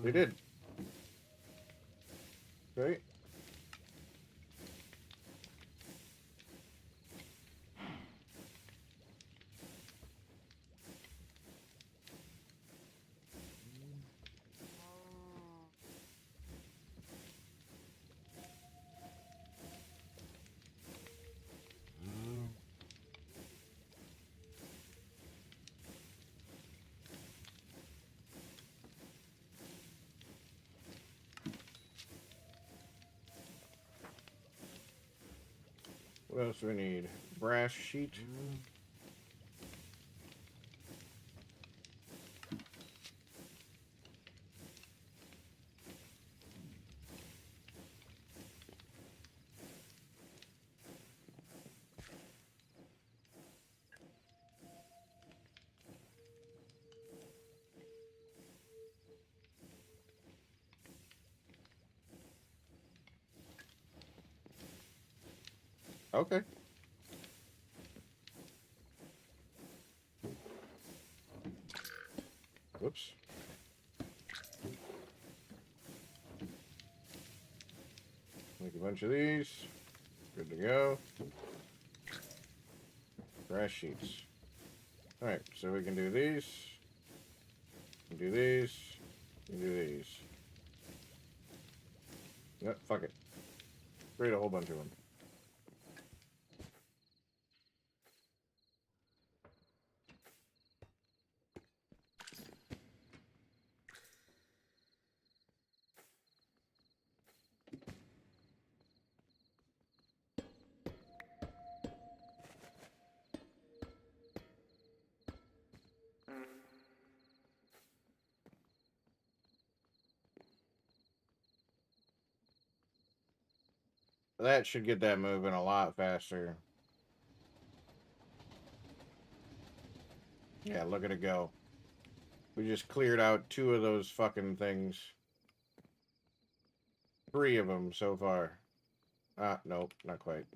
They did. Right? What else do we need? Brass sheet. Okay. Whoops. Make a bunch of these. Good to go. Brass sheets. Alright, so we can do these. Do these. And do these. Yep, fuck it. Create a whole bunch of them. That should get that moving a lot faster. Yeah, look at it go. We just cleared out 2 of those fucking things. 3 of them so far. Nope, not quite.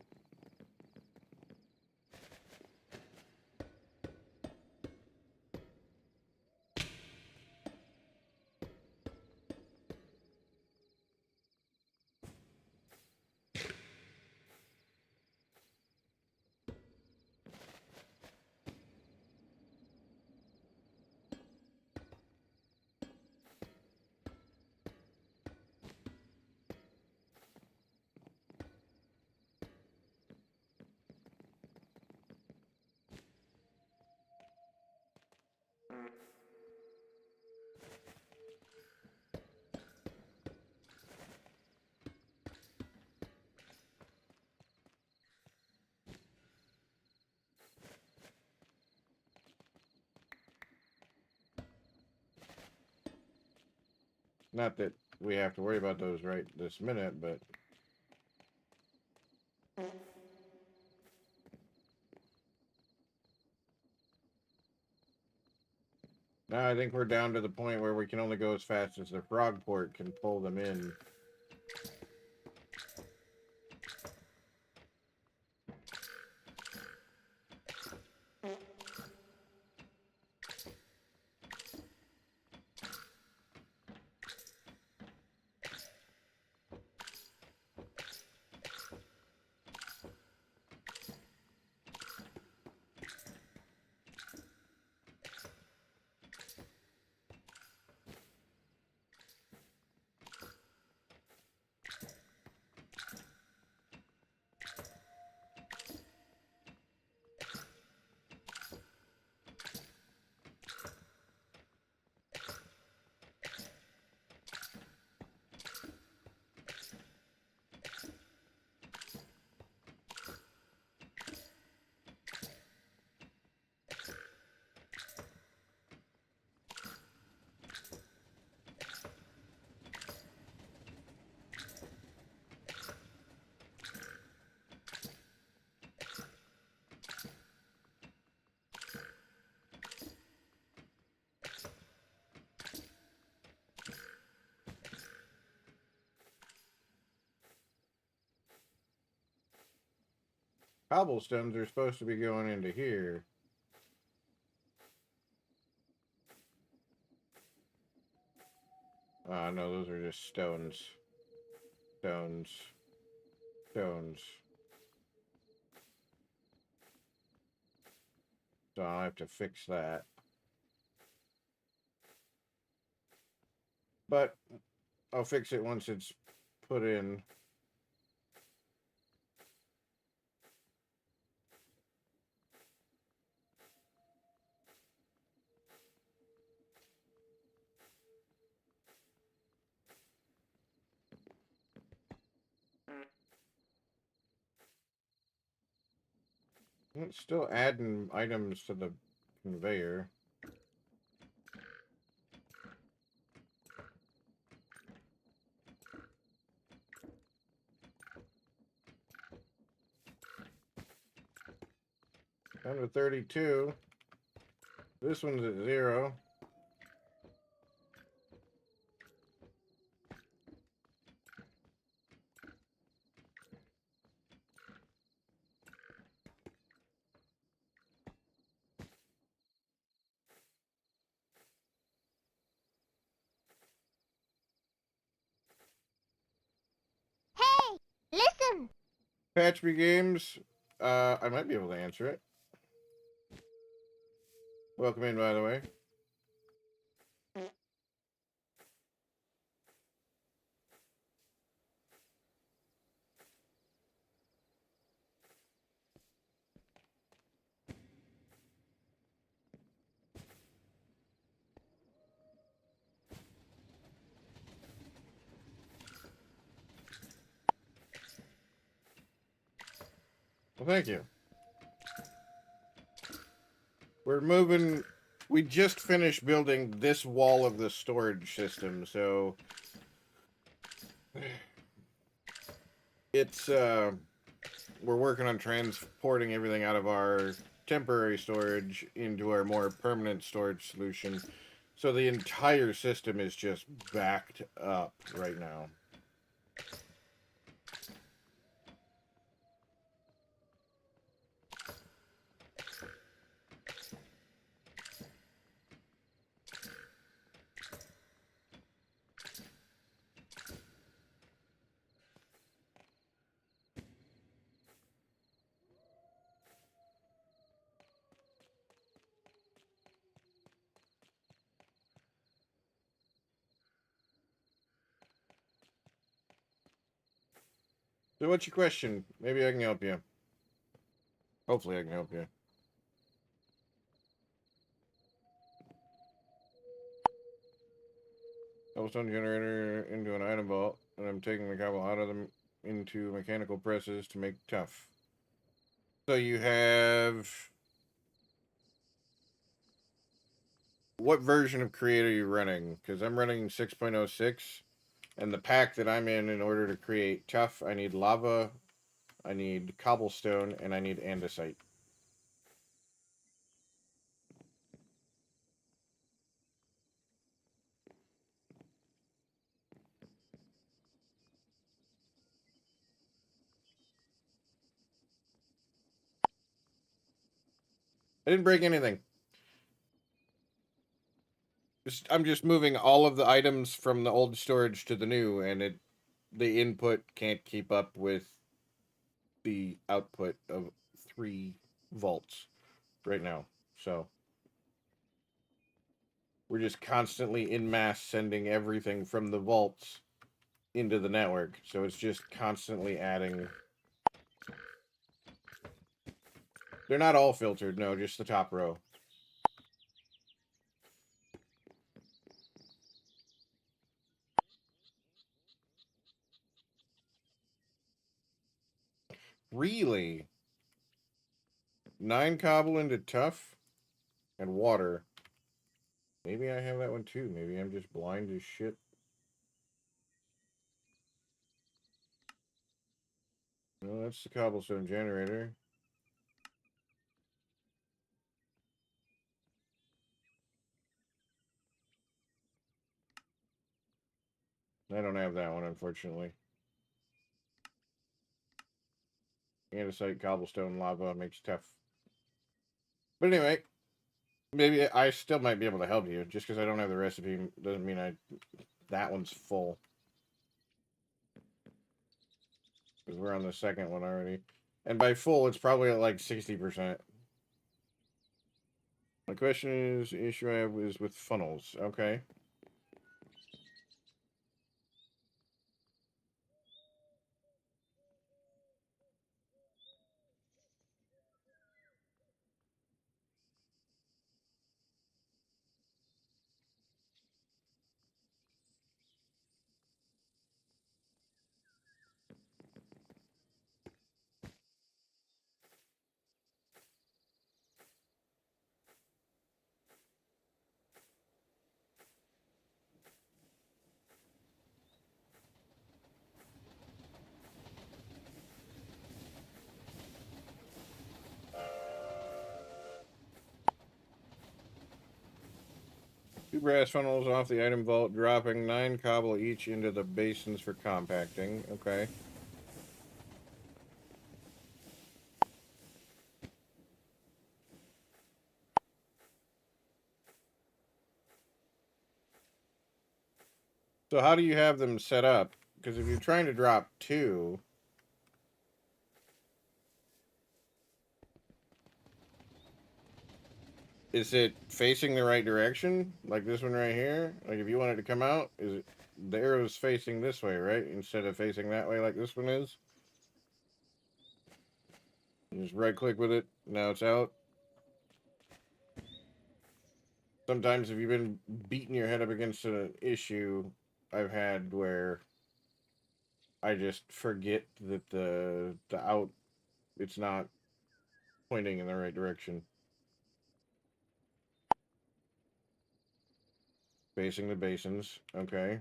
Not that we have to worry about those right this minute, but... Now I think we're down to the point where we can only go as fast as the frog port can pull them in. Cobblestones are supposed to be going into here. No, those are just stones. Stones. Stones. So I'll have to fix that. But I'll fix it once it's put in. It's still adding items to the conveyor. Down to 32. This one's at 0. Hey, listen. Patchby Games. I might be able to answer it. Welcome in, by the way. Well, thank you. We're moving. We just finished building this wall of the storage system, so it's we're working on transporting everything out of our temporary storage into our more permanent storage solution. So the entire system is just backed up right now. So what's your question? Maybe I can help you. Hopefully I can help you. Cobblestone generator into an item vault, and I'm taking the cobble out of them into mechanical presses to make tough. So you have what version of Create are you running? Because I'm running 6.06, and the pack that I'm in order to create tough, I need lava, I need cobblestone, and I need andesite. I didn't break anything. I'm just moving all of the items from the old storage to the new, and the input can't keep up with the output of 3 vaults right now. So we're just constantly in mass sending everything from the vaults into the network. So it's just constantly adding. They're not all filtered, no, just the top row. Really? 9 cobble into tough and water. Maybe I have that one too. Maybe I'm just blind as shit. No, that's the cobblestone generator. I don't have that one, unfortunately. Andesite, cobblestone, lava makes tough. But anyway, maybe I still might be able to help you. Just because I don't have the recipe doesn't mean that one's full. Because we're on the second one already. And by full, it's probably at like 60%. My question is, the issue I have is with funnels. Okay. Two brass funnels off the item vault, dropping 9 cobble each into the basins for compacting. Okay. So how do you have them set up? Because if you're trying to drop 2... Is it facing the right direction? Like this one right here? Like if you want it to come out, is it... The arrow's facing this way, right? Instead of facing that way like this one is? You just right click with it, now it's out. Sometimes if you've been beating your head up against an issue I've had where I just forget that the out, it's not pointing in the right direction. Facing the basins, okay.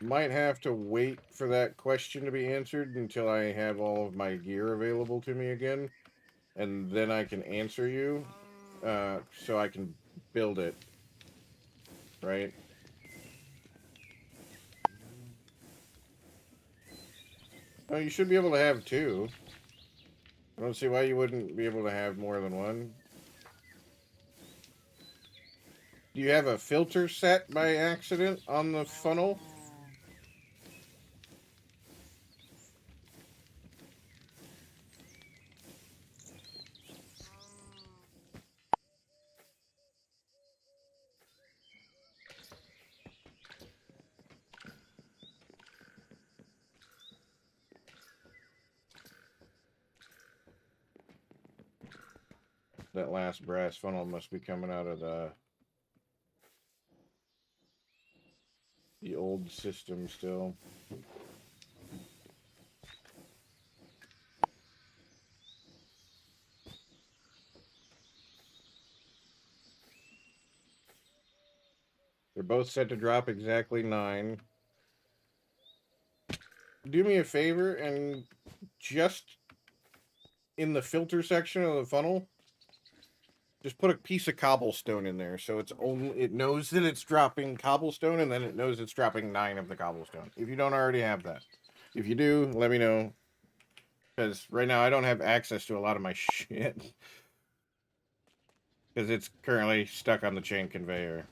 Might have to wait for that question to be answered until I have all of my gear available to me again. And then I can answer you, so I can build it. Right? Oh, you should be able to have 2. I don't see why you wouldn't be able to have more than 1. Do you have a filter set by accident on the funnel? That last brass funnel must be coming out of the old system still. They're both set to drop exactly 9. Do me a favor and just in the filter section of the funnel, just put a piece of cobblestone in there, so it knows that it's dropping cobblestone, and then it knows it's dropping 9 of the cobblestone. If you don't already have that, if you do, let me know, because right now I don't have access to a lot of my shit, because it's currently stuck on the chain conveyor.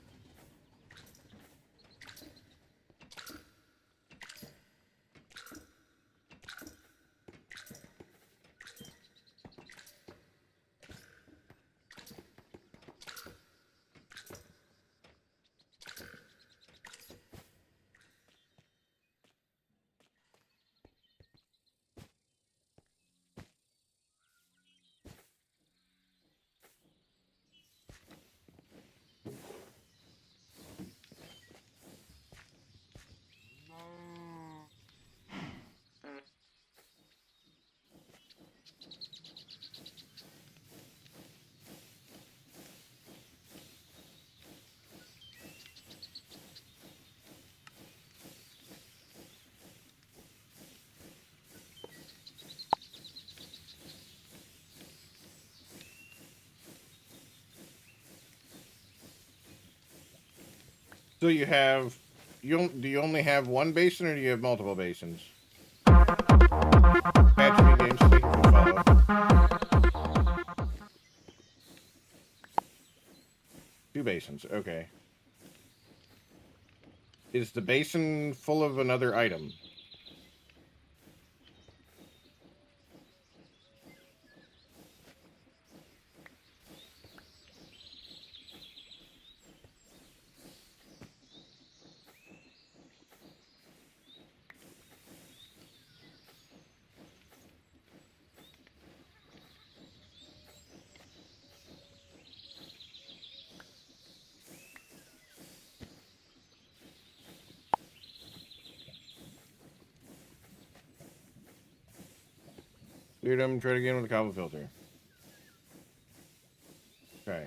So you have, do you only have one basin, or do you have multiple basins? Patch me games so they can follow. 2 basins, okay. Is the basin full of another item? Cleared them, try it again with the cobble filter. Okay.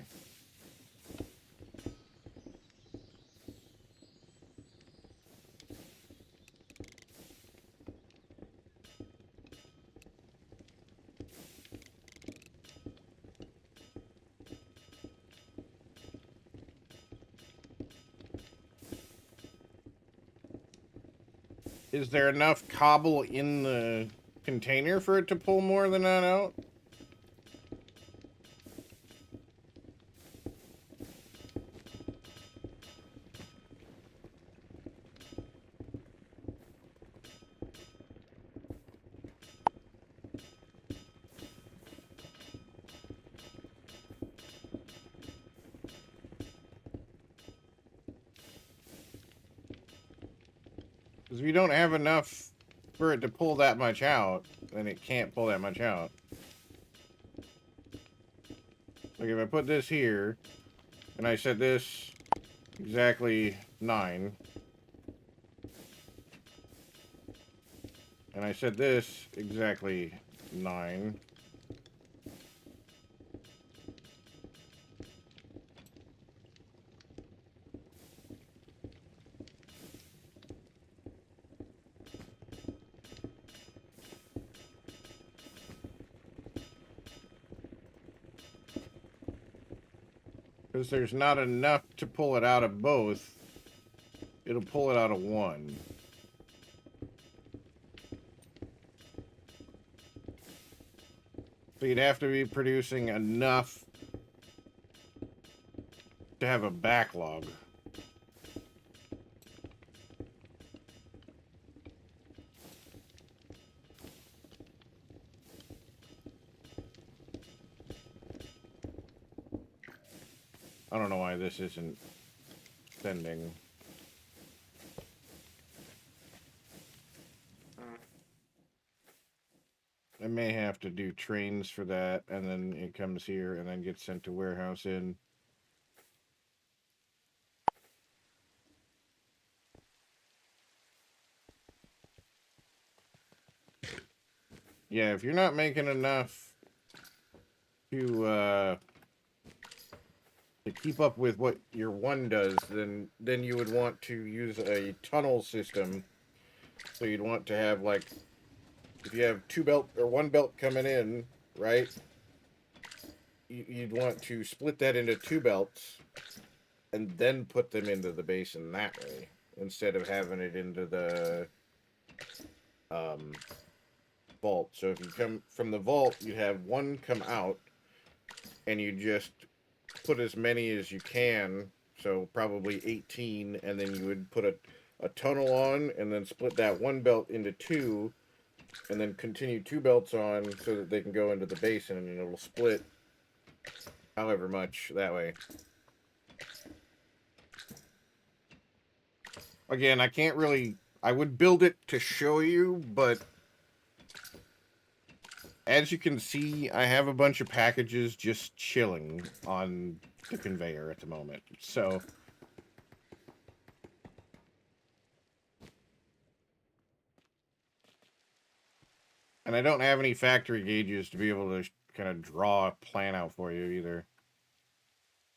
Is there enough cobble in the container for it to pull more than that out? Because if you don't have enough for it to pull that much out, then it can't pull that much out. Like if I put this here, and I set this exactly 9, and I set this exactly 9, because there's not enough to pull it out of both, it'll pull it out of 1. So you'd have to be producing enough to have a backlog. I don't know why this isn't sending. I may have to do trains for that, and then it comes here and then gets sent to warehouse in. Yeah, if you're not making enough to to keep up with what your one does, then you would want to use a tunnel system. So you'd want to have, like, if you have one belt coming in, right? You'd want to split that into 2 belts and then put them into the basin that way, instead of having it into the vault. So if you come from the vault, you have one come out, and you just put as many as you can, so probably 18, and then you would put a tunnel on, and then split that one belt into 2, and then continue 2 belts on so that they can go into the basin, and it'll split however much that way. Again, I can't really... I would build it to show you, but as you can see, I have a bunch of packages just chilling on the conveyor at the moment. So... And I don't have any factory gauges to be able to kind of draw a plan out for you either.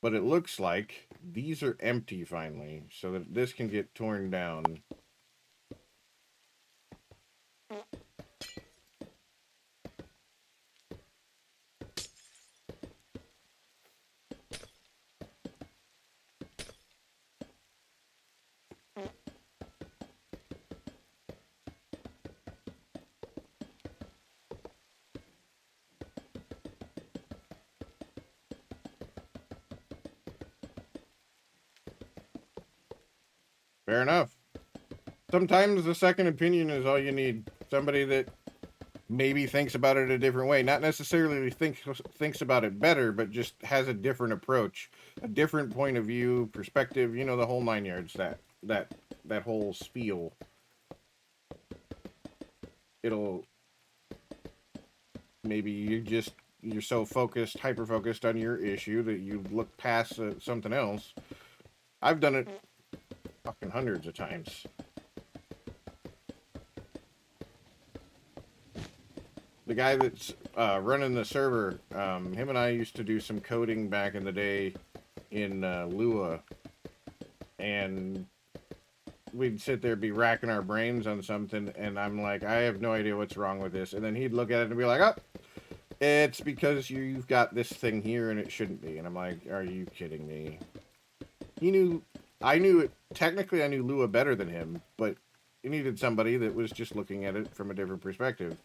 But it looks like these are empty finally, so that this can get torn down. Fair enough. Sometimes the second opinion is all you need. Somebody that maybe thinks about it a different way. Not necessarily thinks about it better, but just has a different approach. A different point of view, perspective, you know, the whole 9 yards, that whole spiel. It'll... Maybe you're so focused, hyper-focused on your issue that you look past something else. I've done it fucking hundreds of times. The guy that's running the server, him and I used to do some coding back in the day in Lua, and we'd sit there, be racking our brains on something, and I'm like, I have no idea what's wrong with this, and then he'd look at it and be like, oh, it's because you've got this thing here and it shouldn't be. And I'm like, are you kidding me? I knew it, technically I knew Lua better than him, but he needed somebody that was just looking at it from a different perspective.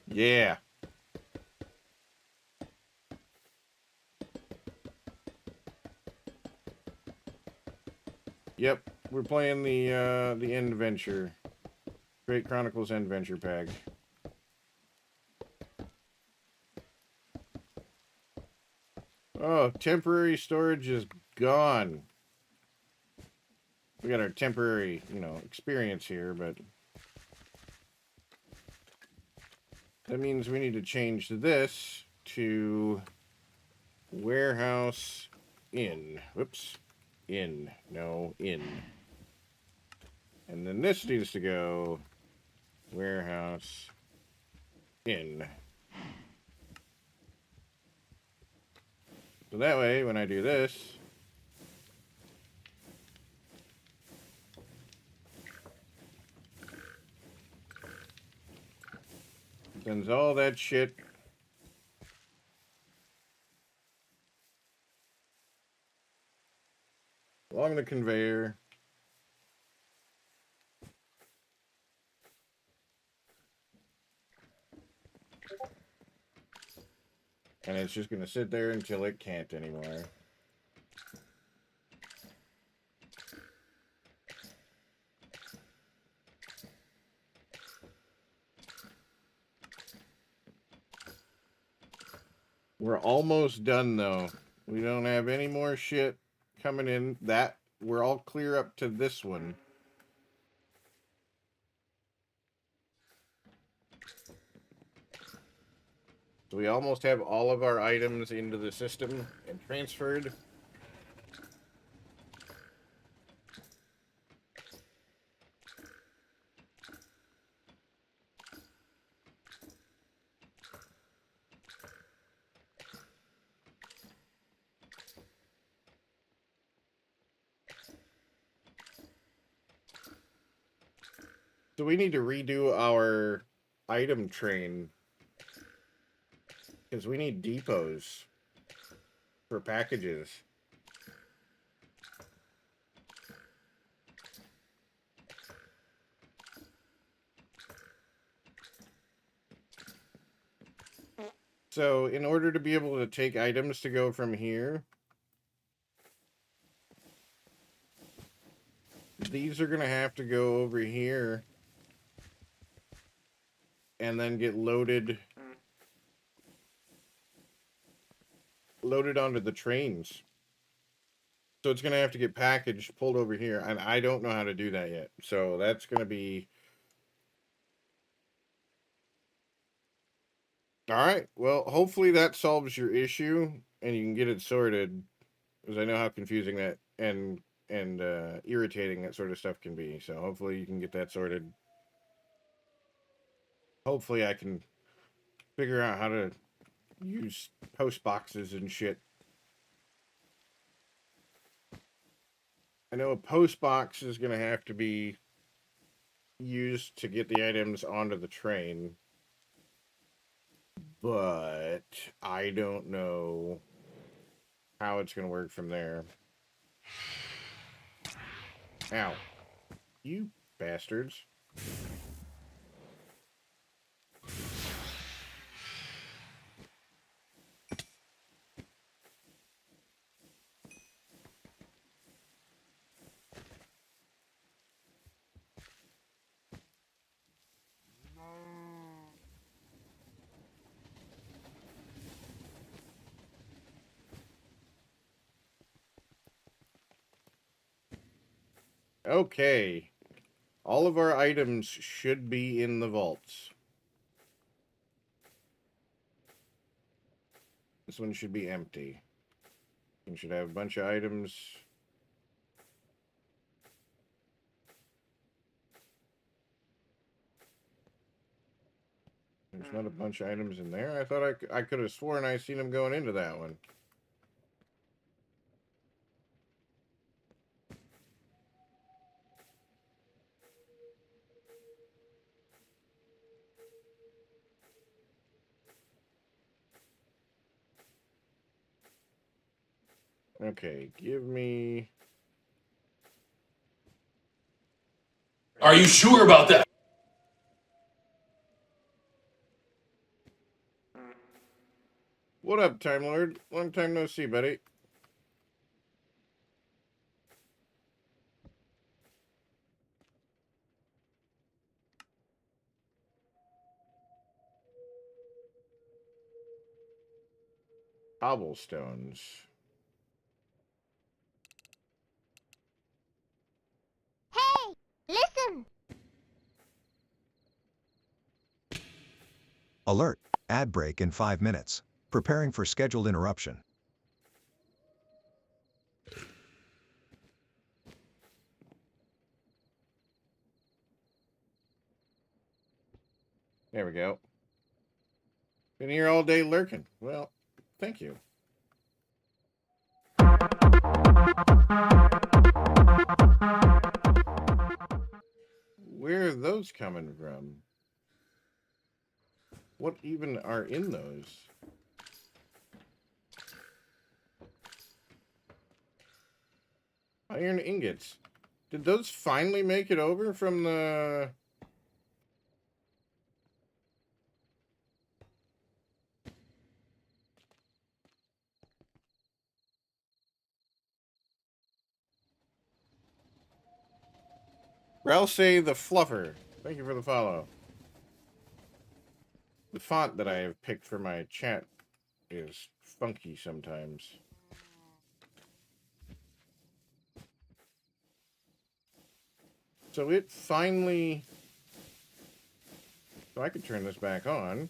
Yeah. Yep, we're playing the Endventure. Great Chronicles Endventure pack. Oh, temporary storage is gone. We got our temporary, you know, experience here, but that means we need to change this to warehouse in. Whoops. In. No, in. And then this needs to go warehouse in. So that way, when I do this, it sends all that shit along the conveyor. And it's just going to sit there until it can't anymore. We're almost done, though. We don't have any more shit coming in. We're all clear up to this one. So we almost have all of our items into the system and transferred. So we need to redo our item train. Because we need depots for packages. So in order to be able to take items to go from here, these are going to have to go over here and then get loaded onto the trains. So it's going to have to get packaged, pulled over here, and I don't know how to do that yet. So that's going to be... Alright, well, hopefully that solves your issue, and you can get it sorted, because I know how confusing that and irritating that sort of stuff can be. So hopefully you can get that sorted. Hopefully I can figure out how to use post boxes and shit. I know a post box is going to have to be used to get the items onto the train, but I don't know how it's going to work from there. Ow. You bastards. Okay. All of our items should be in the vaults. This one should be empty. You should have a bunch of items. There's not a bunch of items in there. I thought I could have sworn I seen them going into that one. Okay, give me... Are you sure about that? What up, Time Lord? Long time no see, buddy. Cobblestones. Hey, listen! Alert. Ad break in 5 minutes. Preparing for scheduled interruption. There we go. Been here all day lurking. Well, thank you. Where are those coming from? What even are in those? Iron ingots. Did those finally make it over from the... Ralsei the Fluffer. Thank you for the follow. The font that I have picked for my chat is funky sometimes. So it finally... So I could turn this back on.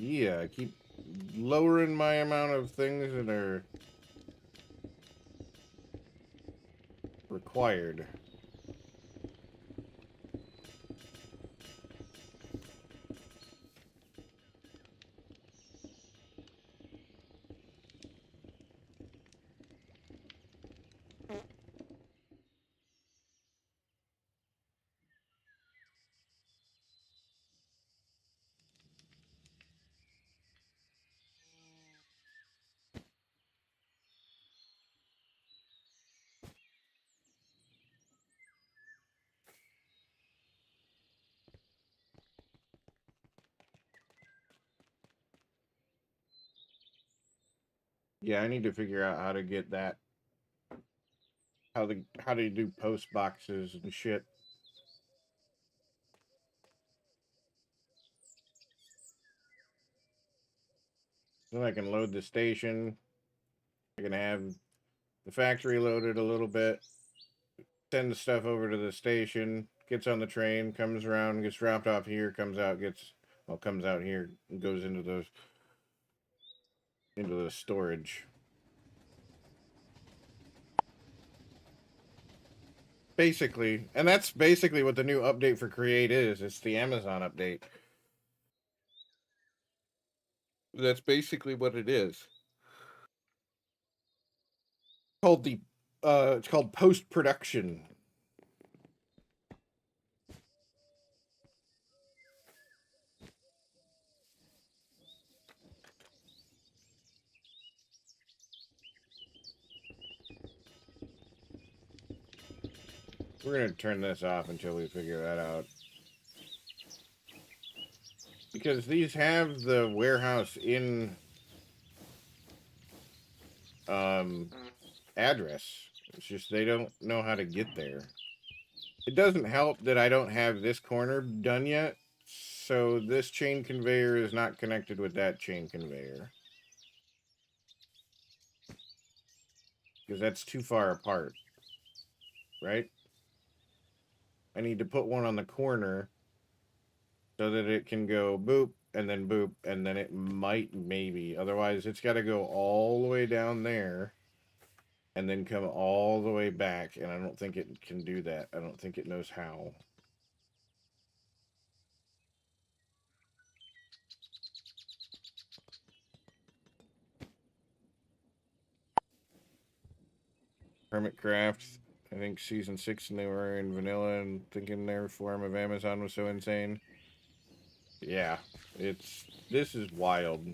Yeah, I keep lowering my amount of things that are required. Yeah, I need to figure out how to get that. How to do post boxes and shit. Then I can load the station. I can have the factory loaded a little bit. Send the stuff over to the station. Gets on the train, comes around, gets dropped off here, comes out, comes out here, and goes into the storage. Basically, and that's basically what the new update for Create is. It's the Amazon update. That's basically what it is. It's called post production. We're gonna turn this off until we figure that out. Because these have the warehouse in address. It's just they don't know how to get there. It doesn't help that I don't have this corner done yet. So this chain conveyor is not connected with that chain conveyor. Because that's too far apart. Right? I need to put one on the corner so that it can go boop, and then it might maybe. Otherwise, it's got to go all the way down there and then come all the way back, and I don't think it can do that. I don't think it knows how. Hermit Crafts. I think season 6 and they were in vanilla and thinking their form of Amazon was so insane. Yeah, this is wild.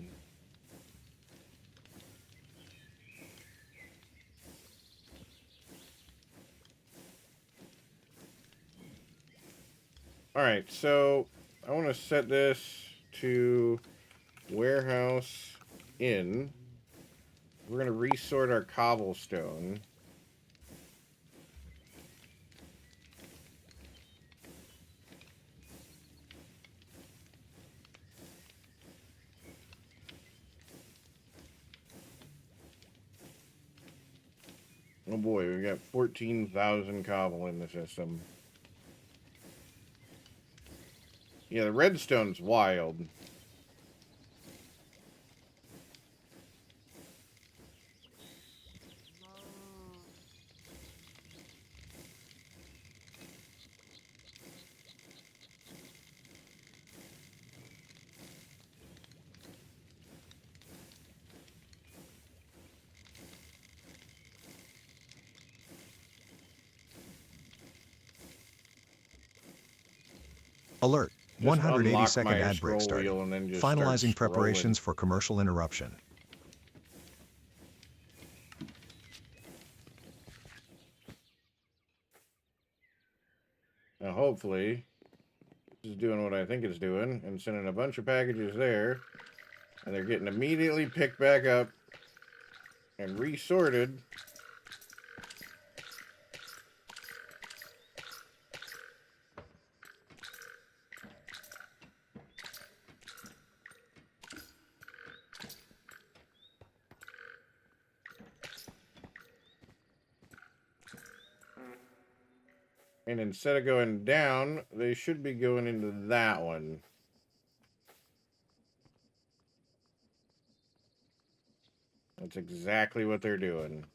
Alright, so I want to set this to warehouse in. We're going to resort our cobblestone. Oh boy, we got 14,000 cobble in the system. Yeah, the redstone's wild. Alert. Just 180-second unlock my ad break scroll started. wheel and then just Finalizing start preparations scrolling. for commercial interruption. Now, hopefully, this is doing what I think it's doing and sending a bunch of packages there, and they're getting immediately picked back up and resorted. And instead of going down, they should be going into that one. That's exactly what they're doing.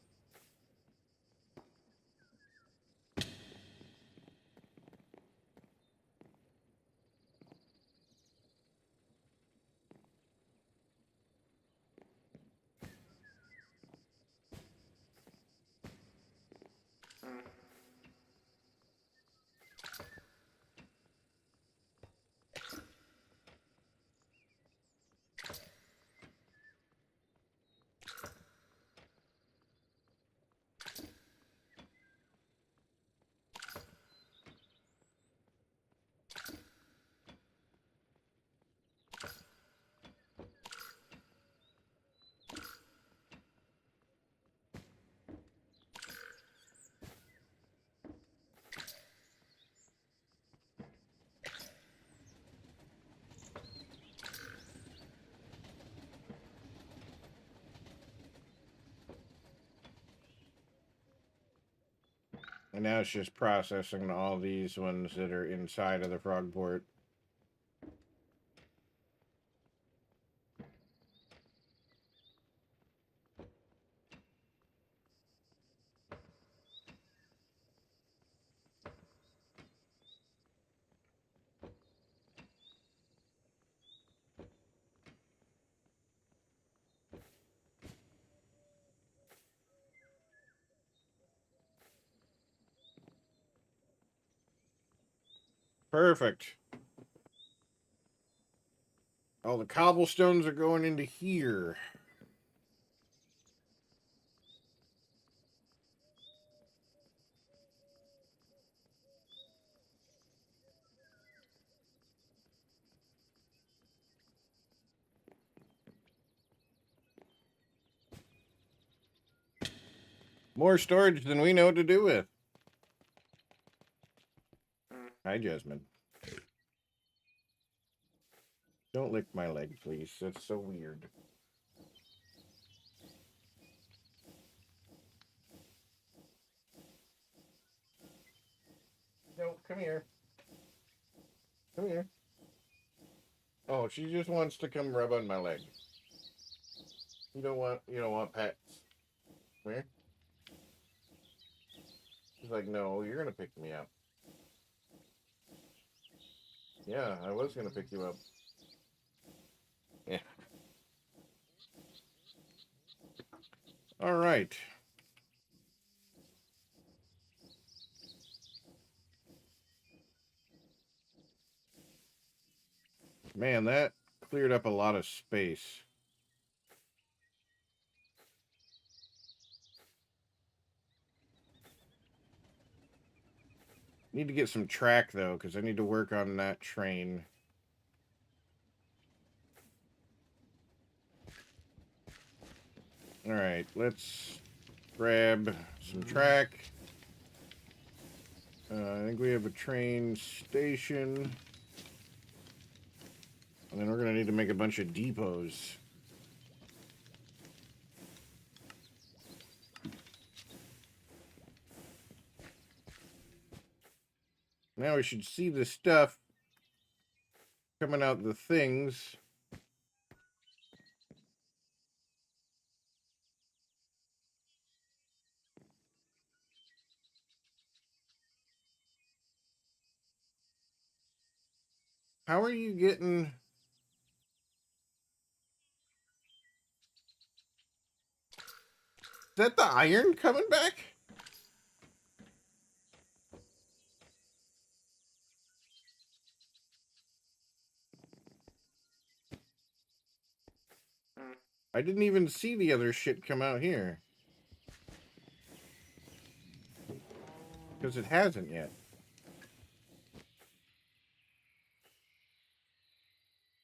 And now it's just processing all these ones that are inside of the frog port. Perfect. All the cobblestones are going into here. More storage than we know what to do with. Hi, Jasmine. Don't lick my leg, please. That's so weird. No, come here. Come here. Oh, she just wants to come rub on my leg. You don't want pets. Come here. She's like, no, you're gonna pick me up. Yeah, I was gonna pick you up. Yeah. All right. Man, that cleared up a lot of space. Need to get some track, though, because I need to work on that train. All right, let's grab some track. I think we have a train station. And then we're going to need to make a bunch of depots. Now we should see the stuff coming out the things. How are you getting... Is that the iron coming back? I didn't even see the other shit come out here. Because it hasn't yet.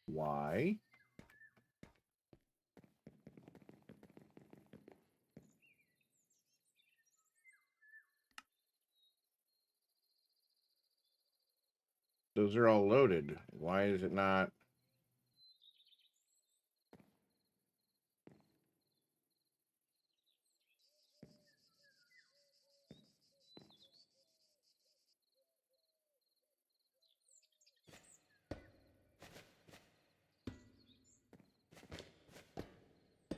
Why? Those are all loaded. Why is it not?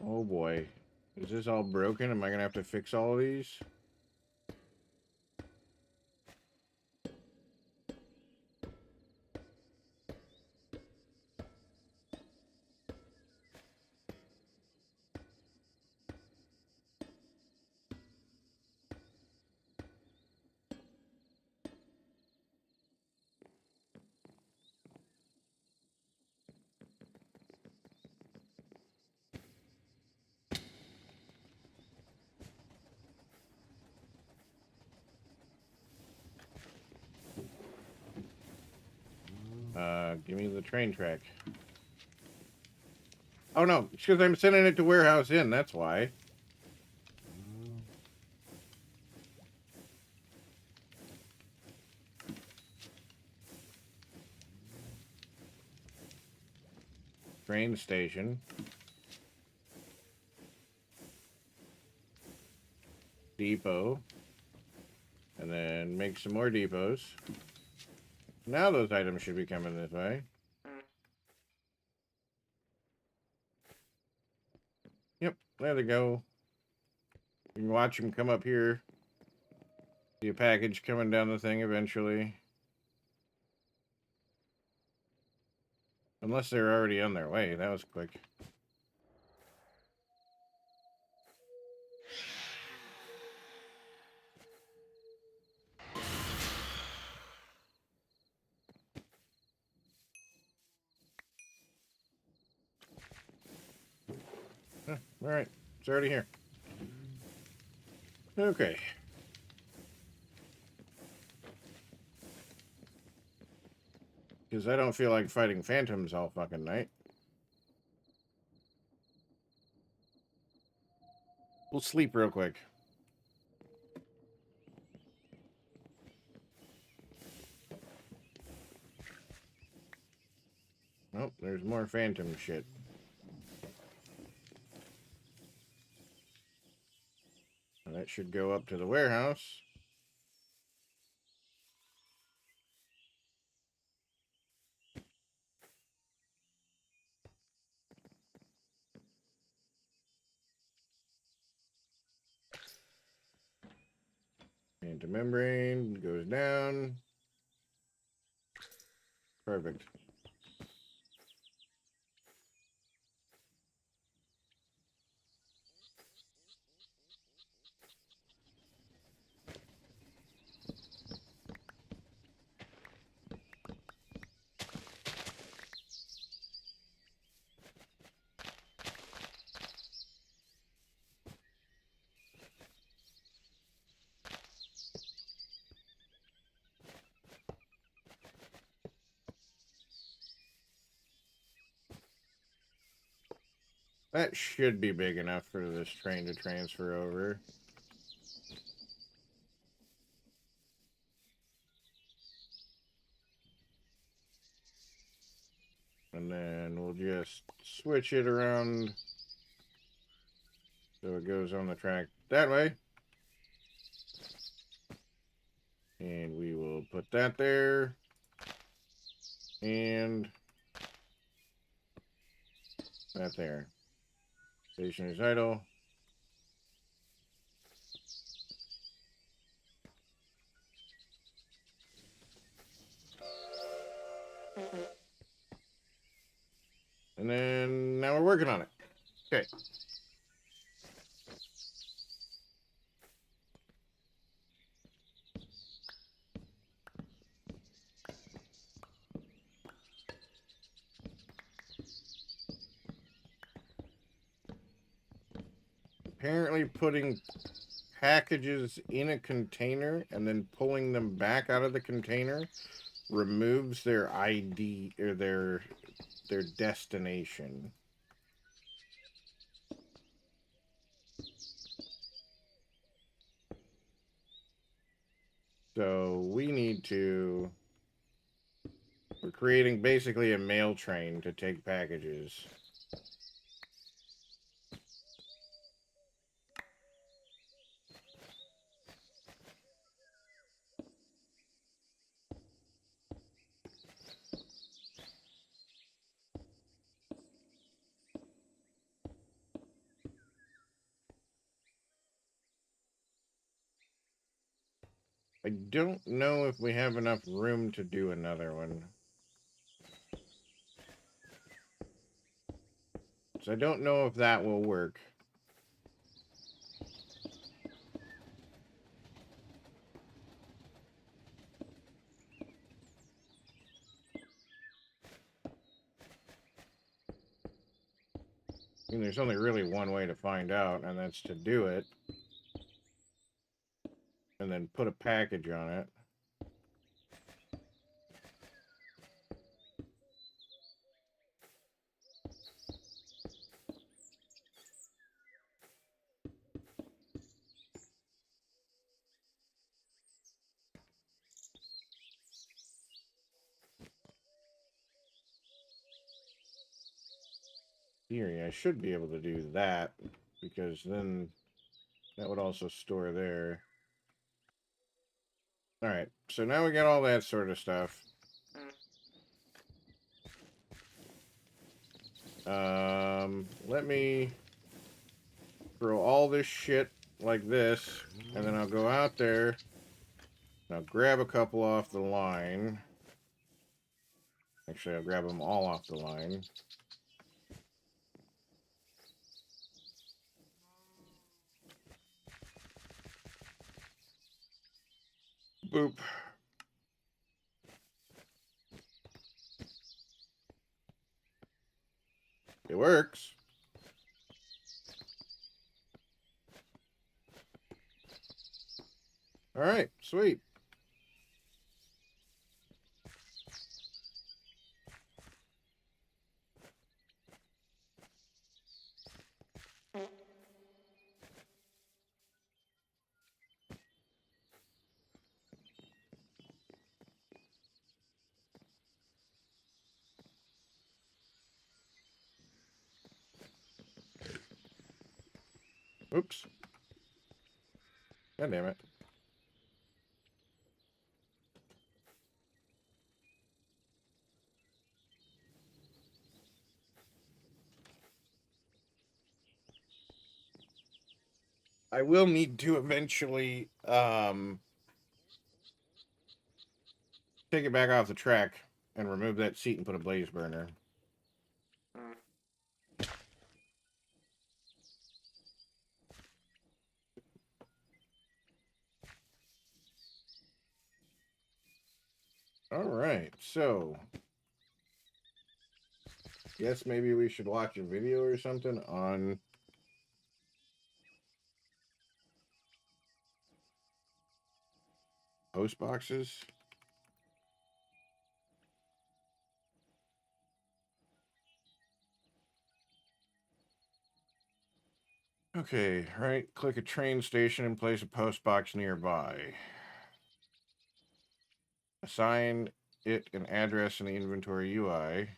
Oh boy. Is this all broken? Am I gonna have to fix all of these? Give me the train track. Oh no, it's because I'm sending it to Warehouse Inn, that's why. Train station. Depot. And then make some more depots. Now those items should be coming this way. Yep, there they go. You can watch them come up here. See a package coming down the thing eventually. Unless they're already on their way. That was quick. Huh, alright, it's already here. Okay. Because I don't feel like fighting phantoms all fucking night. We'll sleep real quick. Oh, there's more phantom shit. Well, that should go up to the warehouse. Into membrane, goes down. Perfect. That should be big enough for this train to transfer over. And then we'll just switch it around so it goes on the track that way. And we will put that there. And that there. Station is idle. And then now we're working on it. Okay. Apparently putting packages in a container and then pulling them back out of the container removes their ID or their destination. So we need to... We're creating basically a mail train to take packages. I don't know if we have enough room to do another one. So I don't know if that will work. I mean, there's only really one way to find out, and that's to do it. And then put a package on it. Theory, I should be able to do that, because then that would also store there. Alright, so now we got all that sort of stuff. Let me throw all this shit like this, and then I'll go out there, and I'll grab a couple off the line. Actually, I'll grab them all off the line. Boop. It works. Alright, sweet. Oops. God damn it. I will need to eventually take it back off the track and remove that seat and put a blaze burner. Alright, so guess maybe we should watch a video or something on post boxes. Okay, right click a train station and place a post box nearby. Assign it an address in the inventory UI.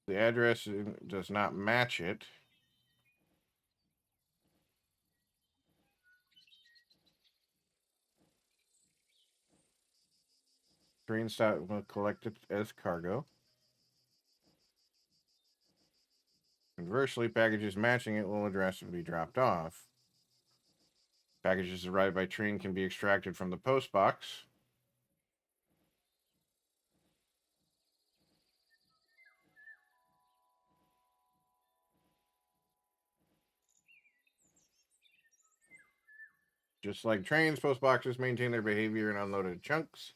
The address does not match it. Train stop will collect it as cargo. Conversely, packages matching it will address and be dropped off. Packages arrived by train can be extracted from the post box. Just like trains, post boxes maintain their behavior in unloaded chunks.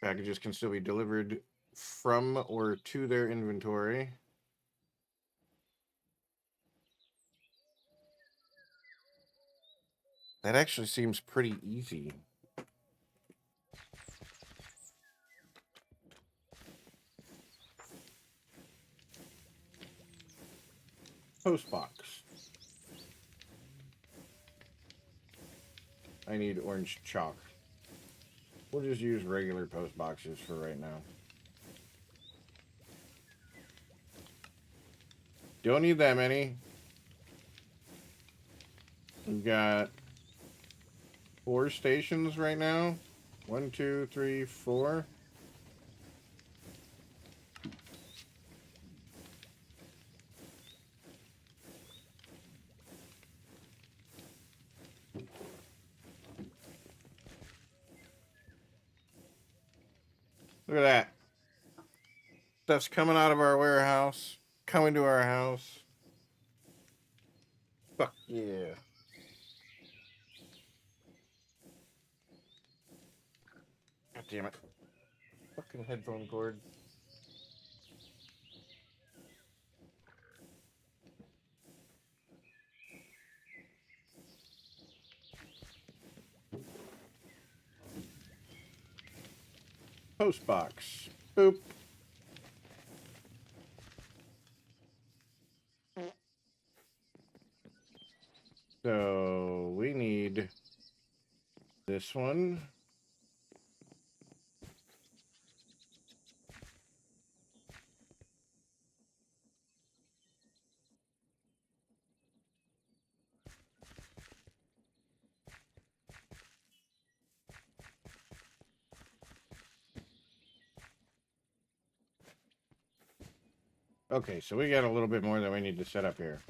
Packages can still be delivered from or to their inventory. That actually seems pretty easy. Post box. I need orange chalk. We'll just use regular post boxes for right now. Don't need that many. We've got 4 stations right now. 1, 2, 3, 4. Look at that. Stuff's coming out of our warehouse, coming to our house. Fuck yeah. God damn it. Fucking headphone cord. Post box. Boop. So we need this one. Okay, so we got a little bit more that we need to set up here.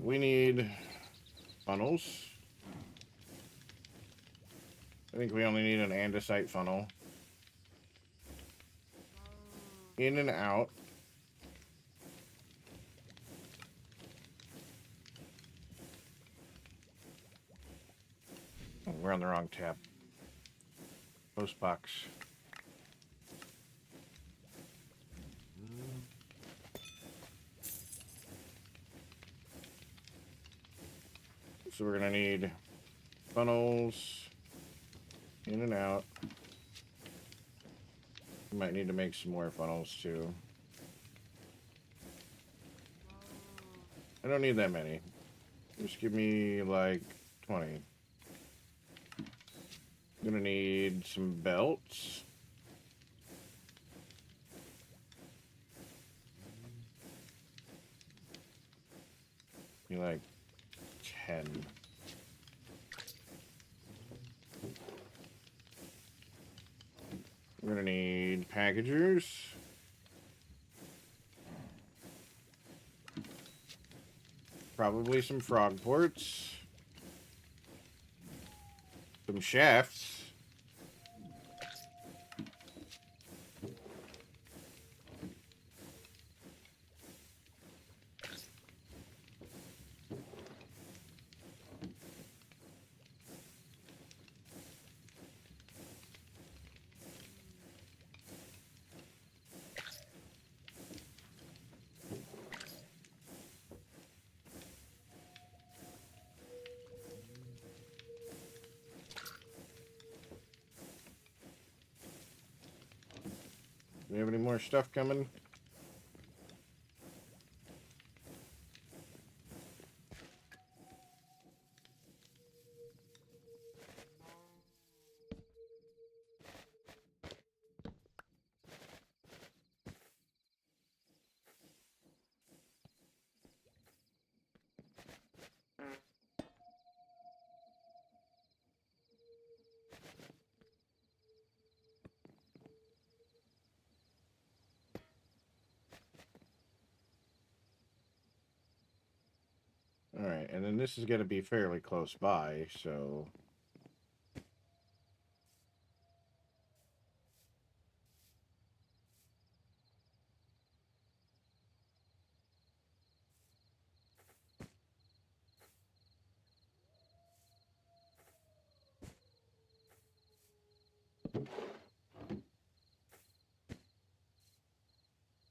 We need funnels. I think we only need an andesite funnel. In and out. Oh, we're on the wrong tab. Post box. So we're gonna need funnels in and out. We might need to make some more funnels too. I don't need that many. Just give me like 20. I'm gonna need some belts. Be like 10. We're gonna need packagers. Probably some frog ports. Some shafts. Do we have any more stuff coming? Alright, and then this is going to be fairly close by, so...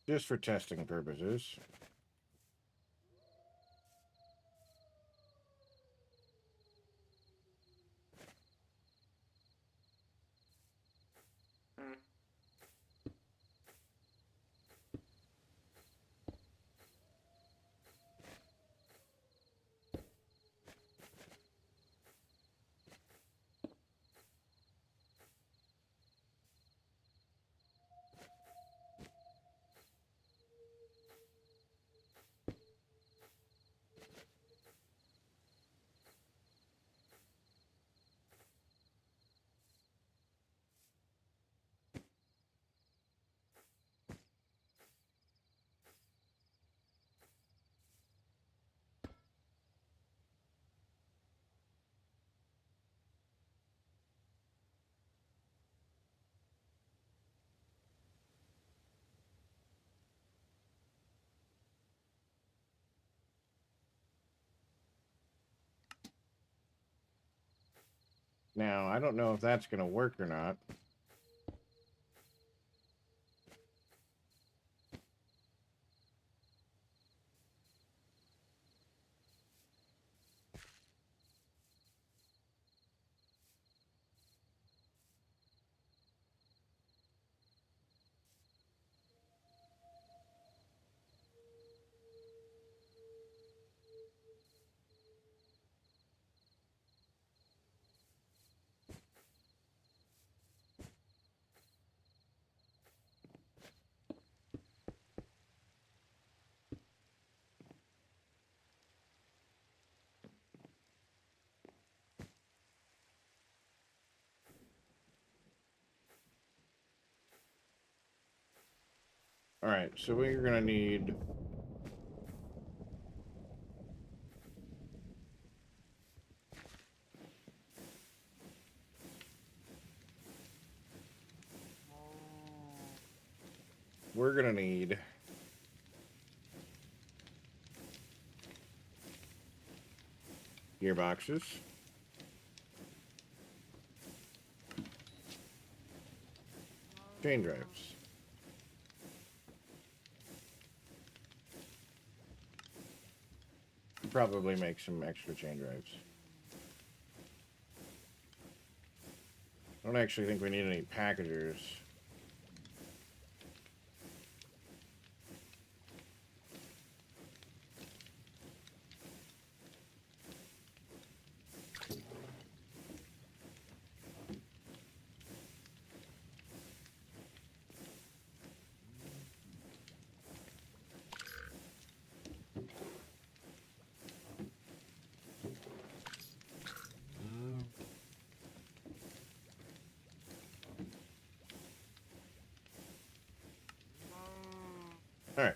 just for testing purposes. Now, I don't know if that's going to work or not. All right, so we're going to need... We're going to need... gearboxes. Chain drives. Probably make some extra chain drives. I don't actually think we need any packagers. All right.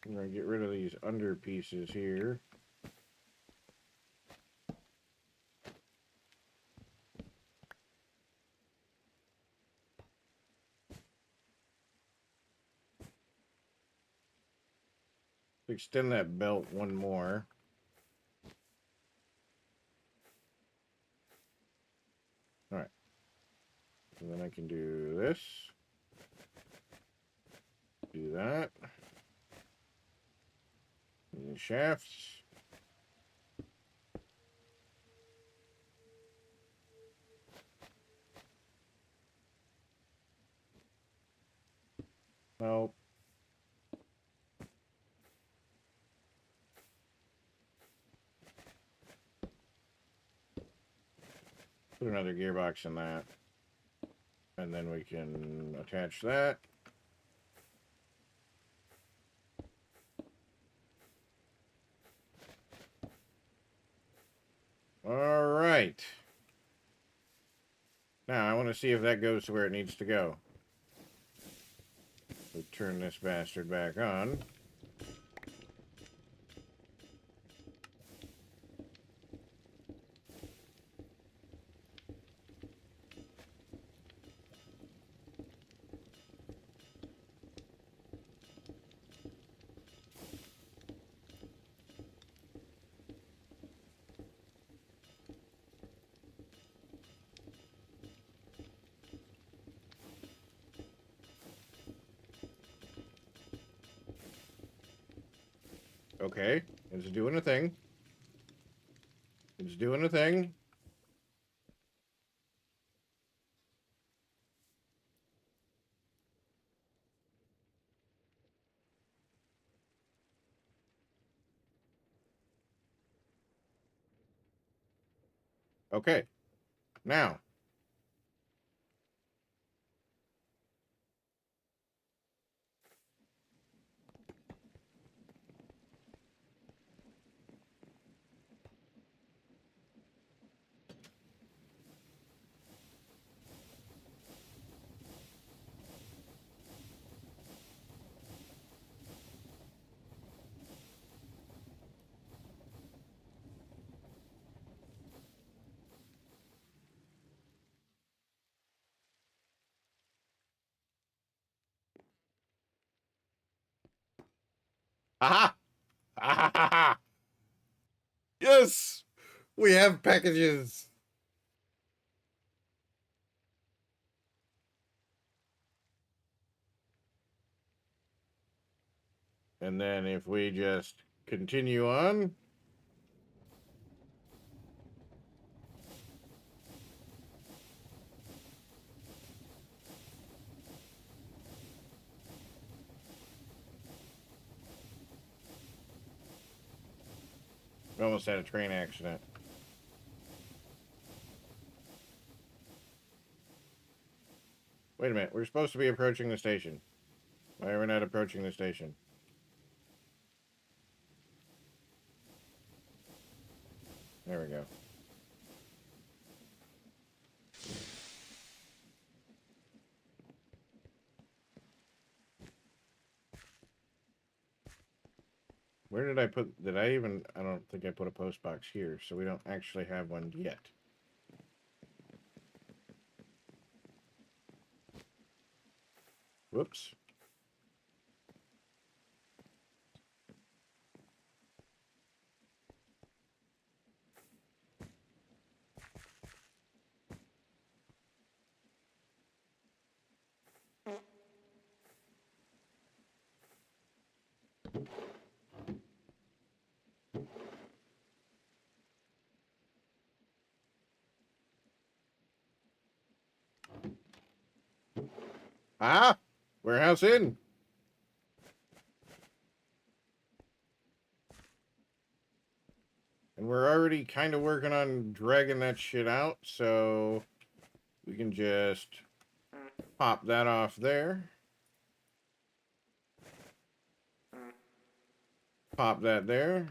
I'm going to get rid of these under pieces here. Extend that belt one more. All right. And then I can do this. Do that. And the shafts. Nope. Put another gearbox in that. And then we can attach that. All right. Now I want to see if that goes to where it needs to go. So turn this bastard back on. Okay, it's doing a thing. It's doing a thing. Okay, now. Aha! Ah! Yes! We have packages! And then if we just continue on. We almost had a train accident. Wait a minute, we're supposed to be approaching the station. Why are we not approaching the station? There we go. Where did I put... Did I even... I don't think I put a post box here, so we don't actually have one yet. Whoops. Ah! Warehouse in! And we're already kind of working on dragging that shit out, so we can just pop that off there. Pop that there.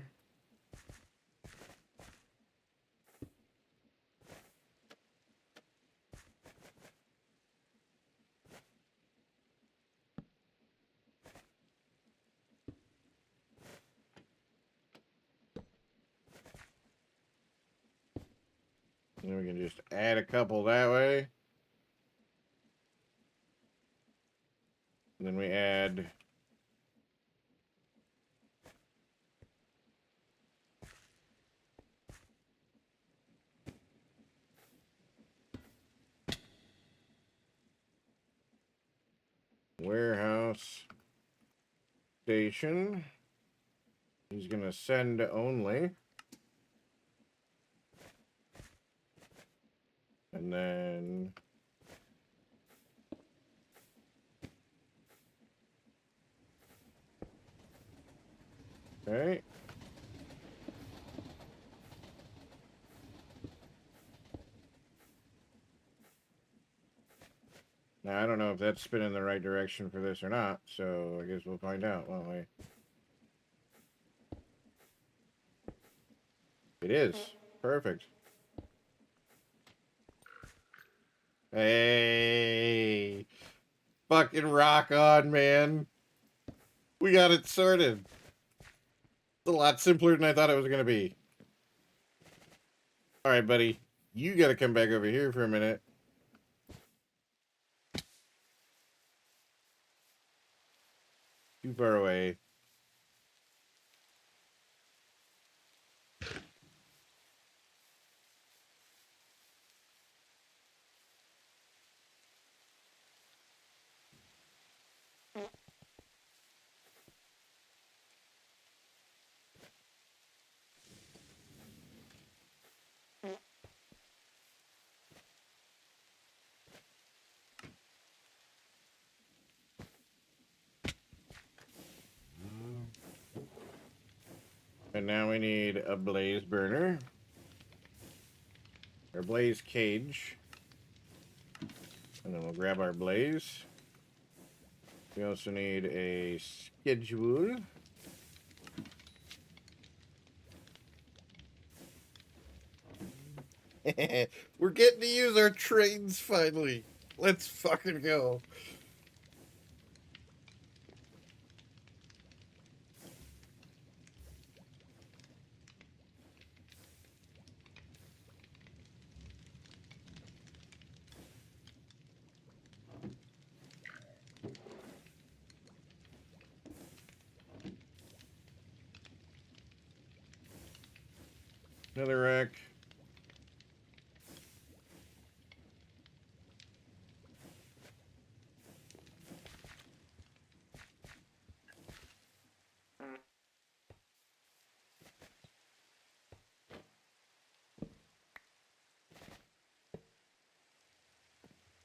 And we can just add a couple that way. And then we add... warehouse station. He's gonna send only. And then... Okay. Now, I don't know if that's spinning the right direction for this or not, so I guess we'll find out, won't we? It is. Perfect. Hey! Fucking rock on, man. We got it sorted. It's a lot simpler than I thought it was going to be. Alright, buddy. You got to come back over here for a minute. Too far away. And now we need a blaze burner. Or blaze cage. And then we'll grab our blaze. We also need a schedule. We're getting to use our trains finally. Let's fucking go. Another wreck.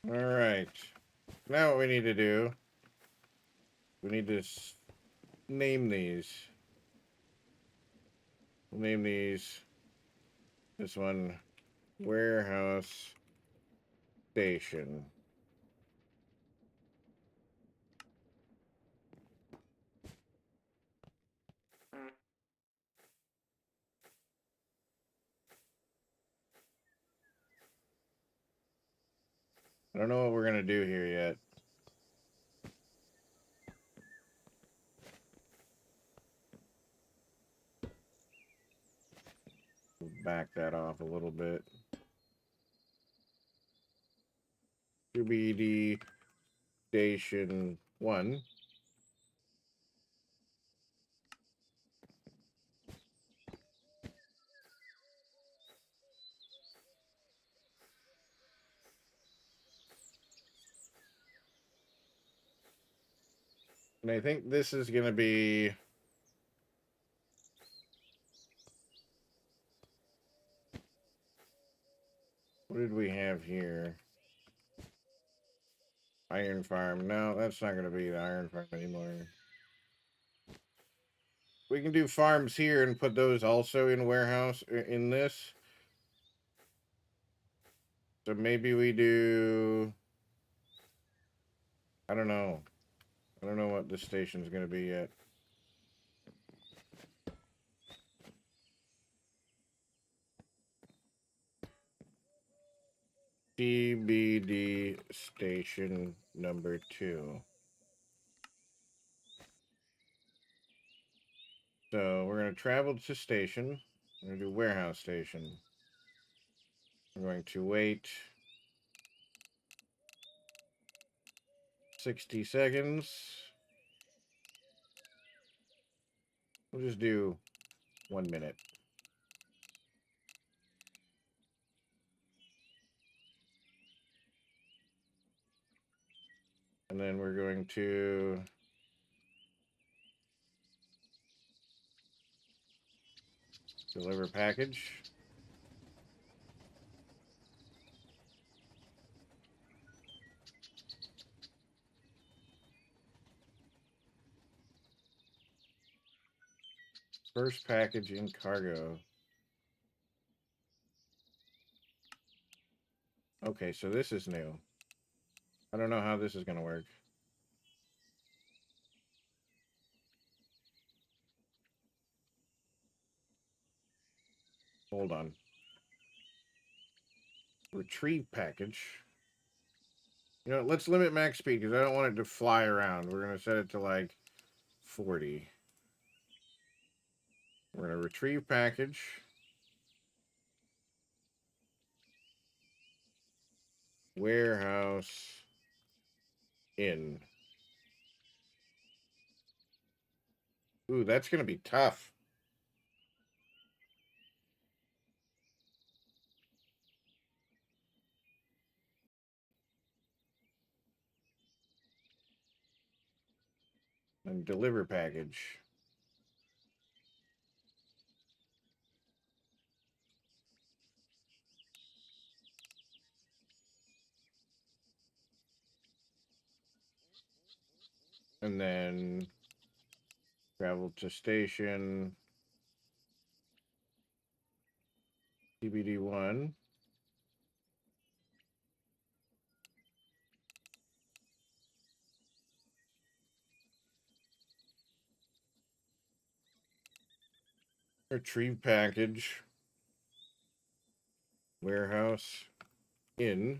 All right. Now what we need to do, we need to name these. We'll name these. This one, warehouse station. I don't know what we're gonna do here yet. Back that off a little bit. QBD Station 1. And I think this is going to be... What did we have here? Iron Farm. No, that's not going to be the Iron Farm anymore. We can do farms here and put those also in warehouse in this. So maybe we do... I don't know. I don't know what this station's going to be yet. CBD Station number 2. So we're going to travel to station. We're going to do warehouse station. We're going to wait 60 seconds. We'll just do 1 minute. And then we're going to deliver package. First package in cargo. Okay, so this is new. I don't know how this is going to work. Hold on. Retrieve package. You know, let's limit max speed because I don't want it to fly around. We're going to set it to like 40. We're going to retrieve package. Warehouse in. Ooh, that's going to be tough. And deliver package. And then travel to station CBD 1. Retrieve package. Warehouse in.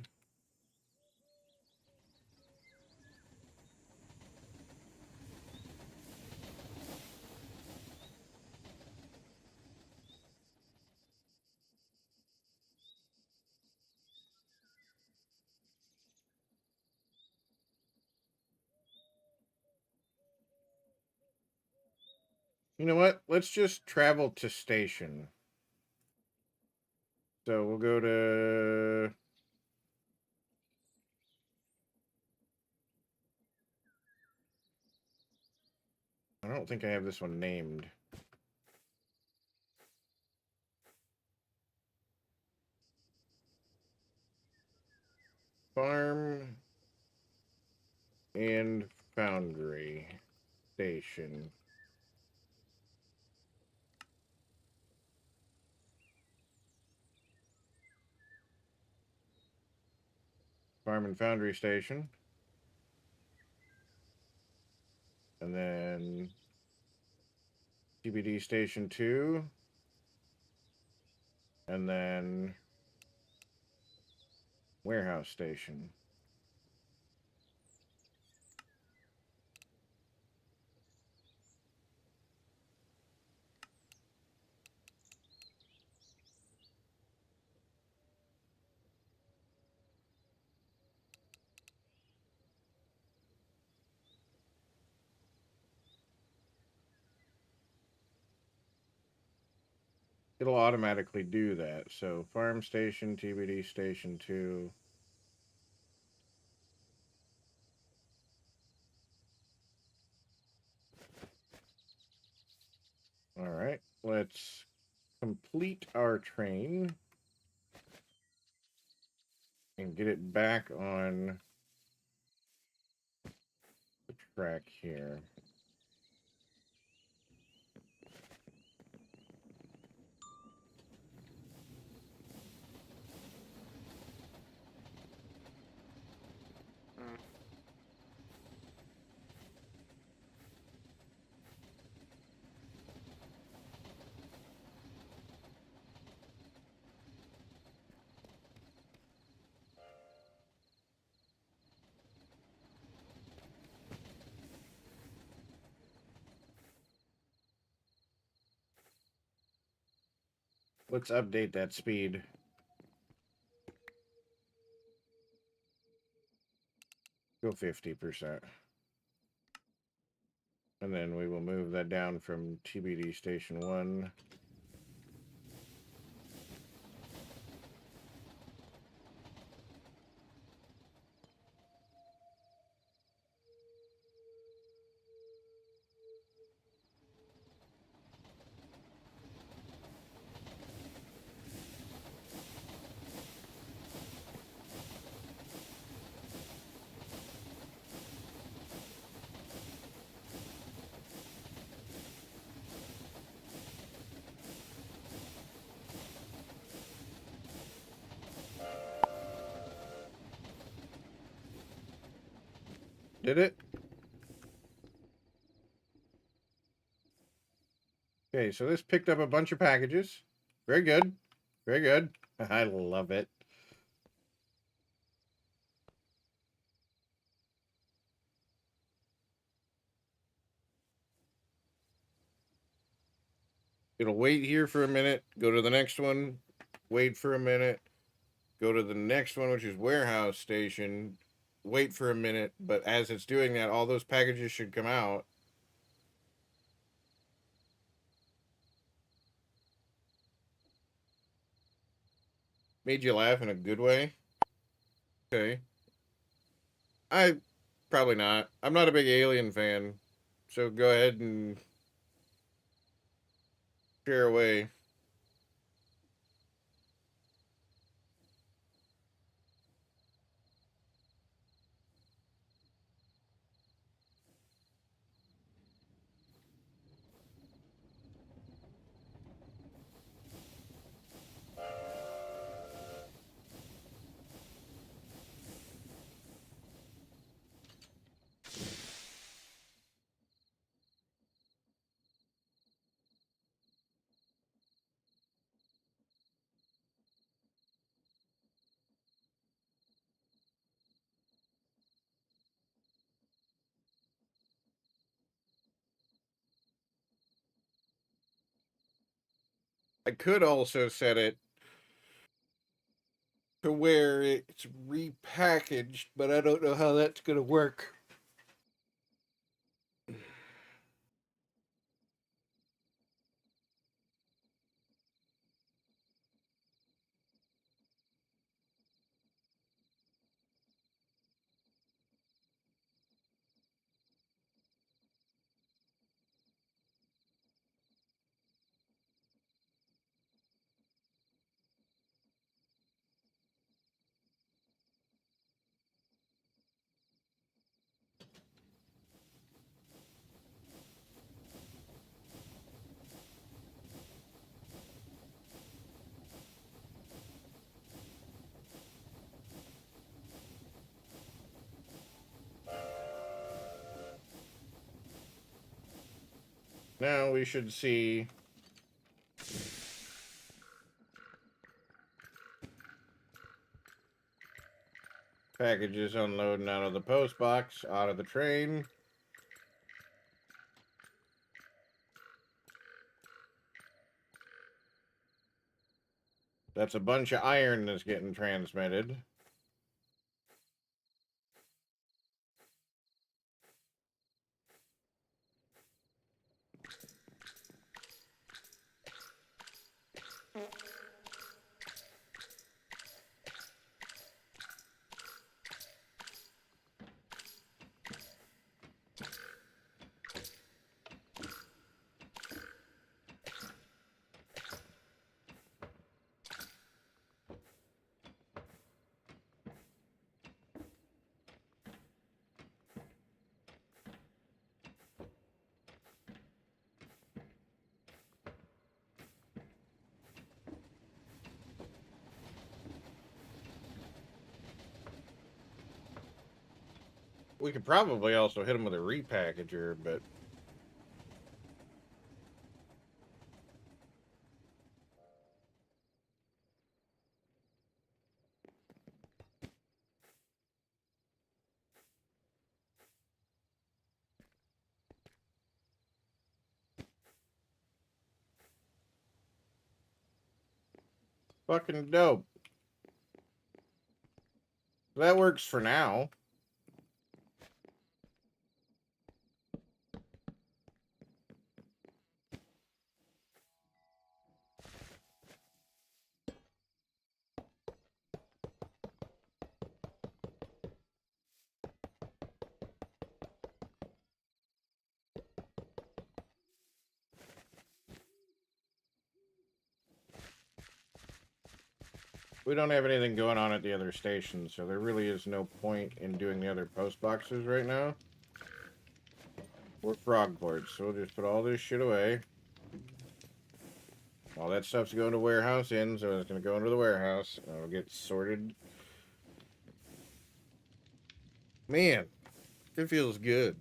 You know what? Let's just travel to station. So we'll go to I don't think I have this one named. Farm and Foundry Station. Farm and Foundry Station. And then TBD Station 2. And then Warehouse Station. It'll automatically do that. So Farm Station, TBD Station 2. All right, let's complete our train and get it back on the track here. Let's update that speed. Go 50%. And then we will move that down from TBD Station 1. Did it? Okay, so this picked up a bunch of packages. Very good. Very good. I love it. It'll wait here for a minute, go to the next one, wait for a minute, go to the next one, which is Warehouse Station, wait for a minute, but as it's doing that, all those packages should come out. Made you laugh in a good way? Okay. I probably not. I'm not a big Alien fan. So go ahead and share away. I could also set it to where it's repackaged, but I don't know how that's going to work. Now we should see packages unloading out of the post box, out of the train. That's a bunch of iron that's getting transmitted. We could probably also hit them with a repackager, but fucking dope. That works for now. We don't have anything going on at the other station, so there really is no point in doing the other post boxes right now. We're frogports, so we'll just put all this shit away. All that stuff's going to warehouse in, so it's going to go into the warehouse. And it'll get sorted. Man, it feels good.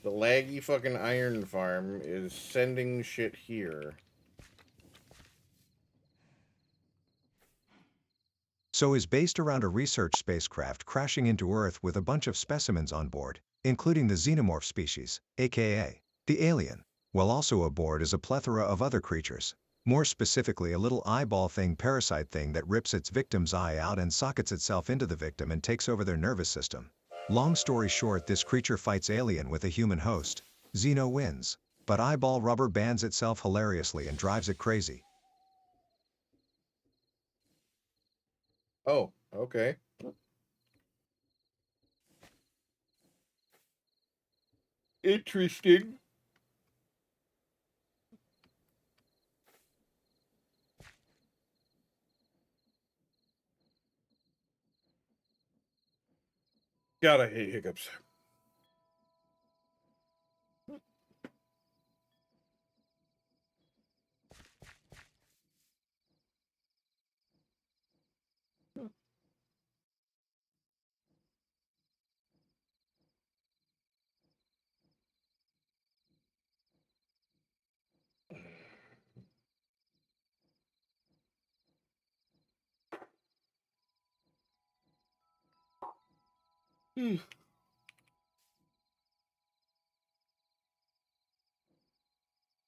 The laggy fucking iron farm is sending shit here. So is based around a research spacecraft crashing into Earth with a bunch of specimens on board, including the xenomorph species, aka the alien, while also aboard is a plethora of other creatures. More specifically, a little eyeball thing, parasite thing that rips its victim's eye out and sockets itself into the victim and takes over their nervous system. Long story short, this creature fights alien with a human host. Xeno wins, but eyeball rubber bands itself hilariously and drives it crazy. Oh, okay. Interesting. God, I hate hiccups. I'll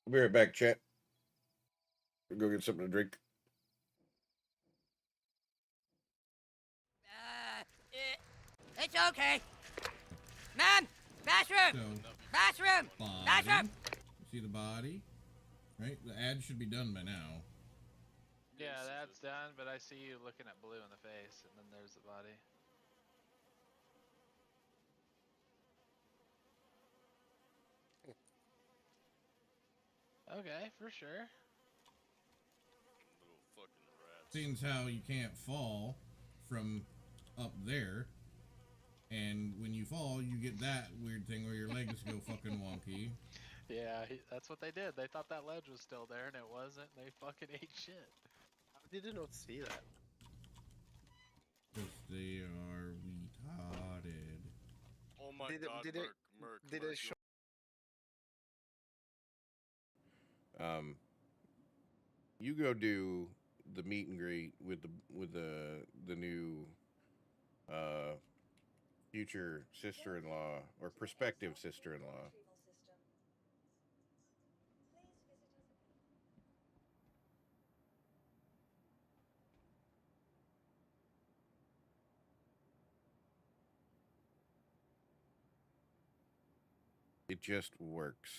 be right back, chat. Go get something to drink. It's okay. Ma'am, bathroom! So, Bathroom! body. Bathroom! See the body? Right? The ad should be done by now. Yeah, that's done, but I see you looking at blue in the face, and then there's the body. Okay, for sure. Seems how you can't fall from up there, and when you fall, you get that weird thing where your legs go fucking wonky. Yeah, that's what they did. They thought that ledge was still there, and it wasn't. And they fucking ate shit. How did they not see that? Because they are retarded. Oh my Did god, it Merc, show? You go do the meet and greet with the new future sister-in-law or prospective sister-in-law. It just works.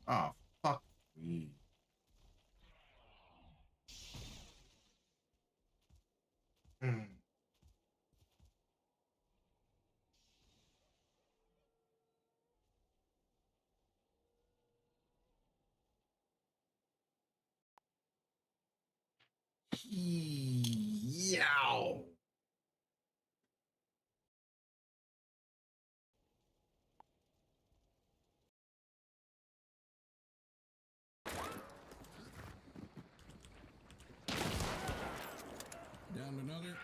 Oh, fuck me. Yow. Down another.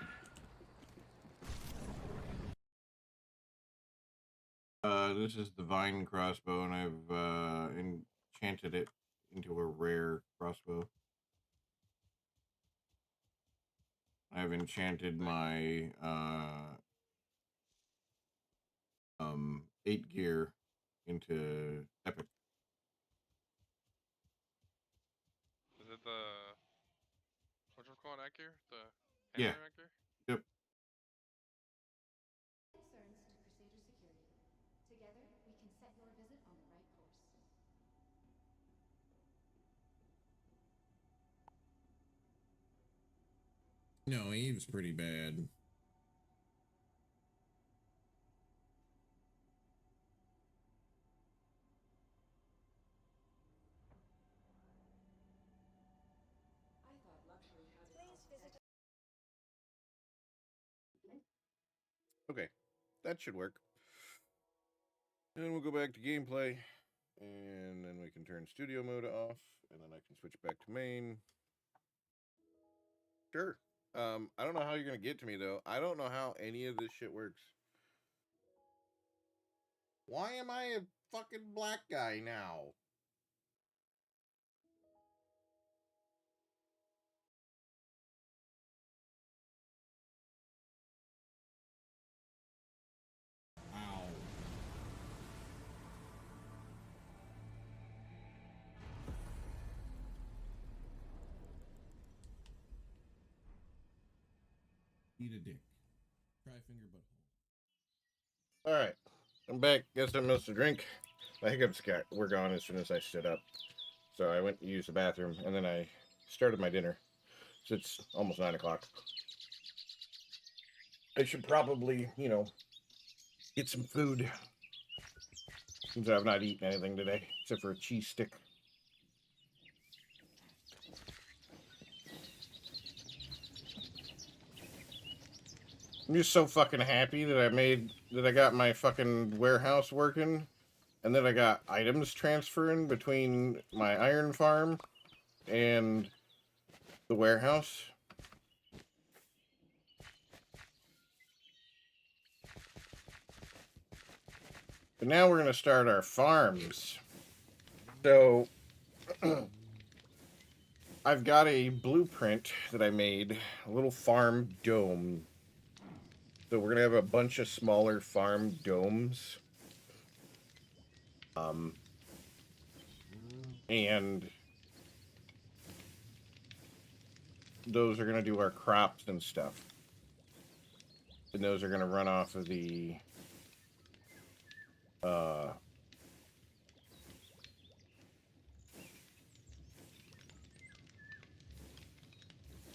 This is the vine crossbow, and I've enchanted it into a rare crossbow. I've enchanted my 8 gear into epic. Is it the what's it called, Actor? The Yeah. hammer Actor? Yep. Concerns to Crusader security. Together, we can set your visit on the right course. No, Eve's pretty bad. I thought luxury had its Okay, that should work. And we'll go back to gameplay, and then we can turn studio mode off, and then I can switch back to main. Sure. I don't know how you're gonna get to me though. I don't know how any of this shit works. Why am I a fucking black guy now? Ow. Eat a dick. Try finger butthole. All right, I'm back. Guess I missed a drink. My hiccups were gone as soon as I stood up. So I went to use the bathroom, and then I started my dinner. So it's almost 9 o'clock. I should probably, get some food. Since I've not eaten anything today, except for a cheese stick. I'm just so fucking happy that I got my fucking warehouse working, and then I got items transferring between my iron farm and the warehouse. But now we're going to start our farms. So, I've got a blueprint that I made, a little farm dome. So we're going to have a bunch of smaller farm domes. And those are going to do our crops and stuff. And those are going to run off of the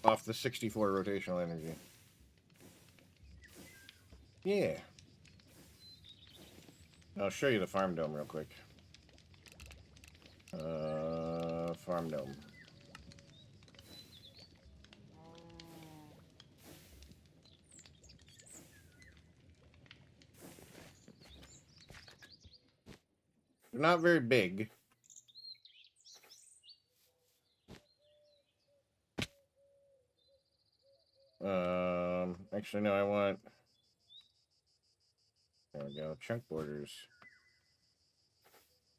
off the 64 rotational energy. Yeah. I'll show you the farm dome real quick. Farm dome. They're not very big. Actually, no, I want... There we go, chunk borders.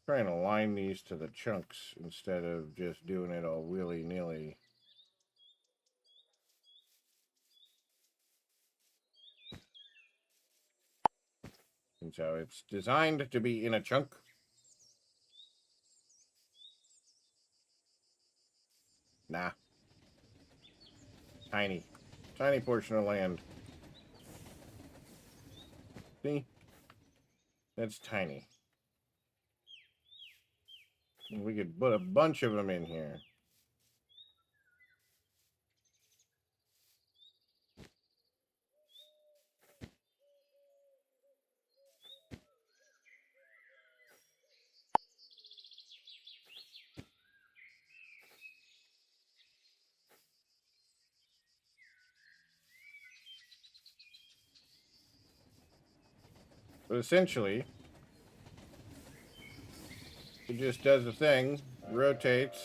Try and align these to the chunks instead of just doing it all willy-nilly. And so it's designed to be in a chunk. Nah. Tiny. Tiny portion of land. See? That's tiny. And we could put a bunch of them in here. But essentially, it just does the thing, rotates,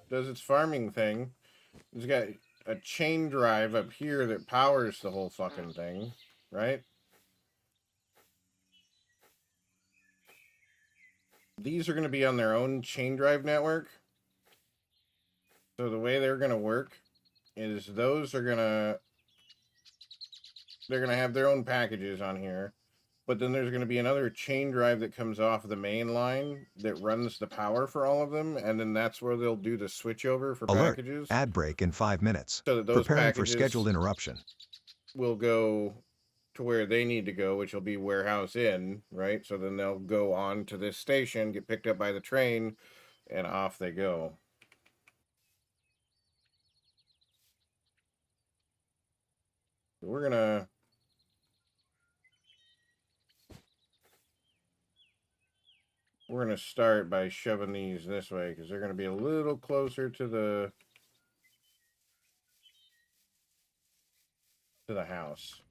does its farming thing. It's got a chain drive up here that powers the whole fucking thing, right? These are going to be on their own chain drive network. So the way they're going to work is those are going to... They're going to have their own packages on here. But then there's going to be another chain drive that comes off the main line that runs the power for all of them. And then that's where they'll do the switchover for Alert. packages. Ad break in 5 minutes. So that those Preparing for packages scheduled interruption. will go to where they need to go, which will be warehouse in, right? So then they'll go on to this station, get picked up by the train, and off they go. We're gonna... We're gonna start by shoving these this way, because they're gonna be a little closer to the house.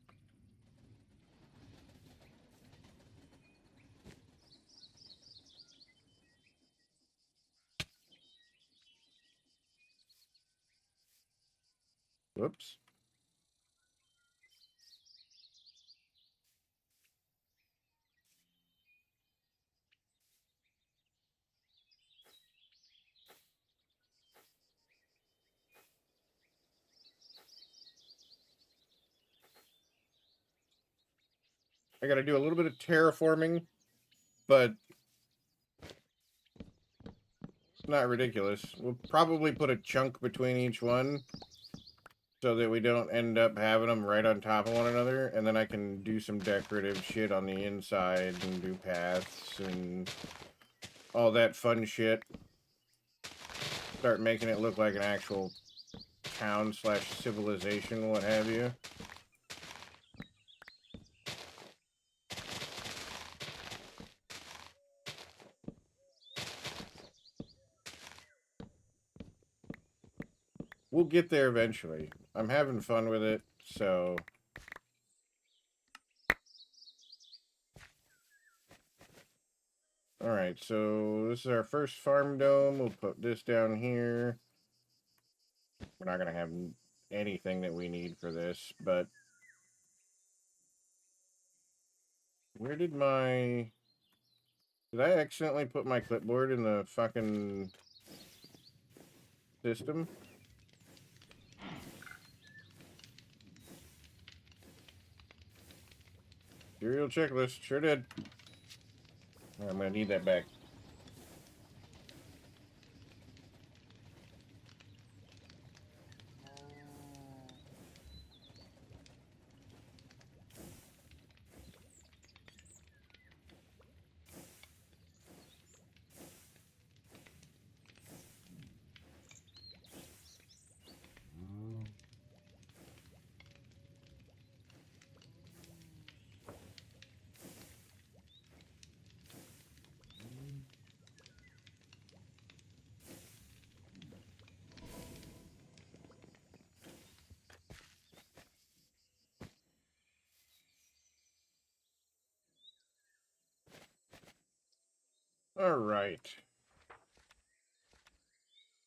Whoops. I gotta do a little bit of terraforming, but it's not ridiculous. We'll probably put a chunk between each one so that we don't end up having them right on top of one another, and then I can do some decorative shit on the inside and do paths and all that fun shit. Start making it look like an actual town slash civilization, what have you. We'll get there eventually. I'm having fun with it, so... Alright, so this is our first farm dome. We'll put this down here. We're not going to have anything that we need for this, but... Where did my... Did I accidentally put my clipboard in the fucking system? Serial checklist, sure did. I'm gonna need that back. All right.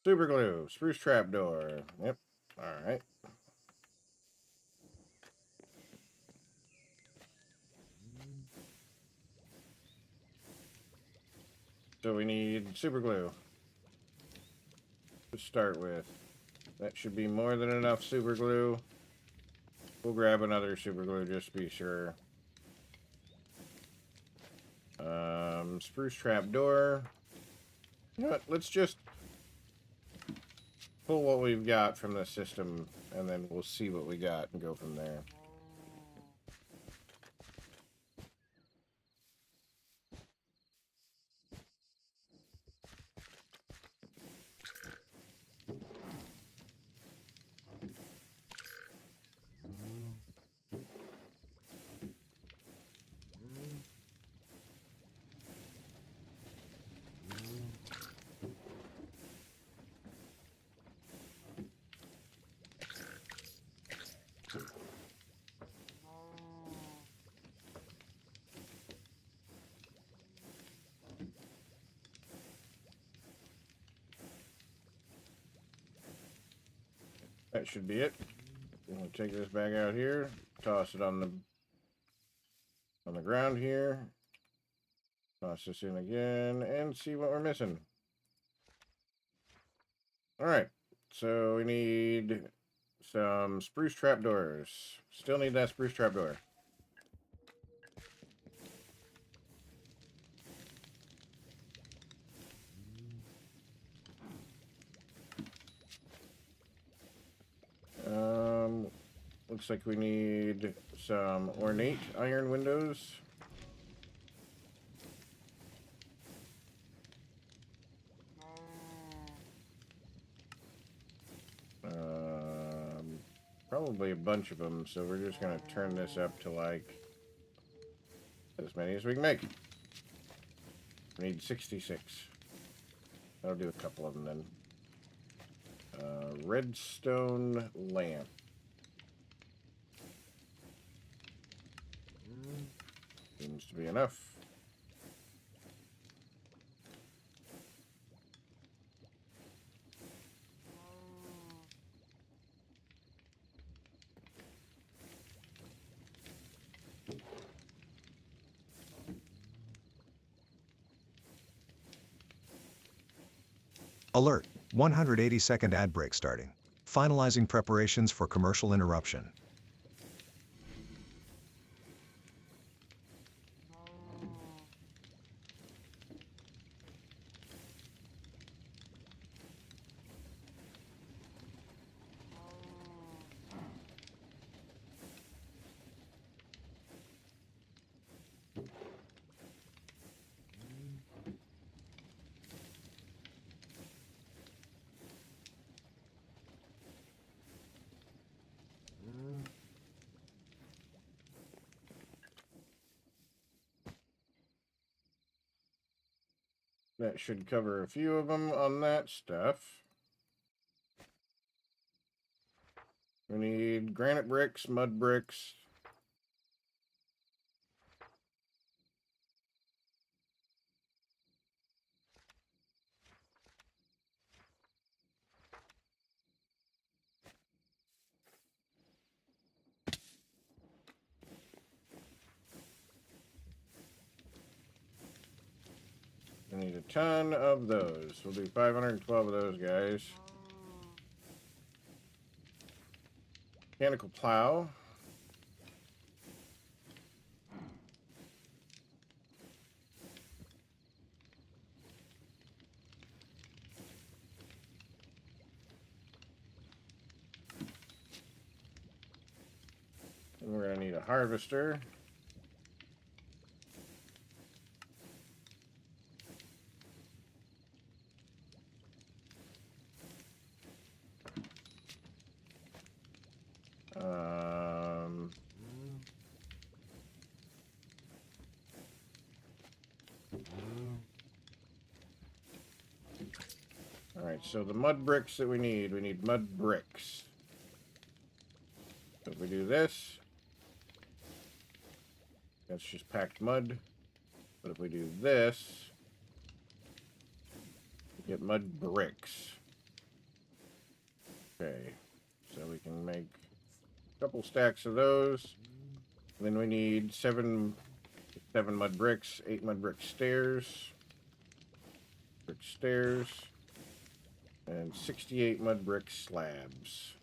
Super glue, spruce trapdoor. Yep. All right. So we need super glue to start with. That should be more than enough super glue. We'll grab another super glue just to be sure. Spruce trap door. You know what? Let's just pull what we've got from the system, and then we'll see what we got and go from there. That should be it. We'll take this bag out here, toss it on the ground here, toss this in again, and see what we're missing. All right, so we need some spruce trapdoors. Still need that spruce trapdoor. Looks like we need some ornate iron windows. Probably a bunch of them, so we're just going to turn this up to like as many as we can make. We need 66. That'll do a couple of them then. Redstone lamp. Seems to be enough. Alert, 180-second ad break starting. Finalizing preparations for commercial interruption. That should cover a few of them on that stuff. We need granite bricks, mud bricks. We need a ton of those. We'll do 512 of those guys. Mechanical plow. And we're going to need a harvester. Alright, so the mud bricks that we need mud bricks. So if we do this, that's just packed mud. But if we do this, we get mud bricks. Okay, so we can make a couple stacks of those. And then we need seven mud bricks, 8 mud brick stairs. brick stairs, and 68 mud brick slabs.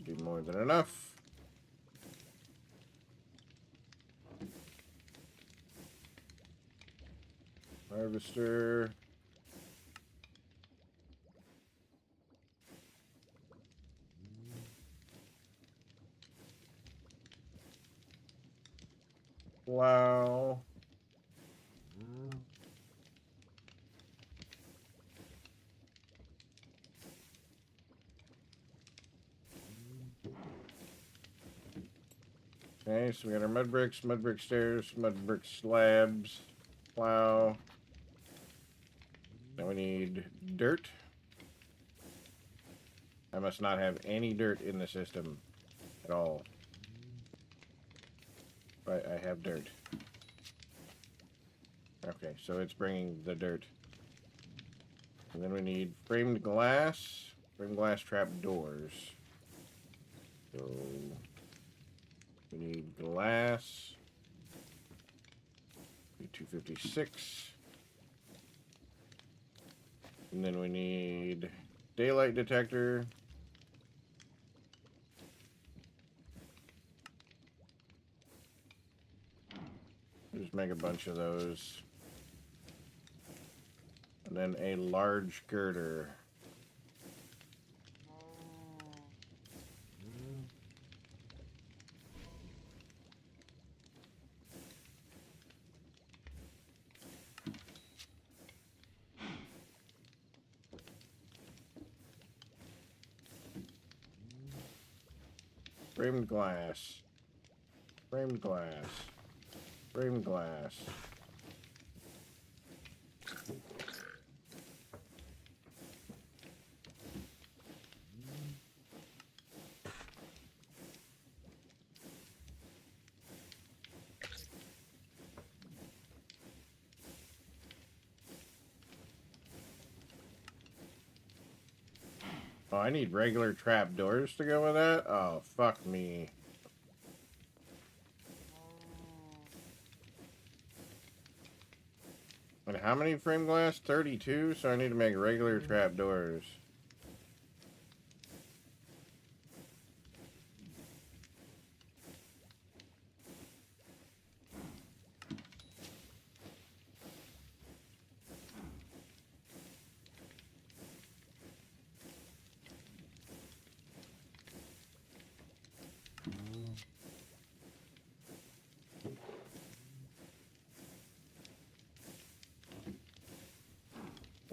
Be more than enough. Harvester. Plow. Okay, so we got our mud brick stairs, mud brick slabs, plow. Now we need dirt. I must not have any dirt in the system at all. But I have dirt. Okay, so it's bringing the dirt. And then we need framed glass trap doors. So we need glass. 256. And then we need daylight detector. Just make a bunch of those. And then a large girder. Framed glass. Framed glass. Framed glass. Oh, I need regular trap doors to go with that? Oh, fuck me. And how many frame glass? 32? So I need to make regular trap doors.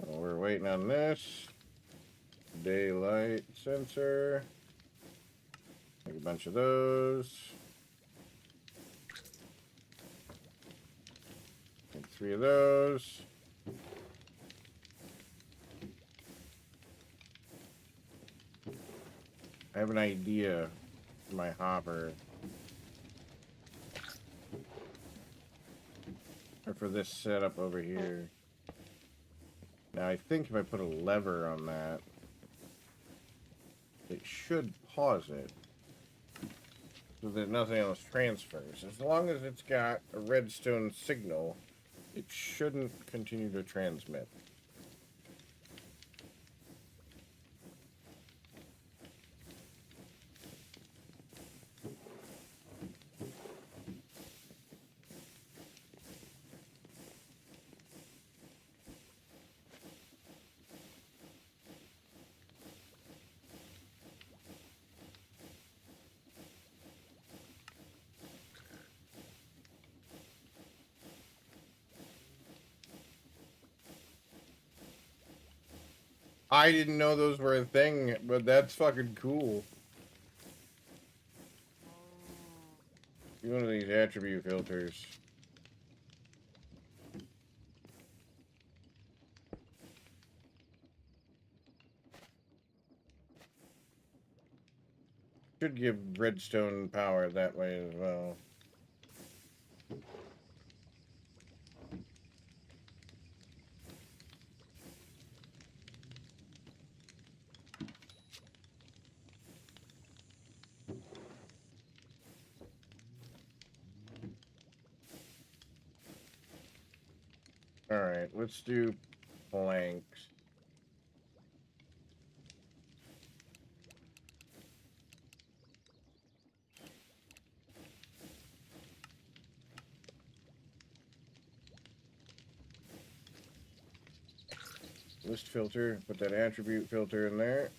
So we're waiting on this. Daylight sensor. Make a bunch of those. Make 3 of those. I have an idea for my hopper. Or for this setup over here. Now I think if I put a lever on that, it should pause it. So that nothing else transfers. As long as it's got a redstone signal, it shouldn't continue to transmit. I didn't know those were a thing, but that's fucking cool. One of these attribute filters. Should give redstone power that way as well. Alright, let's do planks. List filter, put that attribute filter in there.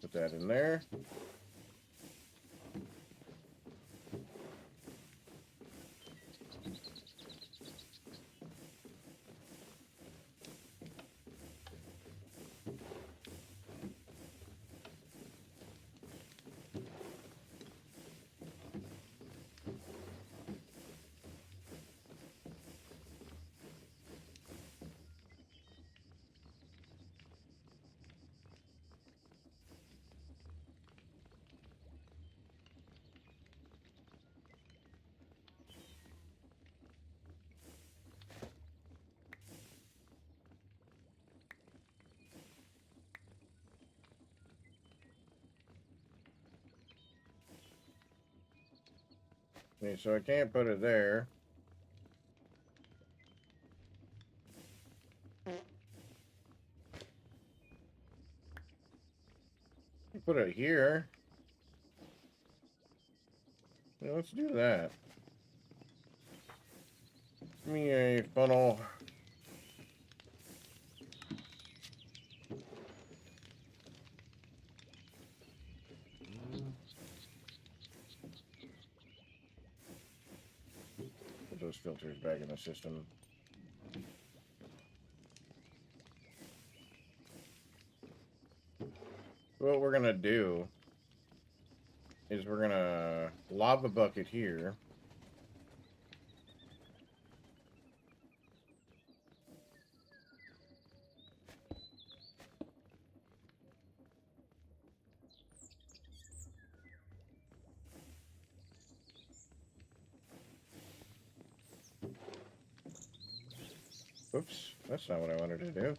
Put that in there. Okay, so I can't put it there. Put it here. Yeah, let's do that. Give me a funnel. Put those filters back in the system. What we're gonna do is we're gonna lava bucket here. Oops, that's not what I wanted to do.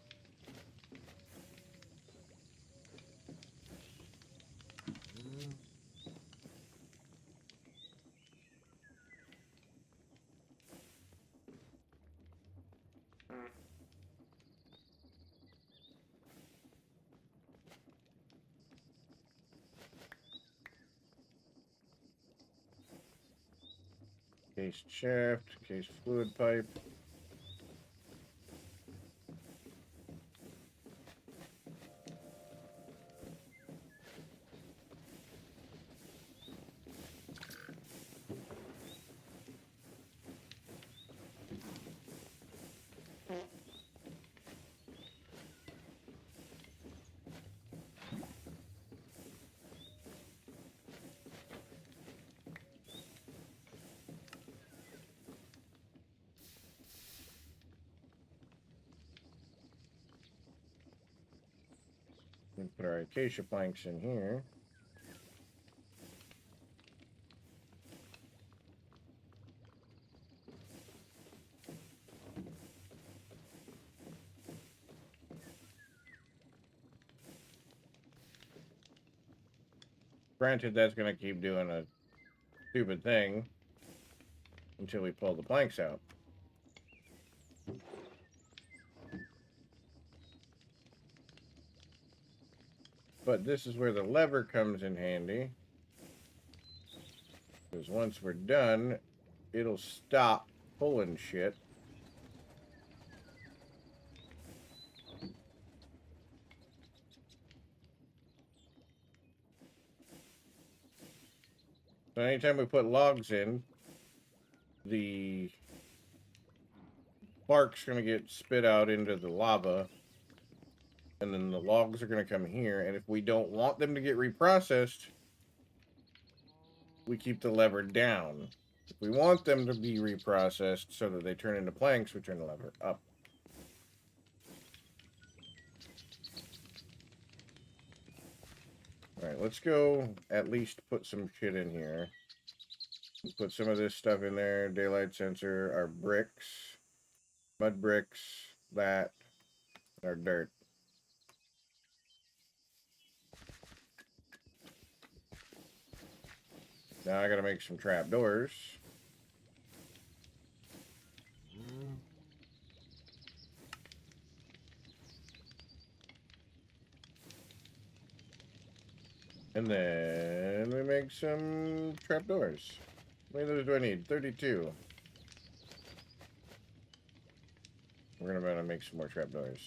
Case shaft, case fluid pipe. And put our acacia planks in here. Granted, that's going to keep doing a stupid thing until we pull the planks out. But this is where the lever comes in handy. Because once we're done, it'll stop pulling shit. So anytime we put logs in, the bark's going to get spit out into the lava. And then the logs are going to come here. And if we don't want them to get reprocessed, we keep the lever down. If we want them to be reprocessed so that they turn into planks, we turn the lever up. Alright, let's go at least put some shit in here. Put some of this stuff in there. Daylight sensor, our bricks, mud bricks, that, our dirt. Now I gotta make some trapdoors. And then we make some trapdoors. How many of those do I need? 32. We're gonna make some more trapdoors.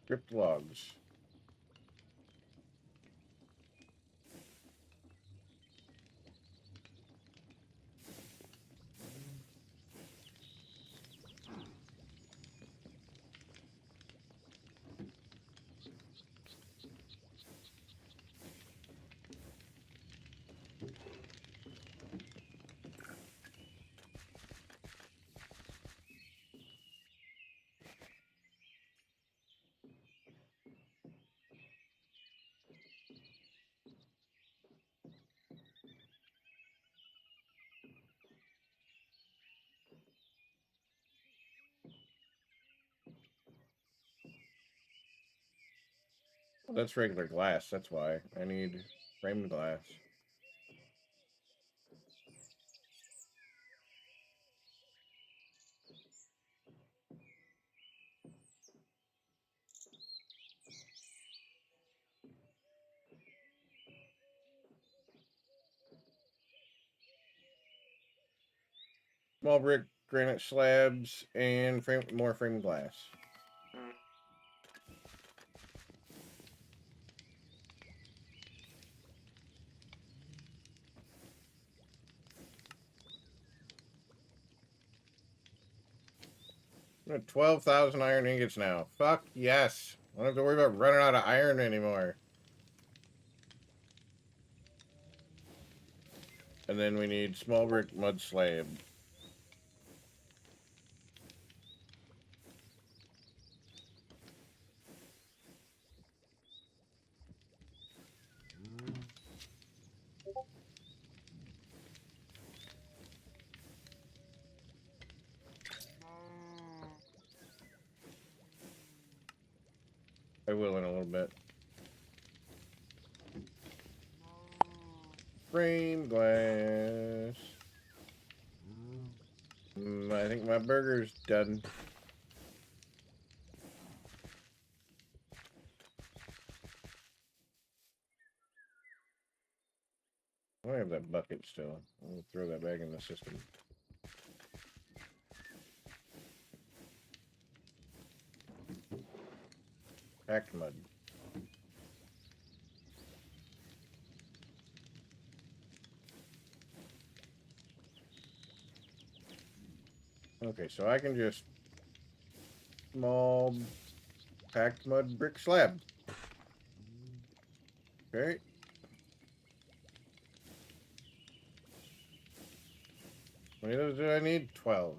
Stripped logs. That's regular glass, that's why. I need framed glass. Small brick, granite slabs, and more framed glass. I'm at 12,000 iron ingots now. Fuck yes. I don't have to worry about running out of iron anymore. And then we need small brick mud slab. I will in a little bit. Frame glass. I think my burger's done. I have that bucket still. I'll throw that back in the system. Packed mud. Okay, so I can just small packed mud brick slab. Okay. How many of those do I need? 12.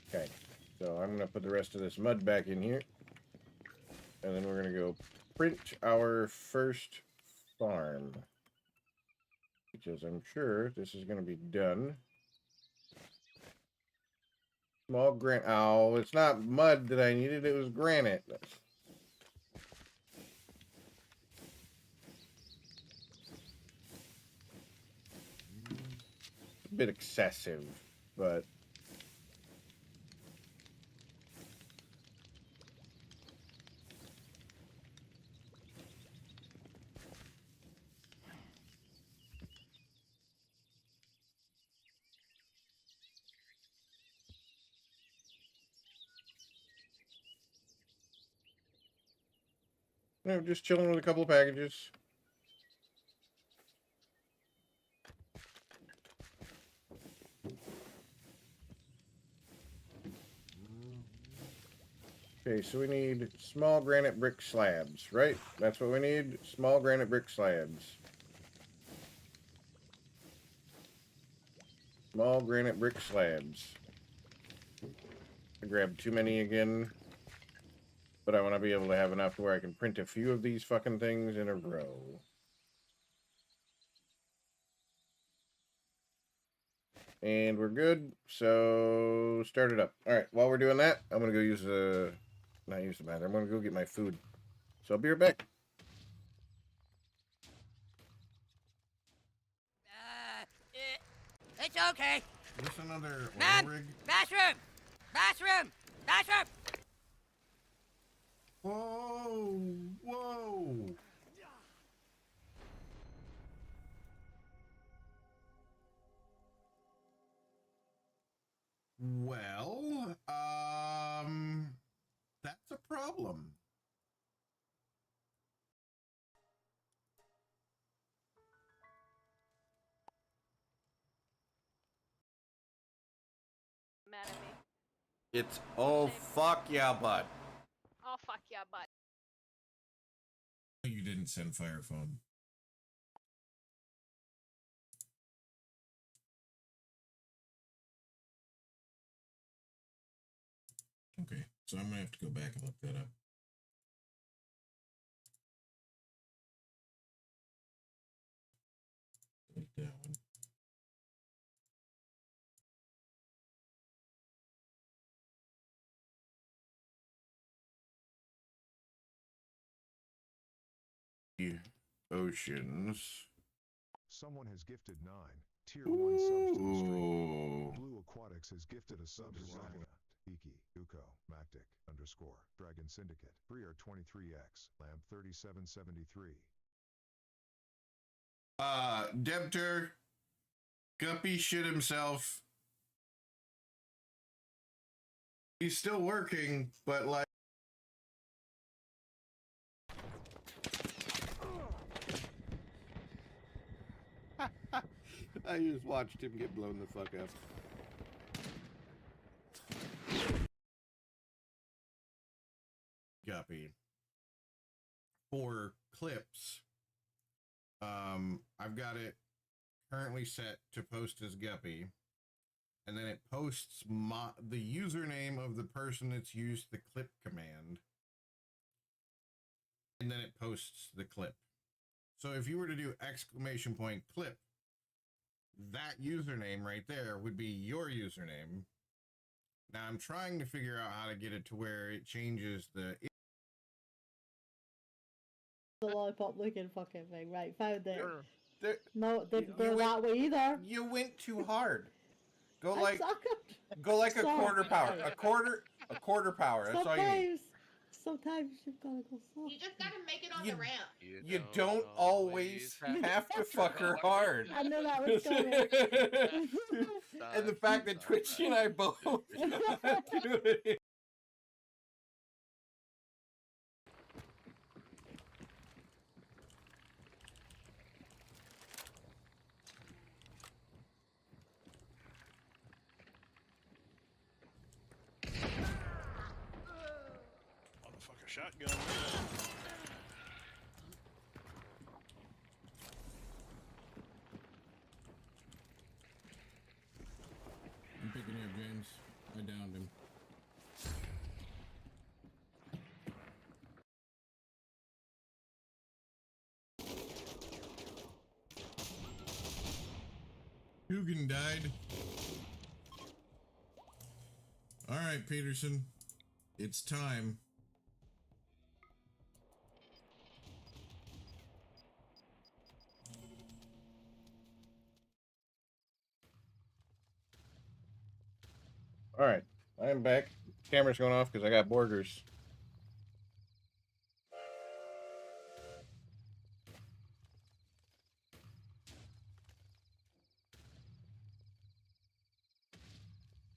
Okay. So I'm gonna put the rest of this mud back in here. And then we're gonna go print our first farm. Because I'm sure this is gonna be done. Small granite. Oh, it's not mud that I needed, it was granite. A bit excessive, but no, just chilling with a couple of packages. Okay, so we need small granite brick slabs, right? That's what we need, small granite brick slabs. Small granite brick slabs. I grabbed too many again, but I want to be able to have enough where I can print a few of these fucking things in a row. And we're good, so start it up. Alright, while we're doing that, I'm gonna go use the... not use the bathroom, I'm gonna go get my food. So I'll be right back. It's okay. Is this another Man, oil rig? bathroom! Bathroom! Bathroom! Whoa! Whoa! Well, that's a problem. Mad at me. It's oh fuck yeah, bud. Oh fuck yeah, bud. You didn't send fire phone. Okay, so I'm gonna have to go back and look that up. Delete that one. Oceans. Someone has gifted 9 tier 1 subs to the stream. Ooh. Blue Aquatics has gifted a sub to Rhina, Iki, Uko, Mactic, Dragon Syndicate, Briar 23X, Lamb 3773. Debtor, Guppy shit himself. He's still working, but like. I just watched him get blown the fuck up. Guppy. For clips, I've got it currently set to post as Guppy, and then it posts the username of the person that's used the clip command, and then it posts the clip. So if you were to do !clip, that username right there would be your username. Now I'm trying to figure out how to get it to where it changes the lollipop looking fucking thing. Right, found it. There, No, they're that way either. You went too hard. Go I like suck go like a Sorry. quarter power. A quarter power. That's all you need. Sometimes you've gotta go soft. You just gotta make it on You- the ramp. You don't always have to fuck her hard. I knew that was coming. And the fact that Twitchy and I both do it. Motherfucker shotgun. I'm picking you up, James. I downed him. Hugin died. All right, Peterson. It's time. All right, I'm back. Camera's going off because I got burgers.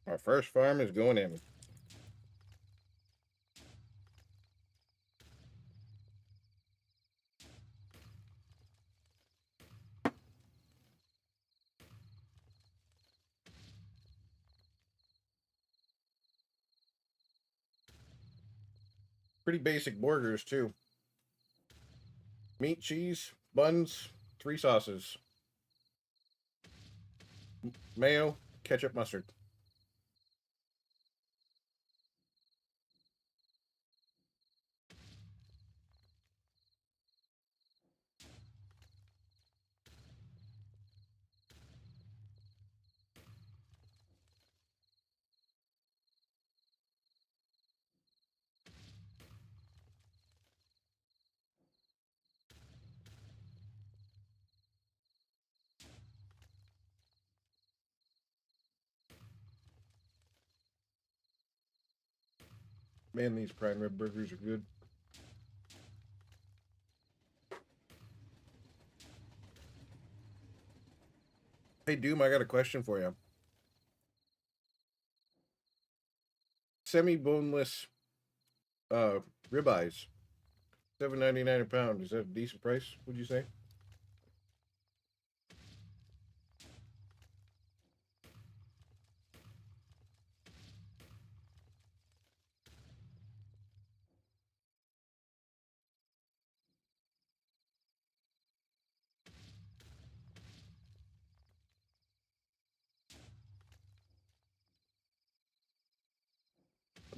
Our first farm is going in. Pretty basic burgers too. Meat, cheese, buns, 3 sauces. Mayo, ketchup, mustard. Man, these prime rib burgers are good. Hey, Doom, I got a question for you. Semi-boneless ribeyes, $7.99 a pound. Is that a decent price, would you say?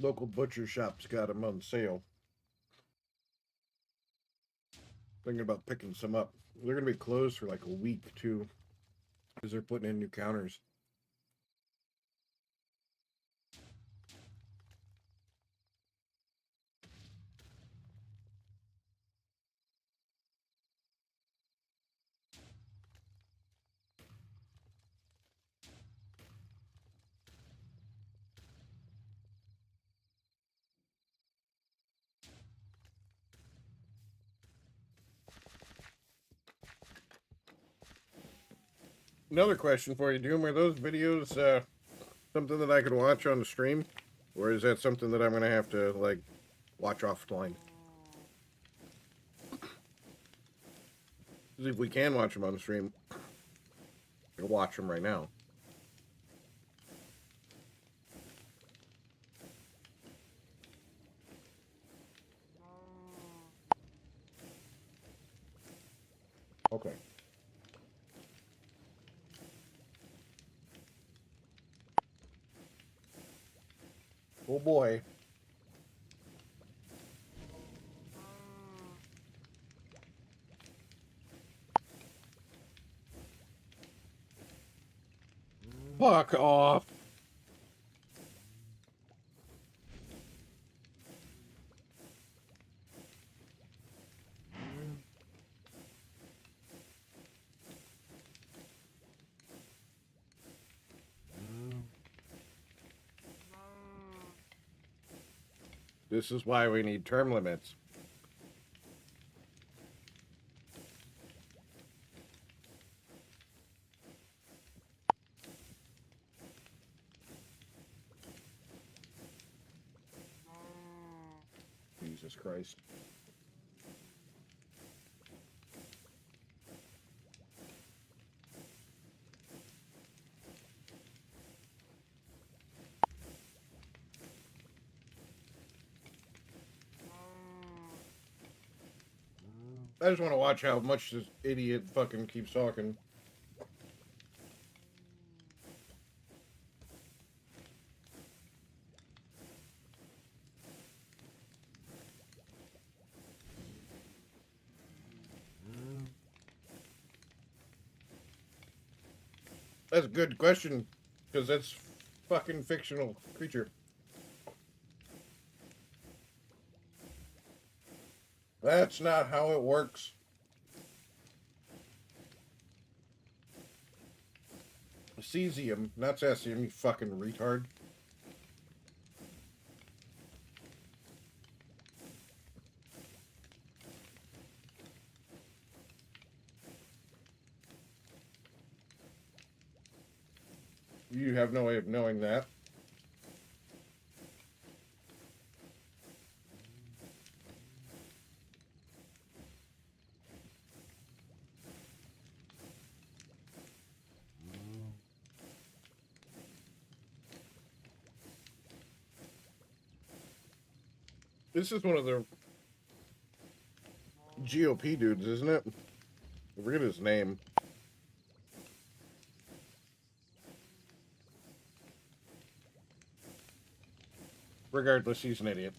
Local butcher shop's got them on sale. Thinking about picking some up. They're going to be closed for like a week, too, because they're putting in new counters. Another question for you, Doom. Are those videos something that I could watch on the stream? Or is that something that I'm going to have to, like, watch offline? If we can watch them on the stream, I'll watch them right now. Okay. Oh boy. Fuck off. This is why we need term limits. Jesus Christ. I just want to watch how much this idiot fucking keeps talking. That's a good question, because that's fucking fictional creature. That's not how it works. Cesium, not cesium, you fucking retard. You have no way of knowing that. This is one of the GOP dudes, isn't it? I forget his name. Regardless, he's an idiot.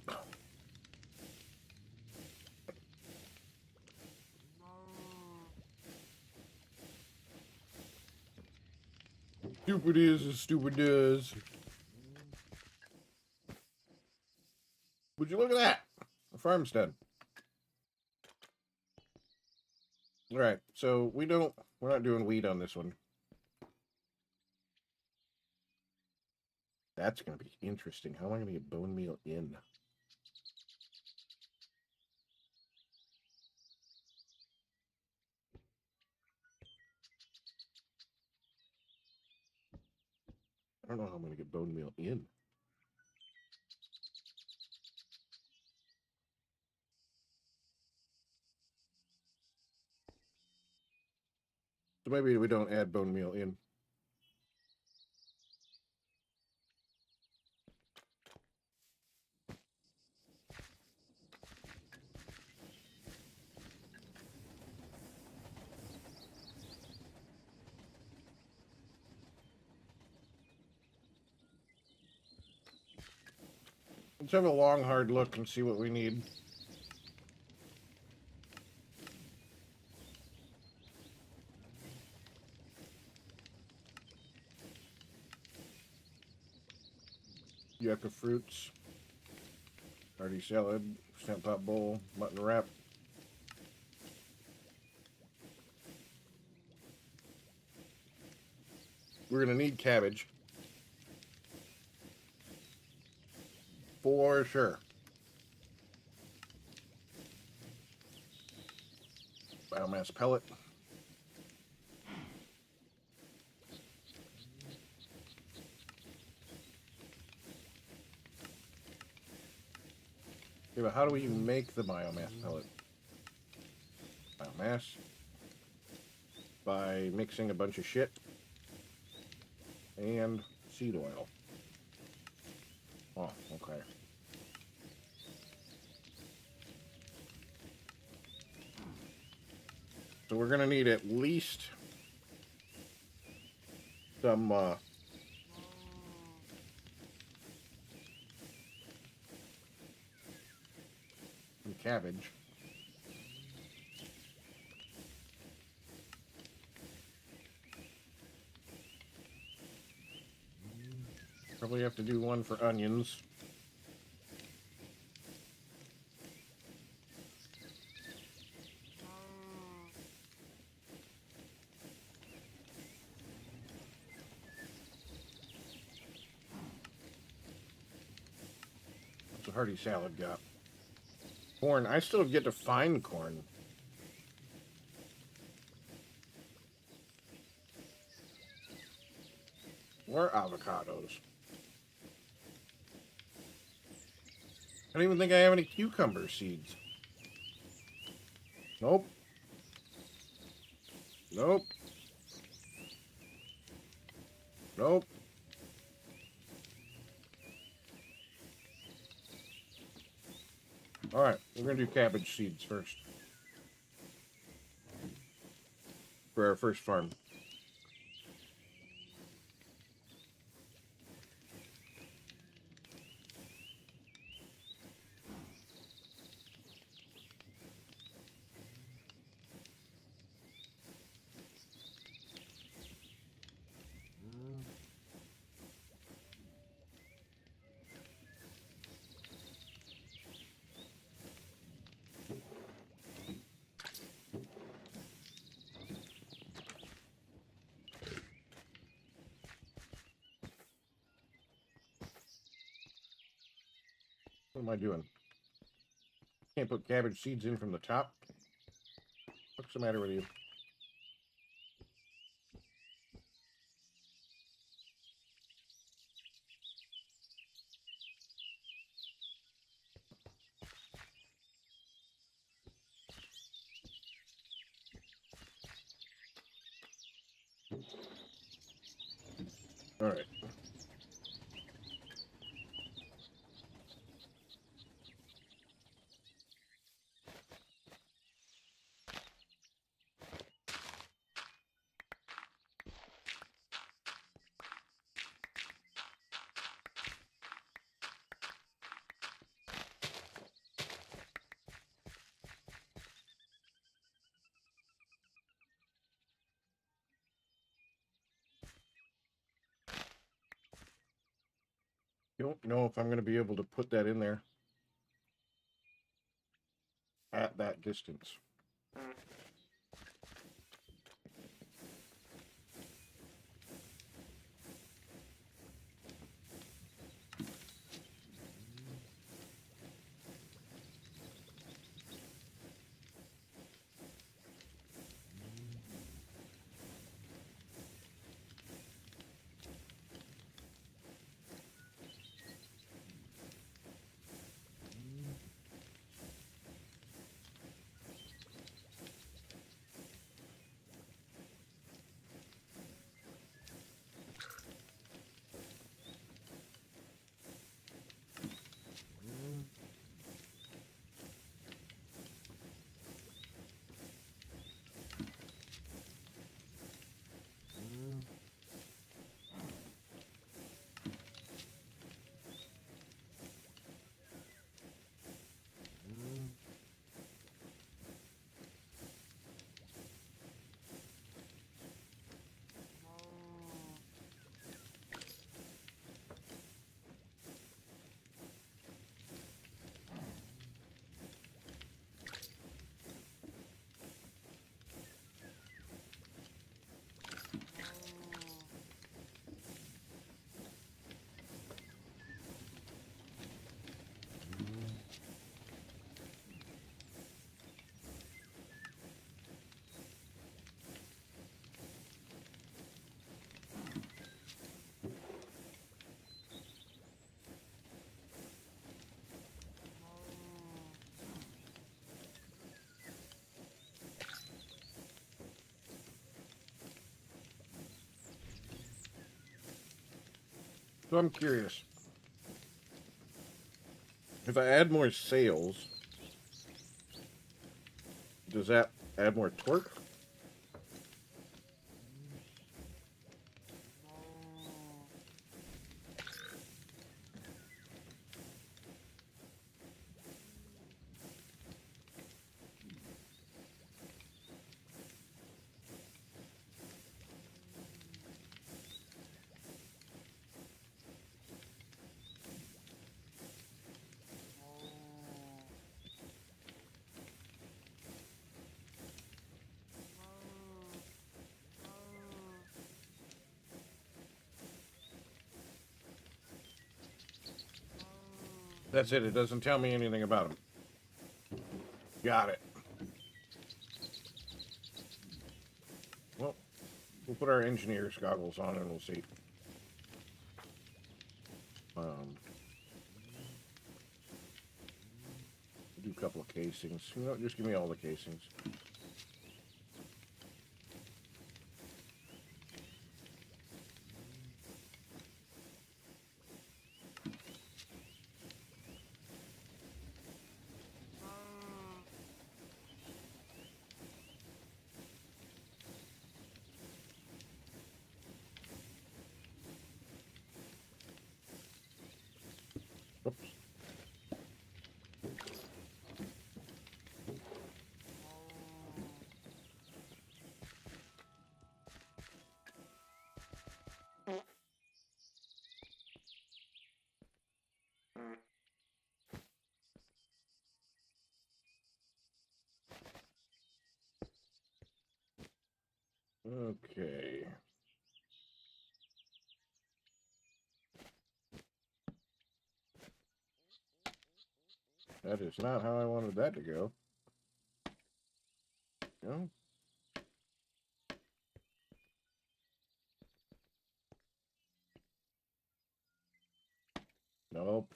Stupid is as stupid does. Would you look at that? A farmstead. Alright, so we're not doing wheat on this one. That's going to be interesting. How am I going to get bone meal in? I don't know how I'm going to get bone meal in. So maybe we don't add bone meal in. Let's have a long, hard look and see what we need. Yucca fruits, hearty salad, stamp pot bowl, mutton wrap. We're going to need cabbage. For sure. Biomass pellet. Yeah, but how do we make the biomass pellet? Biomass. By mixing a bunch of shit and seed oil. Oh, okay. So we're going to need at least some cabbage. Probably have to do one for onions. What's a hearty salad got? Corn. I still get to find corn. Or avocados. I don't even think I have any cucumber seeds. Nope. Nope. Nope. Alright, we're going to do cabbage seeds first. For our first farm. What am I doing? Can't put cabbage seeds in from the top? What's the matter with you? Alright. Don't know if I'm going to be able to put that in there at that distance. So I'm curious. If I add more sails, does that add more torque? That's it. It doesn't tell me anything about them. Got it. Well, we'll put our engineer's goggles on and we'll see. Do a couple of casings. You know, just give me all the casings. Oops. Okay. That is not how I wanted that to go. No. Nope.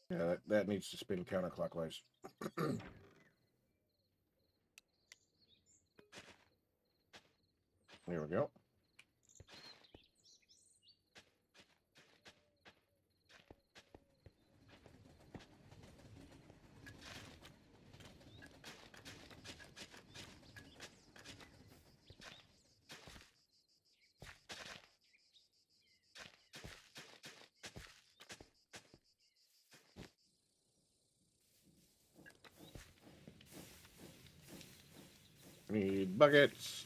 Yeah, that needs to spin counterclockwise. There we go. Need buckets.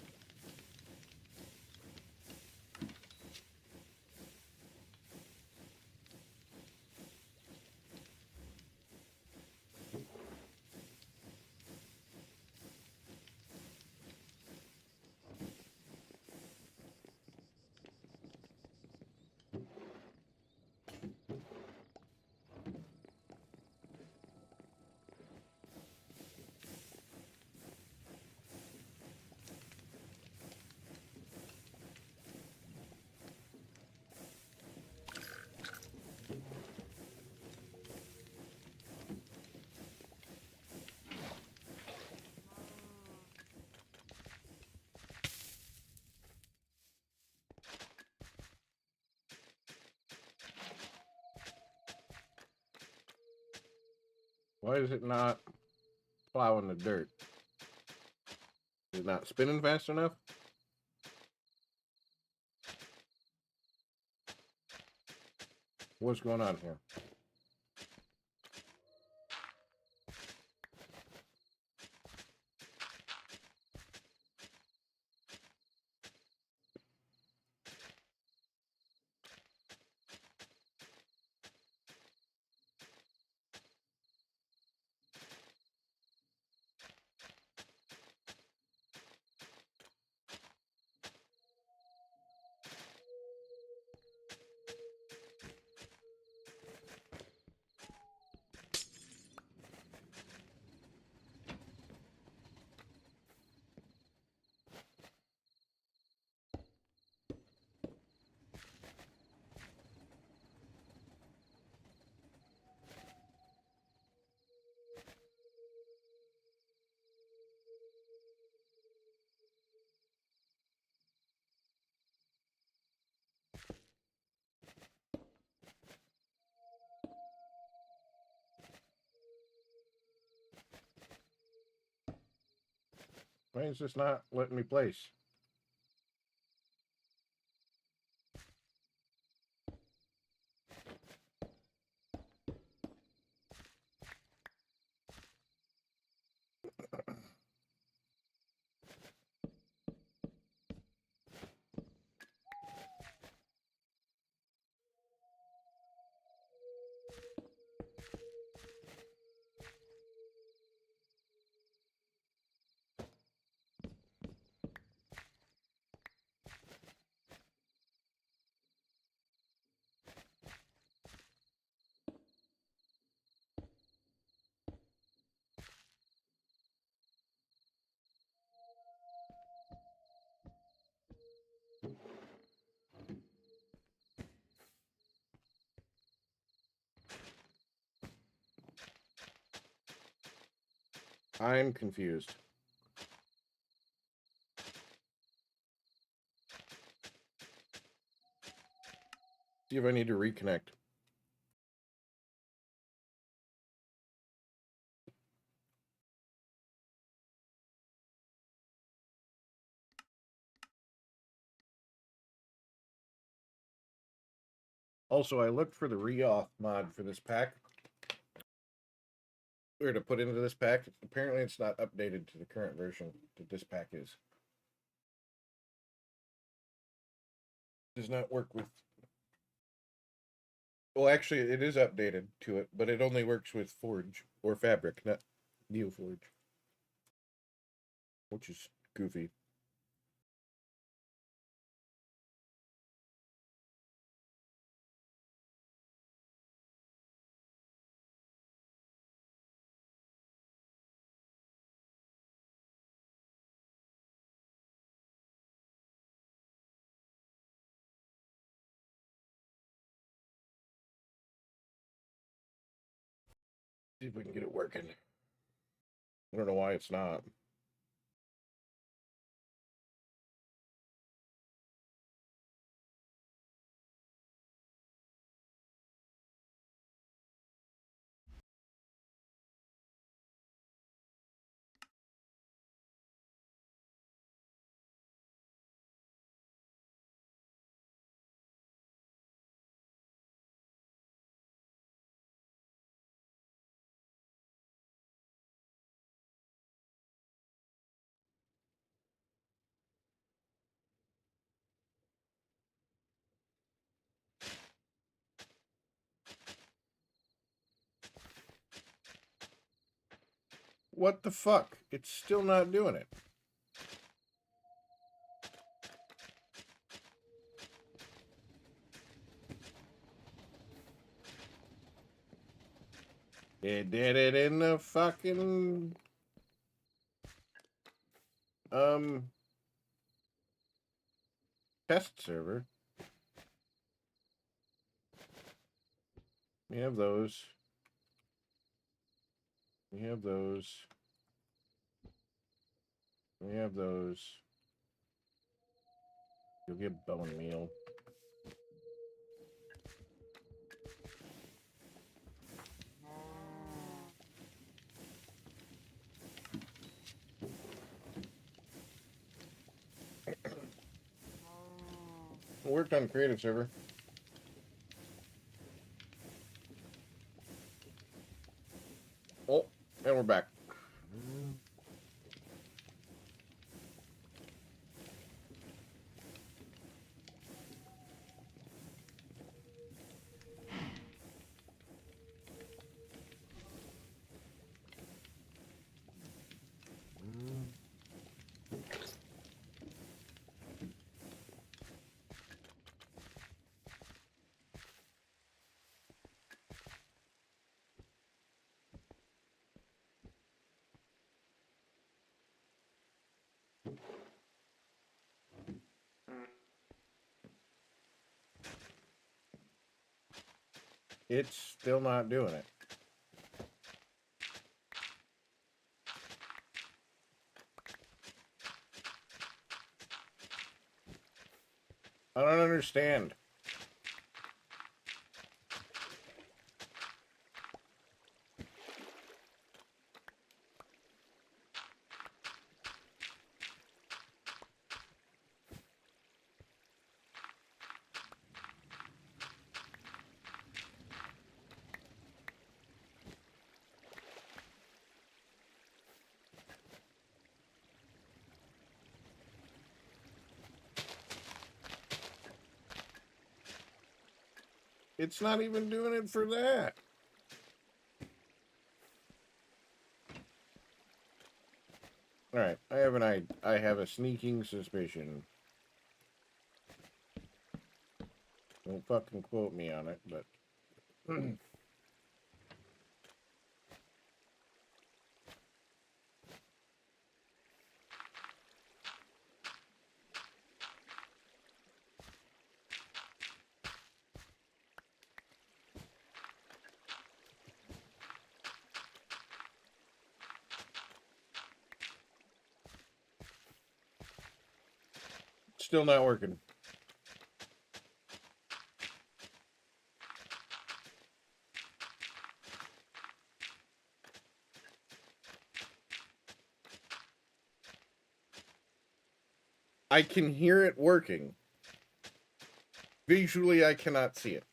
Why is it not plowing the dirt? Is it not spinning fast enough? What's going on here? Why is this not letting me place? I'm confused. See if I need to reconnect. Also, I looked for the reauth mod for this pack. Or to put into this pack. Apparently, it's not updated to the current version that this pack is. Does not work with. Well, actually, it is updated to it, but it only works with Forge or Fabric, not NeoForge, which is goofy. See if we can get it working. I don't know why it's not. What the fuck? It's still not doing it. It did it in the fucking test server. We have those. We have those. We have those. You'll get bone meal. Worked on creative server. Oh, and we're back. It's still not doing it. I don't understand. It's not even doing it for that. Alright, I have a sneaking suspicion. Don't fucking quote me on it, but still not working. I can hear it working. Visually, I cannot see it.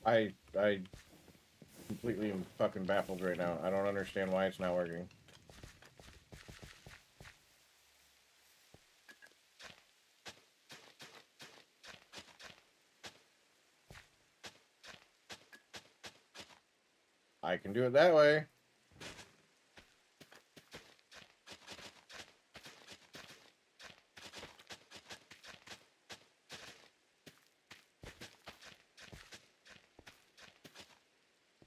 I completely am fucking baffled right now. I don't understand why it's not working. I can do it that way.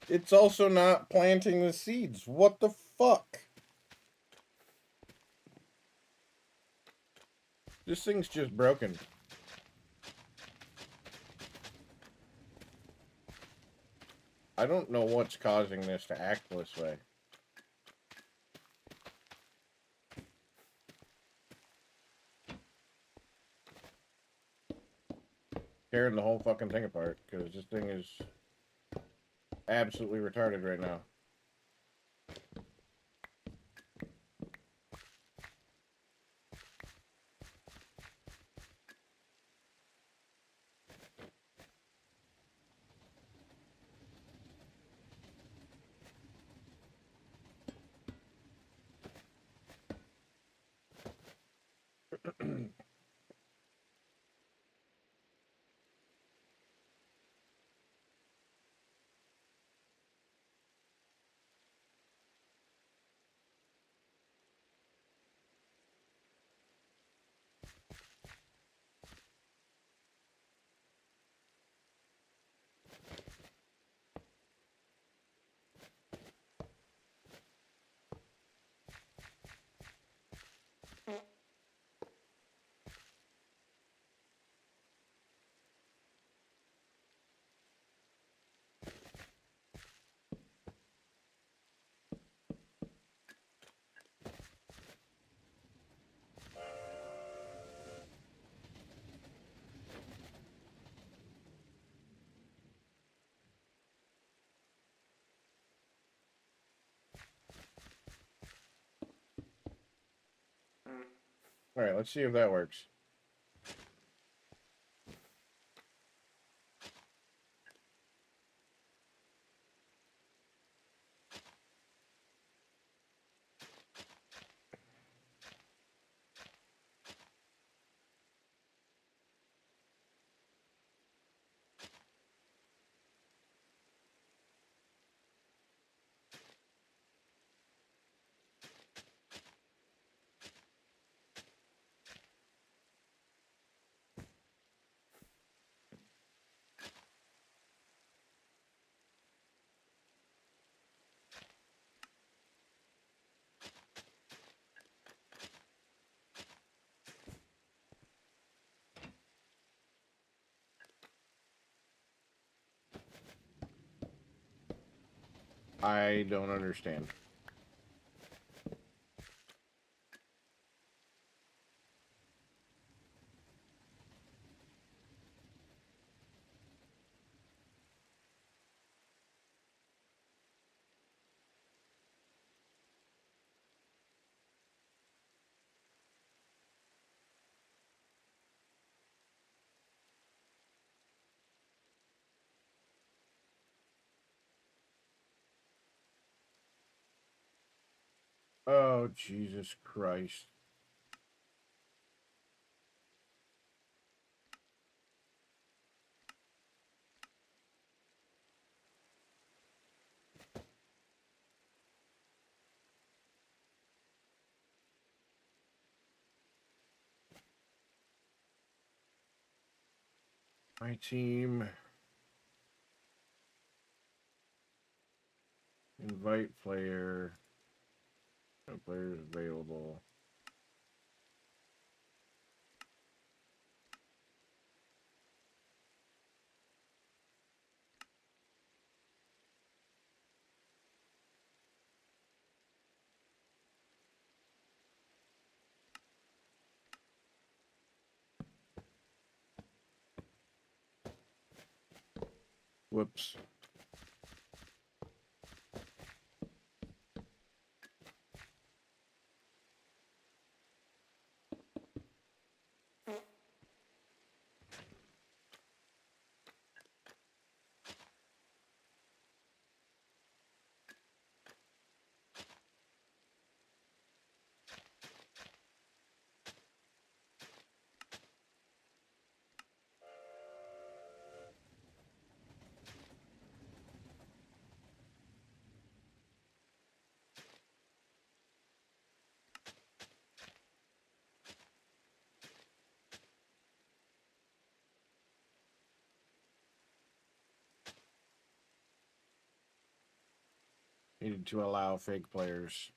It's also not planting the seeds. What the fuck? This thing's just broken. I don't know what's causing this to act this way. Tearing the whole fucking thing apart, because this thing is absolutely retarded right now. Alright, let's see if that works. I don't understand. Oh, Jesus Christ. My team. Invite player. No players available. Whoops. Needed to allow fake players.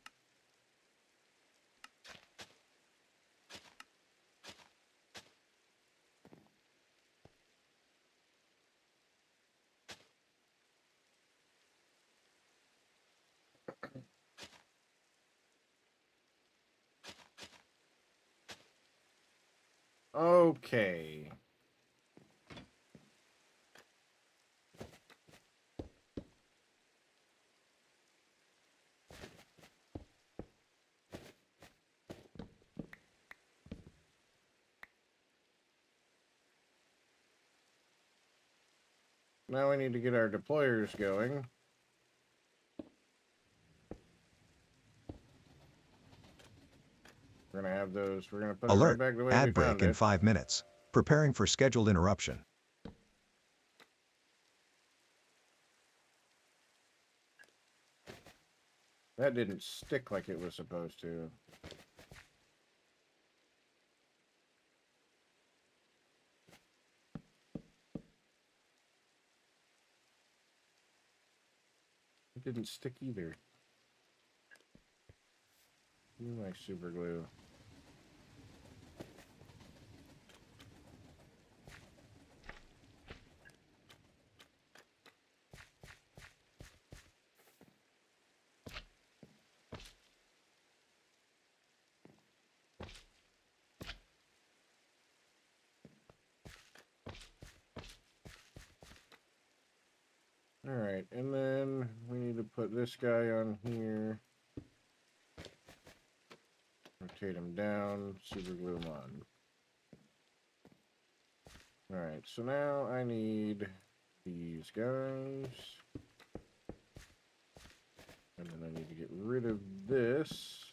Okay. Now we need to get our deployers going. We're going to have those. We're going to put it right Alert. back the way we Ad found break in it. 5 minutes. Preparing for scheduled interruption. That didn't stick like it was supposed to. It didn't stick either. My super glue. Alright, and then we need to put this guy on here. Rotate him down, super glue him on. Alright, so now I need these guys. And then I need to get rid of this.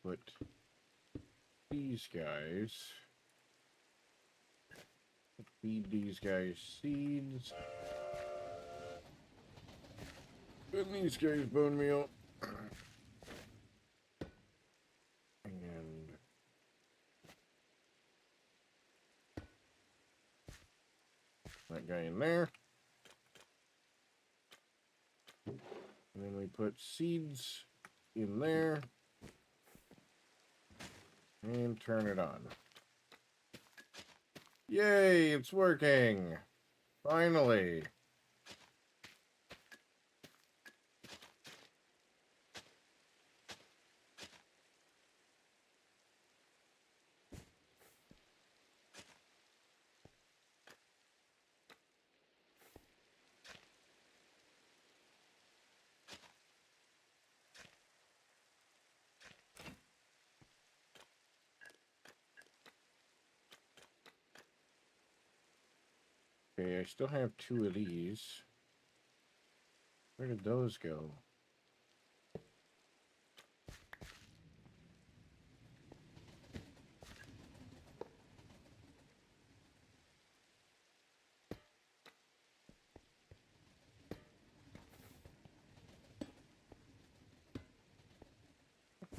Put these guys. Feed these guys seeds. And these guys bone meal. And that guy in there. And then we put seeds in there. And turn it on. Yay, it's working! Finally! Okay, I still have 2 of these. Where did those go?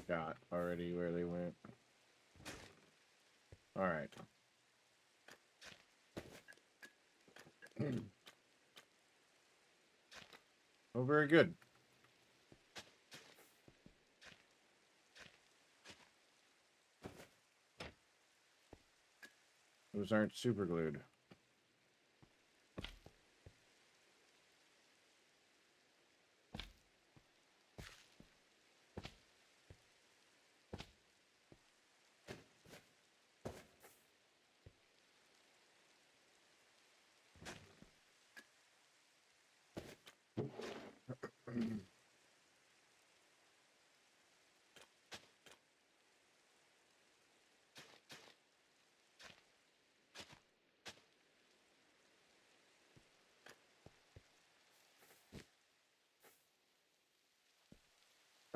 Got already where they went. All right. Oh, very good. Those aren't super glued.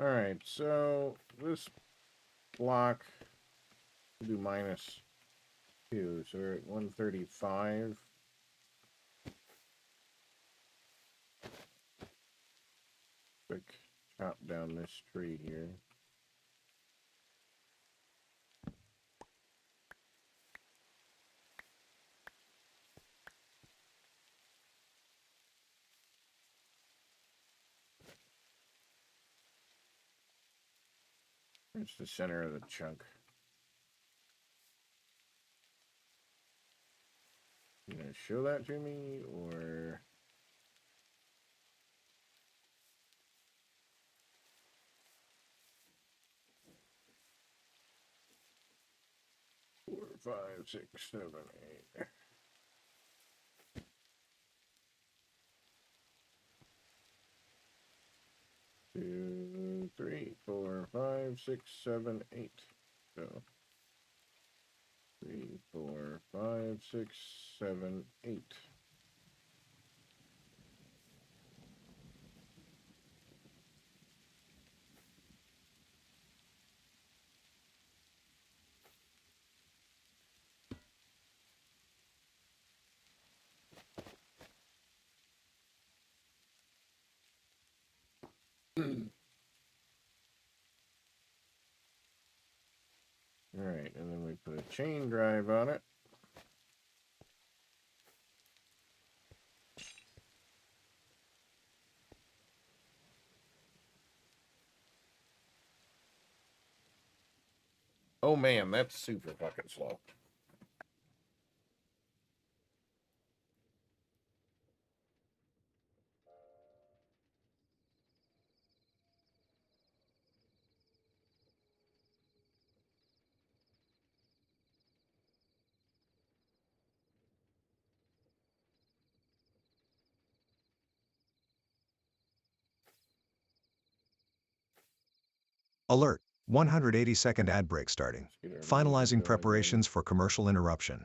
All right, so this block we'll do -2, so we're at 135. Quick chop down this tree here. It's the center of the chunk. You gonna show that to me, or 4, 5, 6, 7, 8. 2, 3, 4, 5, 6, 7, 8. So 3, 4, 5, 6, 7, 8. All right, and then we put a chain drive on it. Oh man, that's super fucking slow. Alert. 180-second ad break starting. Finalizing preparations for commercial interruption.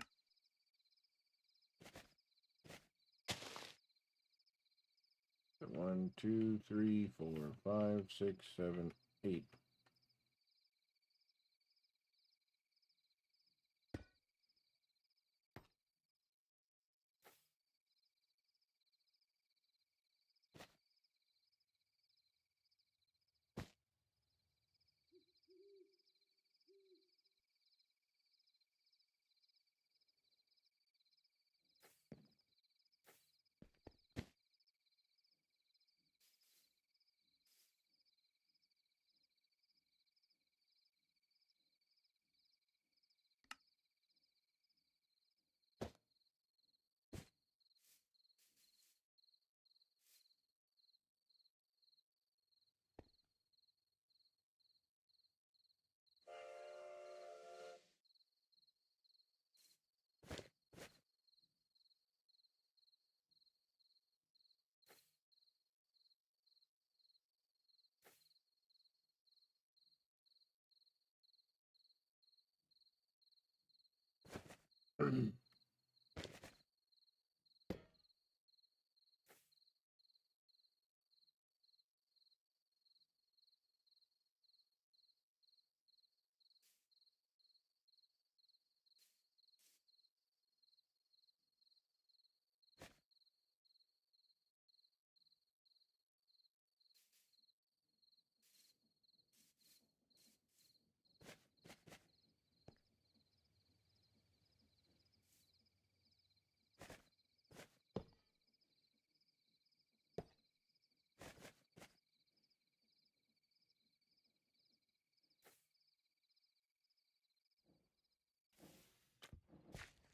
1, 2, 3, 4, 5, 6, 7, 8.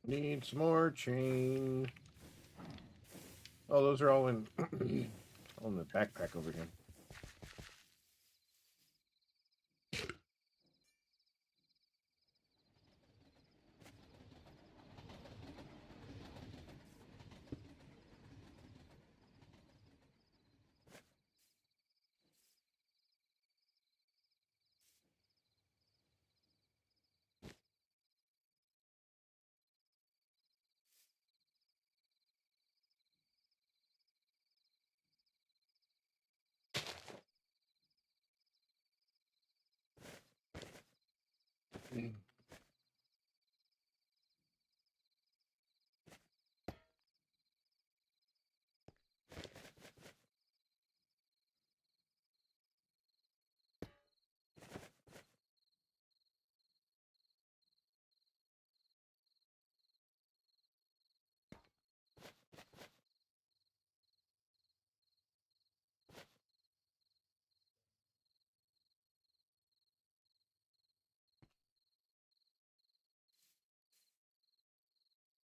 Need some more chain. Oh, those are all in all in the backpack over here.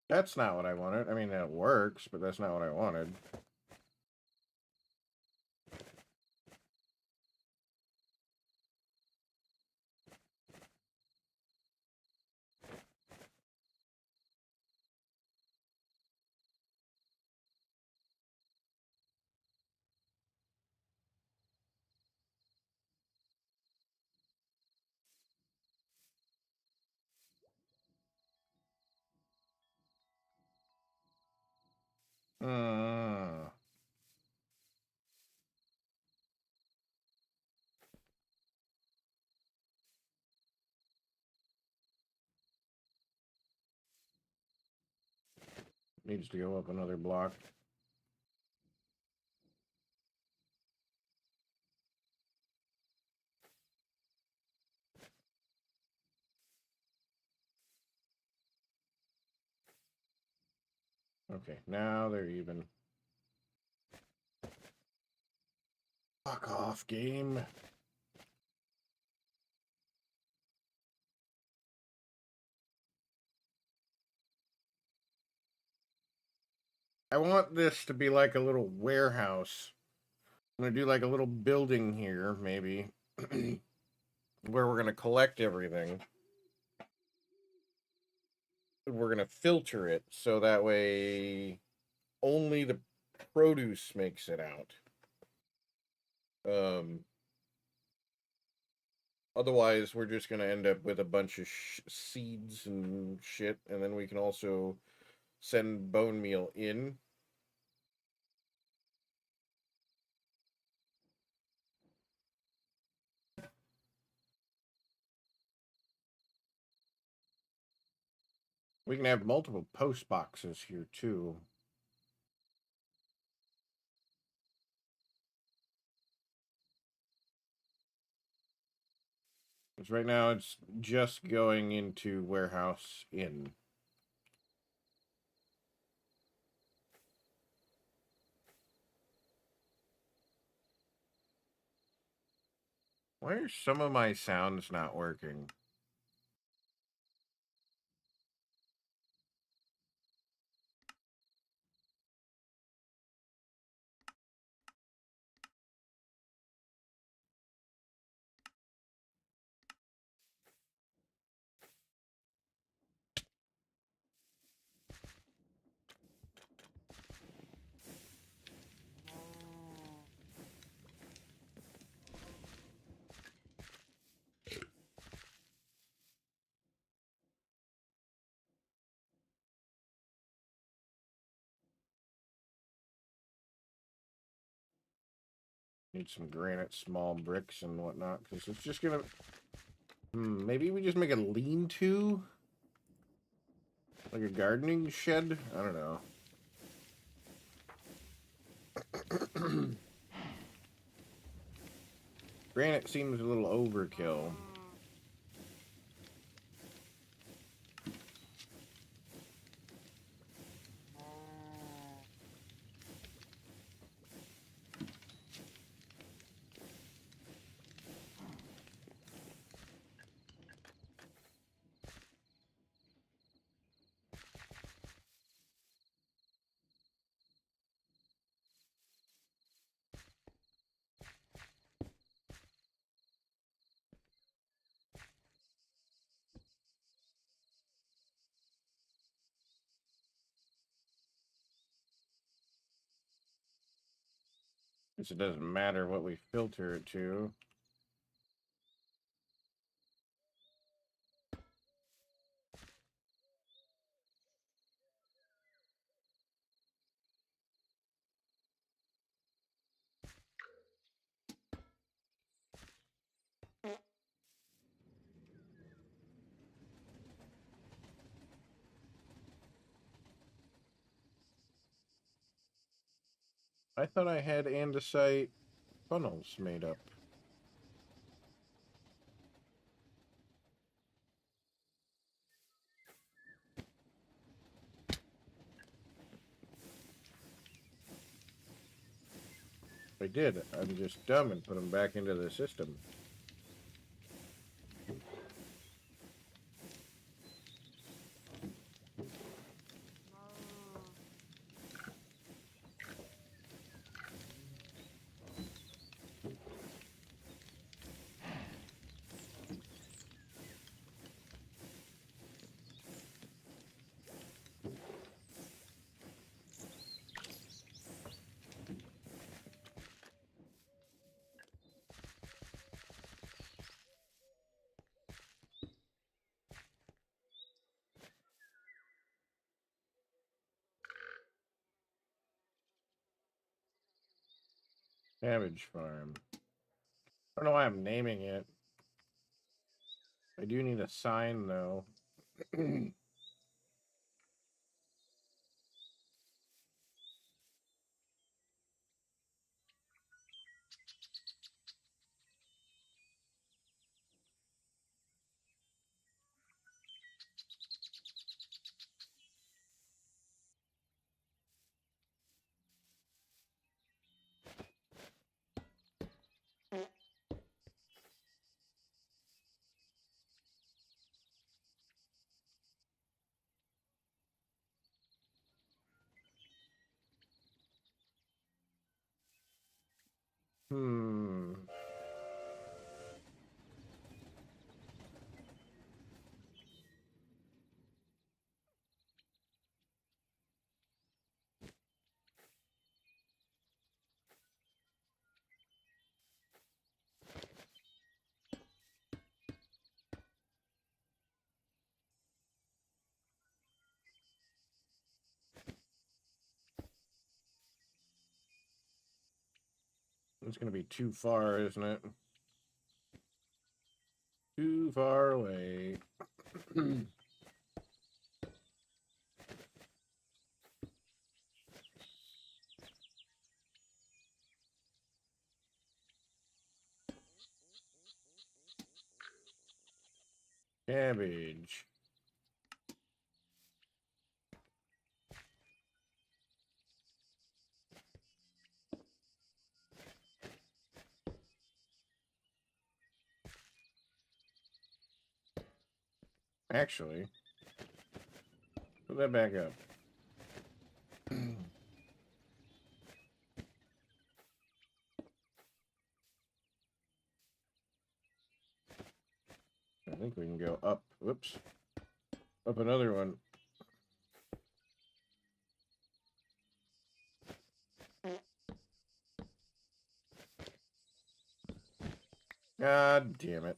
That's not what I wanted. I mean, that works, but that's not what I wanted. Uh, Needs to go up another block. Okay, now they're even. Fuck off, game. I want this to be like a little warehouse. I'm gonna do like a little building here, maybe, where we're gonna collect everything. We're gonna filter it so that way only the produce makes it out. Otherwise, we're just gonna end up with a bunch of seeds and shit, and then we can also send bone meal in. We can have multiple post boxes here too. Because right now it's just going into warehouse in. Why are some of my sounds not working? Need some granite, small bricks and whatnot, because it's just gonna... maybe we just make a lean-to? Like a gardening shed? I don't know. Granite seems a little overkill. Guess it doesn't matter what we filter it to. I thought I had andesite funnels made up. I did. I'm just dumb and put them back into the system. Cabbage farm. I don't know why I'm naming it. I do need a sign, though. Hmm. It's going to be too far, isn't it? Too far away. Cabbage. Actually, put that back up. I think we can go up. Whoops. Up another one. God damn it.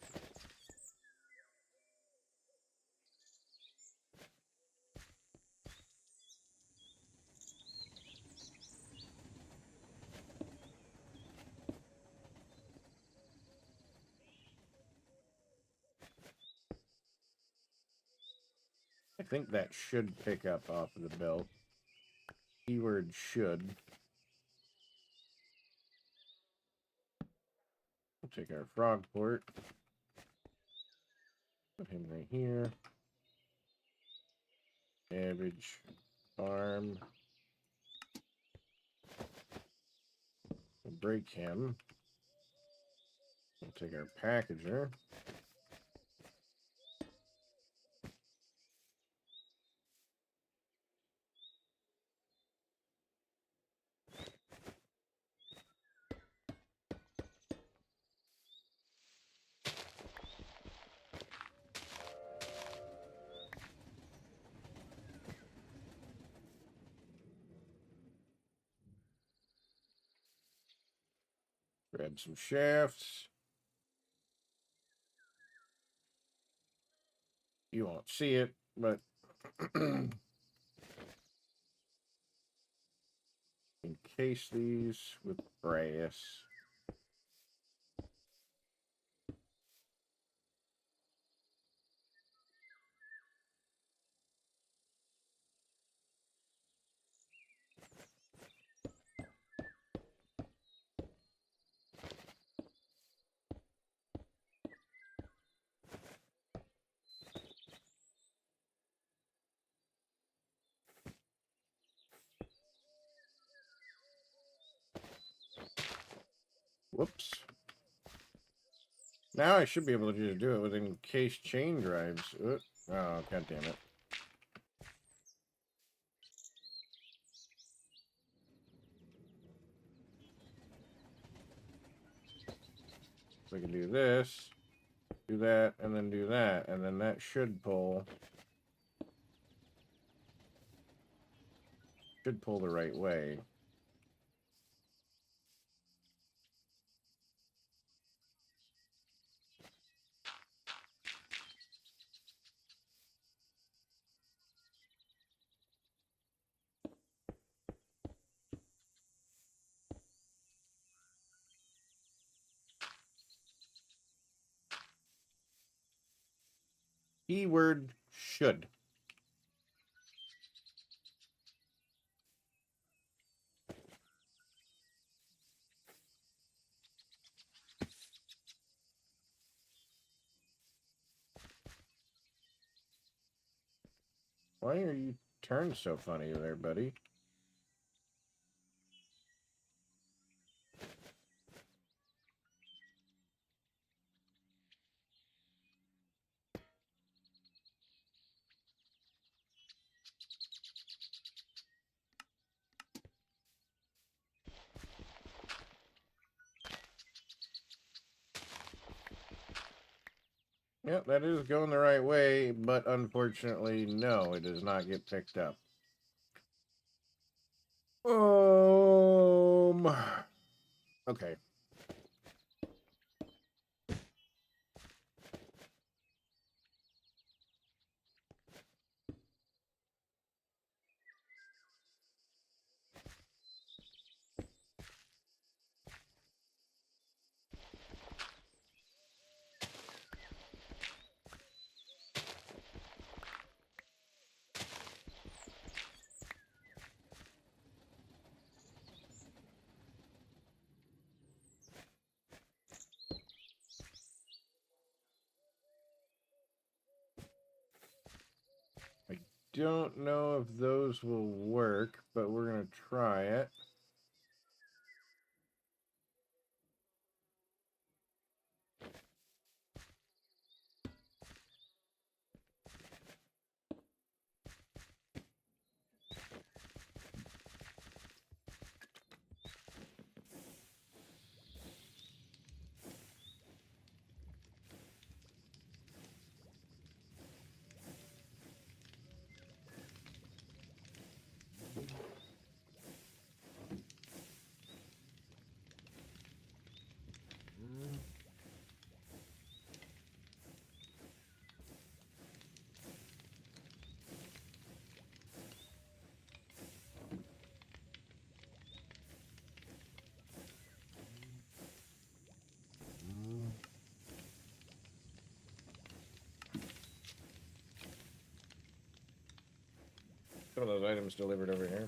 I think that should pick up off of the belt. Keyword should. We'll take our frog port. Put him right here. Cabbage farm. We'll break him. We'll take our packager. Grab some shafts. You won't see it, but encase these with brass. Whoops. Now I should be able to just do it with encased chain drives. Oh, god damn it. So I can do this, do that, and then that should pull the right way. Keyword should. Why are you turned so funny there, buddy? Yep, that is going the right way, but unfortunately, no, it does not get picked up. Okay. I don't know if those will work, but we're going to try it. Some of those items delivered over here.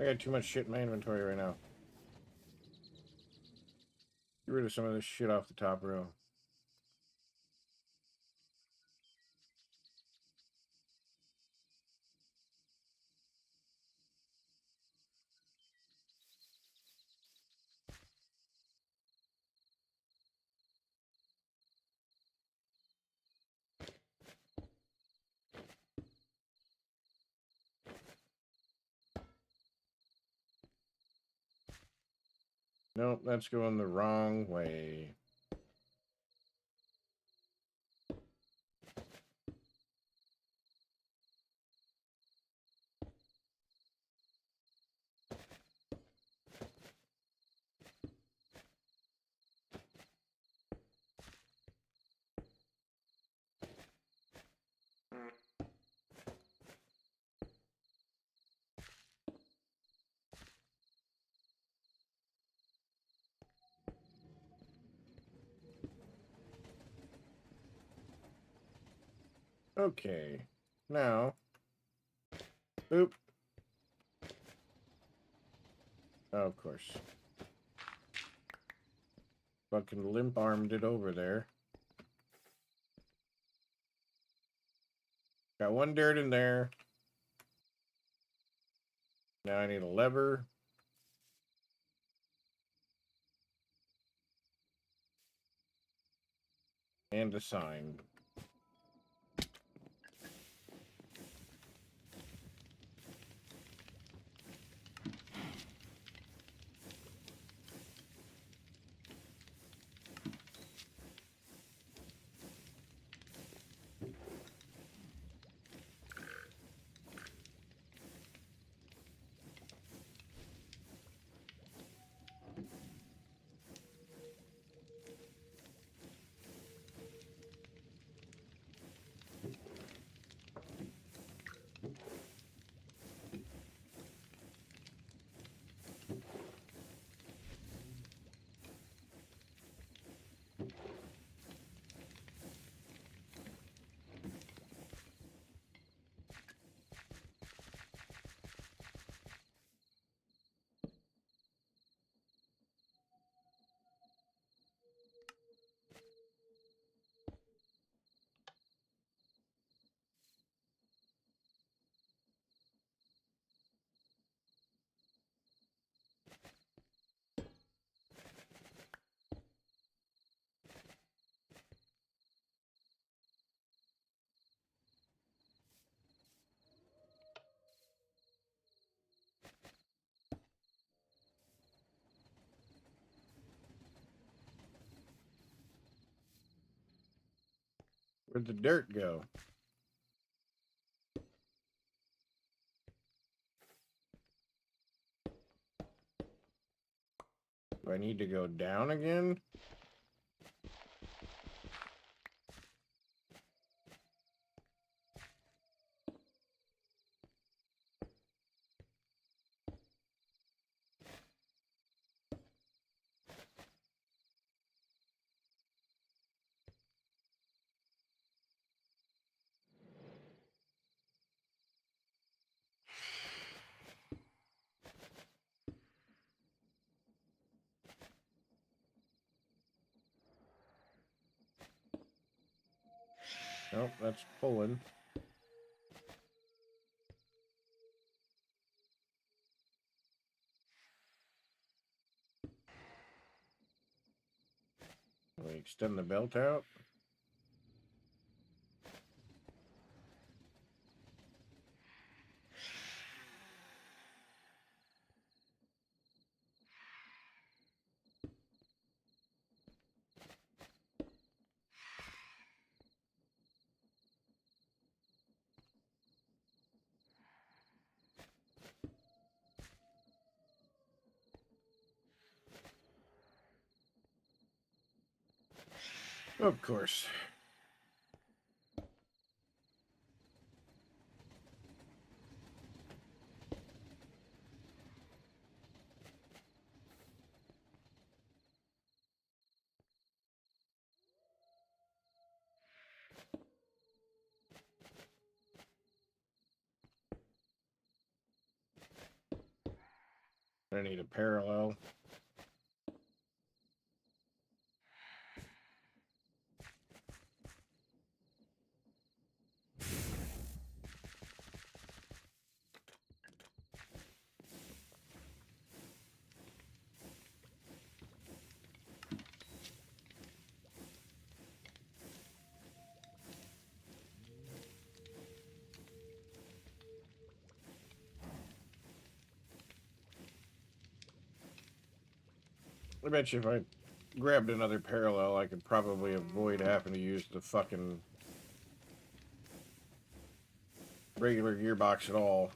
I got too much shit in my inventory right now. Get rid of some of this shit off the top row. Nope, that's going the wrong way. Okay, now, oop. Oh, of course. Fucking limp-armed it over there. Got one dirt in there. Now I need a lever. And a sign. Where'd the dirt go? Do I need to go down again? Nope, that's pulling. We extend the belt out. Of course. gonna need a parallel. I bet you if I grabbed another parallel, I could probably avoid having to use the fucking regular gearbox at all.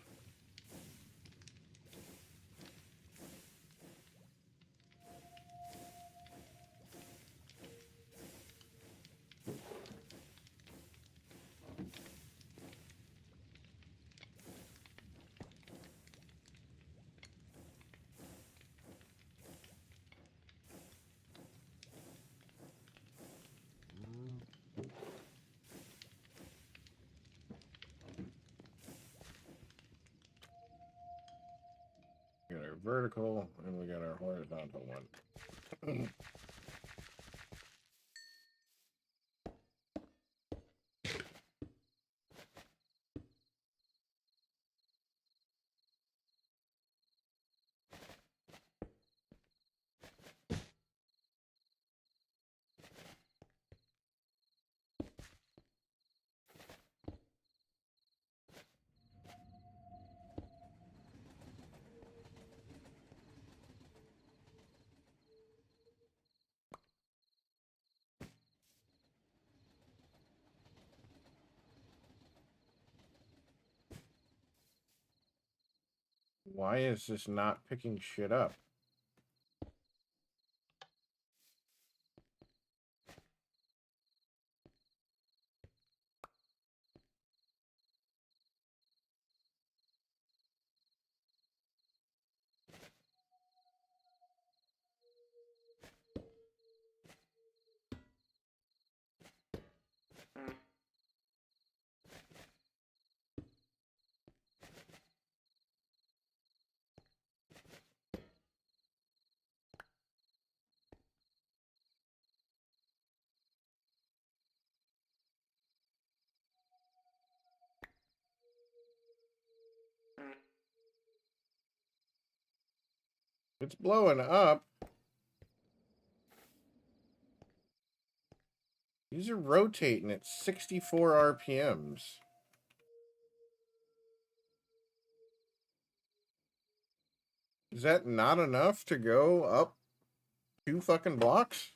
We got our vertical, and we got our horizontal one. Why is this not picking shit up? It's blowing up. These are rotating at 64 RPMs. Is that not enough to go up 2 fucking blocks?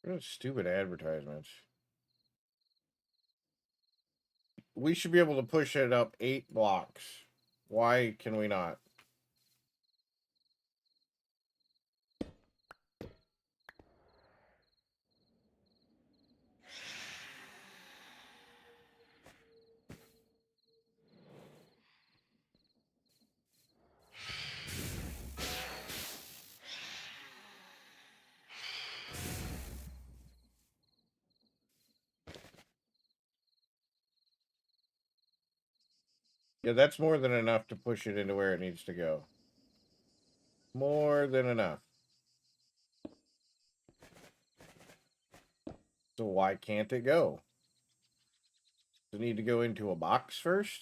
What stupid advertisements. We should be able to push it up 8 blocks. Why can we not? Yeah, that's more than enough to push it into where it needs to go. More than enough. So why can't it go? Does it need to go into a box first?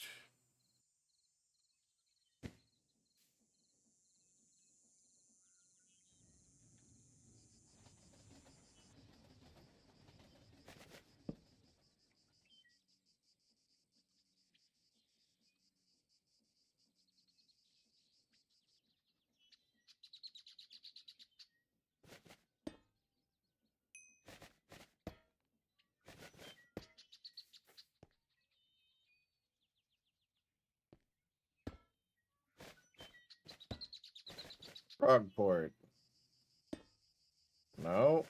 Frogport. No.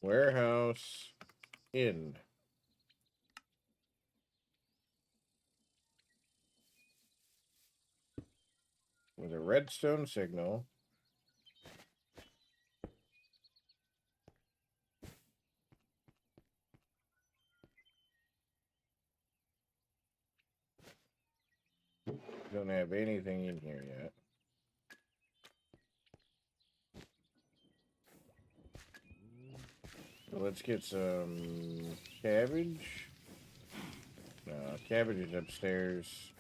Warehouse in. With a redstone signal. Don't have anything in here yet. So let's get some cabbage. No, cabbage is upstairs.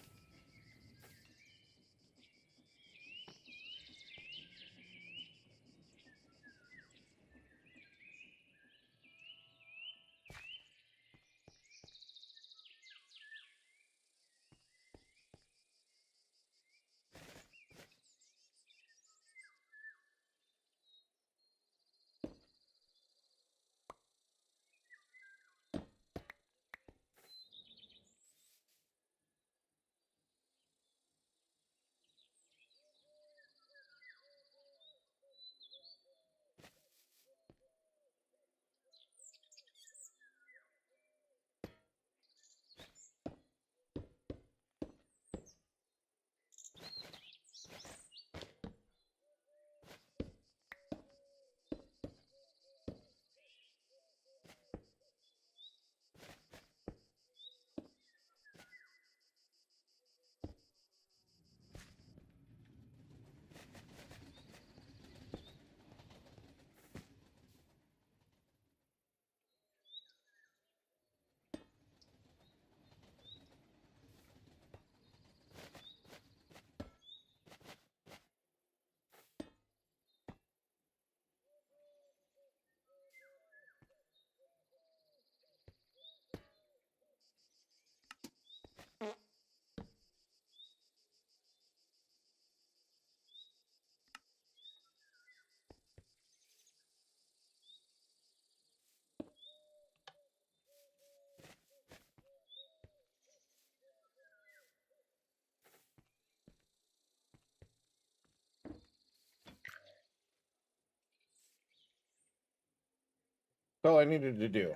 That's all I needed to do.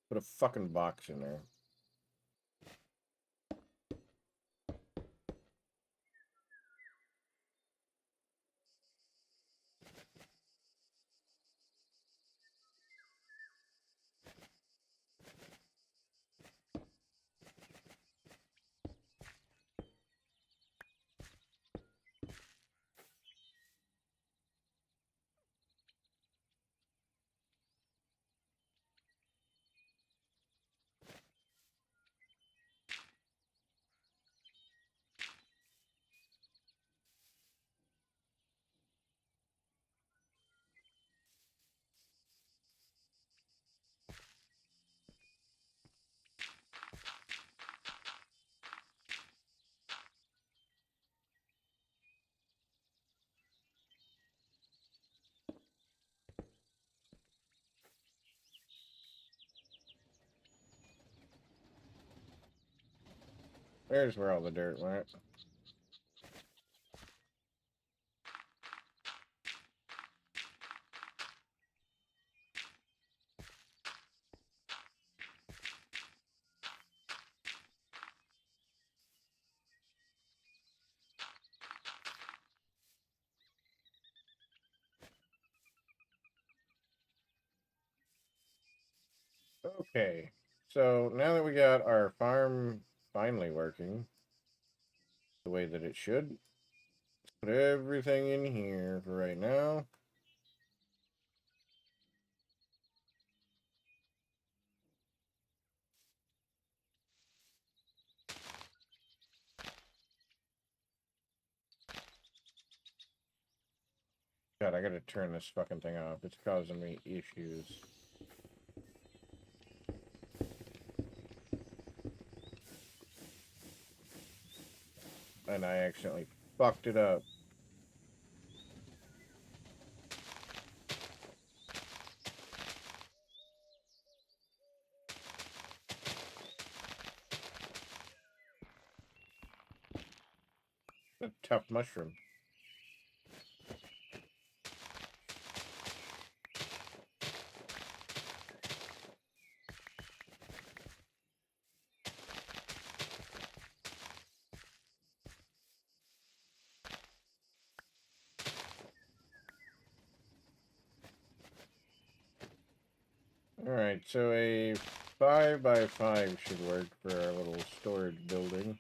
Put a fucking box in there. There's where all the dirt went. Okay, so now that we got our farm finally working the way that it should, let's put everything in here for right now. Got God, I gotta turn this fucking thing off. It's causing me issues. And I accidentally fucked it up. A tough mushroom. Alright, so a 5x5 should work for our little storage building.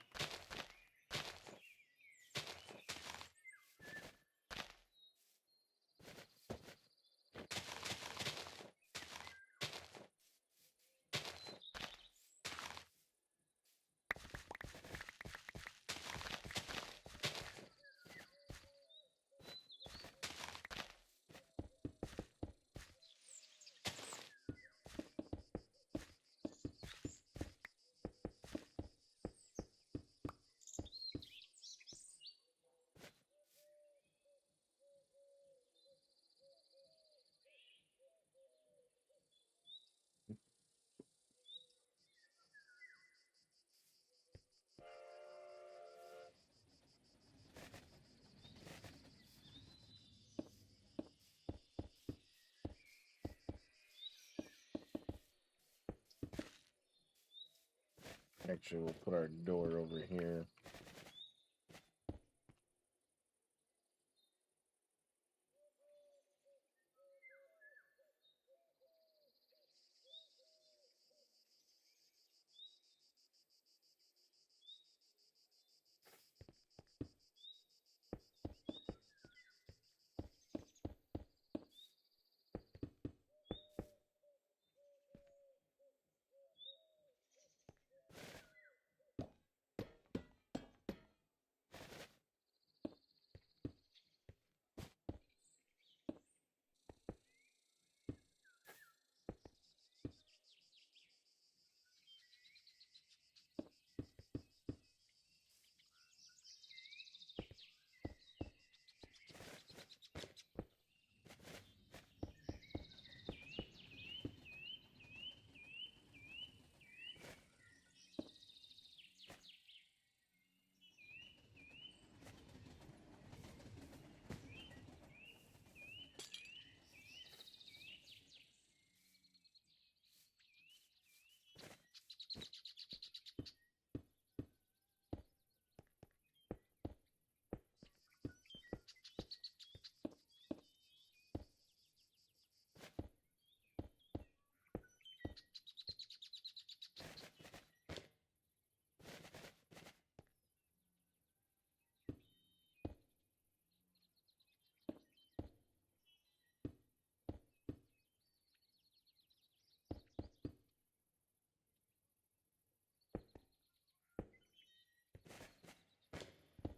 Actually, we'll put our door over here.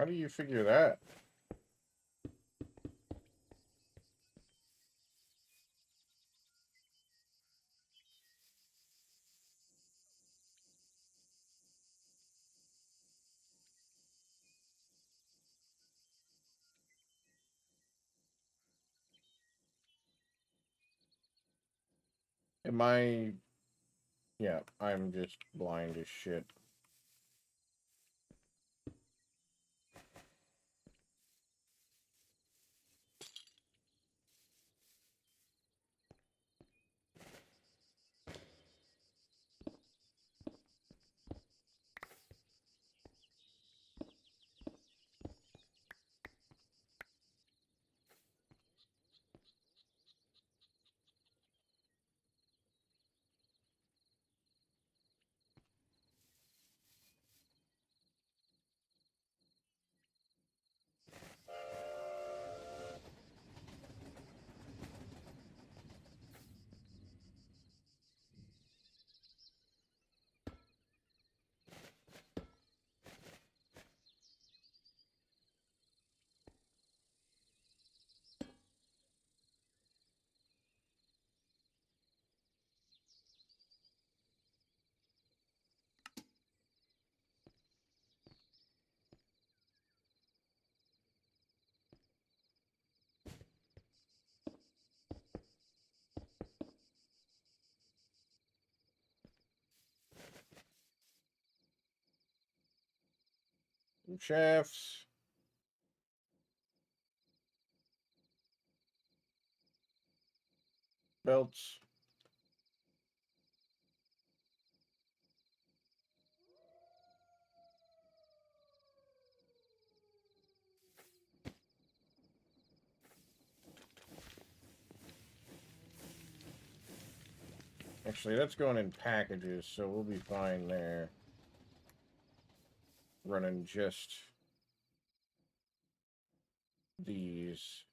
How do you figure that? Am I... Yeah, I'm just blind as shit. Some shafts. Belts. Actually, that's going in packages, so we'll be fine there. Running just these.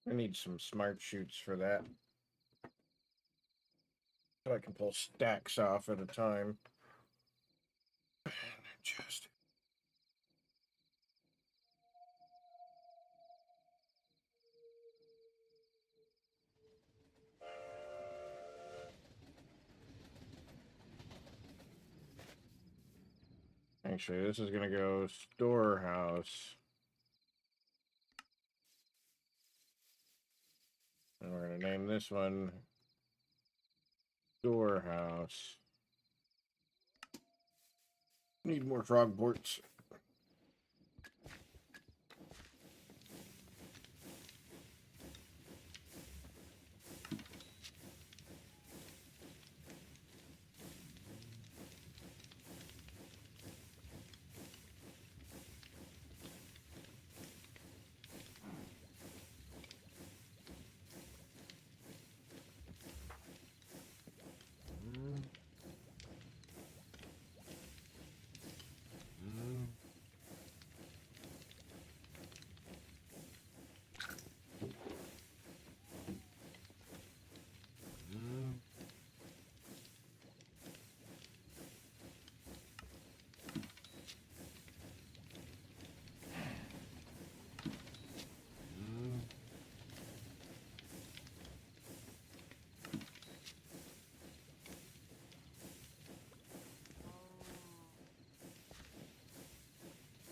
I need some smart chutes for that. So I can pull stacks off at a time. Just. Actually, this is going to go storehouse. And we're going to name this one storehouse. Need more frog ports.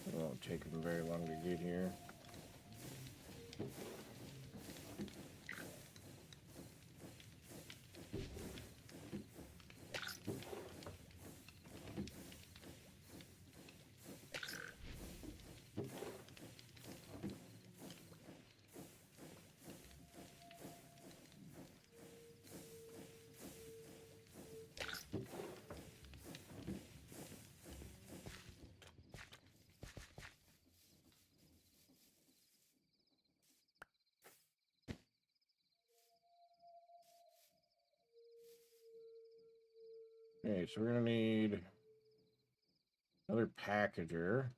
It won't take them very long to get here. Okay, so we're going to need another packager.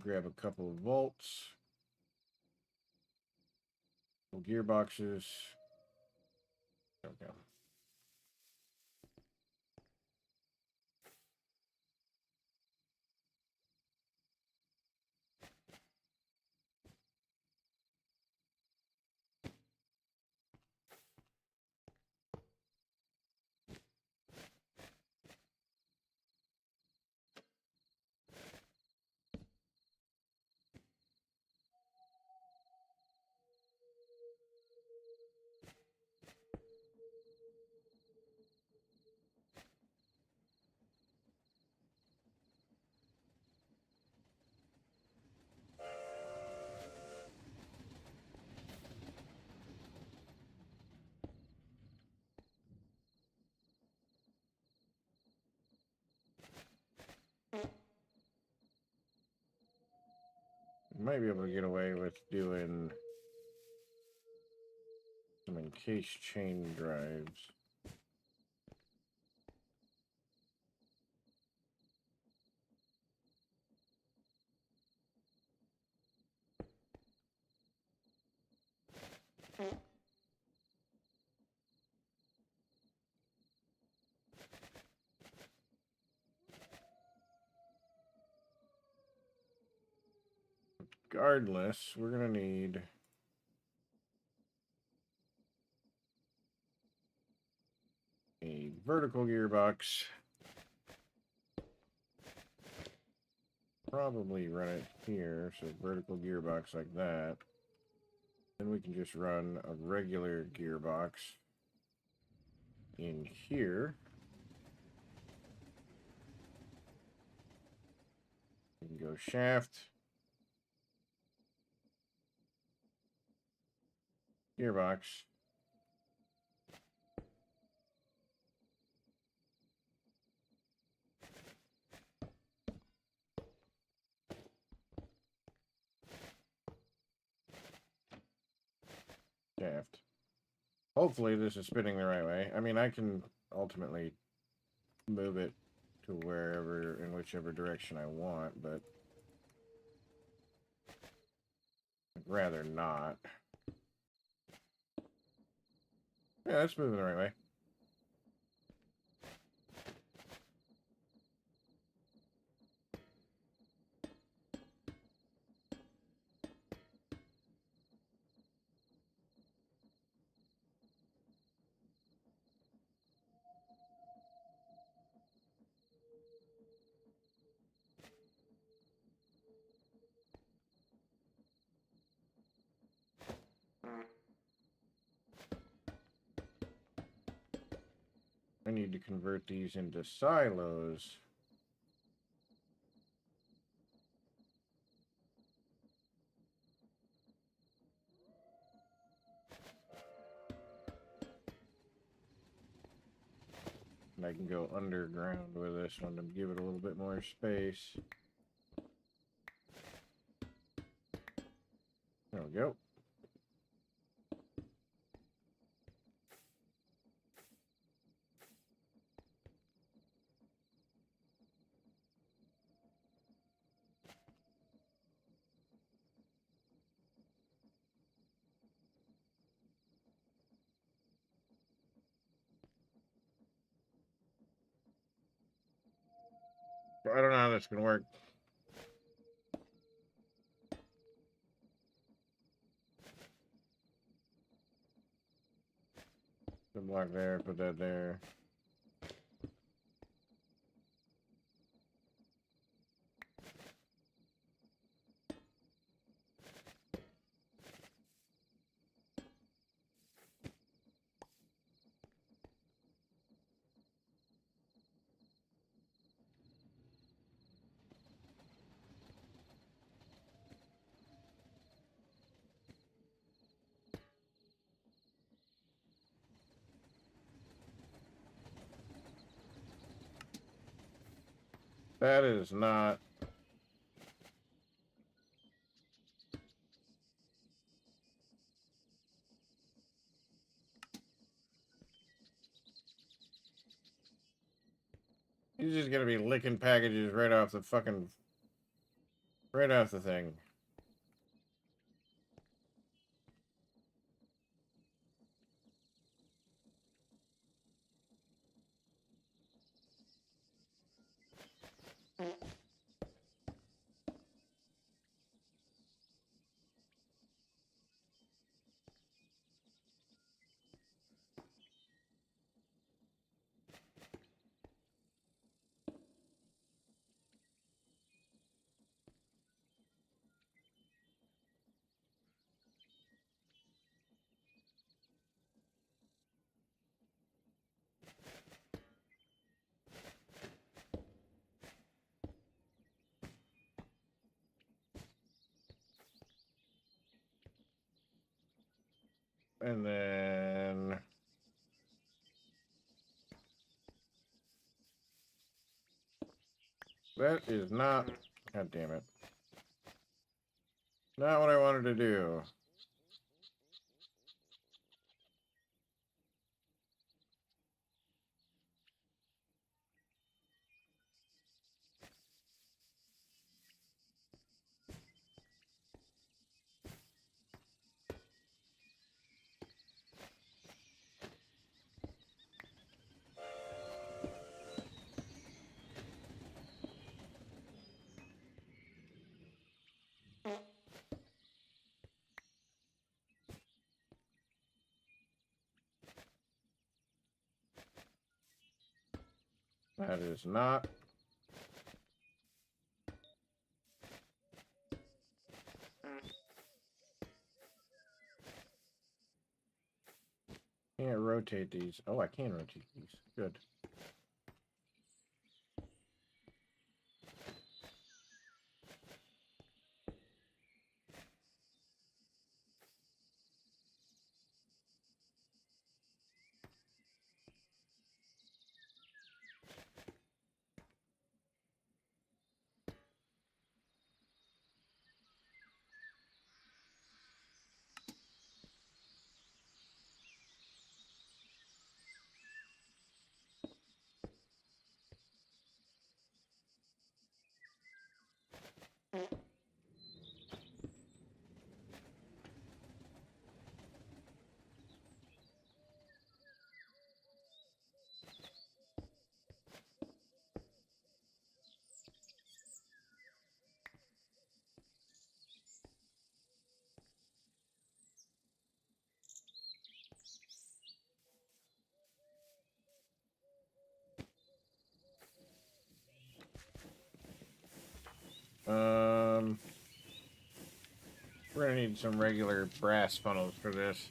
Grab a couple of vaults. Gearboxes. Okay. might be able to get away with doing some encased chain drives. Regardless, we're gonna need a vertical gearbox. Probably run it here, so vertical gearbox like that. Then we can just run a regular gearbox in here. We can go shaft, gearbox, shaft. Hopefully this is spinning the right way. I mean, I can ultimately move it to wherever, in whichever direction I want, but I'd rather not. Yeah, that's moving the right way. I need to convert these into silos. And I can go underground with this one to give it a little bit more space. There we go. I don't know how that's going to work. The block there, put that there. That is not... He's just gonna be licking packages right off the fucking... right off the thing. And then... that is not... God damn it. Not what I wanted to do. That is not. Can't rotate these. Oh, I can rotate these. Good. We're gonna need some regular brass funnels for this.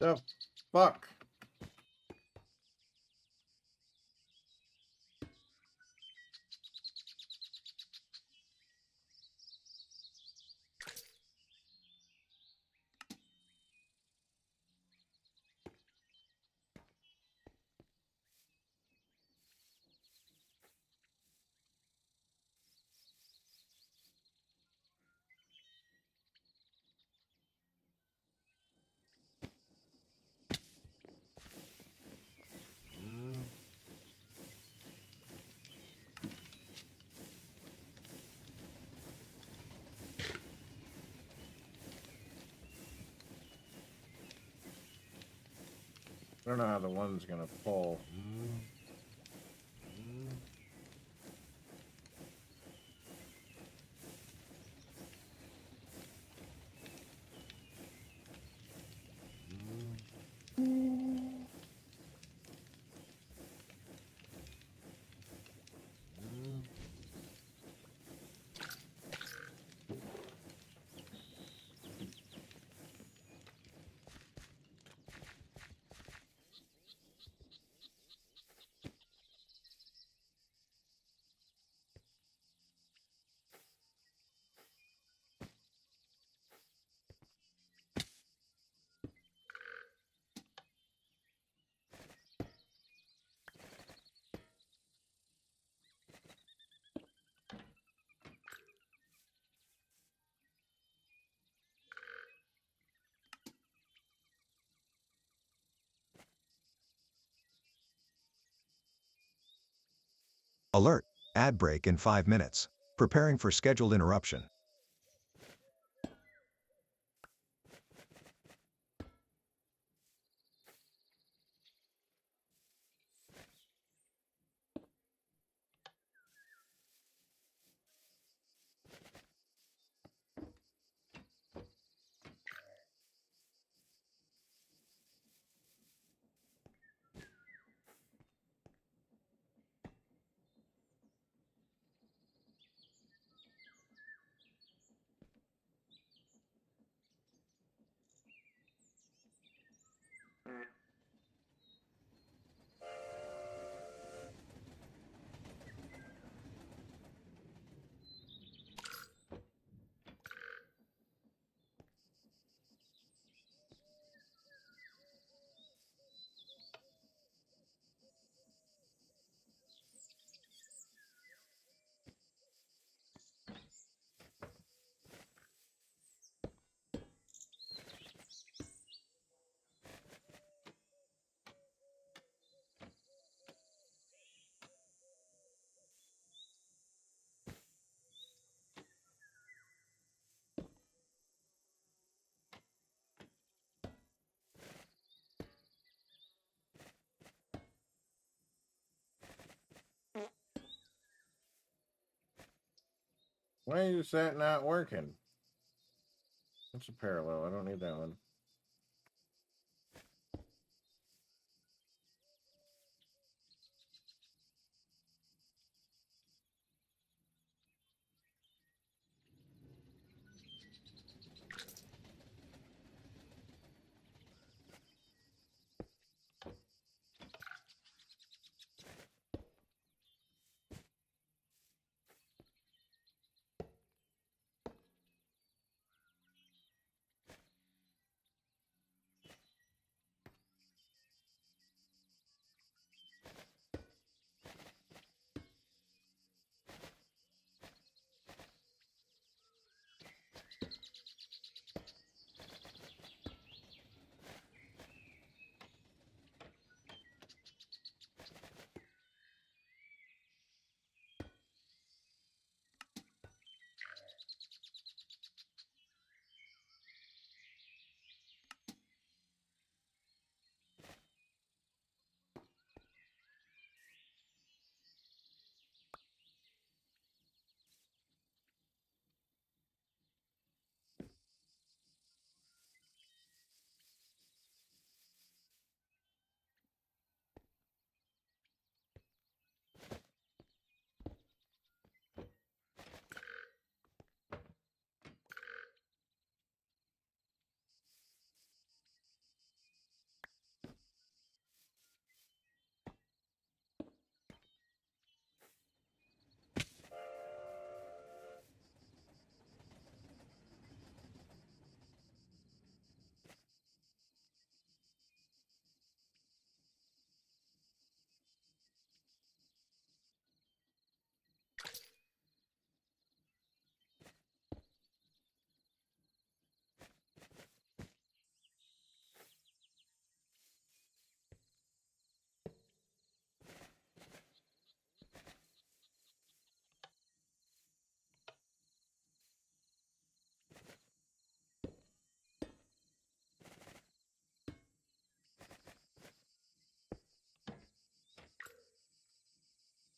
The fuck? I don't know how the one's gonna pull. Alert. Ad break in 5 minutes. Preparing for scheduled interruption. Why is that not working? That's a parallel. I don't need that one.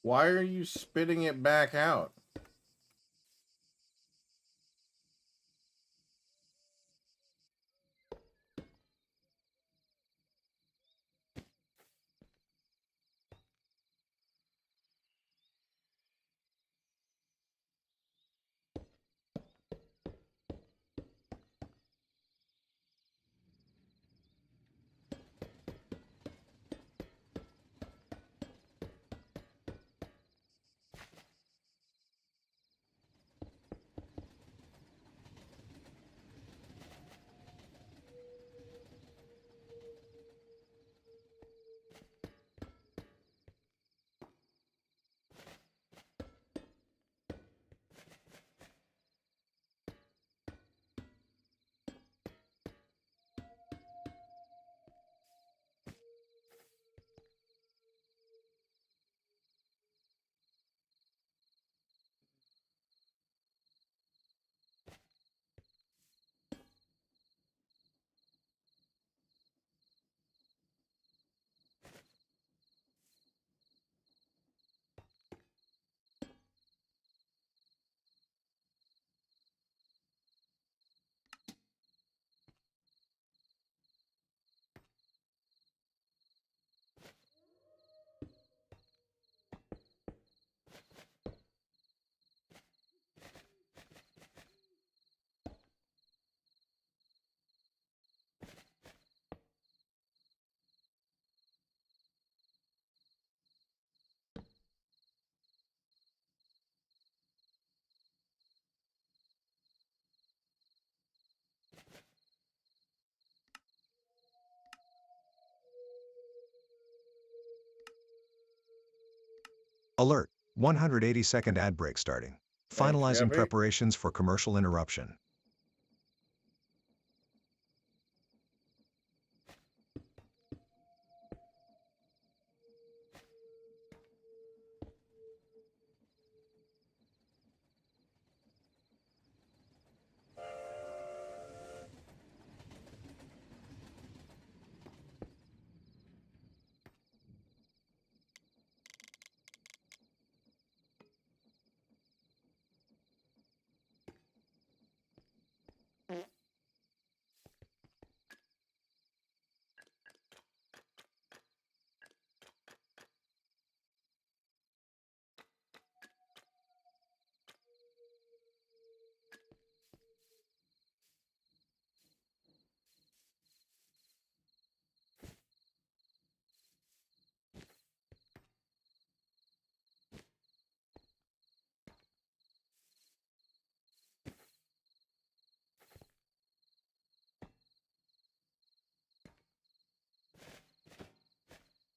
Why are you spitting it back out? Alert, 180-second ad break starting. Finalizing Jeffy. preparations for commercial interruption.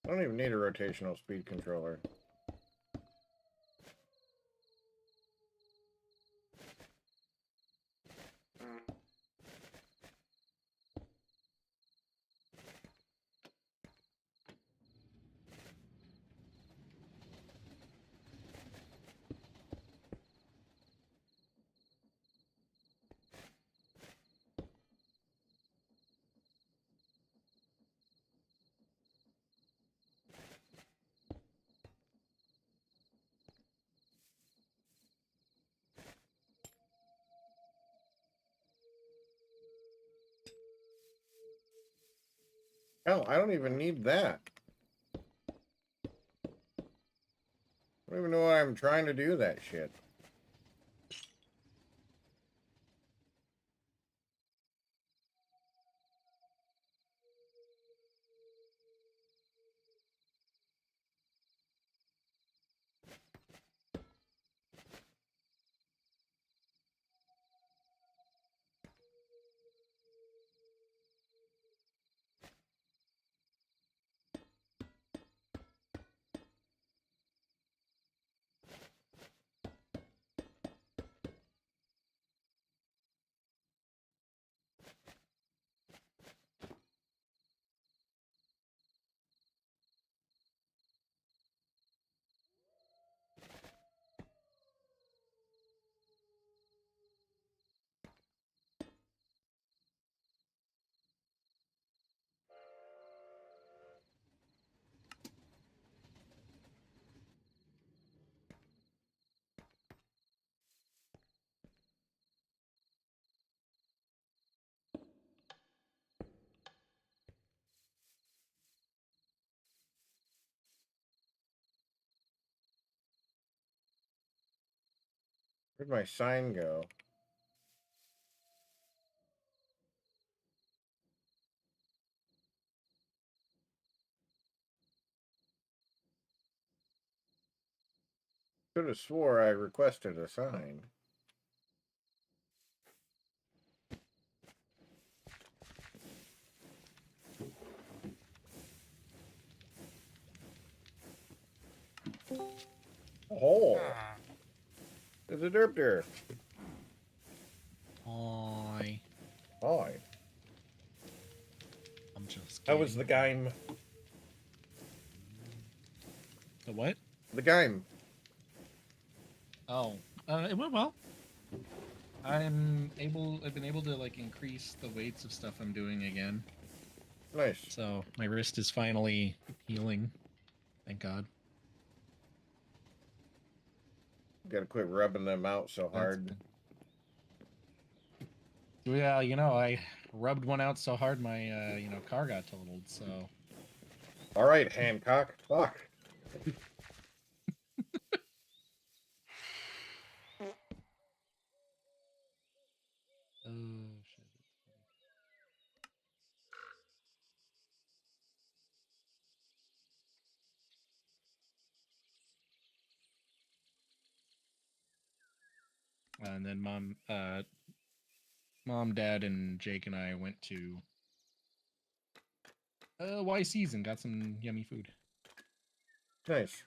I don't even need a rotational speed controller. Hell, I don't even need that. I don't even know why I'm trying to do that shit. Where'd my sign go? Could have swore I requested a sign. Oh, there's a derp there. Hi. Hi. I'm just How was the game? The what? The game. Oh, it went well. I've been able to like increase the weights of stuff I'm doing again. Nice. So my wrist is finally healing. Thank God. Gotta quit rubbing them out so hard. Yeah, I rubbed one out so hard my car got totaled. So. All right, Hancock. Fuck. Oh shit. And then mom, dad, and Jake and I went to YC's and got some yummy food. Nice.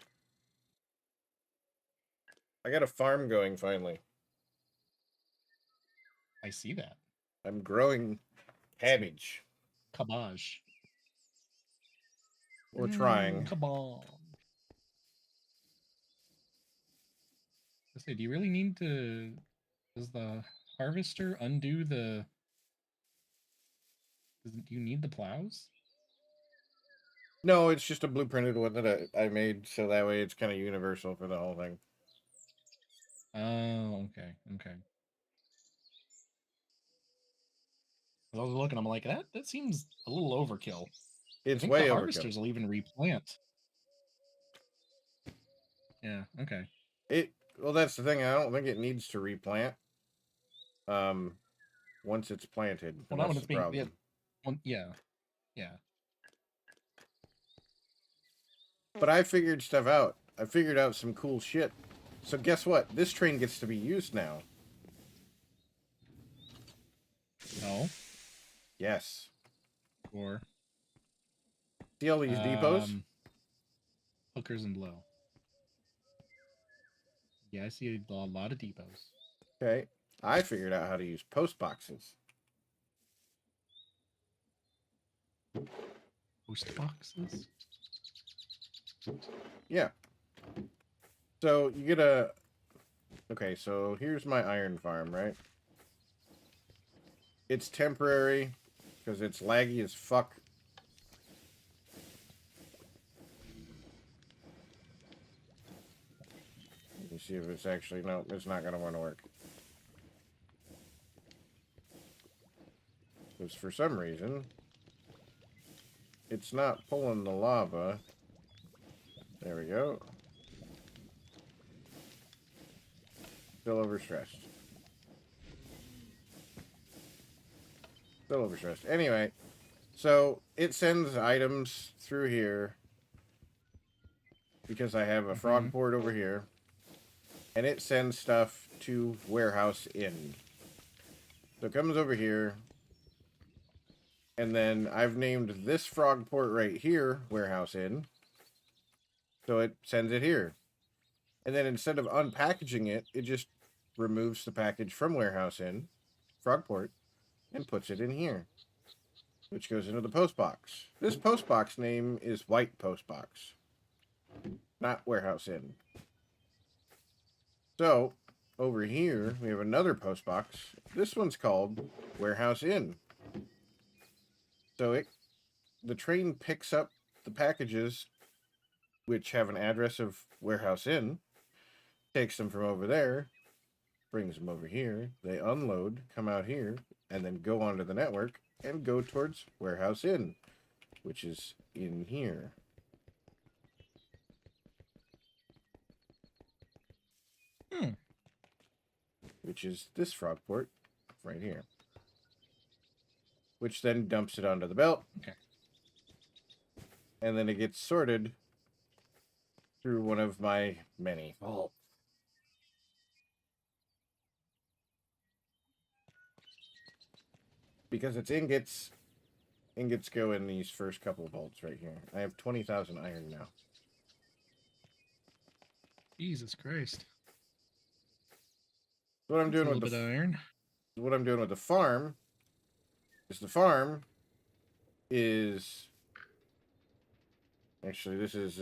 I got a farm going finally. I see that. I'm growing cabbage. Cabbage. We're trying. Cabal. I say, do you really need to? Does the harvester undo the? Do you need the plows? No, it's just a blueprinted one that I made, so that way it's kind of universal for the whole thing. Oh, okay, okay. I was looking, I'm like, that seems a little overkill. It's I think way the overkill. harvesters will even replant. Yeah, okay. Well, that's the thing. I don't think it needs to replant. Once it's planted, Well, that's not when the it's being problem. yeah, yeah. But I figured stuff out. I figured out some cool shit. So guess what? This train gets to be used now. No. Yes. Or see all these depots? Hookers and blow. Yeah, I see a lot of depots. Okay. I figured out how to use post boxes. Post boxes? Yeah. So you get a... Okay, so here's my iron farm, right? It's temporary because it's laggy as fuck. Let me see if it's actually... No, it's not going to want to work. Because for some reason, it's not pulling the lava. There we go. Still overstressed. Still overstressed. Anyway, so it sends items through here because I have a frog port over here. And it sends stuff to warehouse in. So it comes over here. And then I've named this frog port right here warehouse in. So it sends it here. And then instead of unpackaging it, it just removes the package from warehouse in, frog port, and puts it in here, which goes into the post box. This post box name is white post box, not warehouse in. So over here we have another post box. This one's called warehouse in. So the train picks up the packages which have an address of warehouse in, takes them from over there, brings them over here, they unload, come out here, and then go onto the network and go towards warehouse in, which is in here. Which is this frog port right here. Which then dumps it onto the belt. Okay. And then it gets sorted through one of my many vaults. Because it's ingots. Ingots go in these first couple of vaults right here. I have 20,000 iron now. Jesus Christ. What I'm doing with the iron. What I'm doing with the farm is actually this is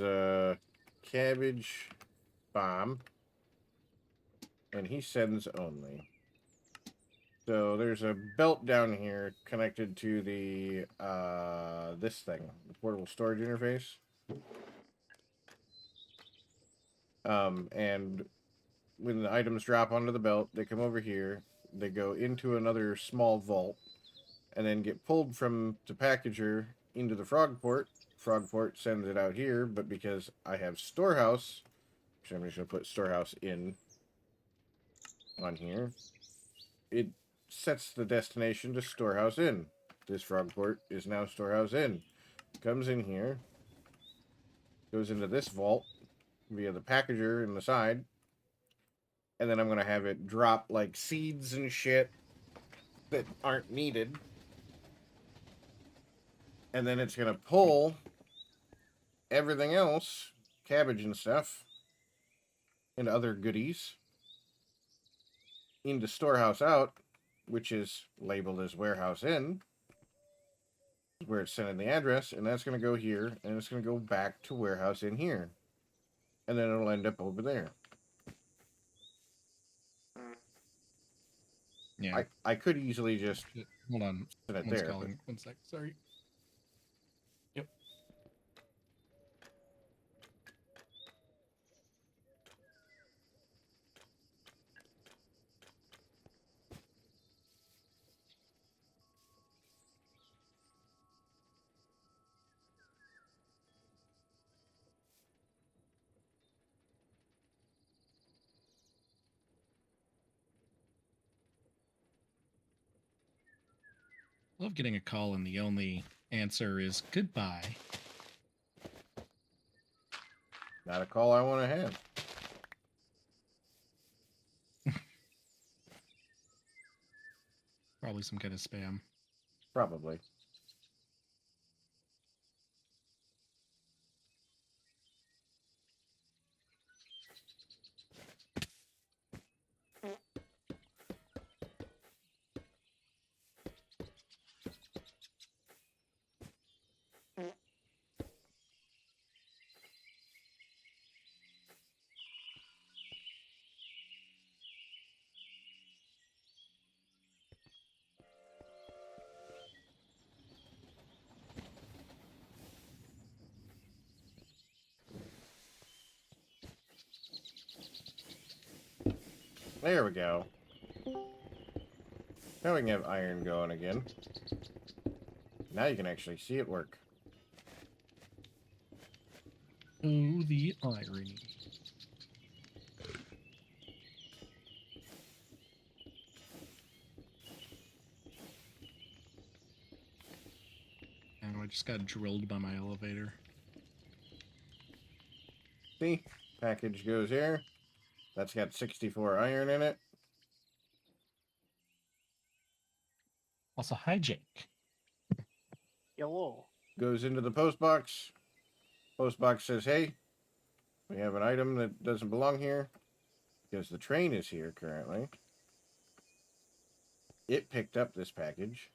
cabbage bomb, and he sends only. So there's a belt down here connected to the this thing, the portable storage interface. And when the items drop onto the belt, they come over here, they go into another small vault, and then get pulled from the packager into the frog port. Frog port sends it out here, but because I have storehouse, which I'm just going to put storehouse in on here, it sets the destination to storehouse in. This frog port is now storehouse in. Comes in here, goes into this vault via the packager in the side, and then I'm going to have it drop like seeds and shit that aren't needed. And then it's going to pull everything else, cabbage and stuff, and other goodies into storehouse out, which is labeled as warehouse in, where it's sending the address, and that's going to go here, and it's going to go back to warehouse in here. And then it'll end up over there. Yeah. I could easily just hold on. Sit it Someone's there, calling. but... 1 sec. Sorry. Yep. Love getting a call and the only answer is goodbye. Not a call I want to have. Probably some kind of spam. Probably. There we go. Now we can have iron going again. Now you can actually see it work. Oh, the irony. And I just got drilled by my elevator. See? Package goes here. That's got 64 iron in it. Also, hi, Jake. Hello. Goes into the post box. Post box says, hey, we have an item that doesn't belong here because the train is here currently. It picked up this package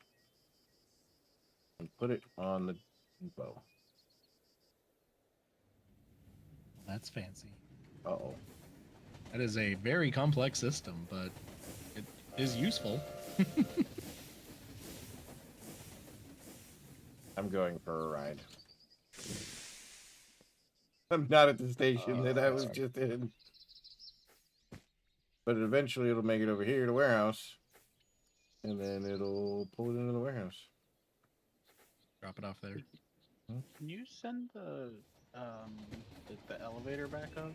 and put it on the depot. That's fancy. Uh-oh. That is a very complex system, but it is useful. I'm going for a ride. I'm not at the station that I was just in. But eventually it'll make it over here to warehouse. And then it'll pull it into the warehouse. Drop it off there. Can you send the elevator back up?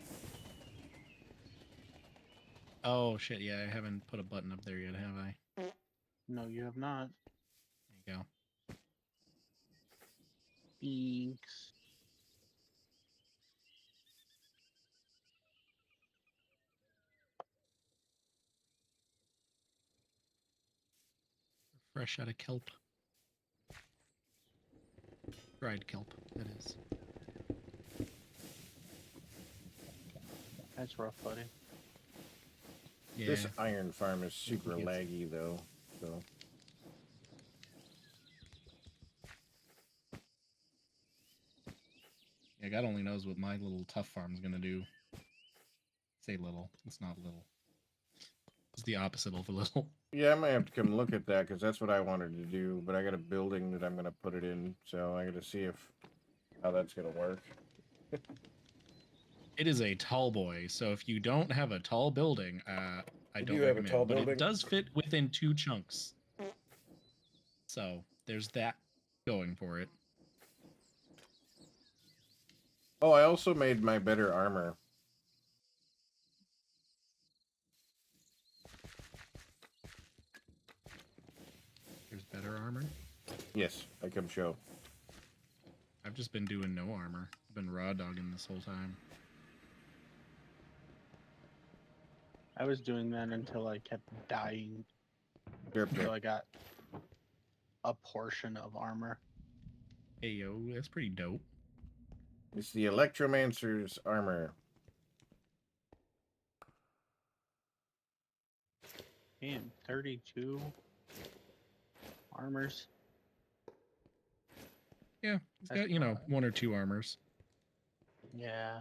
Oh, shit, yeah, I haven't put a button up there yet, have I? No, you have not. There you go. Thanks. Fresh out of kelp. Dried kelp, that is. That's rough, buddy. Yeah. This iron farm is super laggy, though. So. Yeah, God only knows what my little tough farm's gonna do. Say little. It's not little. It's the opposite of a little. Yeah, I might have to come look at that because that's what I wanted to do. But I got a building that I'm going to put it in, so I got to see how that's going to work. It is a tall boy, so if you don't have a tall building, I don't You have a recommend. tall but building? it does fit within 2 chunks. So there's that going for it. Oh, I also made my better armor. There's better armor? Yes, I come show. I've just been doing no armor. I've been raw dogging this whole time. I was doing that until I kept dying. Derp, So I got a portion of armor. Hey, yo, that's pretty dope. It's the Electromancer's armor. Damn, 32 armors. Yeah, he's That's got, you know, 1 or 2 armors. Yeah.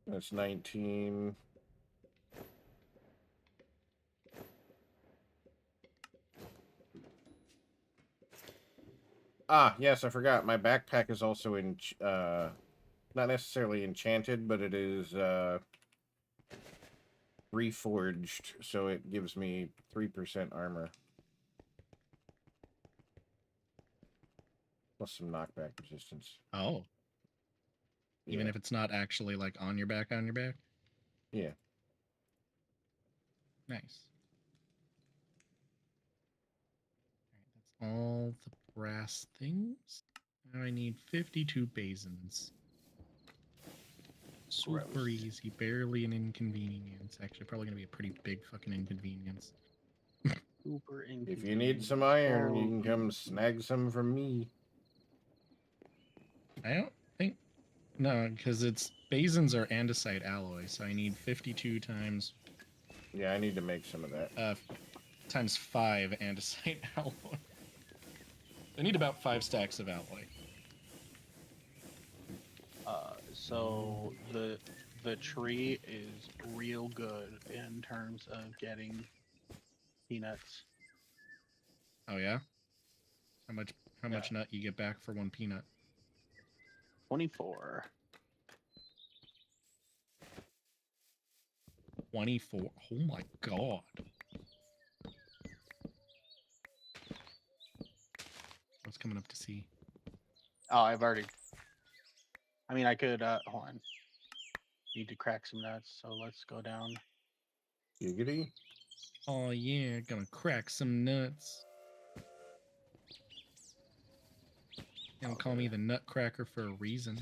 That's 19. Ah, yes, I forgot. My backpack is also not necessarily enchanted, but it is reforged, so it gives me 3% armor. Plus some knockback resistance. Oh. Even if it's not actually like on your back, Yeah. Nice. All right, that's all the brass things. Now I need 52 basins. Super Gross. easy, barely an inconvenience. Actually, probably gonna be a pretty big fucking inconvenience. Super inconvenient. If you need some iron, you can come snag some from me. I don't think... No, because it's... Basins are andesite alloy, so I need 52 times... Yeah, I need to make some of that. Times 5 andesite alloy. I need about 5 stacks of alloy. So the tree is real good in terms of getting peanuts. Oh yeah? How much nut you get back for 1 peanut? 24. 24. Oh my god. What's coming up to see? Oh, I've already. I mean, I could. Hold on. Need to crack some nuts, so let's go down. Giggity. Oh yeah, gonna crack some nuts. You don't call me the nutcracker for a reason.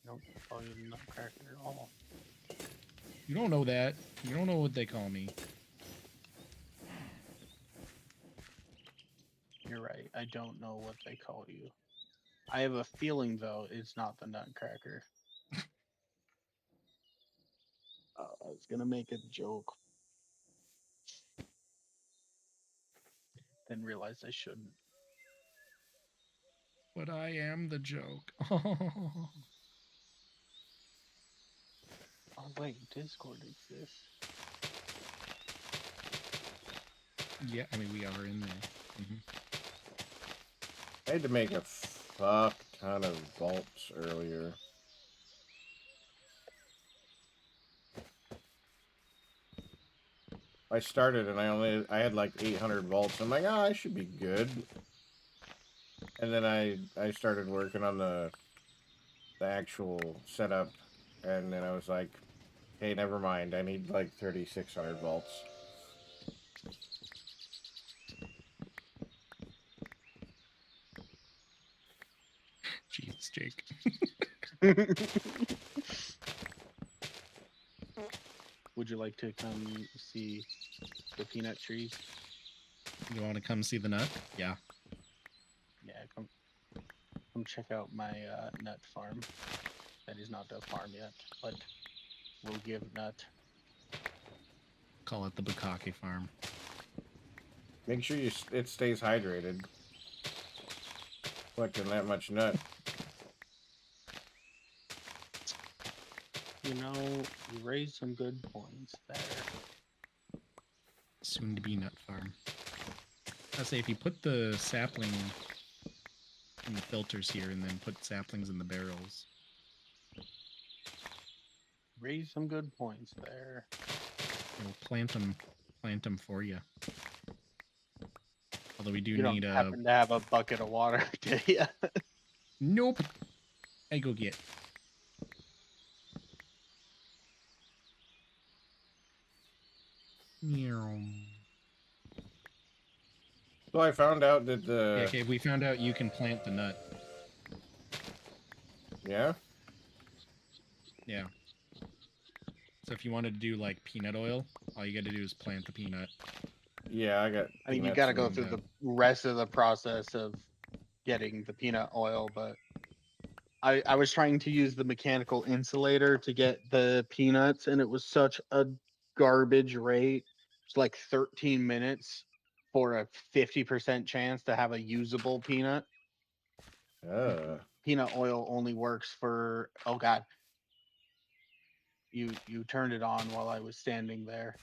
Nope, call you the nutcracker at all. You don't know that. You don't know what they call me. You're right. I don't know what they call you. I have a feeling, though, it's not the nutcracker. I was gonna make a joke, then realized I shouldn't. But I am the joke. Oh wait, Discord exists. Yeah, I mean, we are in there. I had to make a fuck ton of vaults earlier. I started and I had like 800 vaults. I'm like, I should be good. And then I started working on the actual setup, and then I was like, hey, never mind. I need like 3,600 vaults. Jeez, Jake. Would you like to come see the peanut trees? You want to come see the nut? Yeah. Yeah, come check out my nut farm. That is not a farm yet, but we'll give nut. Call it the Bukake farm. Make sure it stays hydrated. Collecting that much nut. You know, you raised some good points there. Soon to be nut farm. I say if you put the sapling in the filters here and then put saplings in the barrels. Raised some good points there. We'll plant them for you. Although we do You don't need happen to have a bucket of water, do you? Nope. I go get. So I found out that the... Yeah, okay, we found out you can plant the nut. Yeah? Yeah. So if you wanted to do like peanut oil, all you gotta do is plant the peanut. Yeah, I got... I mean, you gotta go through the rest of the process of getting the peanut oil, but I was trying to use the mechanical insulator to get the peanuts, and it was such a garbage rate. It's like 13 minutes for a 50% chance to have a usable peanut. Peanut oil only works for, oh god, you turned it on while I was standing there.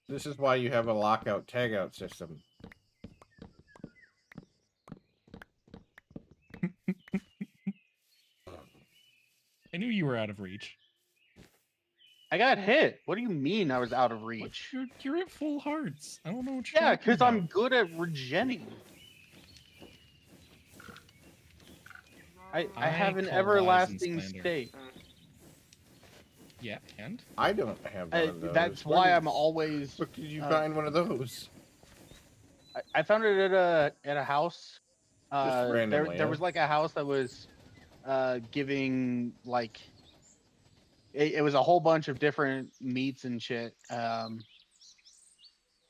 This is why you have a lockout tagout system. I knew you were out of reach. I got hit. What do you mean I was out of reach? You're at full hearts. I don't know what you're Yeah, talking because about. I'm good at regenning. I have an call lies and everlasting slander. state. Yeah, and? I don't have one of those. That's Where why did- I'm always. Where did you find one of those? I found it at a house. Just randomly, There huh? was like a house that was giving like it was a whole bunch of different meats and shit.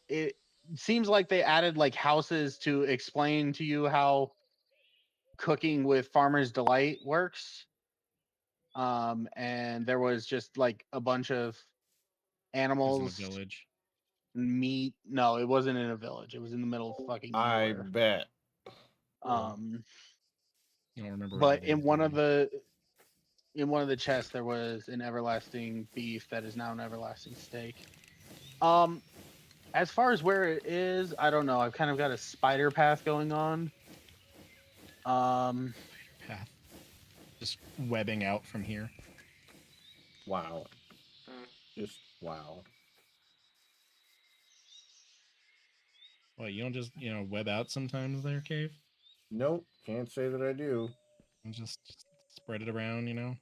It seems like they added like houses to explain to you how cooking with Farmer's Delight works. And there was just like a bunch of It was animals, in a village. meat. No, it wasn't in a village. It was in the middle of fucking I nowhere. bet. You don't remember But what it is, in one of the chests there was an everlasting beef that is now an everlasting steak. As far as where it is, I don't know. I've kind of got a spider path going on. Path. Just webbing out from here. Wow. Just wow. Well, you don't just, web out sometimes there, Cave? Nope, can't say that I do. And just spread it around.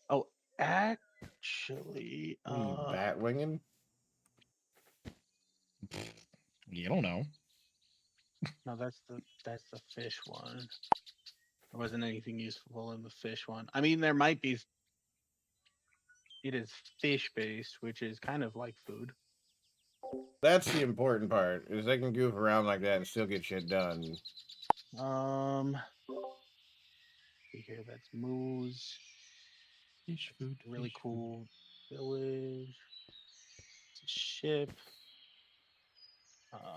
Oh, actually, What are you, bat winging? You don't know. No, that's the fish one. There wasn't anything useful in the fish one. I mean, there might be. It is fish based, which is kind of like food. That's the important part, is they can goof around like that and still get shit done. Here, that's moose. Fish food. Really fish cool village. It's a ship.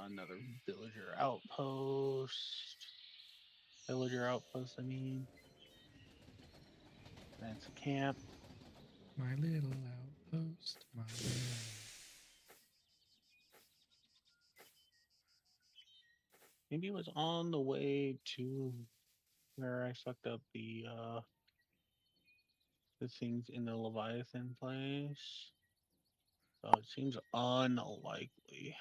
Another villager outpost. Villager outpost, I mean. That's a camp. My little outpost. My little... Maybe it was on the way to where I fucked up the things in the Leviathan place. So it seems unlikely.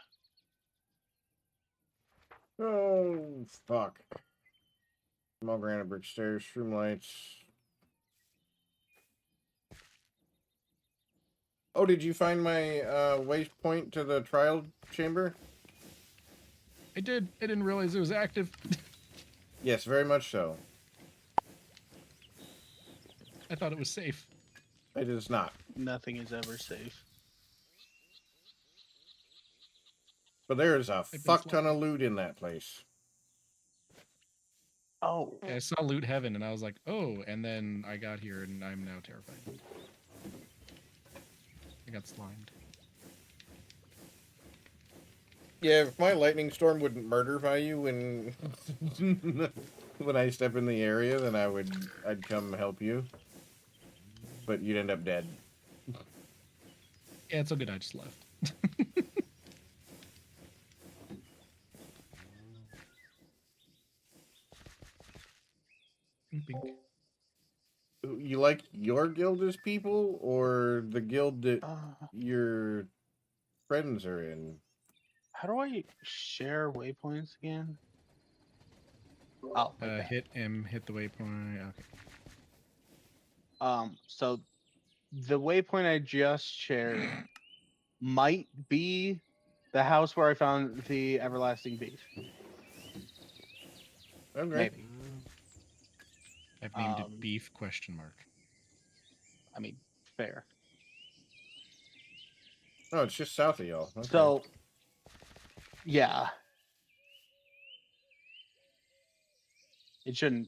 Oh, fuck. Small granite brick stairs, shroom lights. Oh, did you find my waypoint to the trial chamber? I did. I didn't realize it was active. Yes, very much so. I thought it was safe. It is not. Nothing is ever safe. But there is a fuck ton of loot in that place. Oh. Yeah, I saw Loot Heaven and I was like, oh, and then I got here and I'm now terrified. I got slimed. Yeah, if my lightning storm wouldn't murderify you when when I step in the area, then I'd come help you. But you'd end up dead. Yeah, it's so good I just left. Bink. You like your guild as people, or the guild that your friends are in? How do I share waypoints again? Oh, like hit M, hit the waypoint. Okay. So the waypoint I just shared might be the house where I found the everlasting beef. Okay. Maybe. I've named it Beef ? I mean, fair. Oh, it's just south of y'all. Okay. So, yeah. It shouldn't.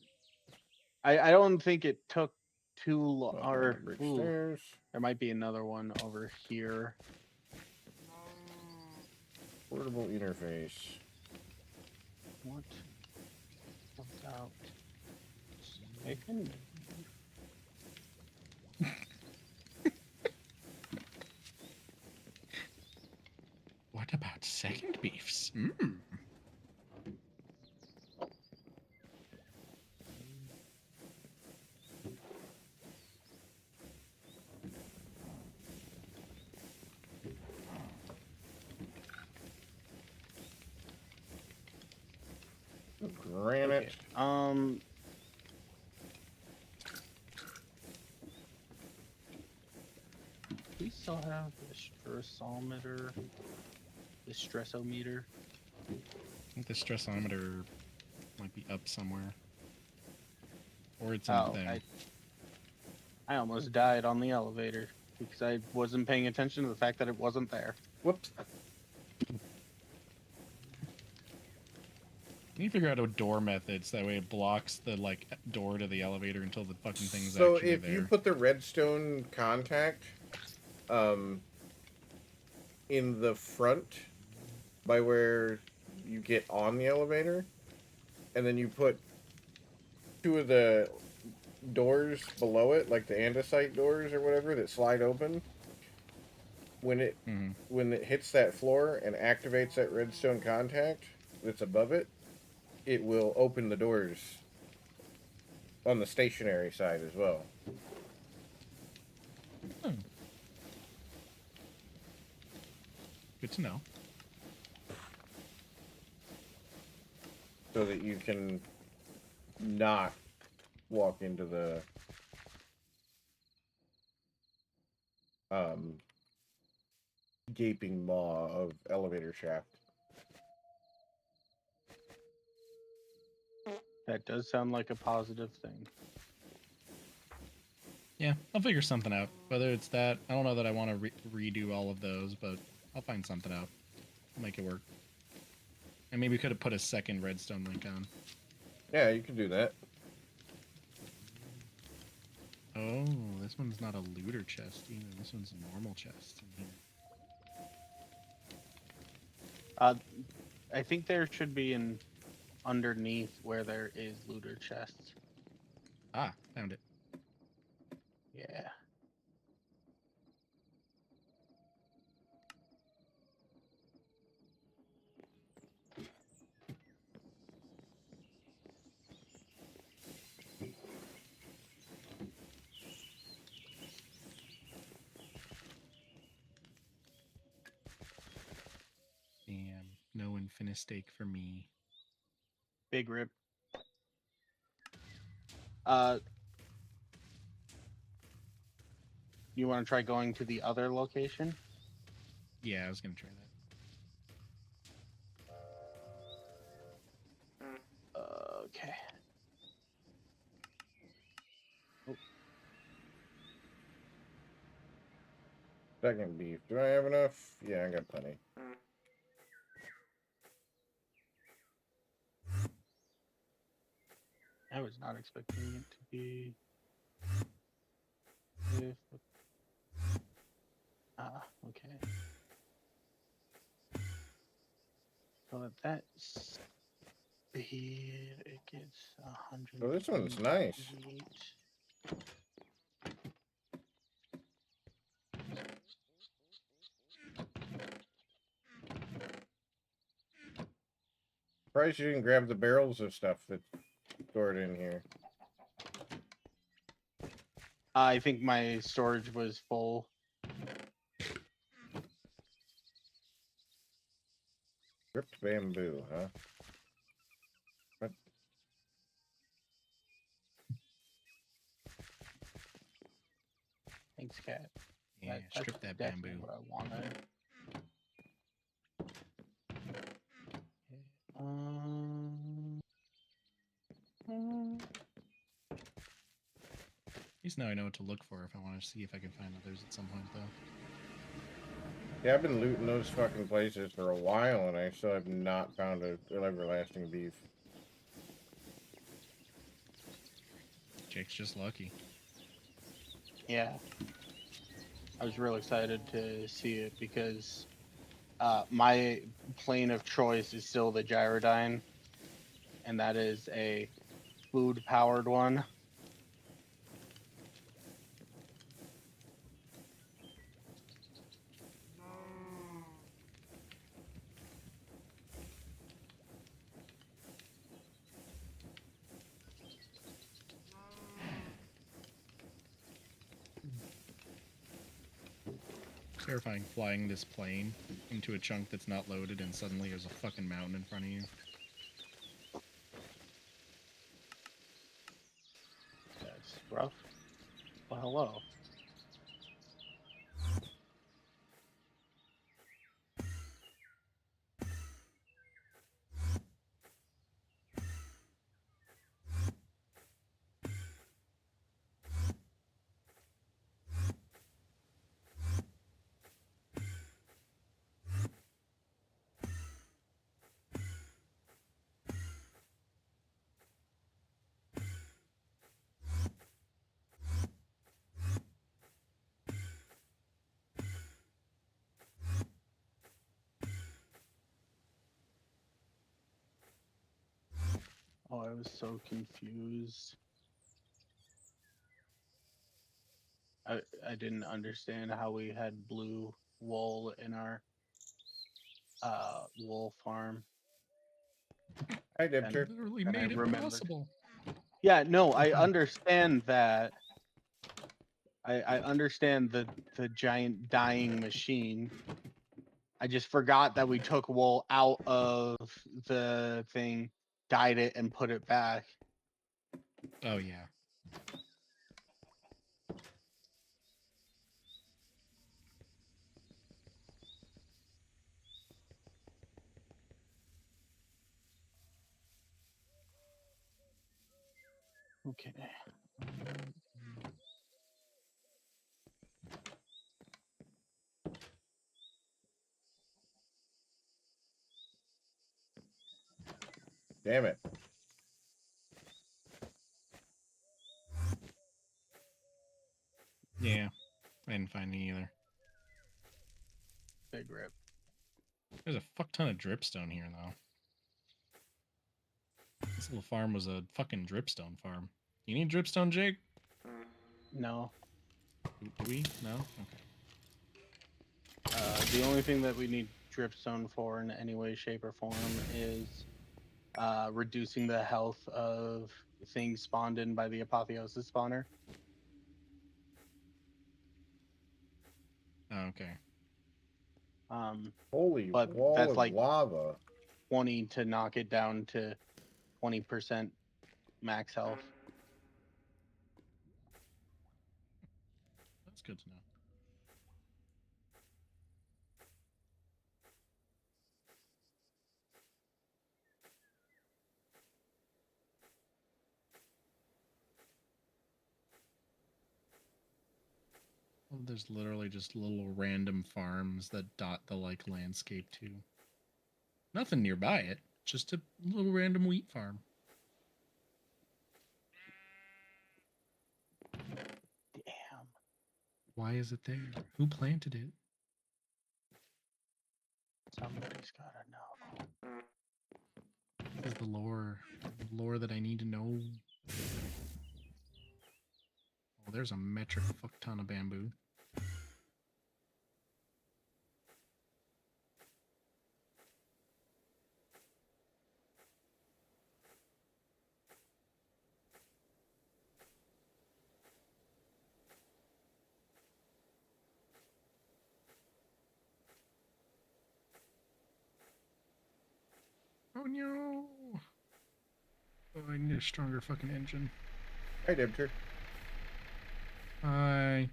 I don't think it took too long. Or Bridge ooh, stairs. there might be another one over here. Portable interface. What? About second? What about second beefs? Mm. Granite. Okay. We still have the stressometer. The stressometer. I think the stressometer might be up somewhere. Or it's in there. I almost died on the elevator because I wasn't paying attention to the fact that it wasn't there. Whoops. You need to figure out a door method so that way it blocks the door to the elevator until the fucking thing's So actually if there. you put the redstone contact in the front by where you get on the elevator, and then you put two of the doors below it, like the andesite doors or whatever that slide open, when it hits that floor and activates that redstone contact that's above it, it will open the doors on the stationary side as well. Good to know. So that you can not walk into the gaping maw of elevator shaft. That does sound like a positive thing. Yeah, I'll figure something out. Whether it's that, I don't know that I want to redo all of those, but I'll find something out. I'll make it work. And maybe we could have put a second redstone link on. Yeah, you can do that. Oh, this one's not a looter chest either. This one's a normal chest in here. I think there should be an underneath where there is looter chests. Ah, found it. Yeah. Damn, no infinite stake for me. Big rip. You want to try going to the other location? Yeah, I was gonna try that. Okay. Second beef. Do I have enough? Yeah, I got plenty. I was not expecting it to be. Okay. So at that speed, it gets 100. Oh, this one's nice. Surprised you didn't grab the barrels of stuff that's stored in here. I think my storage was full. Ripped bamboo, huh? What? Thanks, Cat. Yeah, strip that bamboo. What I wanted. At least now I know what to look for if I want to see if I can find others at some point, though. Yeah, I've been looting those fucking places for a while, and I still have not found an everlasting beef. Jake's just lucky. Yeah. I was real excited to see it because my plane of choice is still the Gyrodyne, and that is a food-powered one. Terrifying flying this plane into a chunk that's not loaded and suddenly there's a fucking mountain in front of you. That's rough. Well, hello. Oh, I was so confused. I didn't understand how we had blue wool in our wool farm. I did too. Literally made it possible. Yeah, no, I understand that. I understand the giant dyeing machine. I just forgot that we took wool out of the thing, dyed it, and put it back. Oh yeah. Okay. Damn it. Yeah. I didn't find any either. Big rip. There's a fuck ton of dripstone here though. This little farm was a fucking dripstone farm. You need dripstone, Jake? No. Do we? No? Okay. The only thing that we need dripstone for in any way, shape, or form is reducing the health of things spawned in by the apotheosis spawner. Oh, okay. Holy But wall that's of like lava. 20 to knock it down to 20% max health. That's good to know. Well, there's literally just little random farms that dot the like landscape too. Nothing nearby it, just a little random wheat farm. Damn. Why is it there? Who planted it? Somebody's gotta know. This is the lore that I need to know. Oh, there's a metric fuck ton of bamboo. Oh no! Oh, I need a stronger fucking engine. Hi, Endventure. Hi.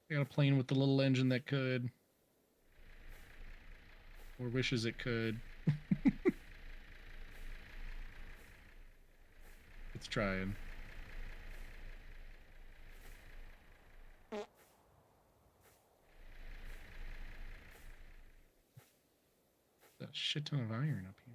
I got a plane with the little engine that could. Or wishes it could. It's trying. A shit ton of iron up here.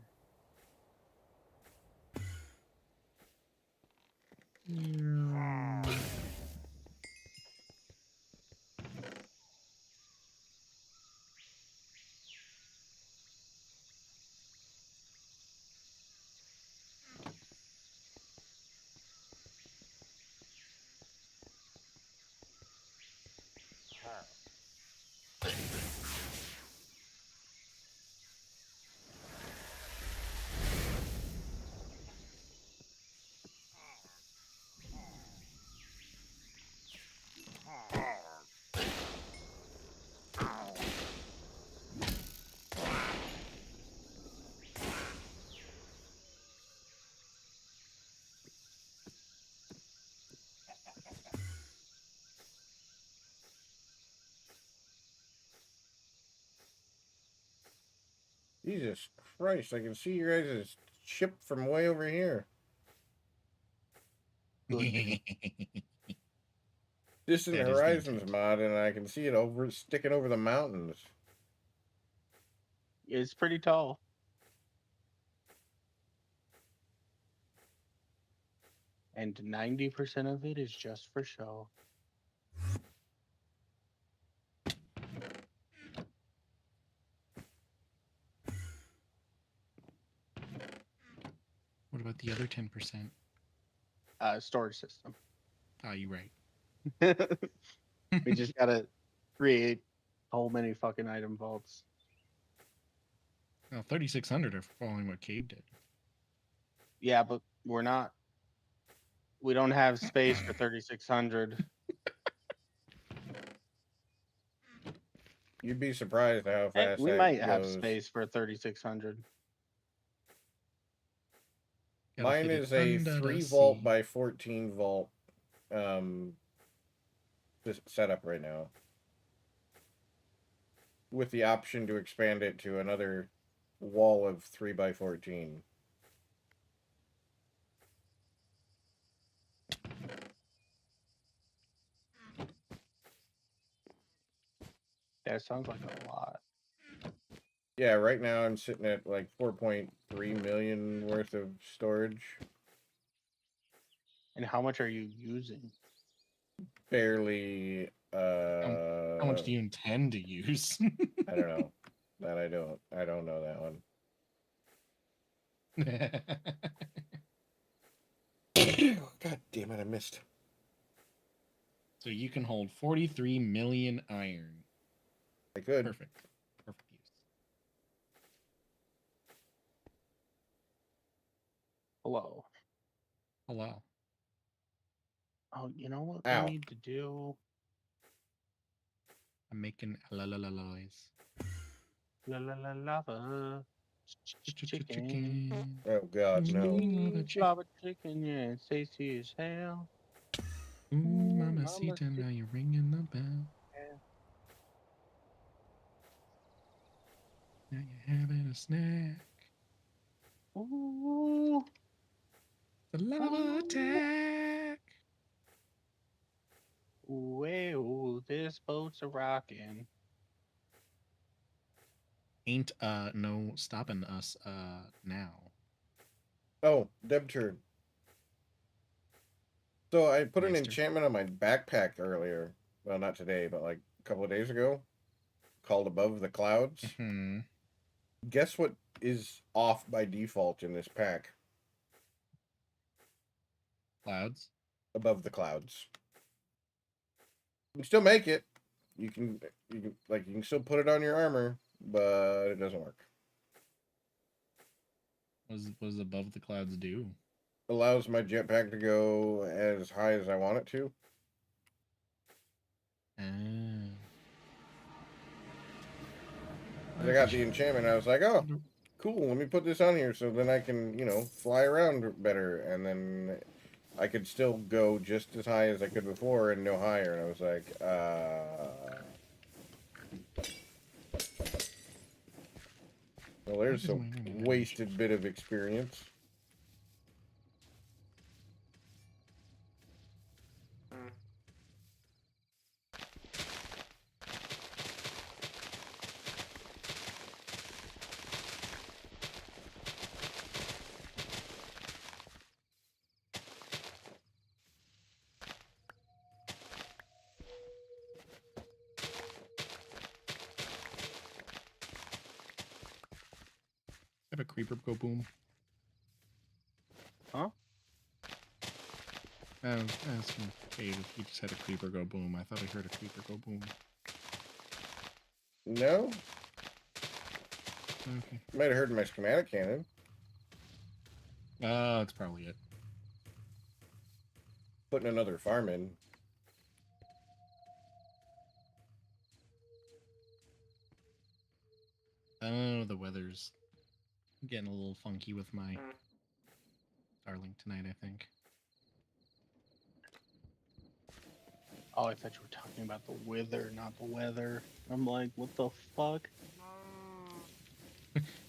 Jesus Christ, I can see your guys' ship from way over here. Distant That is the Horizons mod, and I can see it sticking over the mountains. It's pretty tall. And 90% of it is just for show. What about the other 10%? Storage system. Oh, you're right. We just gotta create a whole many fucking item vaults. Well, 3,600 are following what Cave did. Yeah, but we don't have space for 3,600. You'd be surprised how fast We that might have goes. space for 3,600. Mine is a 3 vault by 14 vault setup right now, with the option to expand it to another wall of 3 by 14. That sounds like a lot. Yeah, right now I'm sitting at like 4.3 million worth of storage. And how much are you using? Barely. How much do you intend to use? I don't know. That I don't. I don't know that one. God damn it! I missed. So you can hold 43 million iron. I could. Perfect. Perfect use. Hello. Hello. Oh, you know what Ow. we need to do? I'm making la la la noise. La la la lava. Chicken. Oh God, no. Lava chicken, yeah, it's tasty as hell. Ooh, mamacita, now you're ringing the bell. Now you're having a snack. Ooh. The lava attack. Ooh, this boat's a rockin'. Ain't no stopping us now. Oh, Deb turn. So I put an Meister. enchantment on my backpack earlier. Well, not today, but like a couple of days ago. Called Above the Clouds. Mm-hmm. Guess what is off by default in this pack? Clouds. Above the Clouds. You can still make it. You can still put it on your armor, but it doesn't work. What does Above the Clouds do? Allows my jetpack to go as high as I want it to. I got the enchantment. I was like, oh, cool. Let me put this on here so then I can, fly around better. And then I could still go just as high as I could before and no higher. And I was like, well, there's a wasted bit of experience. a creeper go boom? Huh? I was asking Dave if he just had a creeper go boom. I thought I heard a creeper go boom. No? Okay. Might have heard my schematic cannon. Oh, that's probably it. Putting another farm in. Oh, the weather's getting a little funky with my Starlink tonight, I think. Oh, I thought you were talking about the wither, not the weather. I'm like, what the fuck?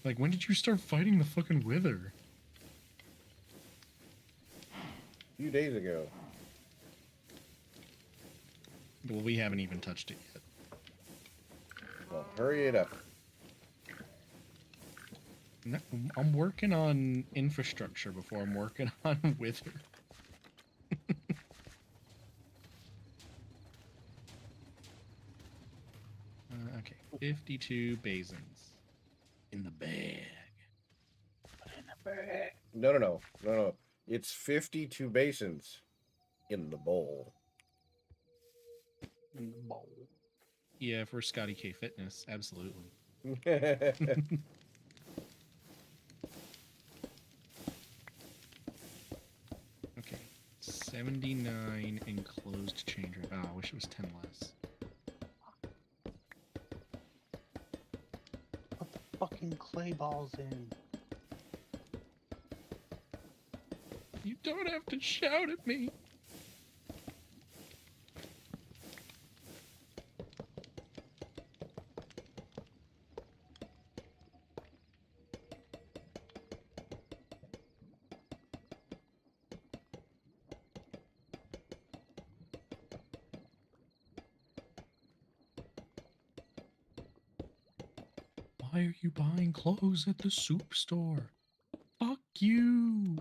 Like, when did you start fighting the fucking wither? A few days ago. Well, we haven't even touched it yet. Well, hurry it up. No, I'm working on infrastructure before I'm working on wither. Okay, 52 basins in the bag. No. It's 52 basins in the bowl. In the bowl. Yeah, if we're Scotty K Fitness, absolutely. Okay, 79 enclosed changer. Oh, I wish it was 10 less. Put the fucking clay balls in. You don't have to shout at me. Why are you buying clothes at the soup store? Fuck you.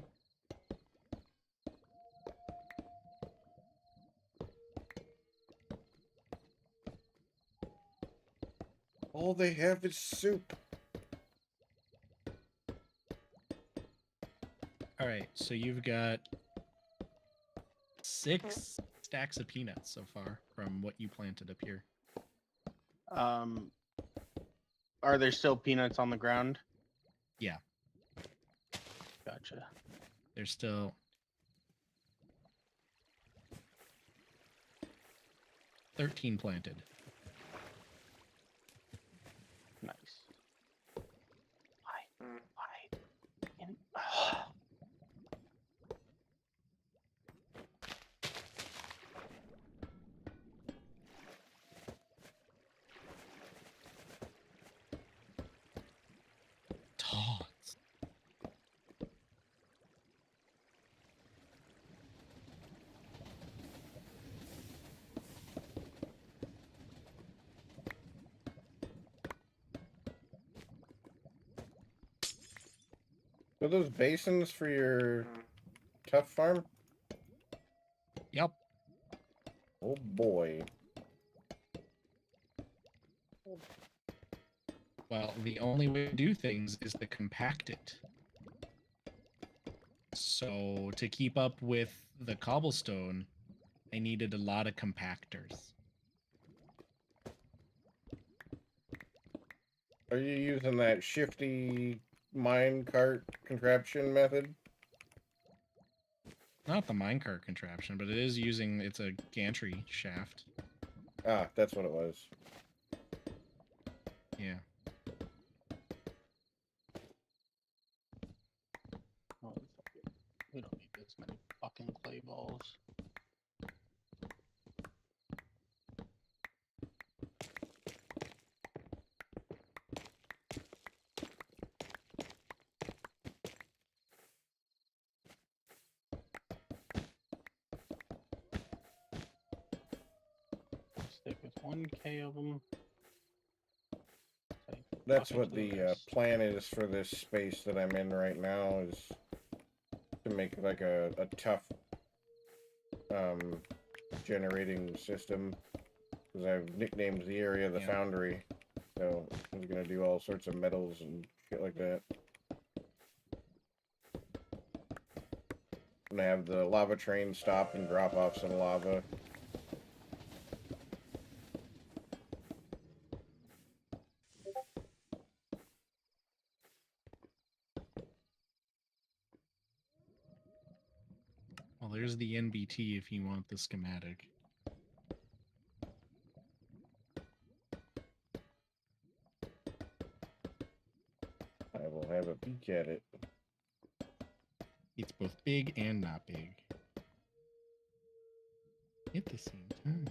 All they have is soup. All right, so you've got 6 stacks of peanuts so far from what you planted up here. Are there still peanuts on the ground? Yeah. Gotcha. There's still 13 planted. Nice. Why? Tots. Are those basins for your tough farm? Yep. Oh boy. Well, the only way to do things is to compact it. So, to keep up with the cobblestone, I needed a lot of compactors. Are you using that shifty mine cart contraption method? Not the minecart contraption, but it is using, it's a gantry shaft. Ah, that's what it was. Yeah. Oh, we don't need this many fucking clay balls. Stick with 1K of them. That's what the plan is for this space that I'm in right now, is to make like a tough generating system, because I've nicknamed the area the foundry, so I'm gonna do all sorts of metals and shit like that. And have the lava train stop and drop off some lava. Well, there's the NBT if you want the schematic. I will have a peek at it. It's both big and not big at the same time.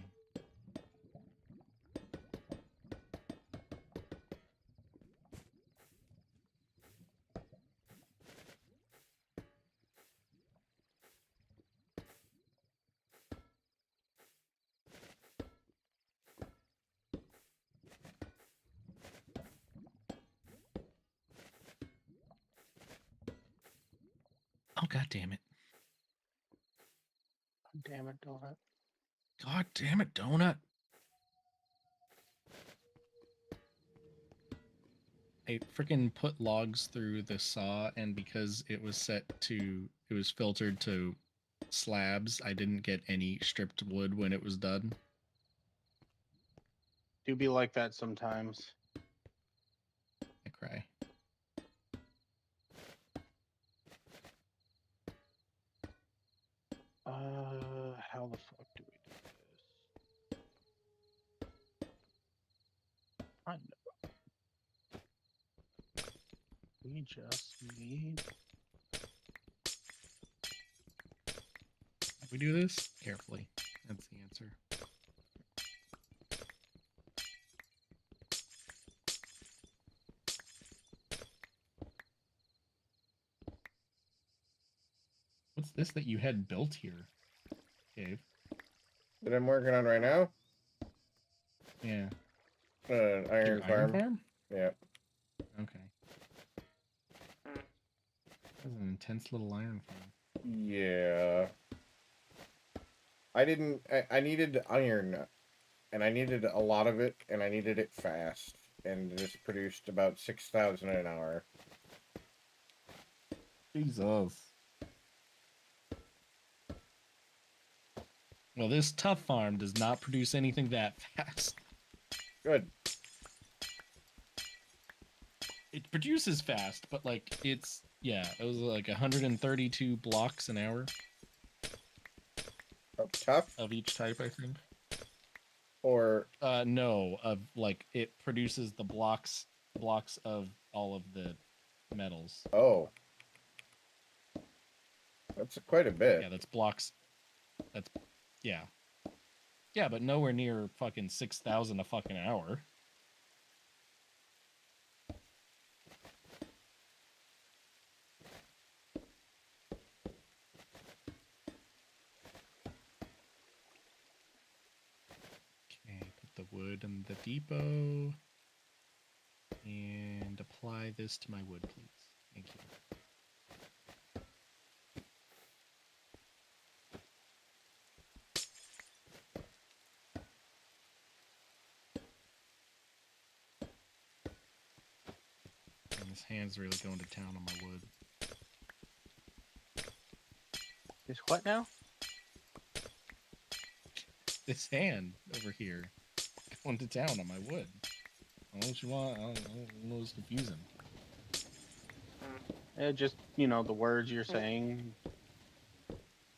Oh, god damn it. Damn it, Donut. God damn it, Donut. I freaking put logs through the saw, and because it was filtered to slabs, I didn't get any stripped wood when it was done. Do be like that sometimes. I cry. How the fuck do we do this? I know. We just need... We do this carefully. That's the answer. What's this that you had built here, Dave? That I'm working on right now? Yeah. Iron farm. Yeah. Okay. That was an intense little iron farm. Yeah. I needed iron, and I needed a lot of it, and I needed it fast, and this produced about 6,000 an hour. Jesus. Well, this tough farm does not produce anything that fast. Good. It produces fast, but like it was like 132 blocks an hour. Tough? Of each type, I think. Or no, of like it produces the blocks of all of the metals. Oh. That's quite a bit. Yeah, that's blocks. That's yeah. Yeah, but nowhere near fucking 6,000 a fucking hour. Okay, put the wood in the depot. And apply this to my wood, please. Thank you. And this hand's really going to town on my wood. Is what now? This hand over here going to town on my wood. I don't know what you want. I don't know. It's confusing. Just, you know, the words you're saying.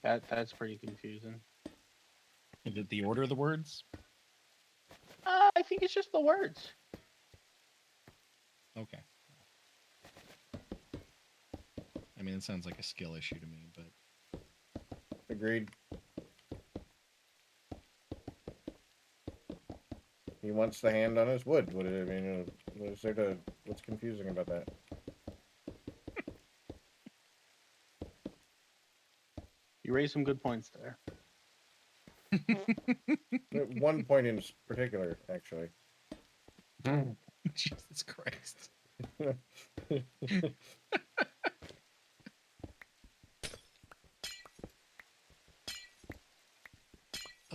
That's pretty confusing. Is it the order of the words? I think it's just the words. Okay. I mean, it sounds like a skill issue to me, but... Agreed. He wants the hand on his wood. What I mean, what's confusing about that? You raised some good points there. One point in particular, actually. Jesus Christ.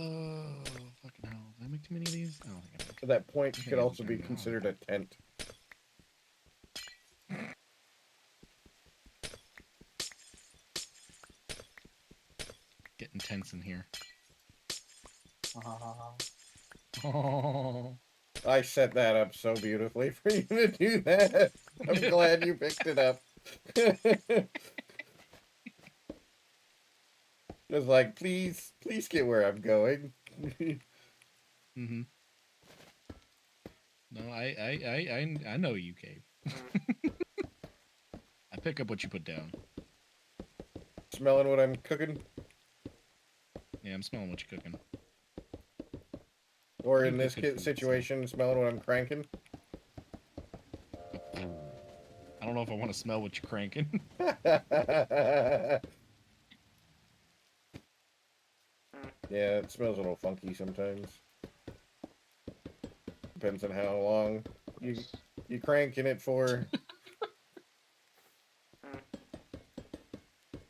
Oh, fucking hell. Did I make too many of these? I don't think I did. So that point could also be considered a tent. Getting tense in here. Oh. I set that up so beautifully for you to do that. I'm glad you picked it up. It's like, please get where I'm going. Mm-hmm. No, I know you, Cave. I pick up what you put down. Smelling what I'm cooking? Yeah, I'm smelling what you're cooking. Or You in cook this good food, situation, smelling what I'm cranking? I don't know if I want to smell what you're cranking. Yeah, it smells a little funky sometimes. Depends on how long you cranking it for.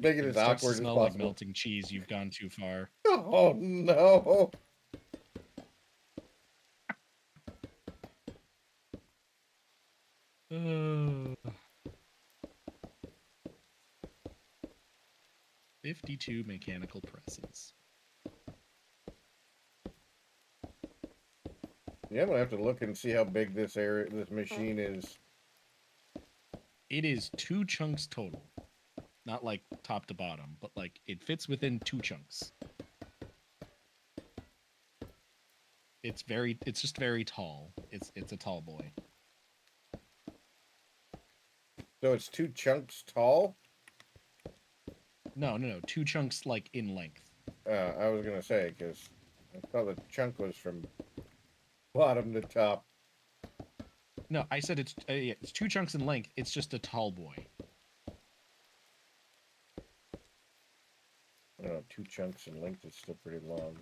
Make it If as it starts to awkward as smell like possible. melting cheese, you've gone too far. Oh no! Uh, 52 mechanical presses. Yeah, I'm gonna have to look and see how big this machine is. It is 2 chunks total. Not like top to bottom, but like it fits within 2 chunks. It's just very tall. It's a tall boy. So it's 2 chunks tall? No, 2 chunks like in length. I was gonna say, because I thought the chunk was from bottom to top. No, I said it's 2 chunks in length. It's just a tall boy. I don't know, 2 chunks in length is still pretty long.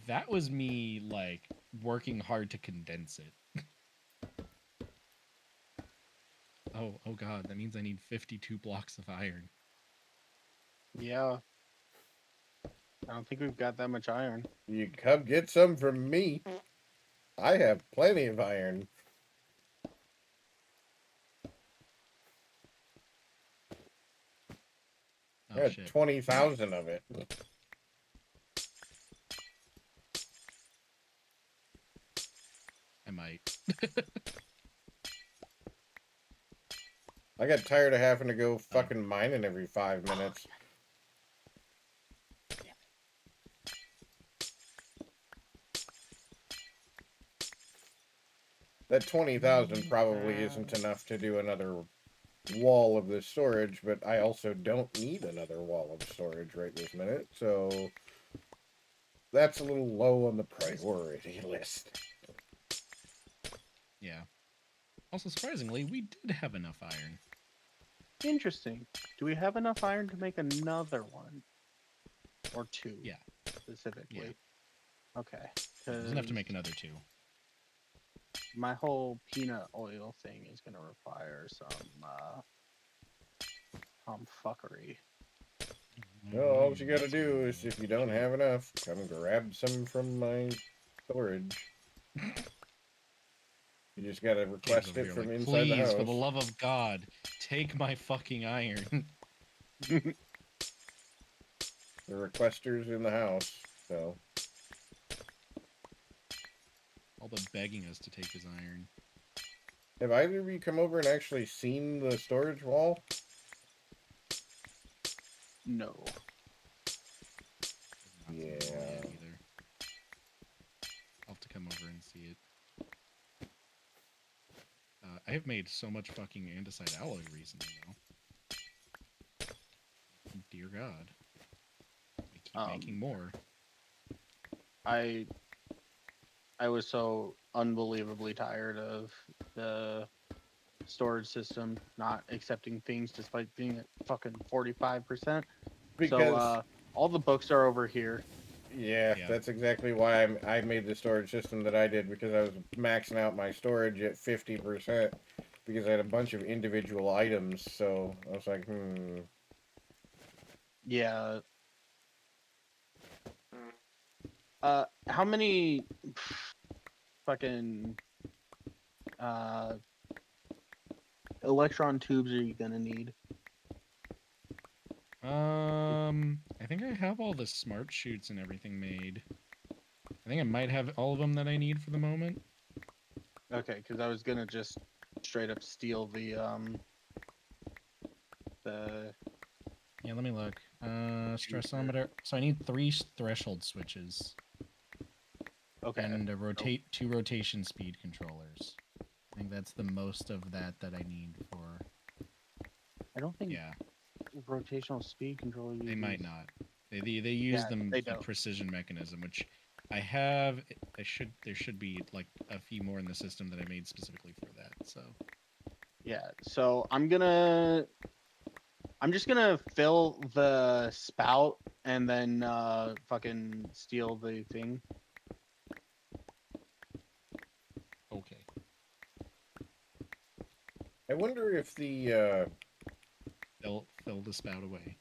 That was me like working hard to condense it. Oh god, that means I need 52 blocks of iron. Yeah. I don't think we've got that much iron. You come get some from me. I have plenty of iron. Oh, I had shit. 20,000 of it. I might. I got tired of having to go fucking mining every 5 minutes. That 20,000 probably isn't enough to do another wall of the storage, but I also don't need another wall of storage right this minute, so that's a little low on the priority list. Yeah. Also, surprisingly, we did have enough iron. Interesting. Do we have enough iron to make another one? Or 2? Yeah. Specifically. Yeah. Okay. There's enough to make another 2. My whole peanut oil thing is going to require some fuckery. No, all you gotta do is, if you don't have enough, come grab some from my storage. You just gotta request it from inside the house. Please, for the love of God, take my fucking iron. The requester's in the house, so. All but begging us to take his iron. Have either of you come over and actually seen the storage wall? No. Yeah. Either. I'll have to come over and see it. I have made so much fucking andesite alloy recently, though. Dear God. I keep making more. I was so unbelievably tired of the storage system not accepting things despite being at fucking 45%. So all the books are over here. Yeah, that's exactly why I made the storage system that I did, because I was maxing out my storage at 50% because I had a bunch of individual items, so I was like, Yeah. How many fucking electron tubes are you gonna need? I think I have all the smart chutes and everything made. I think I might have all of them that I need for the moment. Okay, because I was gonna just straight up steal the Yeah, let me look. Stressometer. So I need 3 threshold switches. Okay. And two rotation speed controllers. I think that's the most of that I need for. I don't think. Yeah. Rotational speed controller. They might not. They use the precision mechanism, which I have. There should be like a few more in the system that I made specifically for that. So. Yeah. So I'm just gonna fill the spout and then fucking steal the thing. Okay. I wonder if the fill the spout away.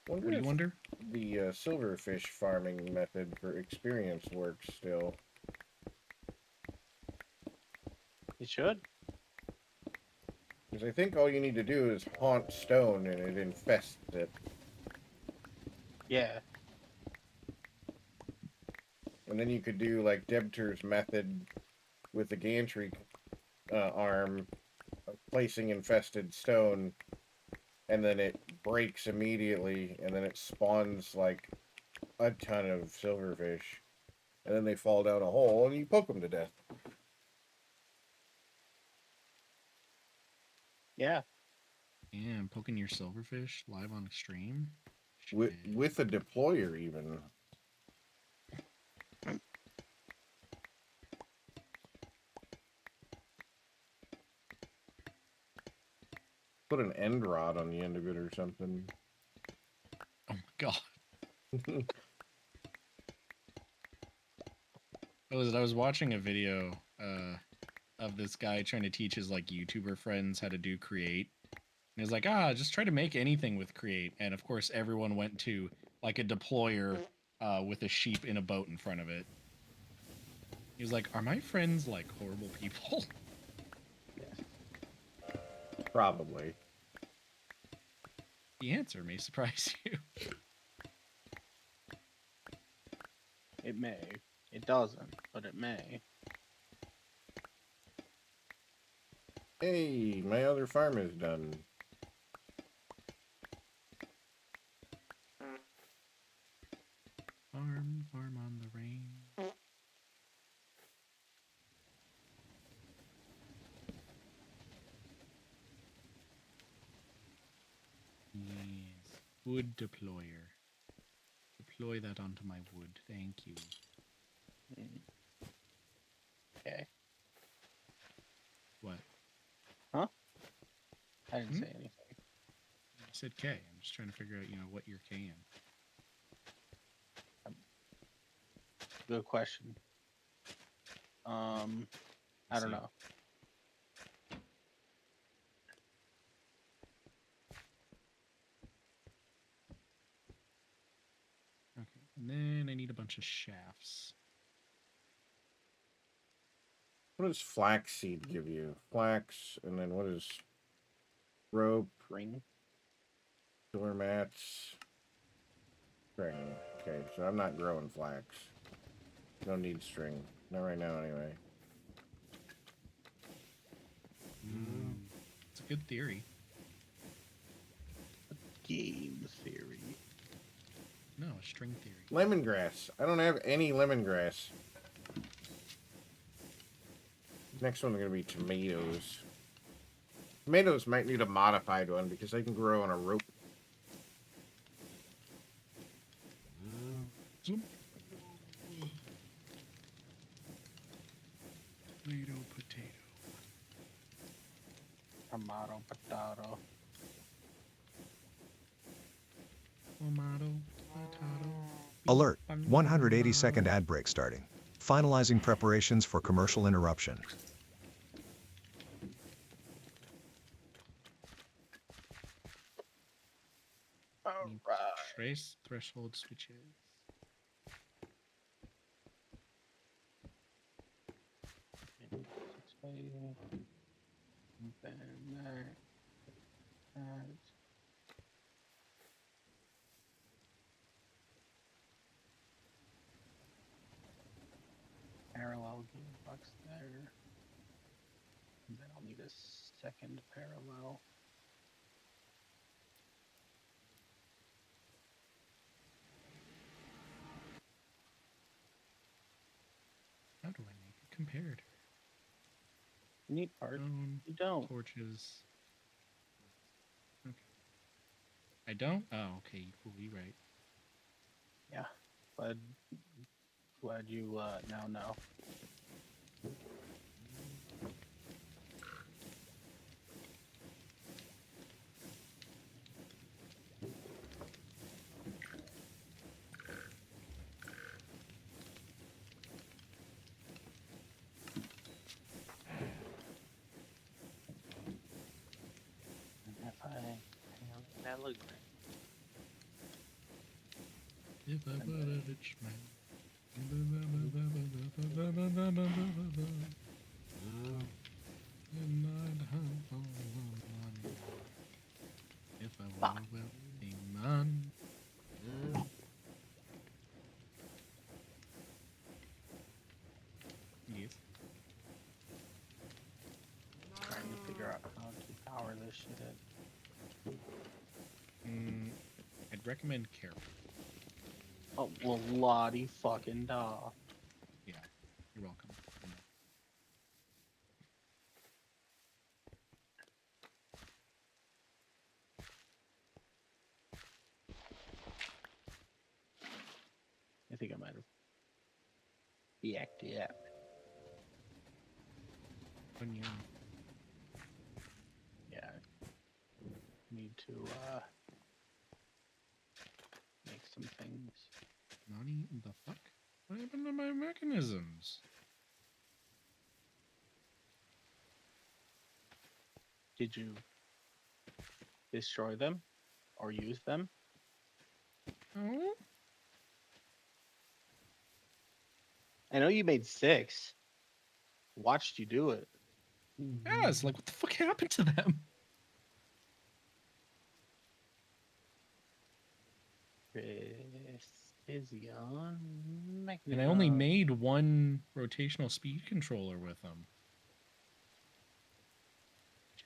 What do you wonder? The silverfish farming method for experience works still. It should. Because I think all you need to do is haunt stone and it infests it. Yeah. And then you could do like Debter's method with the gantry arm of placing infested stone, and then it breaks immediately, and then it spawns like a ton of silverfish, and then they fall down a hole and you poke them to death. Yeah. Yeah, I'm poking your silverfish live on stream. With a deployer even. Put an end rod on the end of it or something. Oh my god. I was watching a video of this guy trying to teach his like YouTuber friends how to do create. And he was like, just try to make anything with create. And of course everyone went to like a deployer with a sheep in a boat in front of it. He was like, are my friends like horrible people? Probably. The answer may surprise you. It may. It doesn't, but it may. Hey, my other farm is done. Farm on the range. Yes. Wood deployer. Deploy that onto my wood. Thank you. Okay. What? Huh? I didn't say anything. You said K. I'm just trying to figure out, what you're K in. Good question. I don't know. Okay, and then I need a bunch of shafts. What does flaxseed give you? Flax, and then what is rope? Ring. Door mats. String. Okay, so I'm not growing flax. No need string. Not right now, anyway. It's a good theory. Game theory. No, a string theory. Lemongrass. I don't have any lemongrass. Next one's going to be tomatoes. Tomatoes might need a modified one because they can grow on a rope. Tomato, potato. Tomato, potato. Tomato, potato. Alert, 180-second ad break starting. Finalizing preparations for commercial interruption. Trace threshold switches. And then I'll need a second parallel. How do I make a comparator? Neat part. You don't. Torches. Okay. I don't? Oh, okay. Cool. You're right. Yeah. Glad you now know. And if I hang on, that look great. If I were a rich man. And I'd have all the money. If I were a wealthy man. Yes. Trying to figure out how to power this shit. I'd recommend careful. Oh, well, lottie fucking da. Yeah, you're welcome. I think I might have yacked it. When you Yeah. Need to make some things. Nani the fuck? What happened to my mechanisms? Did you destroy them or use them? Oh. I know you made 6. Watched you do it. Yeah, it's like, what the fuck happened to them? Precision And I only made one rotational speed controller with them.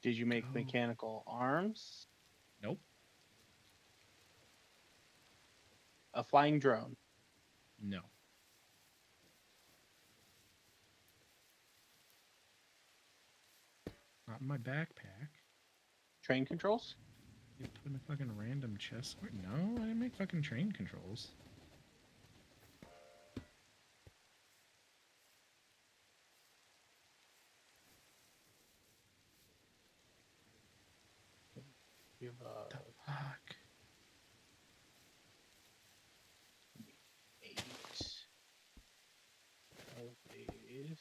Did you make mechanical arms? Nope. A flying drone? No. Not in my backpack. Train controls? You put in a fucking random chest. No, I didn't make fucking train controls. You have the fuck? 8 of these.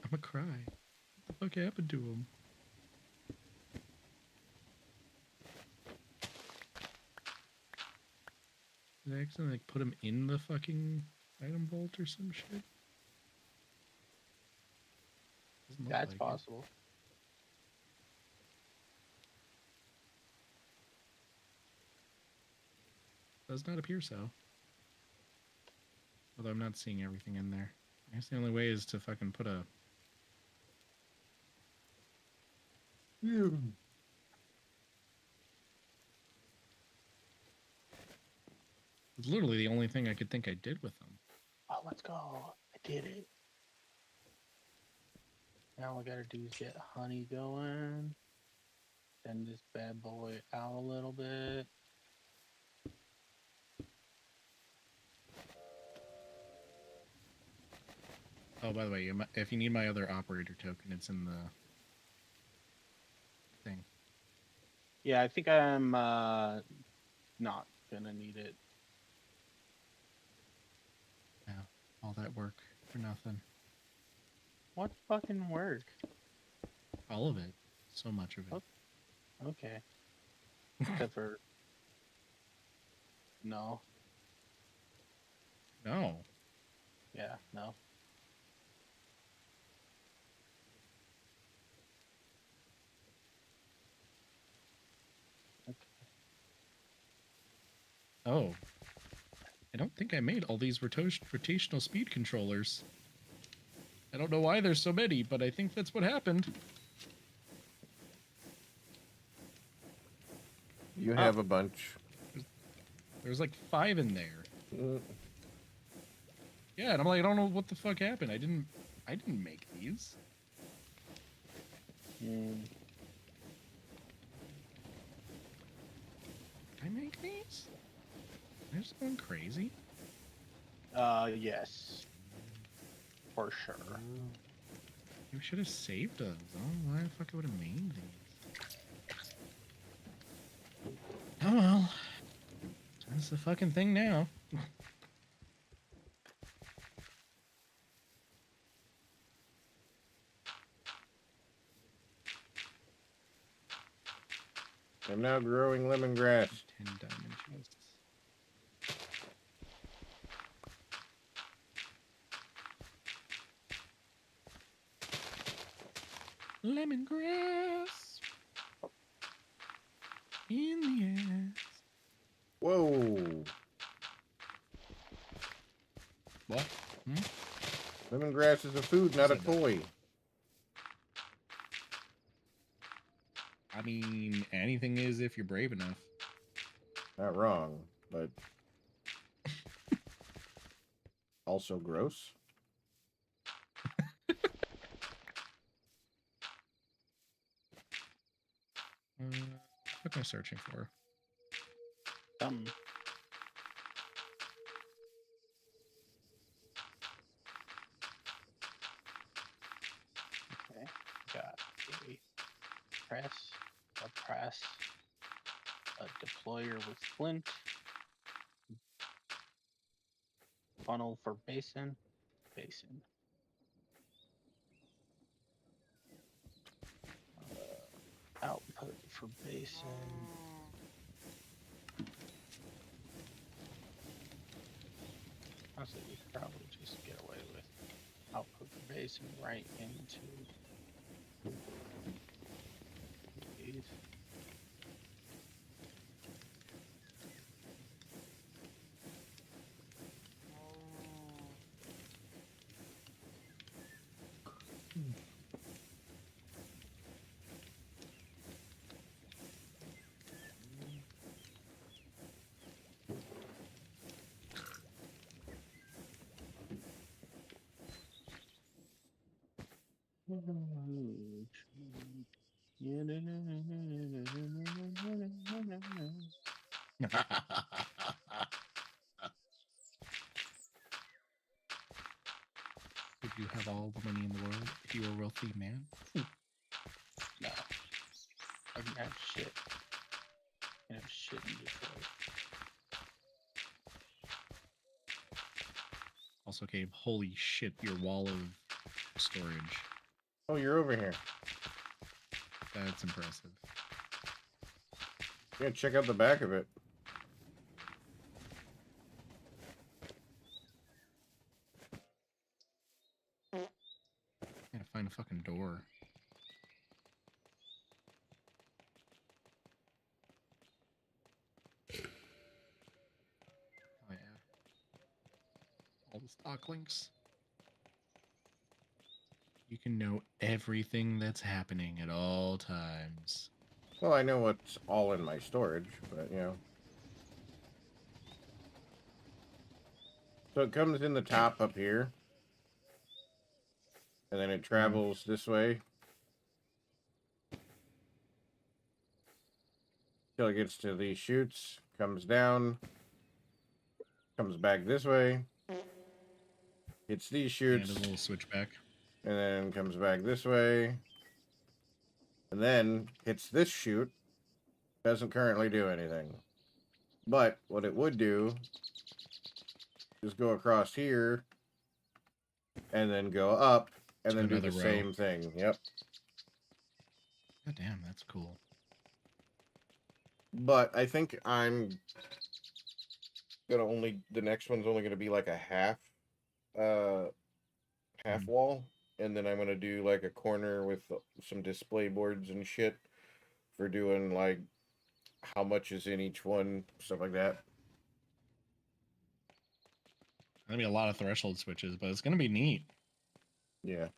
I'm gonna cry. What the fuck happened to him? Did I accidentally like put him in the fucking item vault or some shit? That's like possible. Does not appear so. Although I'm not seeing everything in there. I guess the only way is to fucking put a... It's literally the only thing I could think I did with them. Oh, let's go. I did it. Now all I gotta do is get honey going. Send this bad boy out a little bit. Oh, by the way, if you need my other operator token, it's in the thing. Yeah, I think I'm not gonna need it. Yeah, all that work for nothing. What fucking work? All of it. So much of it. Okay. Except for... No. No. Yeah, no. Oh. I don't think I made all these rotational speed controllers. I don't know why there's so many, but I think that's what happened. You have a bunch. There's like 5 in there. Mm. Yeah, and I'm like, I don't know what the fuck happened. I didn't make these. Mm. Did I make these? Am I just going crazy? Yes. For sure. You should have saved those. I don't know why the fuck I would have made these. Oh well. That's the fucking thing now. I'm now growing lemongrass. 10 diamond chests. Lemongrass in the ass. Whoa. What? Lemongrass is a food, not a toy. I mean, anything is if you're brave enough. Not wrong, but also gross. What am I searching for? Okay, got a press, a deployer with flint, funnel for basin. Output for basin. Honestly, we could probably just get away with output for basin right into these. Would you have all the money in the world if you were a wealthy man? No. I didn't have shit. I have shit in Detroit. Also, Gabe, holy shit, your wall of storage. Oh, you're over here. That's impressive. Yeah, check out the back of it. Gotta find a fucking door. Oh yeah. All the stock links. You can know everything that's happening at all times. Well, I know what's all in my storage, but you know. So it comes in the top up here. And then it travels this way. Till it gets to these chutes. Comes down. Comes back this way. Hits these chutes. And a little switchback. And then comes back this way. And then hits this chute. Doesn't currently do anything. But what it would do is go across here. And then go up. And To then do the another row. same thing. Yep. God damn, that's cool. But I think I'm gonna the next one's only gonna be like a half wall, and then I'm gonna do like a corner with some display boards and shit for doing like how much is in each one, stuff like that. Gonna be a lot of threshold switches, but it's gonna be neat. Yeah.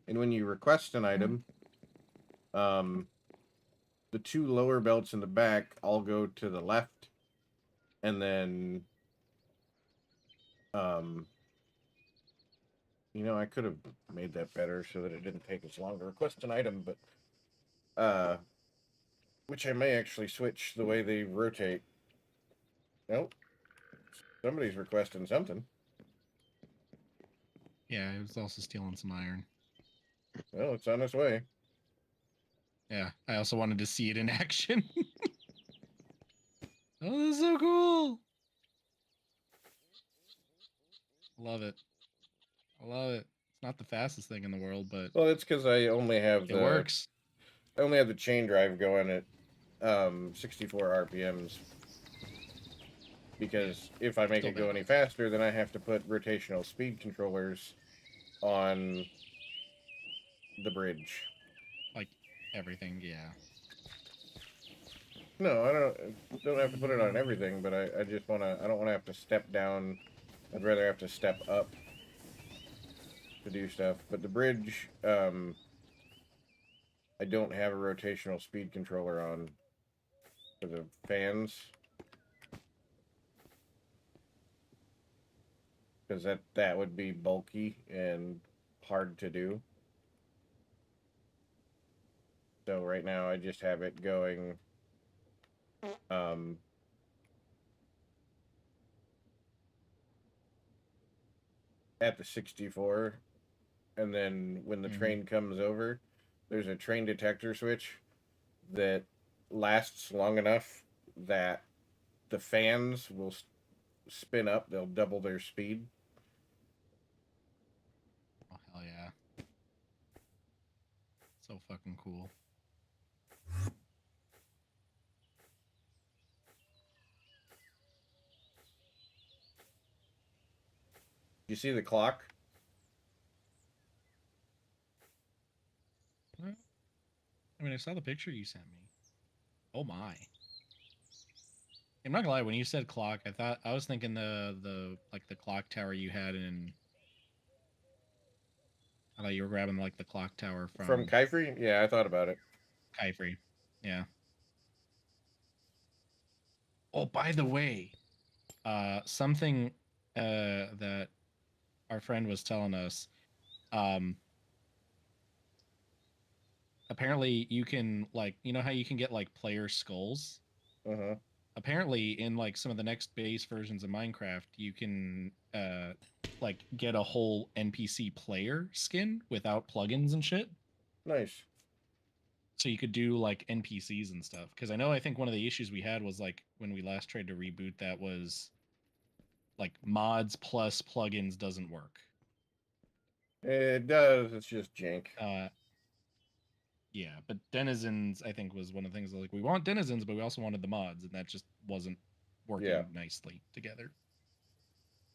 And when you request an item, the 2 lower belts in the back all go to the left, and then, you know, I could have made that better so that it didn't take as long to request an item, but, which I may actually switch the way they rotate. Nope. Somebody's requesting something. Yeah, it was also stealing some iron. Well, it's on its way. Yeah, I also wanted to see it in action. Oh, this is so cool. Love it. I love it. It's not the fastest thing in the world, but Well, it's because I only have it works. I only have the chain drive going at 64 RPMs. Because if I make it go any faster, then I have to put rotational speed controllers on the bridge. Like everything, yeah. No, I don't have to put it on everything, but I just wanna, I don't wanna have to step down. I'd rather have to step up to do stuff. But the bridge, I don't have a rotational speed controller on for the fans. Because that would be bulky and hard to do. So right now I just have it going at the 64, and then when the train comes over, there's a train detector switch that lasts long enough that the fans will spin up. They'll double their speed. Oh, hell yeah. So fucking cool. You see the clock? I mean, I saw the picture you sent me. Oh my. I'm not gonna lie, when you said clock, I was thinking the like the clock tower you had in. I thought you were grabbing like the clock tower From Kaifri? Yeah, I thought about it. Kaifri. Yeah. Oh, by the way, something that our friend was telling us. Apparently you can, like, you know how you can get like player skulls? Uh-huh. Apparently in like some of the next base versions of Minecraft, you can like get a whole NPC player skin without plugins and shit. Nice. So you could do like NPCs and stuff. Because I think one of the issues we had was like when we last tried to reboot that was like mods plus plugins doesn't work. It does. It's just jank. Yeah, but denizens I think was one of the things like we want denizens, but we also wanted the mods, and that just wasn't working nicely together.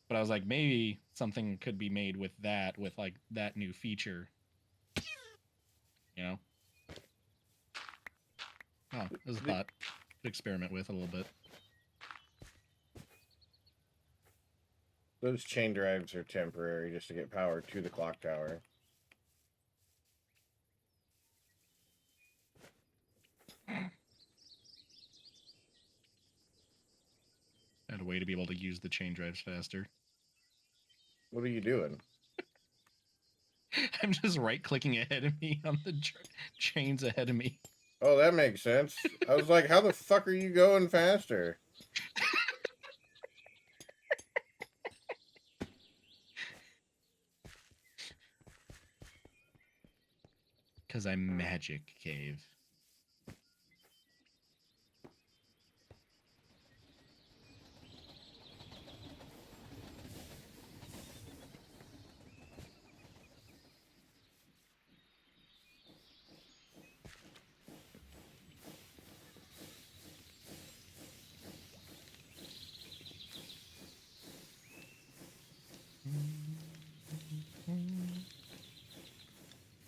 But I was like, maybe something could be made with that, with like that new feature. You know? Oh, it was a thought to experiment with a little bit. Those chain drives are temporary just to get power to the clock tower. And a way to be able to use the chain drives faster. What are you doing? I'm just right-clicking ahead of me on the chains ahead of me. Oh, that makes sense. I was like, how the fuck are you going faster? Because I'm magic, Cave.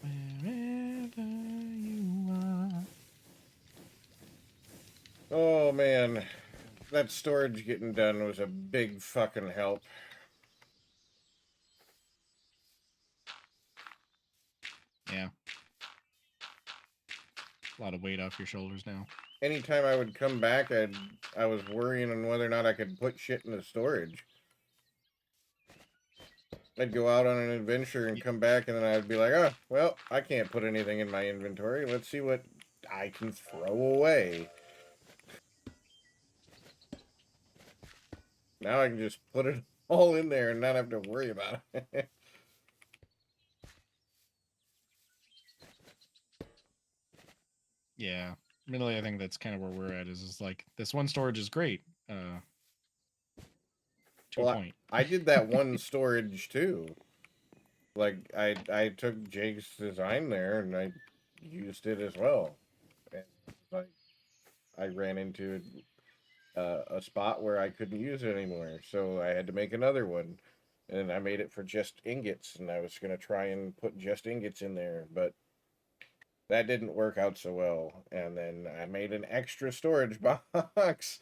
Wherever you are. Oh man, that storage getting done was a big fucking help. Yeah. A lot of weight off your shoulders now. Anytime I would come back, I was worrying on whether or not I could put shit in the storage. I'd go out on an adventure and come back, and then I'd be like, oh, well, I can't put anything in my inventory. Let's see what I can throw away. Now I can just put it all in there and not have to worry about it. Yeah. Really, I think that's kind of where we're at. Is like this one storage is great. To Well, a point. I did that one storage too. Like I took Jake's design there and I used it as well. And like I ran into a spot where I couldn't use it anymore, so I had to make another one. And I made it for just ingots, and I was gonna try and put just ingots in there, but that didn't work out so well. And then I made an extra storage box,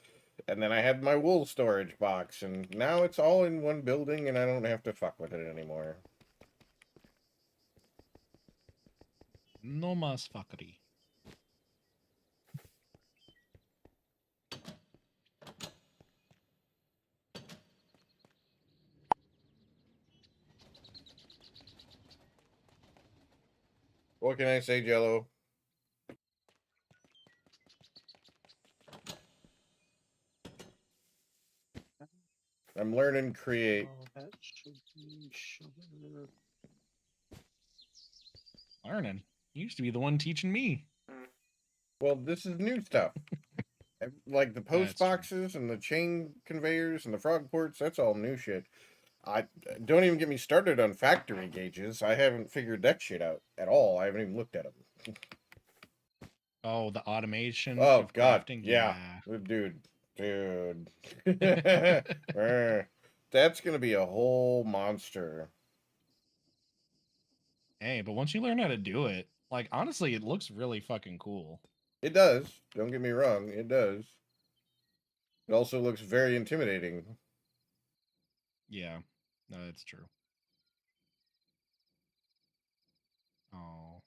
and then I had my wool storage box, and now it's all in one building, and I don't have to fuck with it anymore. No mas fuckery. What can I say, Jello? I'm learning create. Oh, that should be sugar. Learning. You used to be the one teaching me. Well, this is new stuff. Like the post That's true. boxes and the chain conveyors and the frog ports, that's all new shit. I don't even get me started on factory gauges. I haven't figured that shit out at all. I haven't even looked at them. Oh, the automation Oh of God, crafting. yeah, Yeah. dude. That's gonna be a whole monster. Hey, but once you learn how to do it, like honestly, it looks really fucking cool. It does. Don't get me wrong. It does. It also looks very intimidating. Yeah, no, that's true. Oh,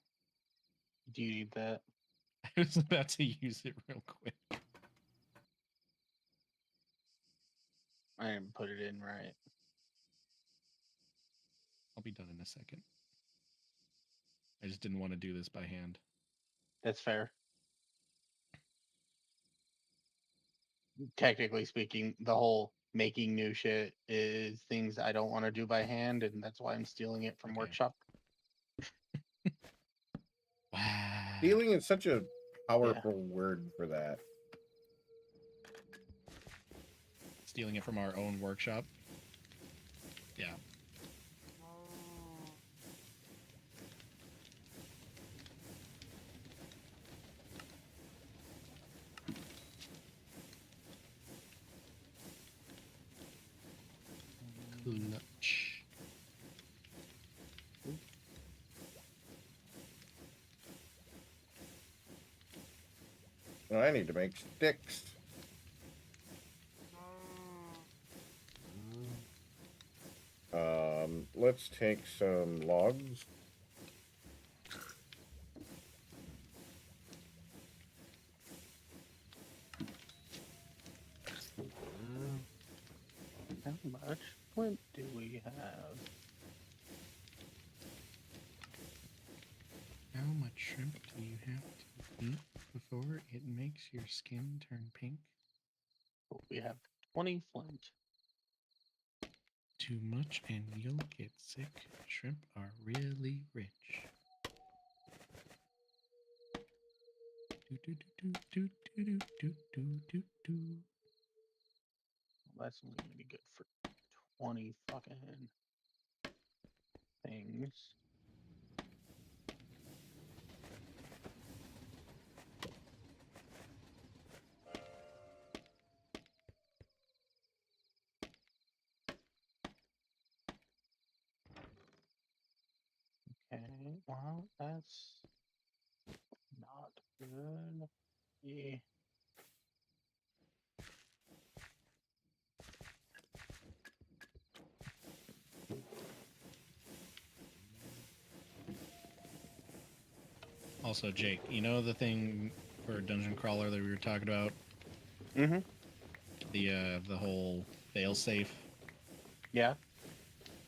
Do you need that? I was about to use it real quick. I didn't put it in right. I'll be done in a second. I just didn't want to do this by hand. That's fair. Technically speaking, the whole making new shit is things I don't want to do by hand, and that's why I'm stealing it from workshop. Stealing is such a powerful word for that. Stealing it from our own workshop. Yeah. Clutch. I need to make sticks. Let's take some logs. How much flint do we have? How much shrimp do you have to eat before it makes your skin turn pink? Oh, we have 20 flint. Too much and you'll get sick. Shrimp are really rich. Well, that's only gonna be good for 20 fucking things. Okay, well, that's not good. Yeah. Also, Jake, you know the thing for Dungeon Crawler that we were talking about? Mm-hmm. The whole failsafe. Yeah.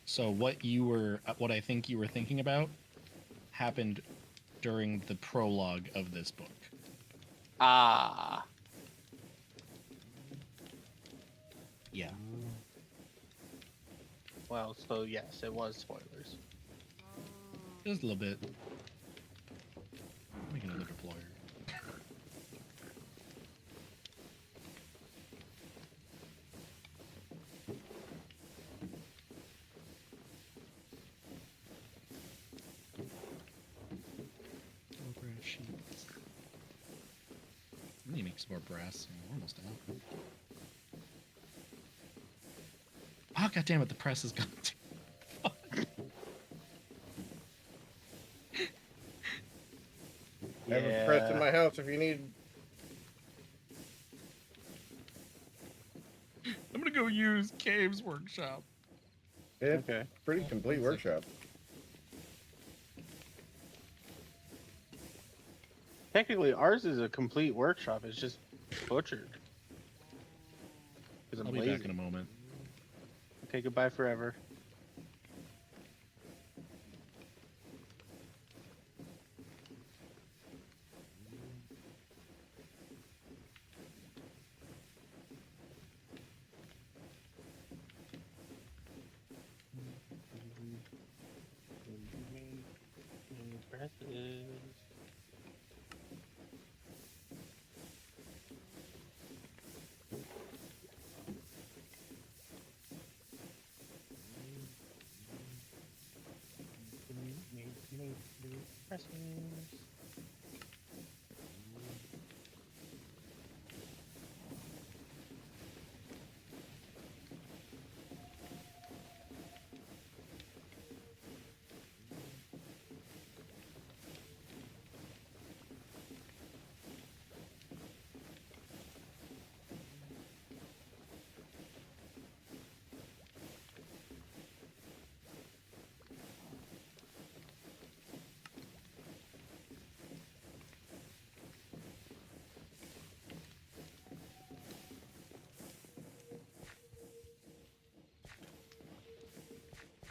So what I think you were thinking about happened during the prologue of this book. Ah. Yeah. Well, so yes, it was spoilers. Just a little bit. Make another deployer. Brass sheets. I need to make some more brass. We're almost out. Oh, God damn it, the press is gone. I have a press in my house if you need. I'm gonna go use Cave's workshop. It's pretty complete workshop. Technically, ours is a complete workshop. It's just butchered. I'll be back in a moment. Okay, goodbye forever.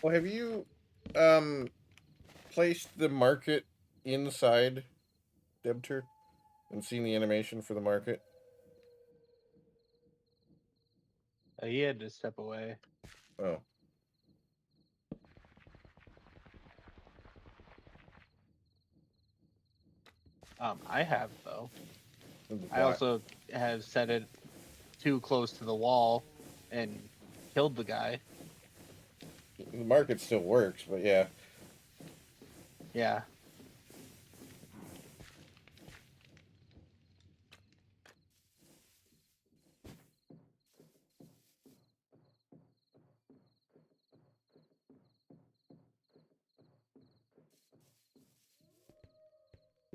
Well, have you placed the market inside Endventure and seen the animation for the market? He had to step away. Oh. I have though. I Why? also have set it too close to the wall and killed the guy. The market still works, but yeah. Yeah.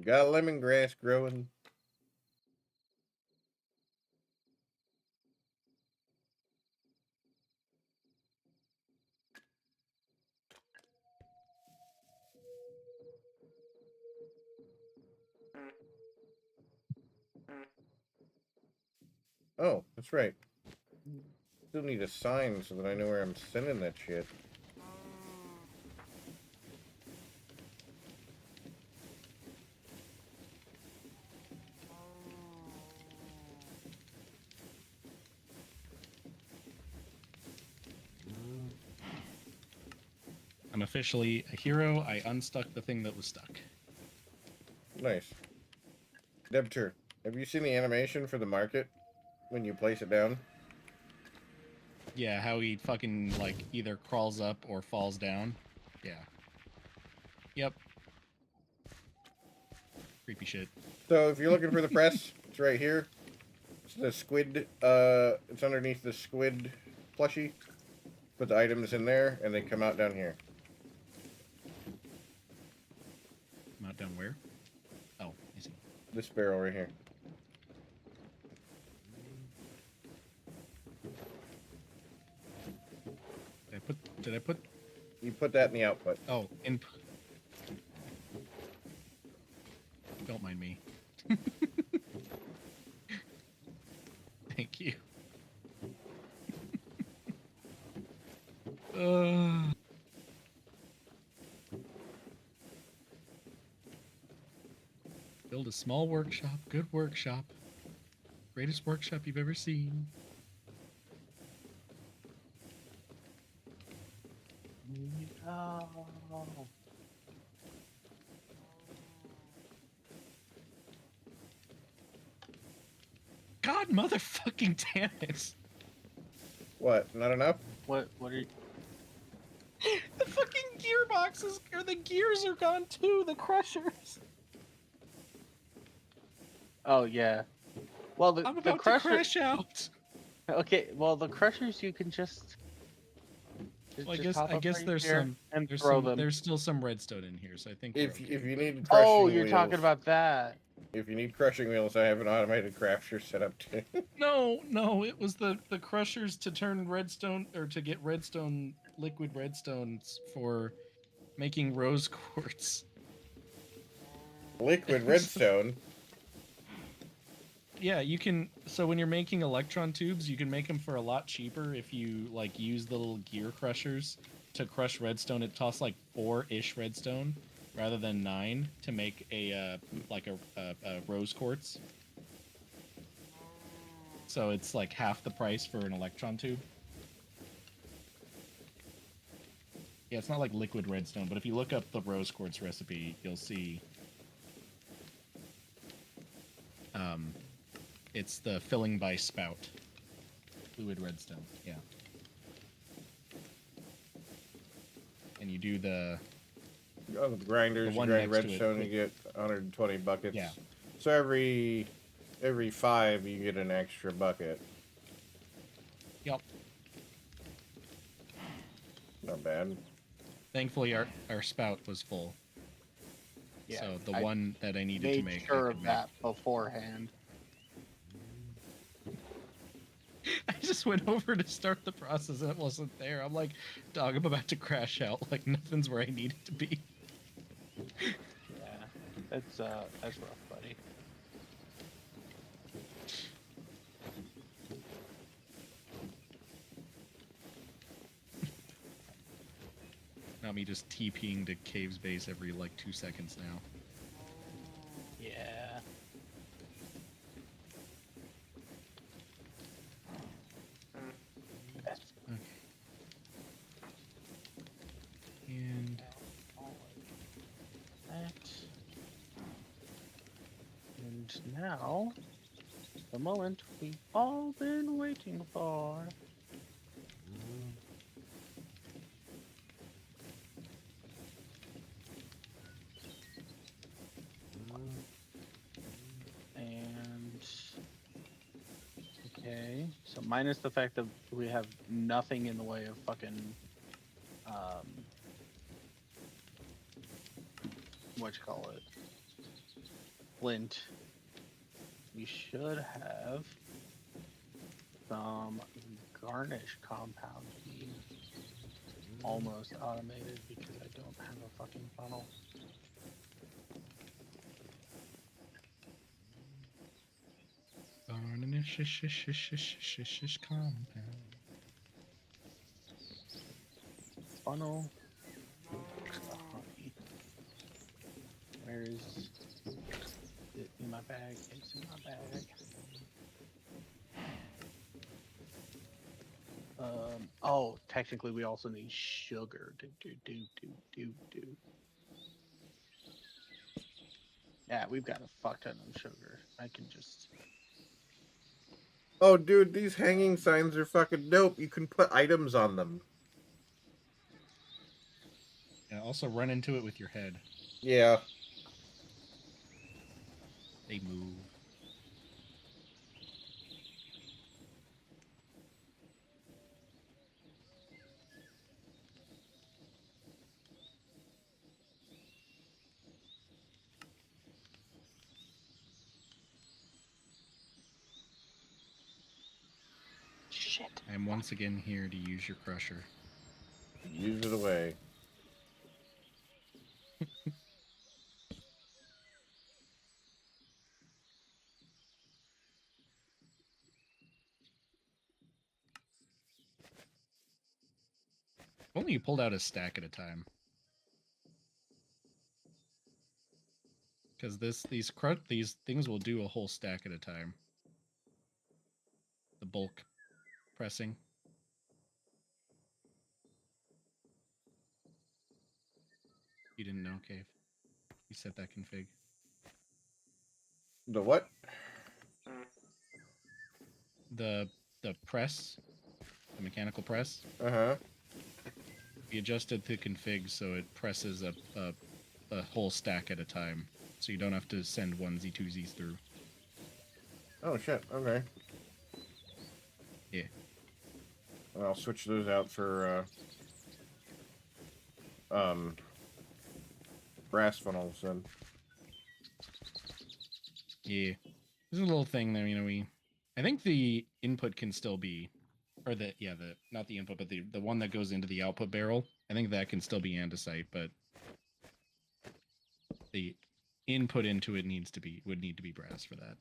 Got lemongrass growing. Oh, that's right. Still need a sign so that I know where I'm sending that shit. I'm officially a hero. I unstuck the thing that was stuck. Nice. Endventure, have you seen the animation for the market when you place it down? Yeah, how he fucking, like, either crawls up or falls down. Yeah. Yep. Creepy shit. So if you're looking for the press, it's right here. It's the squid, it's underneath the squid plushie. Put the items in there, and they come out down here. Not down where? Oh, I see. This barrel right here. Did I put? You put that in the output. Oh, input. small workshop, good workshop. Greatest workshop you've ever seen. Oh. God motherfucking damn it. What? Not enough? What are you... The fucking gearboxes, or the gears are gone too, the crushers. Oh, yeah. Well, I'm the about to crash out. Okay, well, the crushers you can just... Well, just hop I up guess right there's here some and there's throw some them. there's still some redstone in here, so I think If we're okay. if you need crushing Oh, you're wheels, talking about that. If you need crushing wheels, I have an automated crafter set up too. No, it was the crushers to turn redstone, or to get redstone, liquid redstones for making rose quartz. Liquid redstone? Yeah, you can. So when you're making electron tubes, you can make them for a lot cheaper if you like use the little gear crushers to crush redstone. It costs like 4-ish redstone rather than 9 to make a like a rose quartz. So it's like half the price for an electron tube. Yeah, it's not like liquid redstone, but if you look up the rose quartz recipe, you'll see. It's the filling by spout. Fluid redstone, yeah. And you do the... On the grinders, the you one grind next to redstone, it. you get 120 buckets. Yeah. So every 5, you get an extra bucket. Yep. Not bad. Thankfully, our spout was full. Yeah, so the one that I needed to make... Made sure of that beforehand. I just went over to start the process and it wasn't there. I'm like, dog, I'm about to crash out. Like, nothing's where I need it to be. Yeah, that's rough, buddy. Not me just TPing to Cave's base every, like, 2 seconds now. Yeah. Okay. And... that. And now, the moment we've all been waiting for. And okay, so minus the fact that we have nothing in the way of fucking flint, we should have some garnish compound being almost automated because I don't have a fucking funnel. Compound. Funnel. Where is it in my bag? It's in my bag. Oh, technically we also need sugar. Do. Yeah, we've got a fuck ton of sugar. I can just... Oh, dude, these hanging signs are fucking dope. You can put items on them. And also run into it with your head. Yeah. They move. Shit. I'm once again here to use your crusher. Use it away. Only you pulled out a stack at a time. because these things will do a whole stack at a time. The bulk pressing. You didn't know, Cave. You set that config. The what? The press, the mechanical press. Uh-huh. We adjusted the config so it presses a whole stack at a time, so you don't have to send onesie twosies through. Oh shit. Okay. Yeah. Well, I'll switch those out for brass funnels then. Yeah. There's a little thing there, you know, I think the input can still be, or not the input, but the one that goes into the output barrel, I think that can still be andesite, but the input into it would need to be brass for that.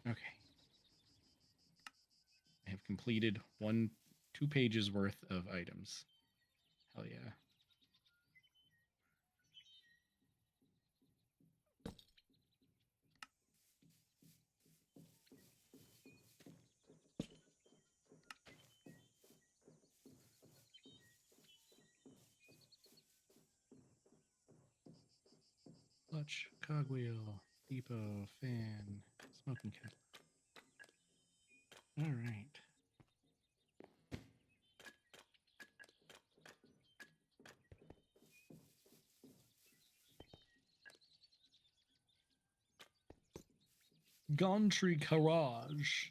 Okay. I have completed 2 pages worth of items. Hell yeah. Clutch, cogwheel, depot, fan, smoking kettle. All right. Gauntry Garage.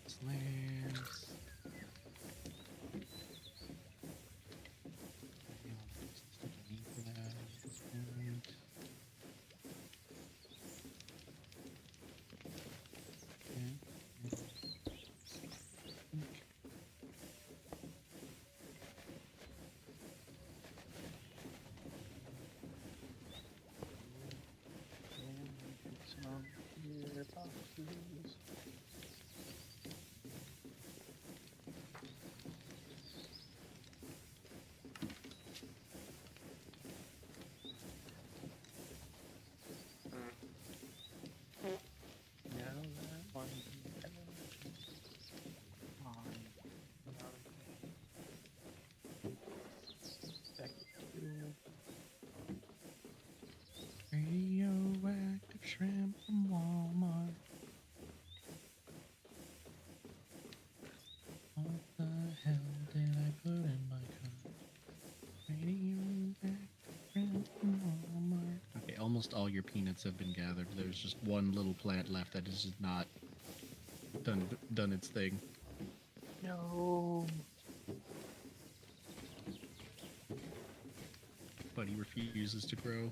Slams. Radioactive shrimp from Walmart. What the hell did I put in my car? Radioactive shrimp from Walmart. Okay, almost all your peanuts have been gathered. There's just one little plant left that is just not done its thing. No. But he refuses to grow.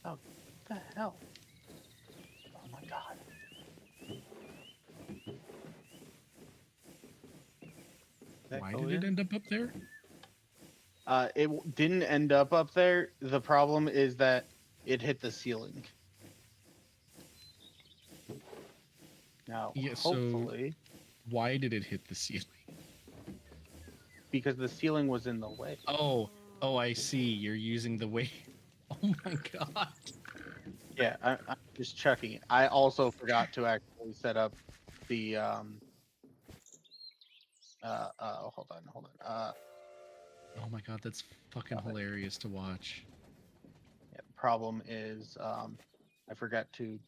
Oh, what the hell? Oh my god. Why did it end up there? It didn't end up there. The problem is that it hit the ceiling. Now, Yeah, hopefully, so why did it hit the ceiling? because the ceiling was in the way. Oh, I see. You're using the way. Oh my god. Yeah, I'm just checking. I also forgot to actually set up the hold on. Oh my god, that's fucking hilarious to watch. Yeah, the problem is I forgot to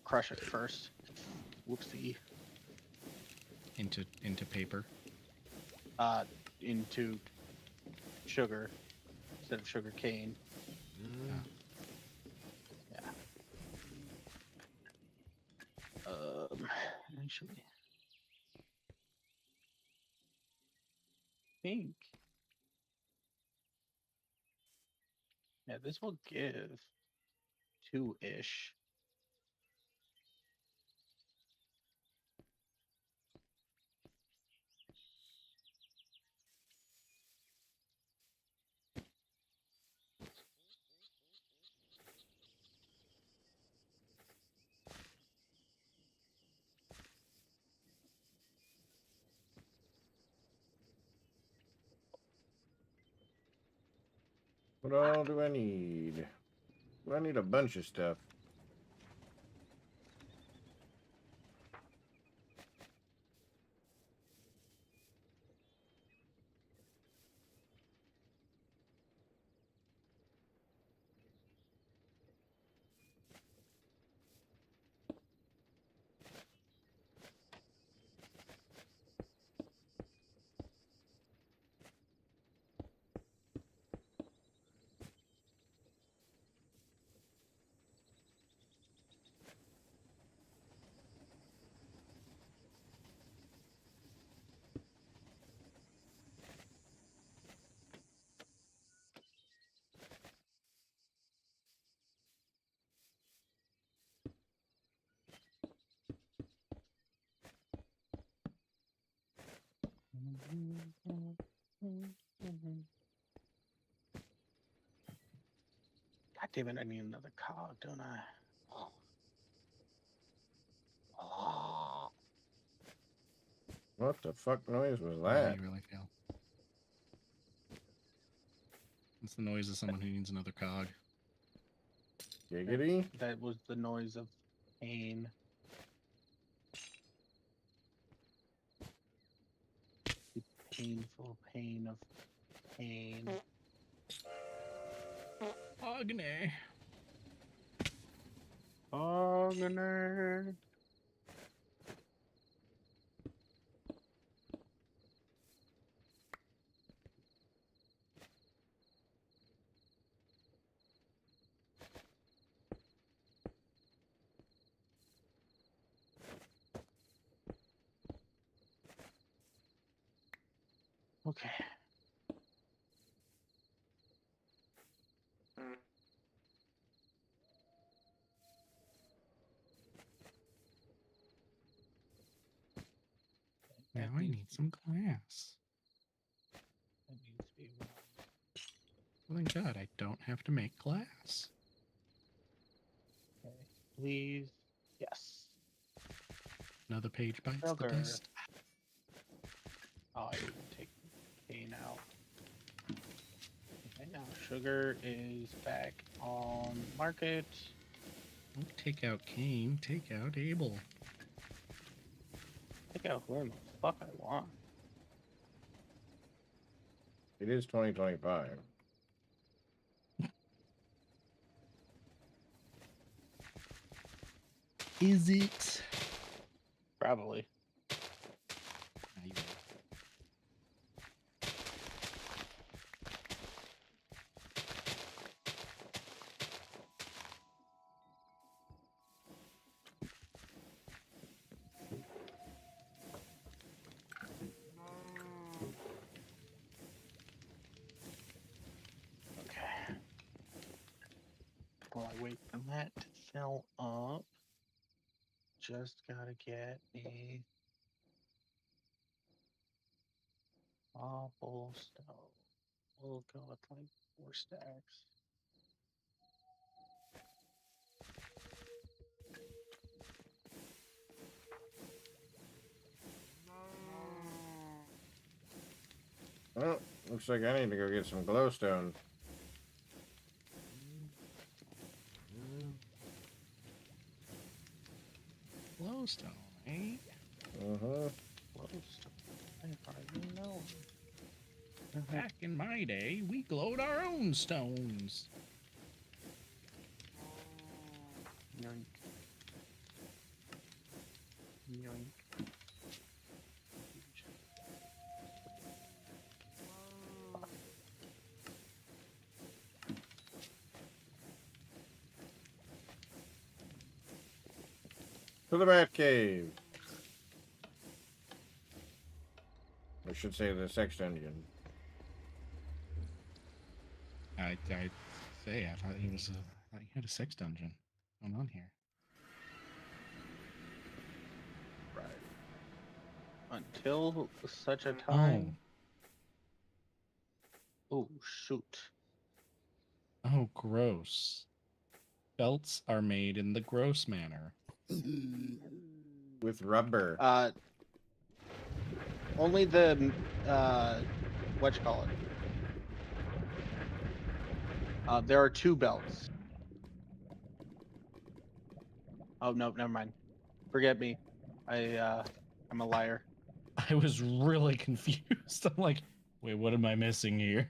crush it first. Whoopsie. Into paper. Into sugar instead of sugar cane. Yeah. Actually, I think. Yeah, this will give 2-ish. What all do I need? Well, I need a bunch of stuff. God damn it, I need another cog, don't I? What the fuck noise was Yeah, that? you really fail. It's the noise of someone who needs another cog. Giggity? That was the noise of pain. The painful pain of pain. Agony. Agony. Okay. Now I need some glass. That needs to be one. Well, thank God I don't have to make glass. Okay. Please. Yes. Another page bites the Sugar. dust. Oh, I didn't take the cane out. Okay, now sugar is back on market. Don't take out Cain, take out Abel. Take out whoever the fuck I want. It is 2025. Is it? Probably. Okay. While I wait for that to fill up, just gotta get a cobblestone. We'll go with like 4 stacks. Well, looks like I need to go get some glowstone. Glowstone, eh? Uh-huh. Glowstone. I hardly know. Back in my day, we glowed our own stones. Yoink. Yoink. To the Batcave. I should say the sex dungeon. I thought he was I thought he had a sex dungeon going on here. Right. Until such a time. Oh shoot. Oh, gross. Belts are made in the gross manner. With rubber. Only the what you call it? There are 2 belts. Oh no, never mind. Forget me. I'm a liar. I was really confused. I'm like, wait, what am I missing here?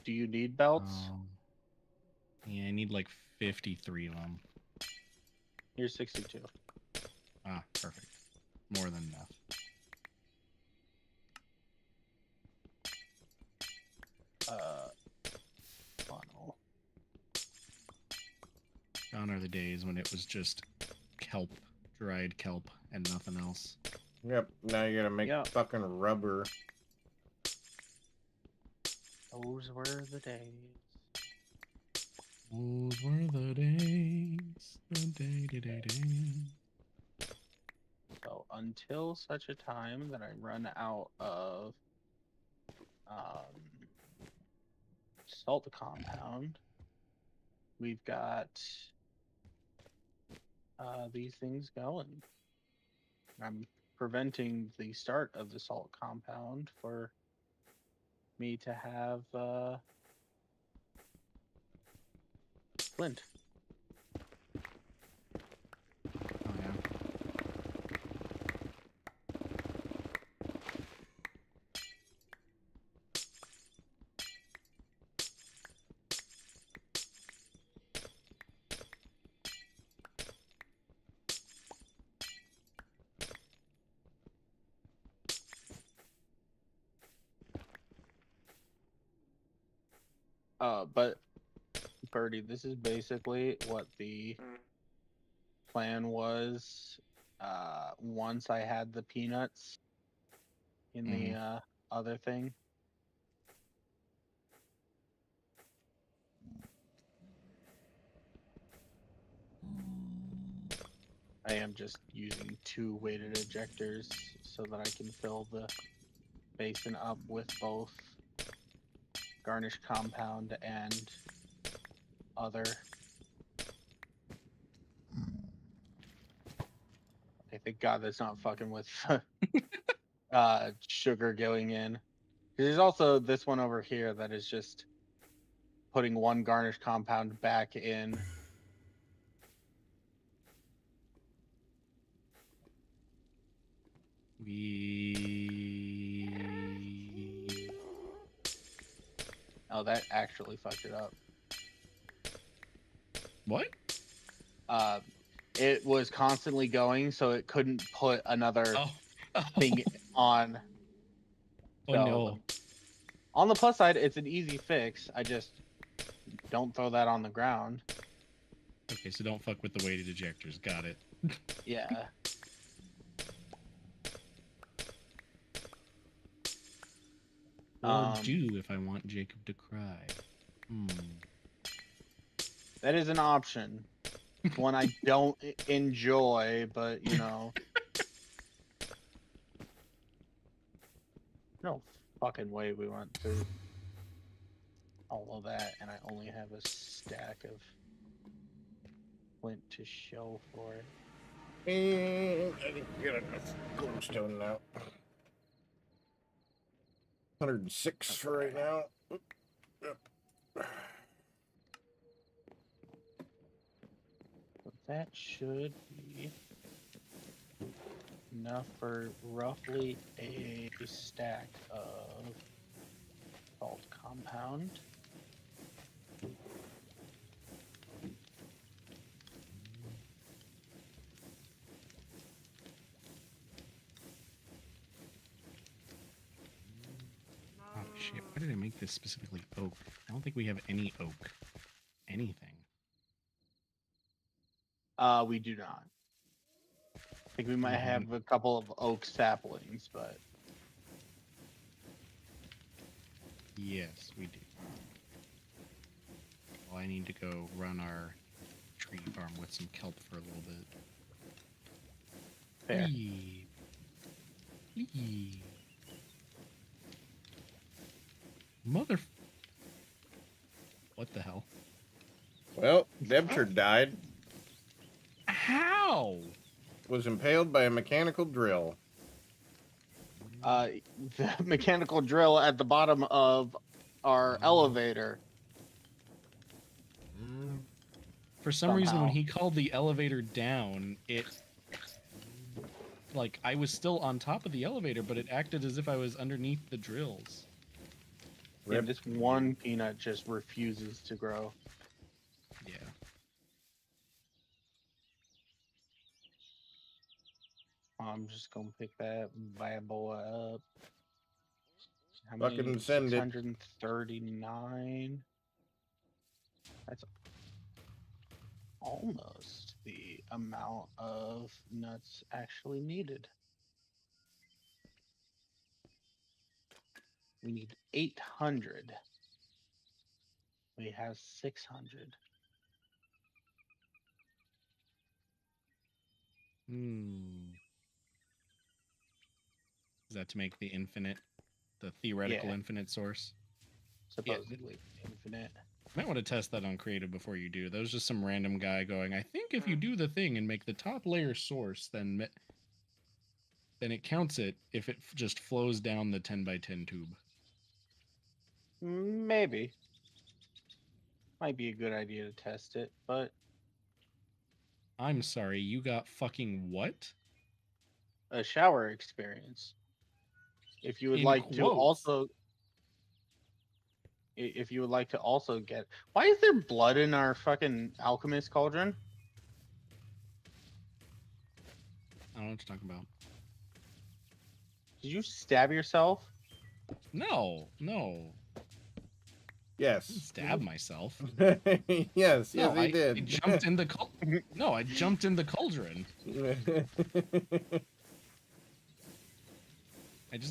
Do you need belts? Yeah, I need like 53 of them. Here's 62. Ah, perfect. More than enough. Funnel. Gone are the days when it was just kelp, dried kelp, and nothing else. Yep, now you gotta make fucking rubber. Those were the days. Those were the days. The day. So until such a time that I run out of salt compound, we've got these things going. I'm preventing the start of the salt compound for me to have flint. Oh, yeah. But Birdie, this is basically what the plan was once I had the peanuts in the other thing. I am just using 2 weighted ejectors so that I can fill the basin up with both garnish compound and other. I thank God that's not fucking with sugar going in. There's also this one over here that is just putting 1 garnish compound back in. Oh, that actually fucked it up. What? It was constantly going, so it couldn't put another thing on. Oh, So, no. On the plus side, it's an easy fix. I just don't throw that on the ground. Okay, so don't fuck with the weighted ejectors. Got it. Yeah. Or do if I want Jacob to cry. That is an option. One I don't enjoy, but you know. No fucking way we went through all of that, and I only have a stack of flint to show for it. I think we got enough glowstone now. 106 for right now. That should be enough for roughly a stack of salt compound. Oh shit, why did I make this specifically oak? I don't think we have any oak. Anything. We do not. I think we might have a couple of oak saplings, but Yes, we do. Well, I need to go run our tree farm with some kelp for a little bit. fair. Leave. Leave. Mother. What the hell? Well, Endventure died. How? Was impaled by a mechanical drill. The mechanical drill at the bottom of our elevator. For some reason, when he called the elevator down, it... Like, I was still on top of the elevator, but it acted as if I was underneath the drills. Yeah, this one peanut just refuses to grow. Yeah. I'm just gonna pick that bad boy up. How Fucking many? send it. 639. That's almost the amount of nuts actually needed. We need 800. We have 600. Is that to make the infinite, the theoretical Yeah. infinite source? Supposedly infinite. You might want to test that on creative before you do. That was just some random guy going, I think if you do the thing and make the top layer source, then it counts it if it just flows down the 10 by 10 tube. Maybe. Might be a good idea to test it, but I'm sorry, you got fucking what? a shower experience. If you would In like to quotes. also if you would like to also get, why is there blood in our fucking alchemist cauldron? I don't know what you're talking about. Did you stab yourself? No. Yes. Stab myself. yes, No, he did. I jumped in the No, I jumped in the cauldron.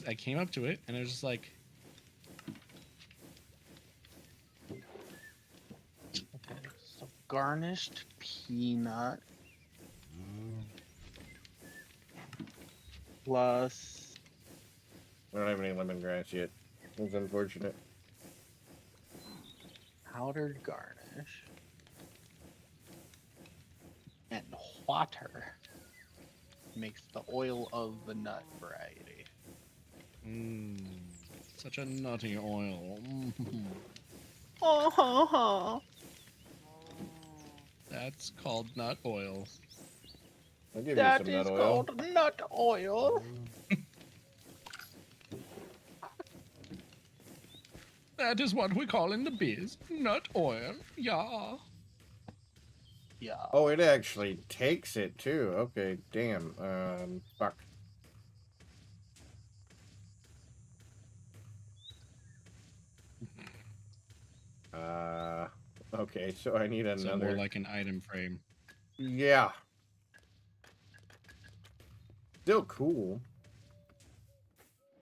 I came up to it and I was just like, Okay, so garnished peanut plus. We don't have any lemongrass yet. It's unfortunate. Powdered garnish and water makes the oil of the nut variety. Such a nutty oil. That's called nut oil. I'll give That you some is nut oil. called nut oil. That is what we call in the biz nut oil. Yeah. Yeah. Oh, it actually takes it too. Okay, damn. Fuck. Okay, so I need another. So more like an item frame. Yeah. Still cool.